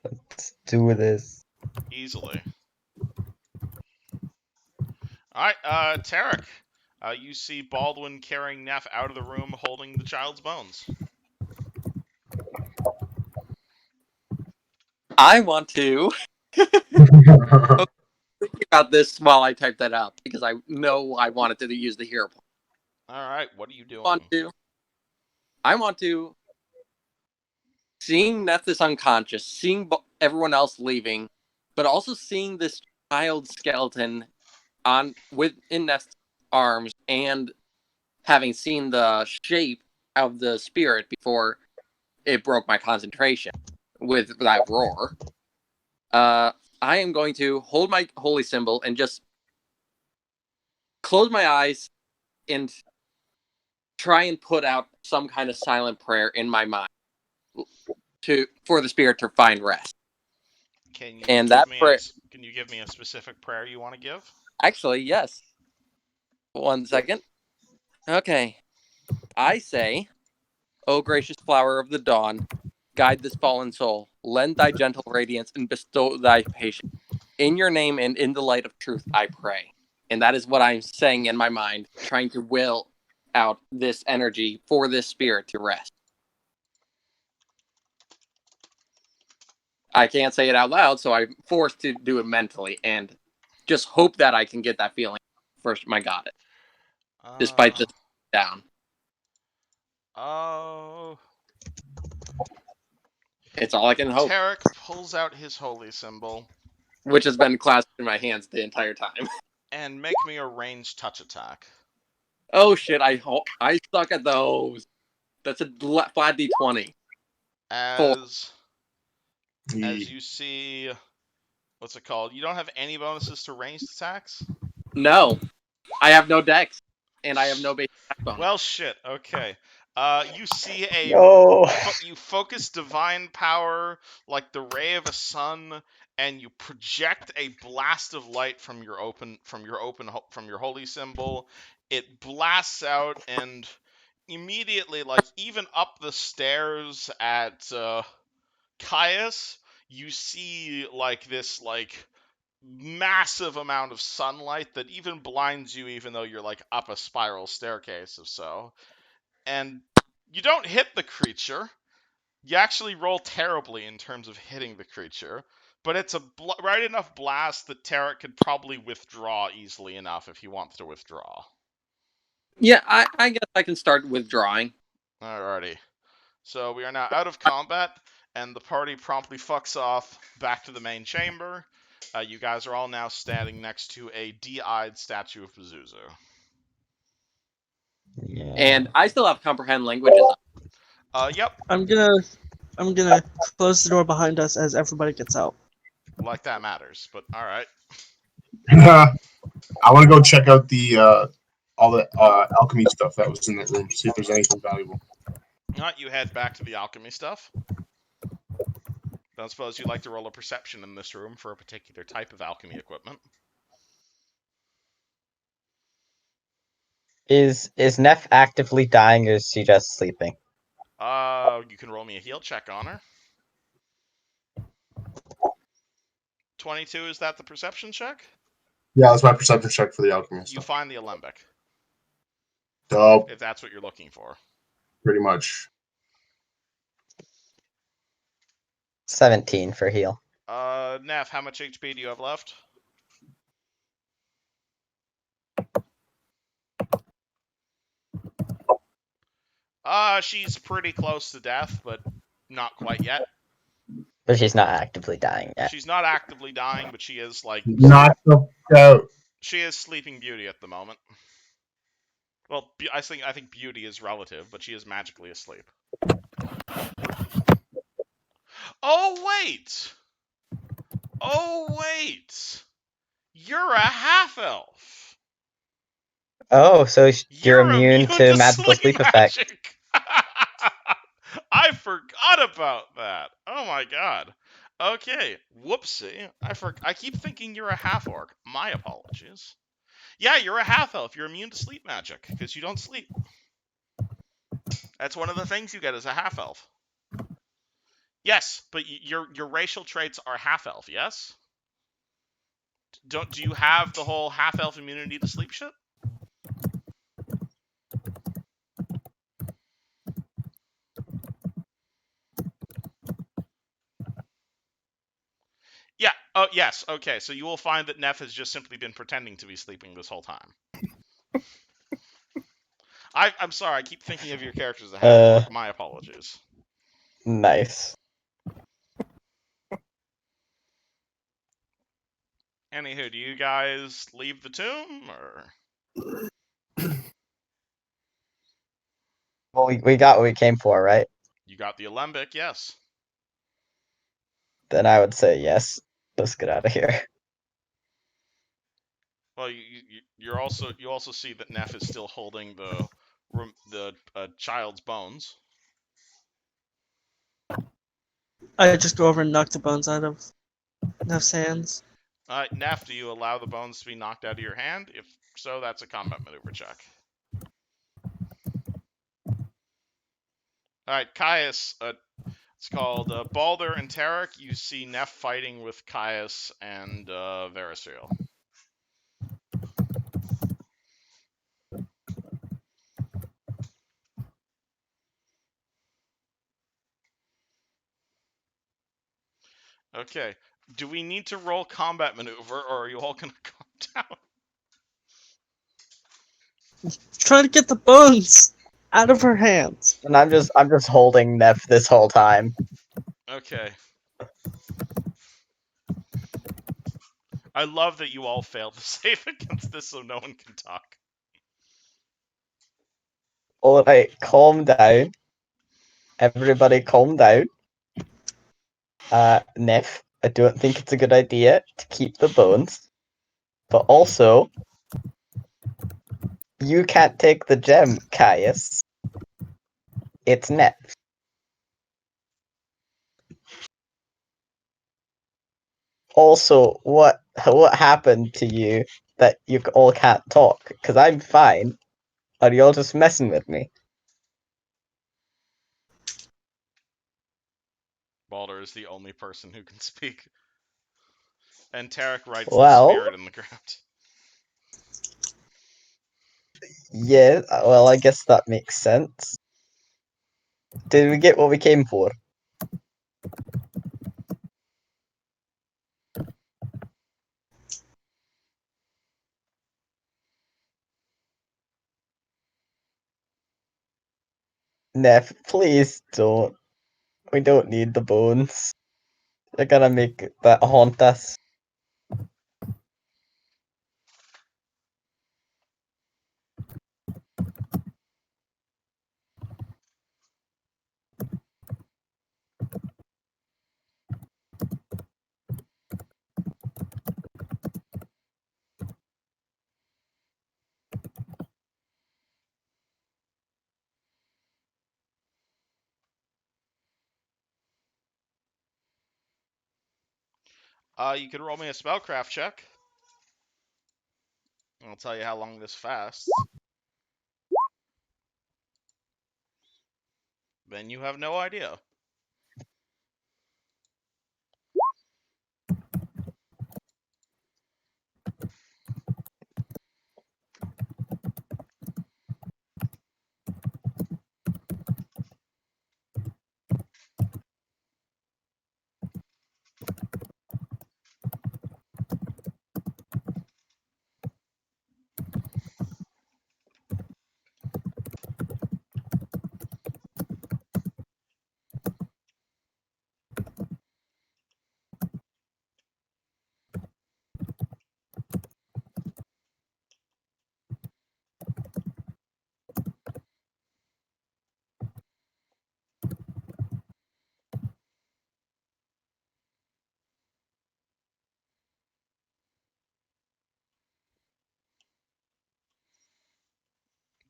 Let's do this. Easily. Alright, Tarek. You see Baldwin carrying Neff out of the room holding the child's bones. I want to think about this while I type that up because I know I wanted to use the hero point. Alright, what are you doing? I want to seeing Neff is unconscious, seeing everyone else leaving, but also seeing this child skeleton within Neff's arms and having seen the shape of the spirit before it broke my concentration with that roar. I am going to hold my holy symbol and just close my eyes and try and put out some kind of silent prayer in my mind for the spirit to find rest. Can you give me a specific prayer you want to give? Actually, yes. 1 second. Okay. I say, O gracious flower of the dawn, guide this fallen soul, lend thy gentle radiance and bestow thy patience. In your name and in the light of truth, I pray. And that is what I'm saying in my mind, trying to will out this energy for this spirit to rest. I can't say it out loud, so I'm forced to do it mentally and just hope that I can get that feeling first. My got it. Despite just down. Oh. It's all I can hope. Tarek pulls out his holy symbol, which has been clasped in my hands the entire time. And make me a ranged touch attack. Oh shit! I suck at those. That's a flat d20. As you see, what's it called? You don't have any bonuses to ranged attacks? No, I have no dex, and I have no base attack bonus. Well, shit. Okay. You see you focus divine power like the ray of a sun, and you project a blast of light from your holy symbol. It blasts out, and immediately, like even up the stairs at Caius, you see like this massive amount of sunlight that even blinds you, even though you're like up a spiral staircase or so. And you don't hit the creature. You actually roll terribly in terms of hitting the creature, but it's a right enough blast that Tarek could probably withdraw easily enough if he wants to withdraw. Yeah, I guess I can start withdrawing. Alrighty. So we are now out of combat, and the party promptly fucks off back to the main chamber. You guys are all now standing next to a de-eyed statue of Pazuzu. Yeah. And I still have comprehend languages. Yep. I'm gonna close the door behind us as everybody gets out. Like that matters, but all right. I want to go check out the all the alchemy stuff that was in that room. See if there's anything valuable. All right, you head back to the alchemy stuff. Don't suppose you'd like to roll a perception in this room for a particular type of alchemy equipment. Is Neff actively dying or is she just sleeping? You can roll me a heal check on her. 22, is that the perception check? Yeah, that's my perception check for the alchemy You stuff. find the alembic, Dope, if that's what you're looking for. pretty much. 17 for heal. Neff, how much HP do you have left? She's pretty close to death, but not quite yet. But she's not actively dying yet. She's not actively dying, but she is like Knocked out. she is Sleeping Beauty at the moment. Well, I think beauty is relative, but she is magically asleep. Oh wait! You're a half-elf! Oh, so you're immune to magical sleep effects. magic. I forgot about that. Oh my god. Okay, whoopsie. I keep thinking you're a half-orc. My apologies. Yeah, you're a half-elf. You're immune to sleep magic, because you don't sleep. That's one of the things you get as a half-elf. Yes, but your racial traits are half-elf, yes? Do you have the whole half-elf immunity to sleep shit? Yeah. Oh, yes. Okay. So you will find that Neff has just simply been pretending to be sleeping this whole time. I'm sorry. I keep thinking of your characters as a half-orc. My apologies. Nice. Anywho, do you guys leave the tomb, or? Well, we got what we came for, right? You got the alembic, yes. Then I would say yes. Let's get out of here. Well, you also see that Neff is still holding the child's bones. I just go over and knock the bones out of Neff's hands. Neff, do you allow the bones to be knocked out of your hand? If so, that's a combat maneuver check. Alright, Caius, it's called Balder and Tarek. You see Neff fighting with Caius and Verisriel. Okay, do we need to roll combat maneuver, or are you all gonna calm down? Trying to get the bones out of her hands. And I'm just holding Neff this whole time. Okay. I love that you all failed to save against this so no one can talk. Alright, calm down. Everybody calm down. Neff, I don't think it's a good idea to keep the bones. But also, you can't take the gem, Caius. It's Neff. Also, what happened to you that you all can't talk? Because I'm fine. Are you all just messing with me? Balder is the only person who can speak. And Tarek writes the Well, spirit in the ground. yeah, well, I guess that makes sense. Did we get what we came for? Neff, please don't. We don't need the bones. You're gonna make that haunt us. You can roll me a spellcraft check. I'll tell you how long this fasts. Then you have no idea.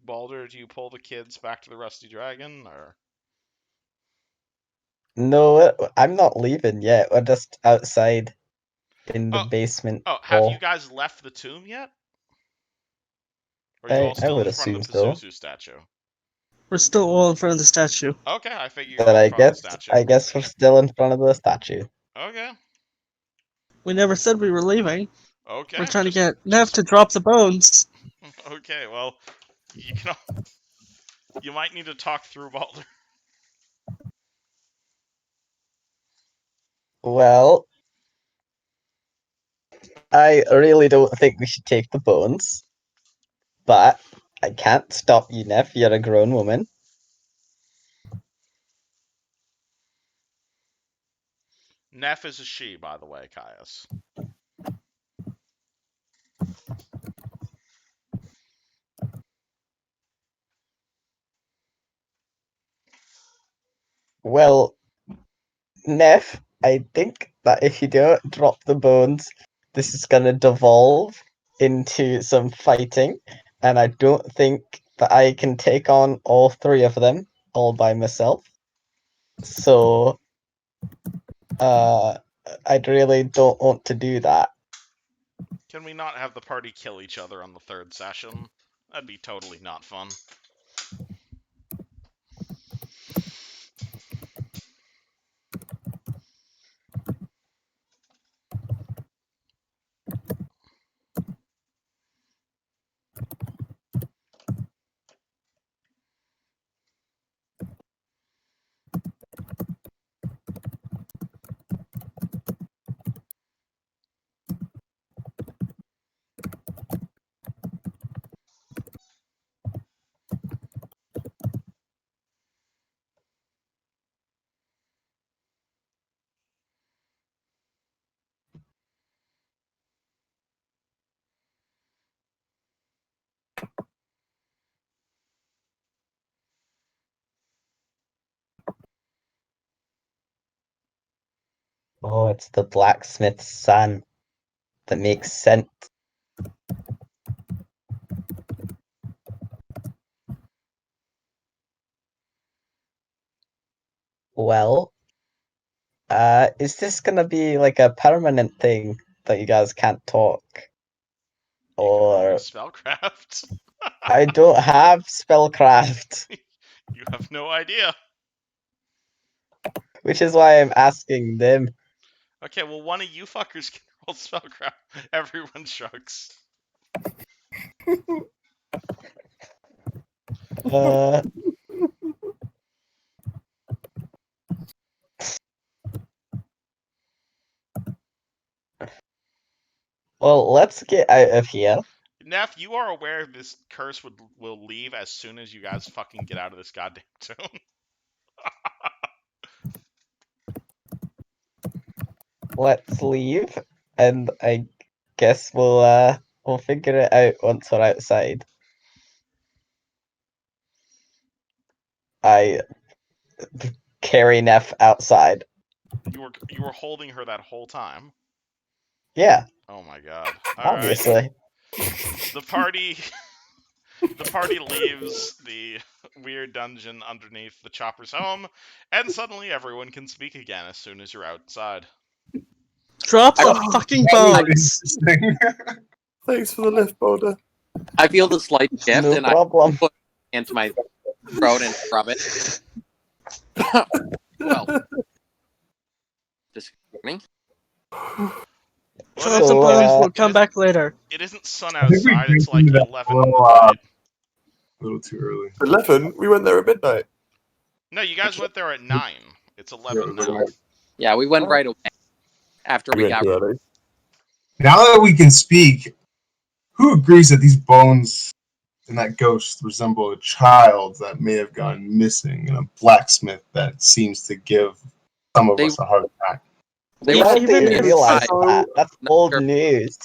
Balder, do you pull the kids back to the Rusty Dragon, or? No, I'm not leaving yet. We're just outside in the basement Oh, have you hall. guys left the tomb yet? Or are you all I still would in front of assume the so. Pazuzu statue? We're still all in front of the statue. Okay, I figure you're But all in front of the statue. I guess we're still in front of the statue. Okay. We never said we were leaving. Okay. We're trying to get Nev to drop the bones. Okay, well, you might need to talk through Balder. Well, I really don't think we should take the bones. But I can't stop you, Nev. You're a grown woman. Neff is a she, by the way, Caius. Well, Neff, I think that if you don't drop the bones, this is gonna devolve into some fighting, and I don't think that I can take on all three of them all by myself. So, I really don't want to do that. Can we not have the party kill each other on the third session? That'd be totally not fun. Oh, it's the blacksmith's son. That makes sense. Well, is this gonna be like a permanent thing that you guys can't talk? Or Spellcraft. I don't have spellcraft, You have no idea. which is why I'm asking them. Okay, well, one of you fuckers can roll spellcraft. Everyone shrugs. Uh, well, let's get out of here. Neff, you are aware this curse will leave as soon as you guys fucking get out of this goddamn tomb. Let's leave, and I guess we'll figure it out once we're outside. I carry Neff outside. You were holding her that whole time. Yeah. Oh my god. Obviously. Right. The party leaves the weird dungeon underneath the chopper's home, and suddenly everyone can speak again as soon as you're outside. Drop the fucking bones. Thanks for the lift, Boulder. I feel the slight shift, No and problem. I put it into my throat and rub it. Well, disgusting. Drop the bones. We'll come back later. It isn't sun I think we outside. It's like did that 11 a at little, night. a little too early. 11? We went there at midnight. No, you guys went there at 9. It's 11 now. Yeah, we went right away after we went got. too early. Now that we can speak, who agrees that these bones and that ghost resemble a child that may have gone missing and a blacksmith that seems to give some of us a heart attack? They Yeah, were even didn't if- realize so- that. That's Not old sure. news.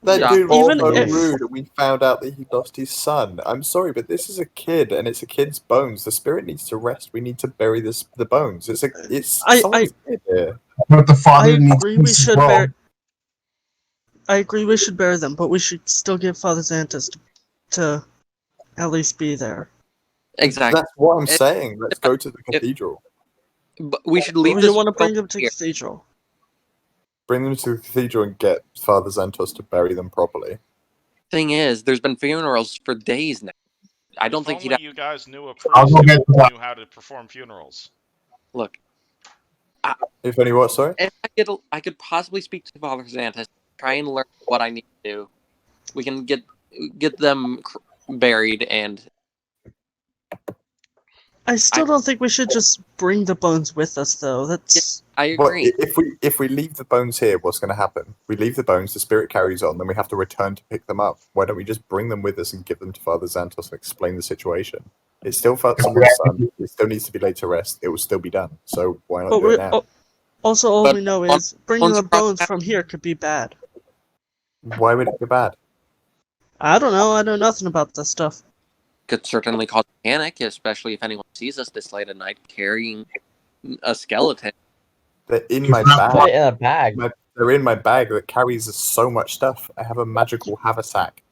That Yeah. dude was Even so if- rude and we found out that he lost his son. I'm sorry, but this is a kid and it's a kid's bones. The spirit needs to rest. We need to bury the bones. It's someone's kid here. But the I father needs agree we peace as should well. bury. I agree we should bury them, but we should still get Father Xantus to at least be there. Exactly. That's what I'm saying. Let's go to the cathedral. But we should But leave we this. don't want to bring them to here. Cathedral. Bring them to the cathedral and get Father Xantos to bury them properly. Thing is, there's been funerals for days now. I don't think If he'd only you guys knew a I'll priest go who get knew how to perform funerals. look. If any what, sorry? If I could possibly speak to Father Xantus, try and learn what I need to do. We can get them buried, and I still don't think we should just bring the bones with us, though. That's I But agree. if we leave the bones here, what's going to happen? We leave the bones, the spirit carries on, then we have to return to pick them up. Why don't we just bring them with us and give them to Father Xantos and explain the situation? It's still someone's son. It still needs to be laid to rest. It will still be done. So why not but do it now? also all But we know is bringing once the bones from here could be bad. Why would it be bad? I don't know. I know nothing about this stuff. Could certainly cause panic, especially if anyone sees us this late at night carrying a skeleton. They're in my Put bag. it in a bag. They're in my bag that carries so much stuff. I have a magical haversack.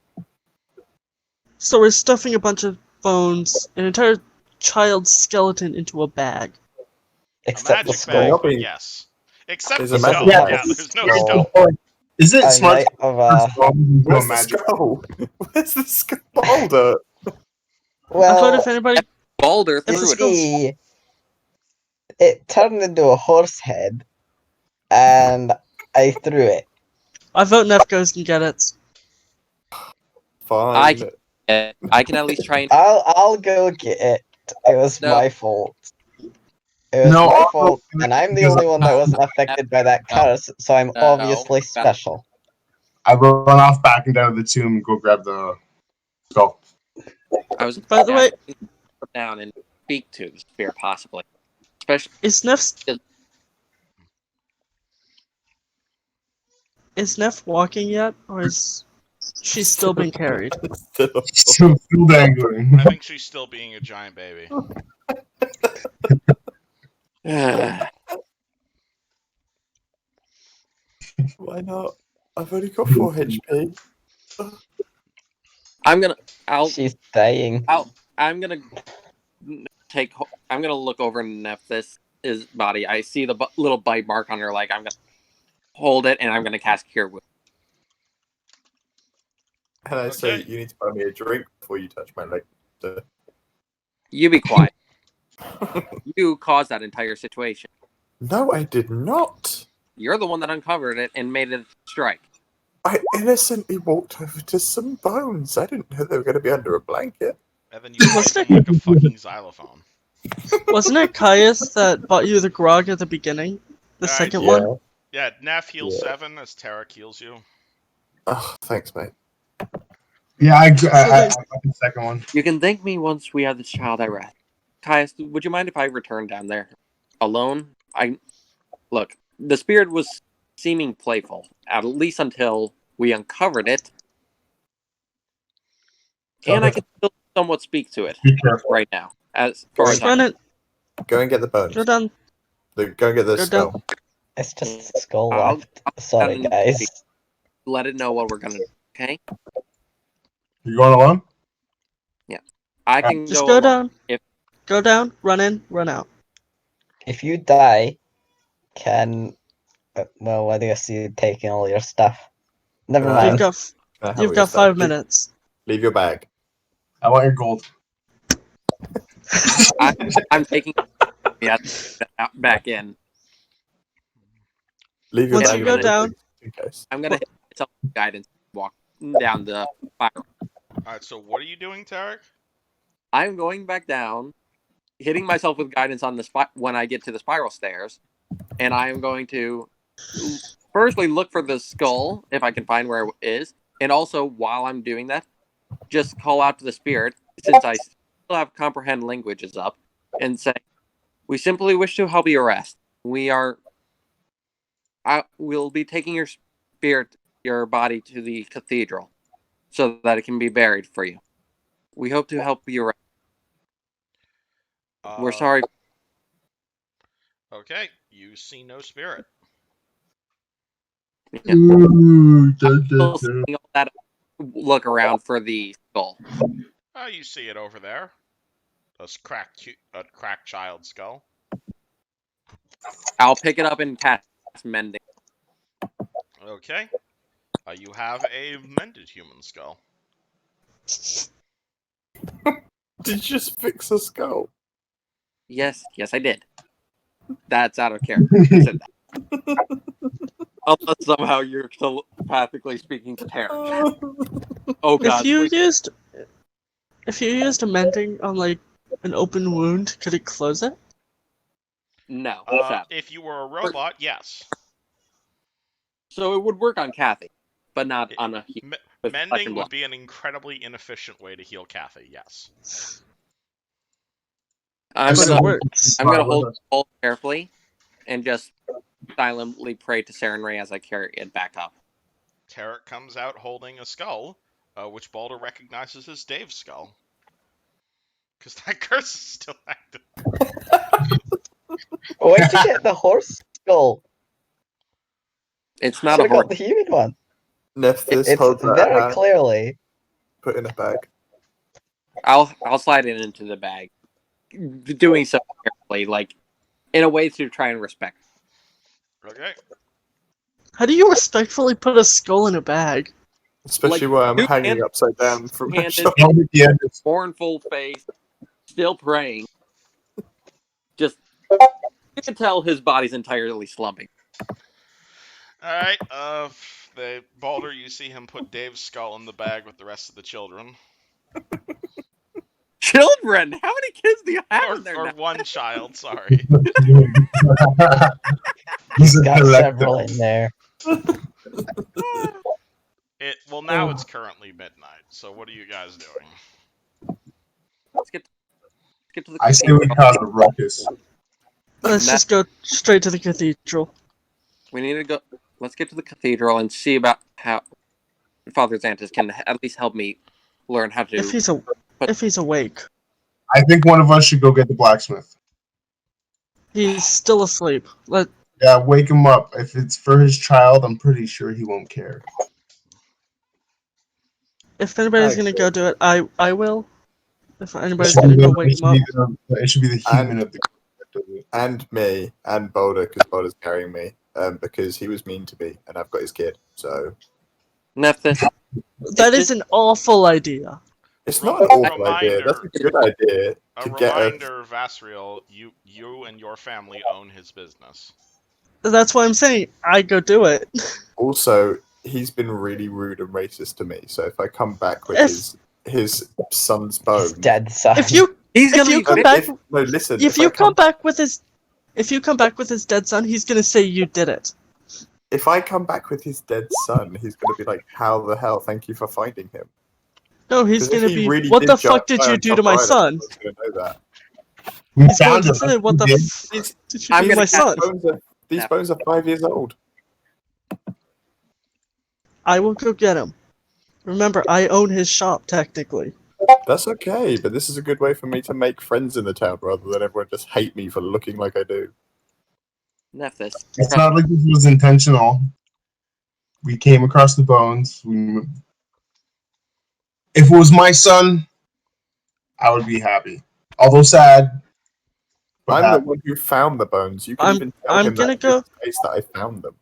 So we're stuffing a bunch of bones, an entire child's skeleton into a bag. A Except the magic skull. bag, but yes. Except There's the a magic skull. bag. Yeah, there's no Skull. skull. Is it I smart might to have, Where's the magic? skull? Where's the skull? Boulder? I thought well, if anybody, Balder If threw the it. skull- see, it turned into a horse head, and I threw it. I vote Neff goes can get it. Fine. I can at least try and. I'll go get it. It was No. my fault. It was No, my I'll fault, go- and I'm the only one that wasn't affected by that No. curse, so I'm No. obviously special. I run off back and down to the tomb and go grab the skull. I was. By the way, put down and speak to the spirit, possibly. Especially. Is Neff walking yet, or is she still being carried? Still dangling. I think she's still being a giant baby. Why not? I've only got 4 HP. She's dying. I'm gonna look over Nephthys' body. I see the little bite mark on her leg. I'm gonna hold it and I'm gonna cast Cure Wounds. And I say, Okay. you need to buy me a drink before you touch my leg. You be quiet. You caused that entire situation. No, I did not. You're the one that uncovered it and made it strike. I innocently walked over to some bones. I didn't know they were going to be under a blanket. And then you played them like a fucking xylophone. Wasn't it Caius that bought you the grog at the beginning? The Alright, second yeah. one? Yeah, Neff heals Yeah. 7 as Tarek heals you. Oh, thanks, mate. Yeah, I got the second one. You can thank me once we have this child at rest. Caius, would you mind if I return down there alone? Look, the spirit was seeming playful, at least until we uncovered it. And I can still somewhat speak to it Be careful. right now. As far as Just run it. Go and get the bones. Go down. Go and get the Go skull. down. It's just a skull I'll- left. Sorry, I'll- guys. let it know what we're gonna do, okay? You going alone? I can Just go go along. down. If- Go down, run in, run out. If you die, can Well, what do you see taking all your stuff? Never Uh, mind. You've got 5 minutes. Leave your bag. I want your gold. I'm taking back in. Leave your Once bag you go in down, in case. I'm gonna hit myself with guidance, walk down the spiral. Alright, so what are you doing, Tarek? I'm going back down, hitting myself with guidance on the when I get to the spiral stairs, and I am going to firstly look for the skull if I can find where it is, and also while I'm doing that, just call out to the spirit since I still have comprehend languages up, and say, "We simply wish to help you rest. We'll be taking your body to the cathedral, so that it can be buried for you. We hope to help you rest. We're sorry." Okay, you see no spirit. Yeah. Ooh, Still seeing all that, look around for the skull. Oh, you see it over there. A cracked child skull. I'll pick it up and cast mending. Okay. You have a mended human skull. Did you just fix a skull? Yes, I did. That's out of character. I said that. Unless somehow you're telepathically speaking to Tarek. Oh god. if you used a mending on like an open wound, could it close it? No. If you were a robot, yes. So it would work on Kathy, but not on a human. Mending would be an incredibly inefficient way to heal Kathy, yes. I'm gonna hold the skull carefully and just silently pray to Sarenrae as I carry it back up. Tarek comes out holding a skull, which Balder recognizes as Dave's skull. Because that curse is still active. Where'd you get the horse skull? It's not a horse. Got the human one. Nephthys, It's hold that very hand. clearly. Put in a bag. I'll slide it into the bag, doing so carefully, like in a way to try and respect. Okay. How do you respectfully put a skull in a bag? Especially where I'm hanging upside down from my shoulder. Mournful face, still praying. Just, you can tell his body's entirely slumping. Alright, Balder, you see him put Dave's skull in the bag with the rest of the children. Children? How many kids do you have in there now? Or one child, sorry. He's got several in there. Well, now it's currently midnight, so what are you guys doing? Let's get to the I say we cause a ruckus. Let's just go straight to the cathedral. We need to go. Let's get to the cathedral and see about how Father Xantus can at least help me learn how to. If he's awake. I think one of us should go get the blacksmith. He's still asleep. Yeah, wake him up. If it's for his child, I'm pretty sure he won't care. If anybody's gonna go do it, I will. If anybody's gonna go wake him up. It should be the human of the group. And me, and Boulder, because Boulder's carrying me, because he was mean to me, and I've got his kid, so... Nephthys. That is an awful idea. It's not an awful idea, that's a good idea. A reminder, Vasriel, you and your family own his business. That's why I'm saying I go do it. Also, he's been really rude and racist to me, so if I come back with his son's bones... His dead son. If you come back with his dead son, he's gonna say you did it. If I come back with his dead son, he's gonna be like, "How the hell? Thank you for finding him." No, he's gonna be. Really, what the fuck did you do to my son? Know that. He's going to say, "What the fuck did you do to my son?" These bones are 5 years old. I will go get him. Remember, I own his shop technically. That's okay, but this is a good way for me to make friends in the town rather than everyone just hate me for looking like I do. Nephthys. It's not like this was intentional. We came across the bones. If it was my son, I would be happy. Although sad. I'm the one who found the bones. You can even tell him that I found them.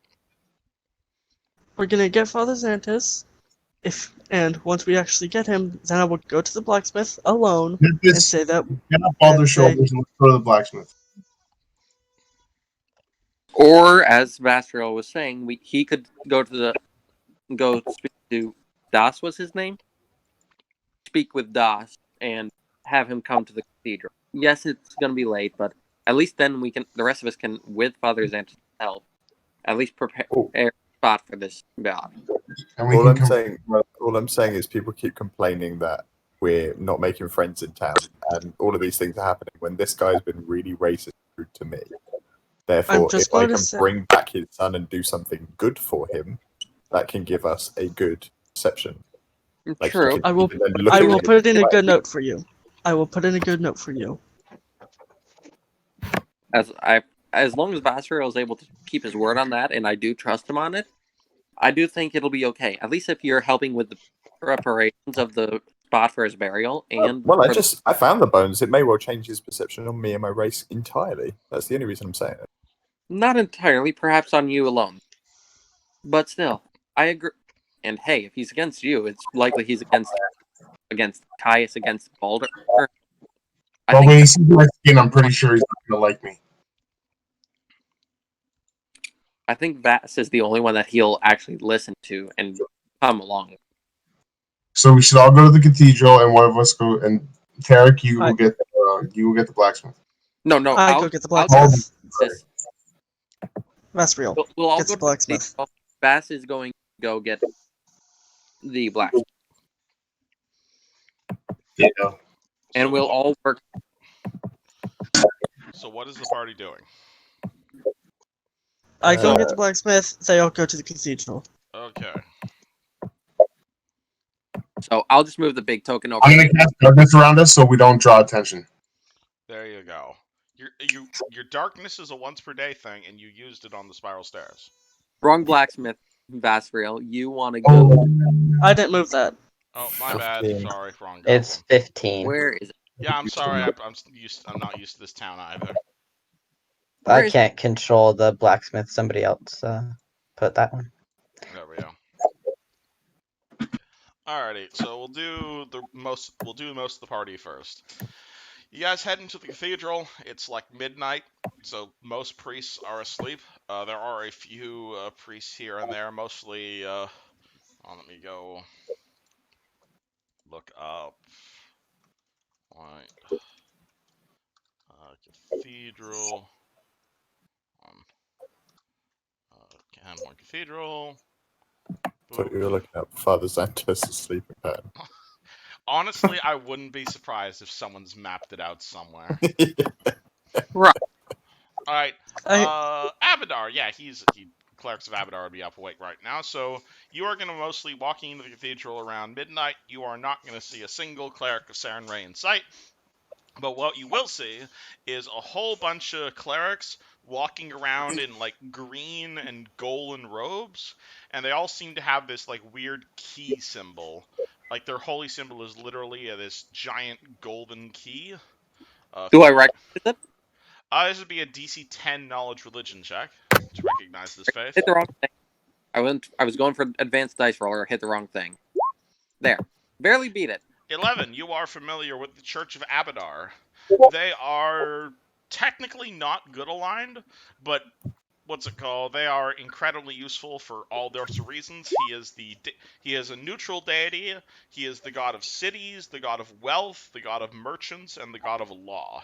We're gonna get Father Xantus. And once we actually get him, then I will go to the blacksmith alone and say that. Get up all their shoulders and let's go to the blacksmith. Or, as Vastriel was saying, he could go speak to Das. Was his name? Speak with Das and have him come to the cathedral. Yes, it's going to be late, but at least then the rest of us can, with Father Xantus' help, at least prepare a spot for this god. All I'm saying is people keep complaining that we're not making friends in town, and all of these things are happening when this guy's been really racist rude to me. Therefore, if I can bring back his son and do something good for him, that can give us a good perception. True. I will put it in a good note for you. I will put in a good note for you. As long as Vassariel is able to keep his word on that, and I do trust him on it, I do think it'll be okay. At least if you're helping with the preparations of the spot for his burial. And I found the bones. It may well change his perception on me and my race entirely. That's the only reason I'm saying it. Not entirely, perhaps on you alone. But still, I agree. And hey, if he's against you, it's likely he's against Caius, against Baldur. When he sees my skin, I'm pretty sure he's not going to like me. I think Vass is the only one that he'll actually listen to and come along. So we should all go to the cathedral, and one of us go. And Tarek, you will get the blacksmith. No, I'll go get the blacksmith. That's real. We'll all get go the blacksmith. Vass is going to go get the blacksmith. Yeah. And we'll all work. So what is the party doing? I go get the blacksmith, they all go to the cathedral. Okay. So I'll just move the big token over. I'm going to cast darkness around us so we don't draw attention. There you go. Your darkness is a once per day thing, and you used it on the spiral stairs. Wrong blacksmith, Vassriel. You want to go? I didn't move that. Oh, my bad. Sorry, wrong guy. It's 15. Where is it? Yeah, I'm sorry. I'm not used to this town either. I can't control the blacksmith. Somebody else put that one. There we go. Alrighty, so we'll do most of the party first. You guys head into the cathedral. It's like midnight, so most priests are asleep. There are a few priests here and there, mostly. Let me go look up. Right. Cathedral. Campain Cathedral. I thought you were looking up Father Xantus' sleeping pattern. Honestly, I wouldn't be surprised if someone's mapped it out somewhere. Right. Alright. Abadar, yeah, clerics of Abadar would be up awake right now. So you are going to mostly walking into the cathedral around midnight. You are not going to see a single cleric of Sarenrae in sight. But what you will see is a whole bunch of clerics walking around in like green and golden robes, and they all seem to have this like weird key symbol. Like their holy symbol is literally this giant golden key. Do I recognize it? This would be a DC 10 knowledge religion check to recognize this face. Hit the wrong thing. I was going for advanced dice roller. Hit the wrong thing. There, barely beat it. 11. You are familiar with the Church of Abadar. They are technically not good aligned, but what's it called? They are incredibly useful for all sorts of reasons. He is a neutral deity. He is the god of cities, the god of wealth, the god of merchants, and the god of law.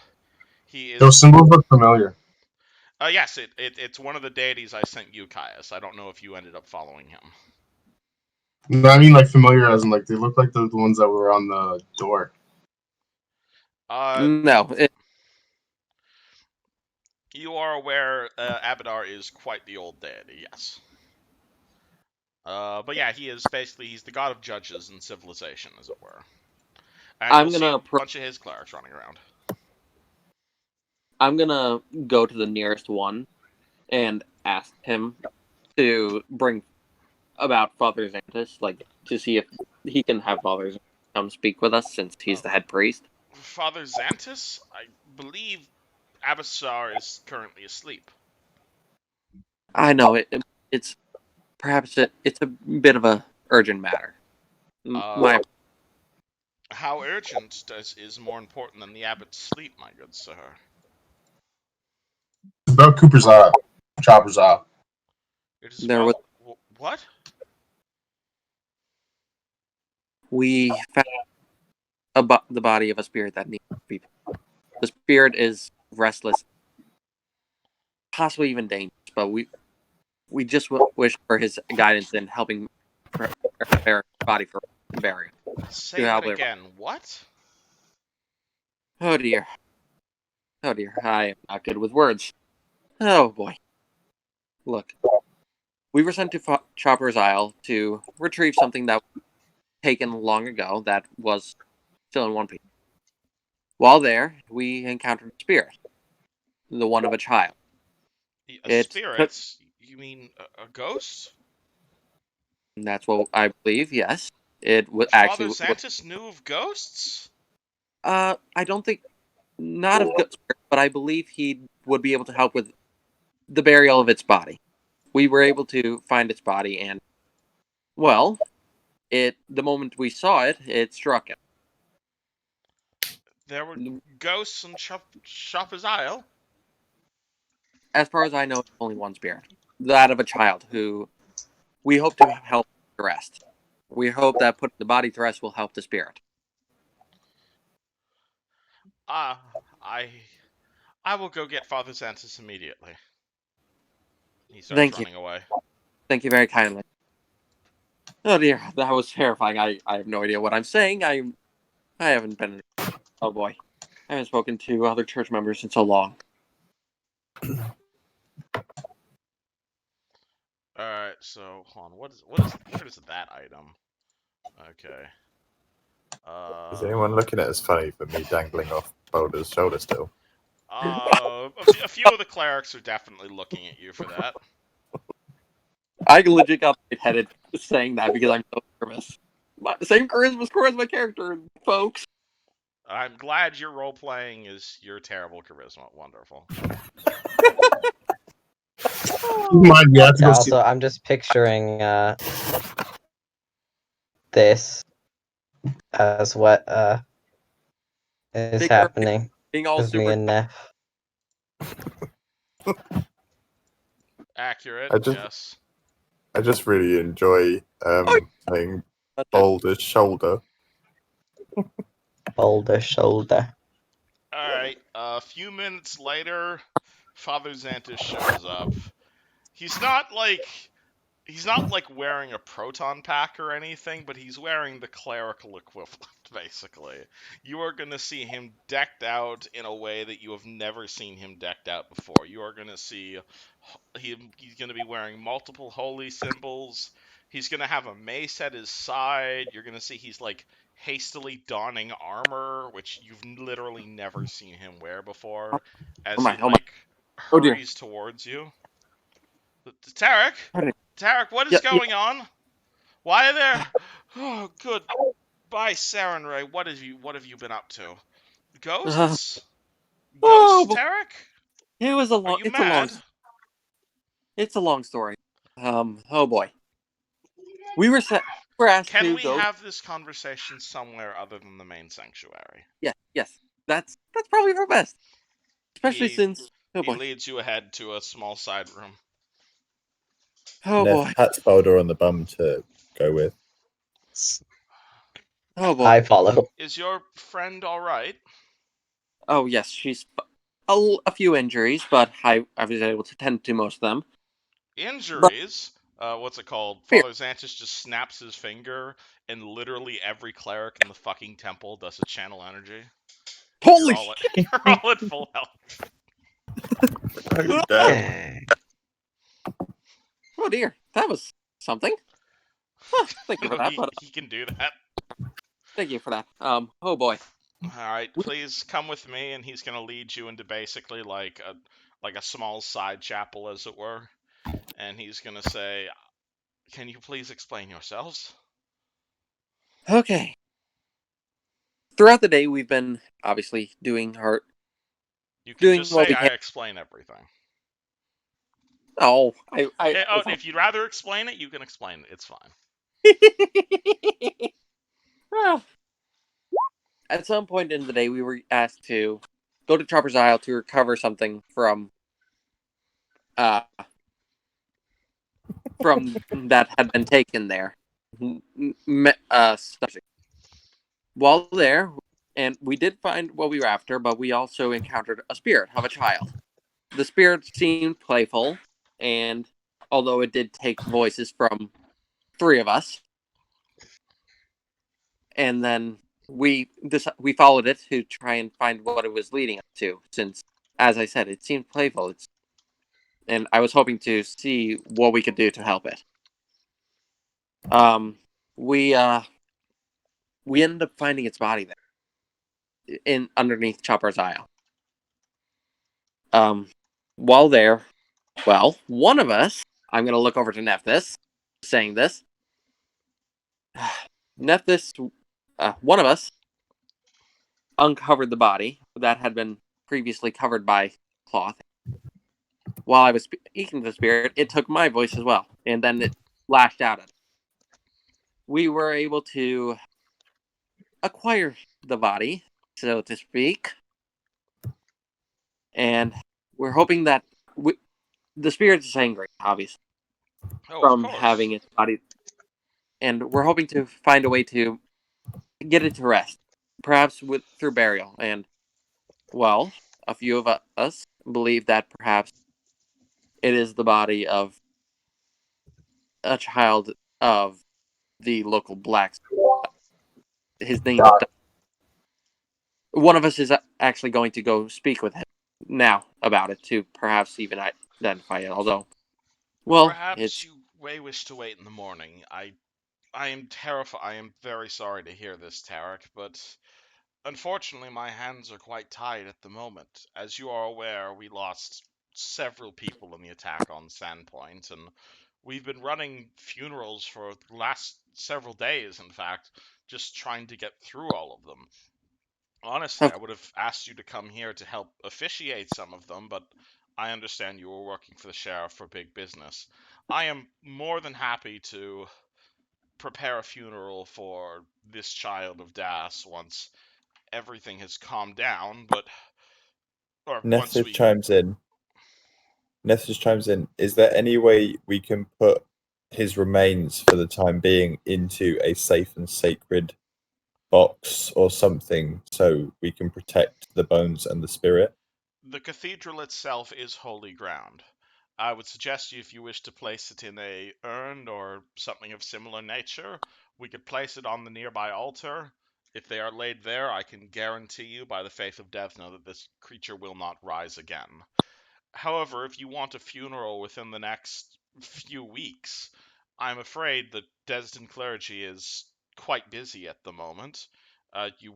Those symbols look familiar. Yes, it's one of the deities I sent you, Caius. I don't know if you ended up following him. No, I mean like familiar as in like they look like the ones that were on the door. No. You are aware Abadar is quite the old deity, yes. But yeah, he's the god of judges and civilization, as it were. And I'm you'll gonna see a bunch of his clerics running around. I'm gonna go to the nearest one and ask him to bring about Father Xantus, like to see if he can have Father Xantus come speak with us since he's the head priest. Father Xantus, I believe Abasar is currently asleep. I know it's perhaps it's a bit of a urgent matter. How urgent is more important than the abbot's sleep, my good sir? It's about Cooper's eye. Chopper's eye. It is about what? We found the body of a spirit that needs to be. The spirit is restless, possibly even dangerous, but we just wish for his guidance in helping prepare the body for burial. Say that again. What? Oh dear. Oh dear. I am not good with words. Oh boy. Look. We were sent to Chopper's Isle to retrieve something that was taken long ago that was still in one piece. While there, we encountered a spirit. The one of a child. A spirit? You mean a ghost? That's what I believe, yes. It was Father actually... Xantus knew of ghosts? I don't think... Not of ghosts, but I believe he would be able to help with the burial of its body. We were able to find its body and... Well, the moment we saw it, it struck him. There were ghosts in Chopper's Isle? As far as I know, it's only one spirit. That of a child who we hope to help the rest. We hope that putting the body to rest will help the spirit. I will go get Father Xantus immediately. He starts running away. Thank you very kindly. Oh dear, that was terrifying. I have no idea what I'm saying. I haven't been... Oh boy. I haven't spoken to other church members in so long. Alright, so, hold on. What is that item? Okay. Is anyone looking at us funny for me dangling off Boulder's shoulder still? A few of the clerics are definitely looking at you for that. I legit got lightheaded saying that because I'm so nervous. Same charisma score as my character, folks. I'm glad your role-playing is your terrible charisma. Wonderful. Also, I'm just picturing this as what is happening with me and Neff. Accurate, yes. I just really enjoy playing Boulder's shoulder. Boulder's shoulder. Alright, a few minutes later, Father Xantus shows up. He's not like wearing a proton pack or anything, but he's wearing the clerical equivalent, basically. You are going to see him decked out in a way that you have never seen him decked out before. You are going to see he's going to be wearing multiple holy symbols. He's going to have a mace at his side. You're going to see he's like hastily donning armor, which you've literally never seen him wear before, as he hurries towards you. Tarek, what is going on? Why are there? Oh, good. Bye, Sarenrae. What have you been up to? Ghosts? Ghosts, Tarek? It was a long. Are you mad? It's a long story. Oh boy. We were asked to Can we go. have this conversation somewhere other than the main sanctuary? Yes. That's probably for best. Especially since he leads you ahead to a small side room. Oh boy. Pats Boulder on the bum to go with. Oh boy. I follow. Is your friend all right? Oh yes, she's a few injuries, but I was able to tend to most of them. Injuries? What's it called? Father Xantus just snaps his finger, and literally every cleric in the fucking temple does a channel energy. Holy shit! You're all at full health. Oh dear, that was something. Thank you for that. He can do that. Thank you for that. Oh boy. Alright, please come with me, and he's gonna lead you into basically like a small side chapel, as it were. And he's gonna say, "Can you please explain yourselves?" Okay. Throughout the day, we've been obviously doing You can just what say, we "I can. explain everything." Oh, if you'd rather explain it, you can explain it. It's fine. At some point in the day, we were asked to go to Chopper's Isle to recover something from that had been taken there. While there, and we did find what we were after, but we also encountered a spirit of a child. The spirit seemed playful, and although it did take voices from 3 of us, and then we followed it to try and find what it was leading up to. Since, as I said, it seemed playful. And I was hoping to see what we could do to help it. We ended up finding its body there, underneath Chopper's Isle. While there, well, one of us, I'm gonna look over to Nephthys, saying this. Nephthys, one of us uncovered the body that had been previously covered by cloth. While I was speaking to the spirit, it took my voice as well, and then it lashed out at it. We were able to acquire the body, so to speak, and we're hoping that the spirit is angry, obviously, from having its body, and we're hoping to find a way to get it to rest, perhaps through burial. And well, a few of us believe that perhaps it is the body of a child of the local blacks. His name. One of us is actually going to go speak with him now about it to perhaps even identify it. Although, well, perhaps you may wish to wait in the morning. I am terrified. I am very sorry to hear this, Tarek, but unfortunately, my hands are quite tied at the moment. As you are aware, we lost several people in the attack on Sandpoint, and we've been running funerals for the last several days, in fact, just trying to get through all of them. Honestly, I would have asked you to come here to help officiate some of them, but I understand you were working for the sheriff for big business. I am more than happy to prepare a funeral for this child of Das once everything has calmed down, but Nephthys chimes in. Is there any way we can put his remains for the time being into a safe and sacred box or something so we can protect the bones and the spirit? The cathedral itself is holy ground. I would suggest if you wish to place it in a urn or something of similar nature, we could place it on the nearby altar. If they are laid there, I can guarantee you by the faith of Devna that this creature will not rise again. However, if you want a funeral within the next few weeks, I'm afraid that Desden clergy is quite busy at the moment. You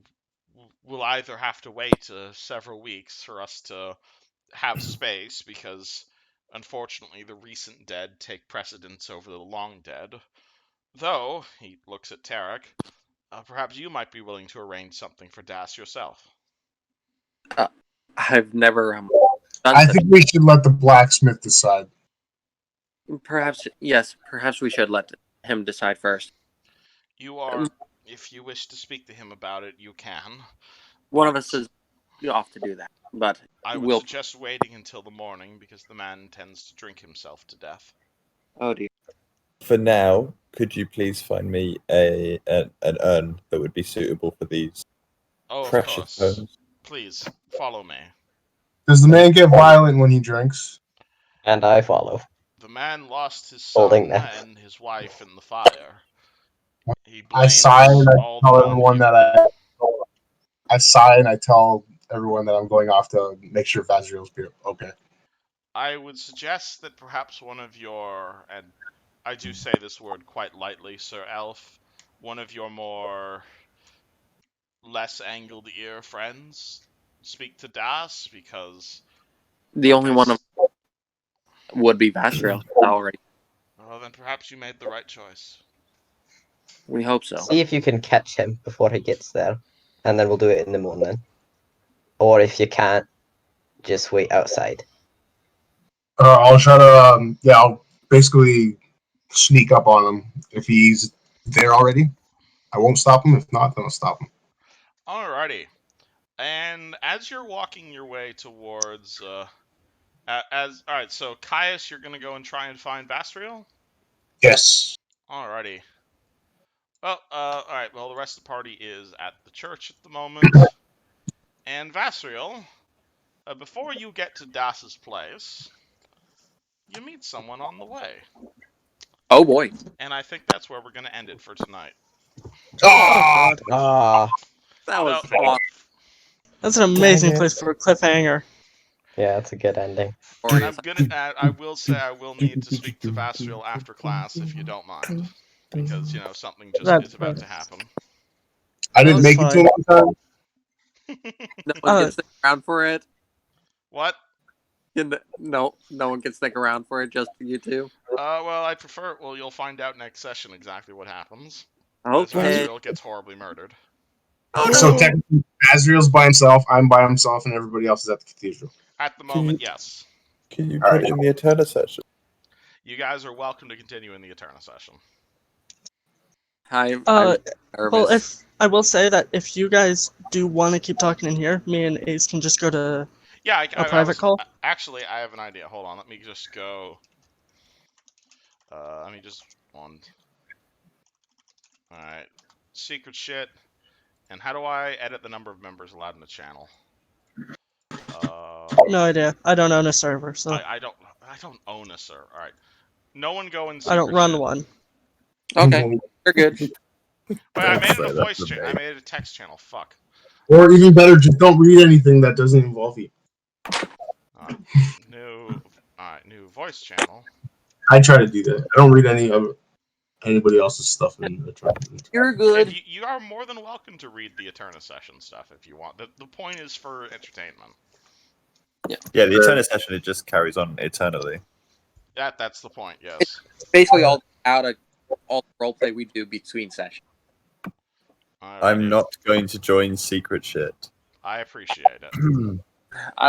will either have to wait several weeks for us to have space, because unfortunately the recent dead take precedence over the long dead. Though, he looks at Tarek, perhaps you might be willing to arrange something for Das yourself. I've never I think we should let the blacksmith decide. Perhaps, yes, perhaps we should let him decide first. You are, if you wish to speak to him about it, you can. One of us is off to do that, but I would suggest waiting until the morning, because the man tends to drink himself to death. Oh dear. For now, could you please find me an urn that would be suitable for these precious bones? Please, follow me. Does the man get violent when he drinks? And I follow. The man lost his son and his wife in the fire. I sigh and I tell everyone that I sigh and I tell everyone that I'm going off to make sure Vazriel's okay. I would suggest that perhaps one of your, and I do say this word quite lightly, Sir Elf, one of your more less angled ear friends speak to Das, because the only one of would be Vazriel already. Well, then perhaps you made the right choice. We hope so. See if you can catch him before he gets there, and then we'll do it in the morning. Or if you can't, just wait outside. I'll try to. I'll basically sneak up on him if he's there already. I won't stop him. If not, then I'll stop him. Alrighty. And as you're walking your way towards, alright, so Caius, you're gonna go and try and find Vastriel? Yes. Alrighty. Well, alright, well, the rest of the party is at the church at the moment. And Vastriel, before you get to Das's place, you meet someone on the way. Oh boy. And I think that's where we're gonna end it for tonight. Oh, Ah, That was No. awesome. That's an amazing place for a cliffhanger. yeah, that's a good ending. And I'm gonna. I will say I will need to speak to Vastriel after class if you don't mind, because something just is about to happen. I didn't That's make it to him on time. No one can stick around for it. What? No one can stick around for it. Just you two. Well, I prefer. Well, you'll find out next session exactly what happens. Okay. Vastriel gets horribly murdered. Oh, So no. technically, Azriel's by himself, I'm by himself, and everybody else is at the cathedral. At the moment, yes. Can you put it in the Eterna session? You guys are welcome to continue in the Eterna session. I'm Well, nervous. if I will say that if you guys do want to keep talking in here, me and Ace can just go to Yeah, a private call. Actually, I have an idea. Hold on, let me just go. Let me just one. All right, secret shit. And how do I edit the number of members allowed in the channel? No idea. I don't own a server, so I don't own a server. All right, no one go in. I don't secret run shit. one. Okay, you're good. Wait, I made it a voice channel. I made it a text channel. Fuck. Or even better, just don't read anything that doesn't involve you. New voice channel. I try to do that. I don't read anybody else's stuff in the chat. You're good. You are more than welcome to read the Eterna session stuff if you want. The point is for entertainment. Yeah, the Eterna session, it just carries on eternally. That's the point, yes. Basically, all the roleplay we do between sessions. I'm not going to join secret shit. I appreciate it.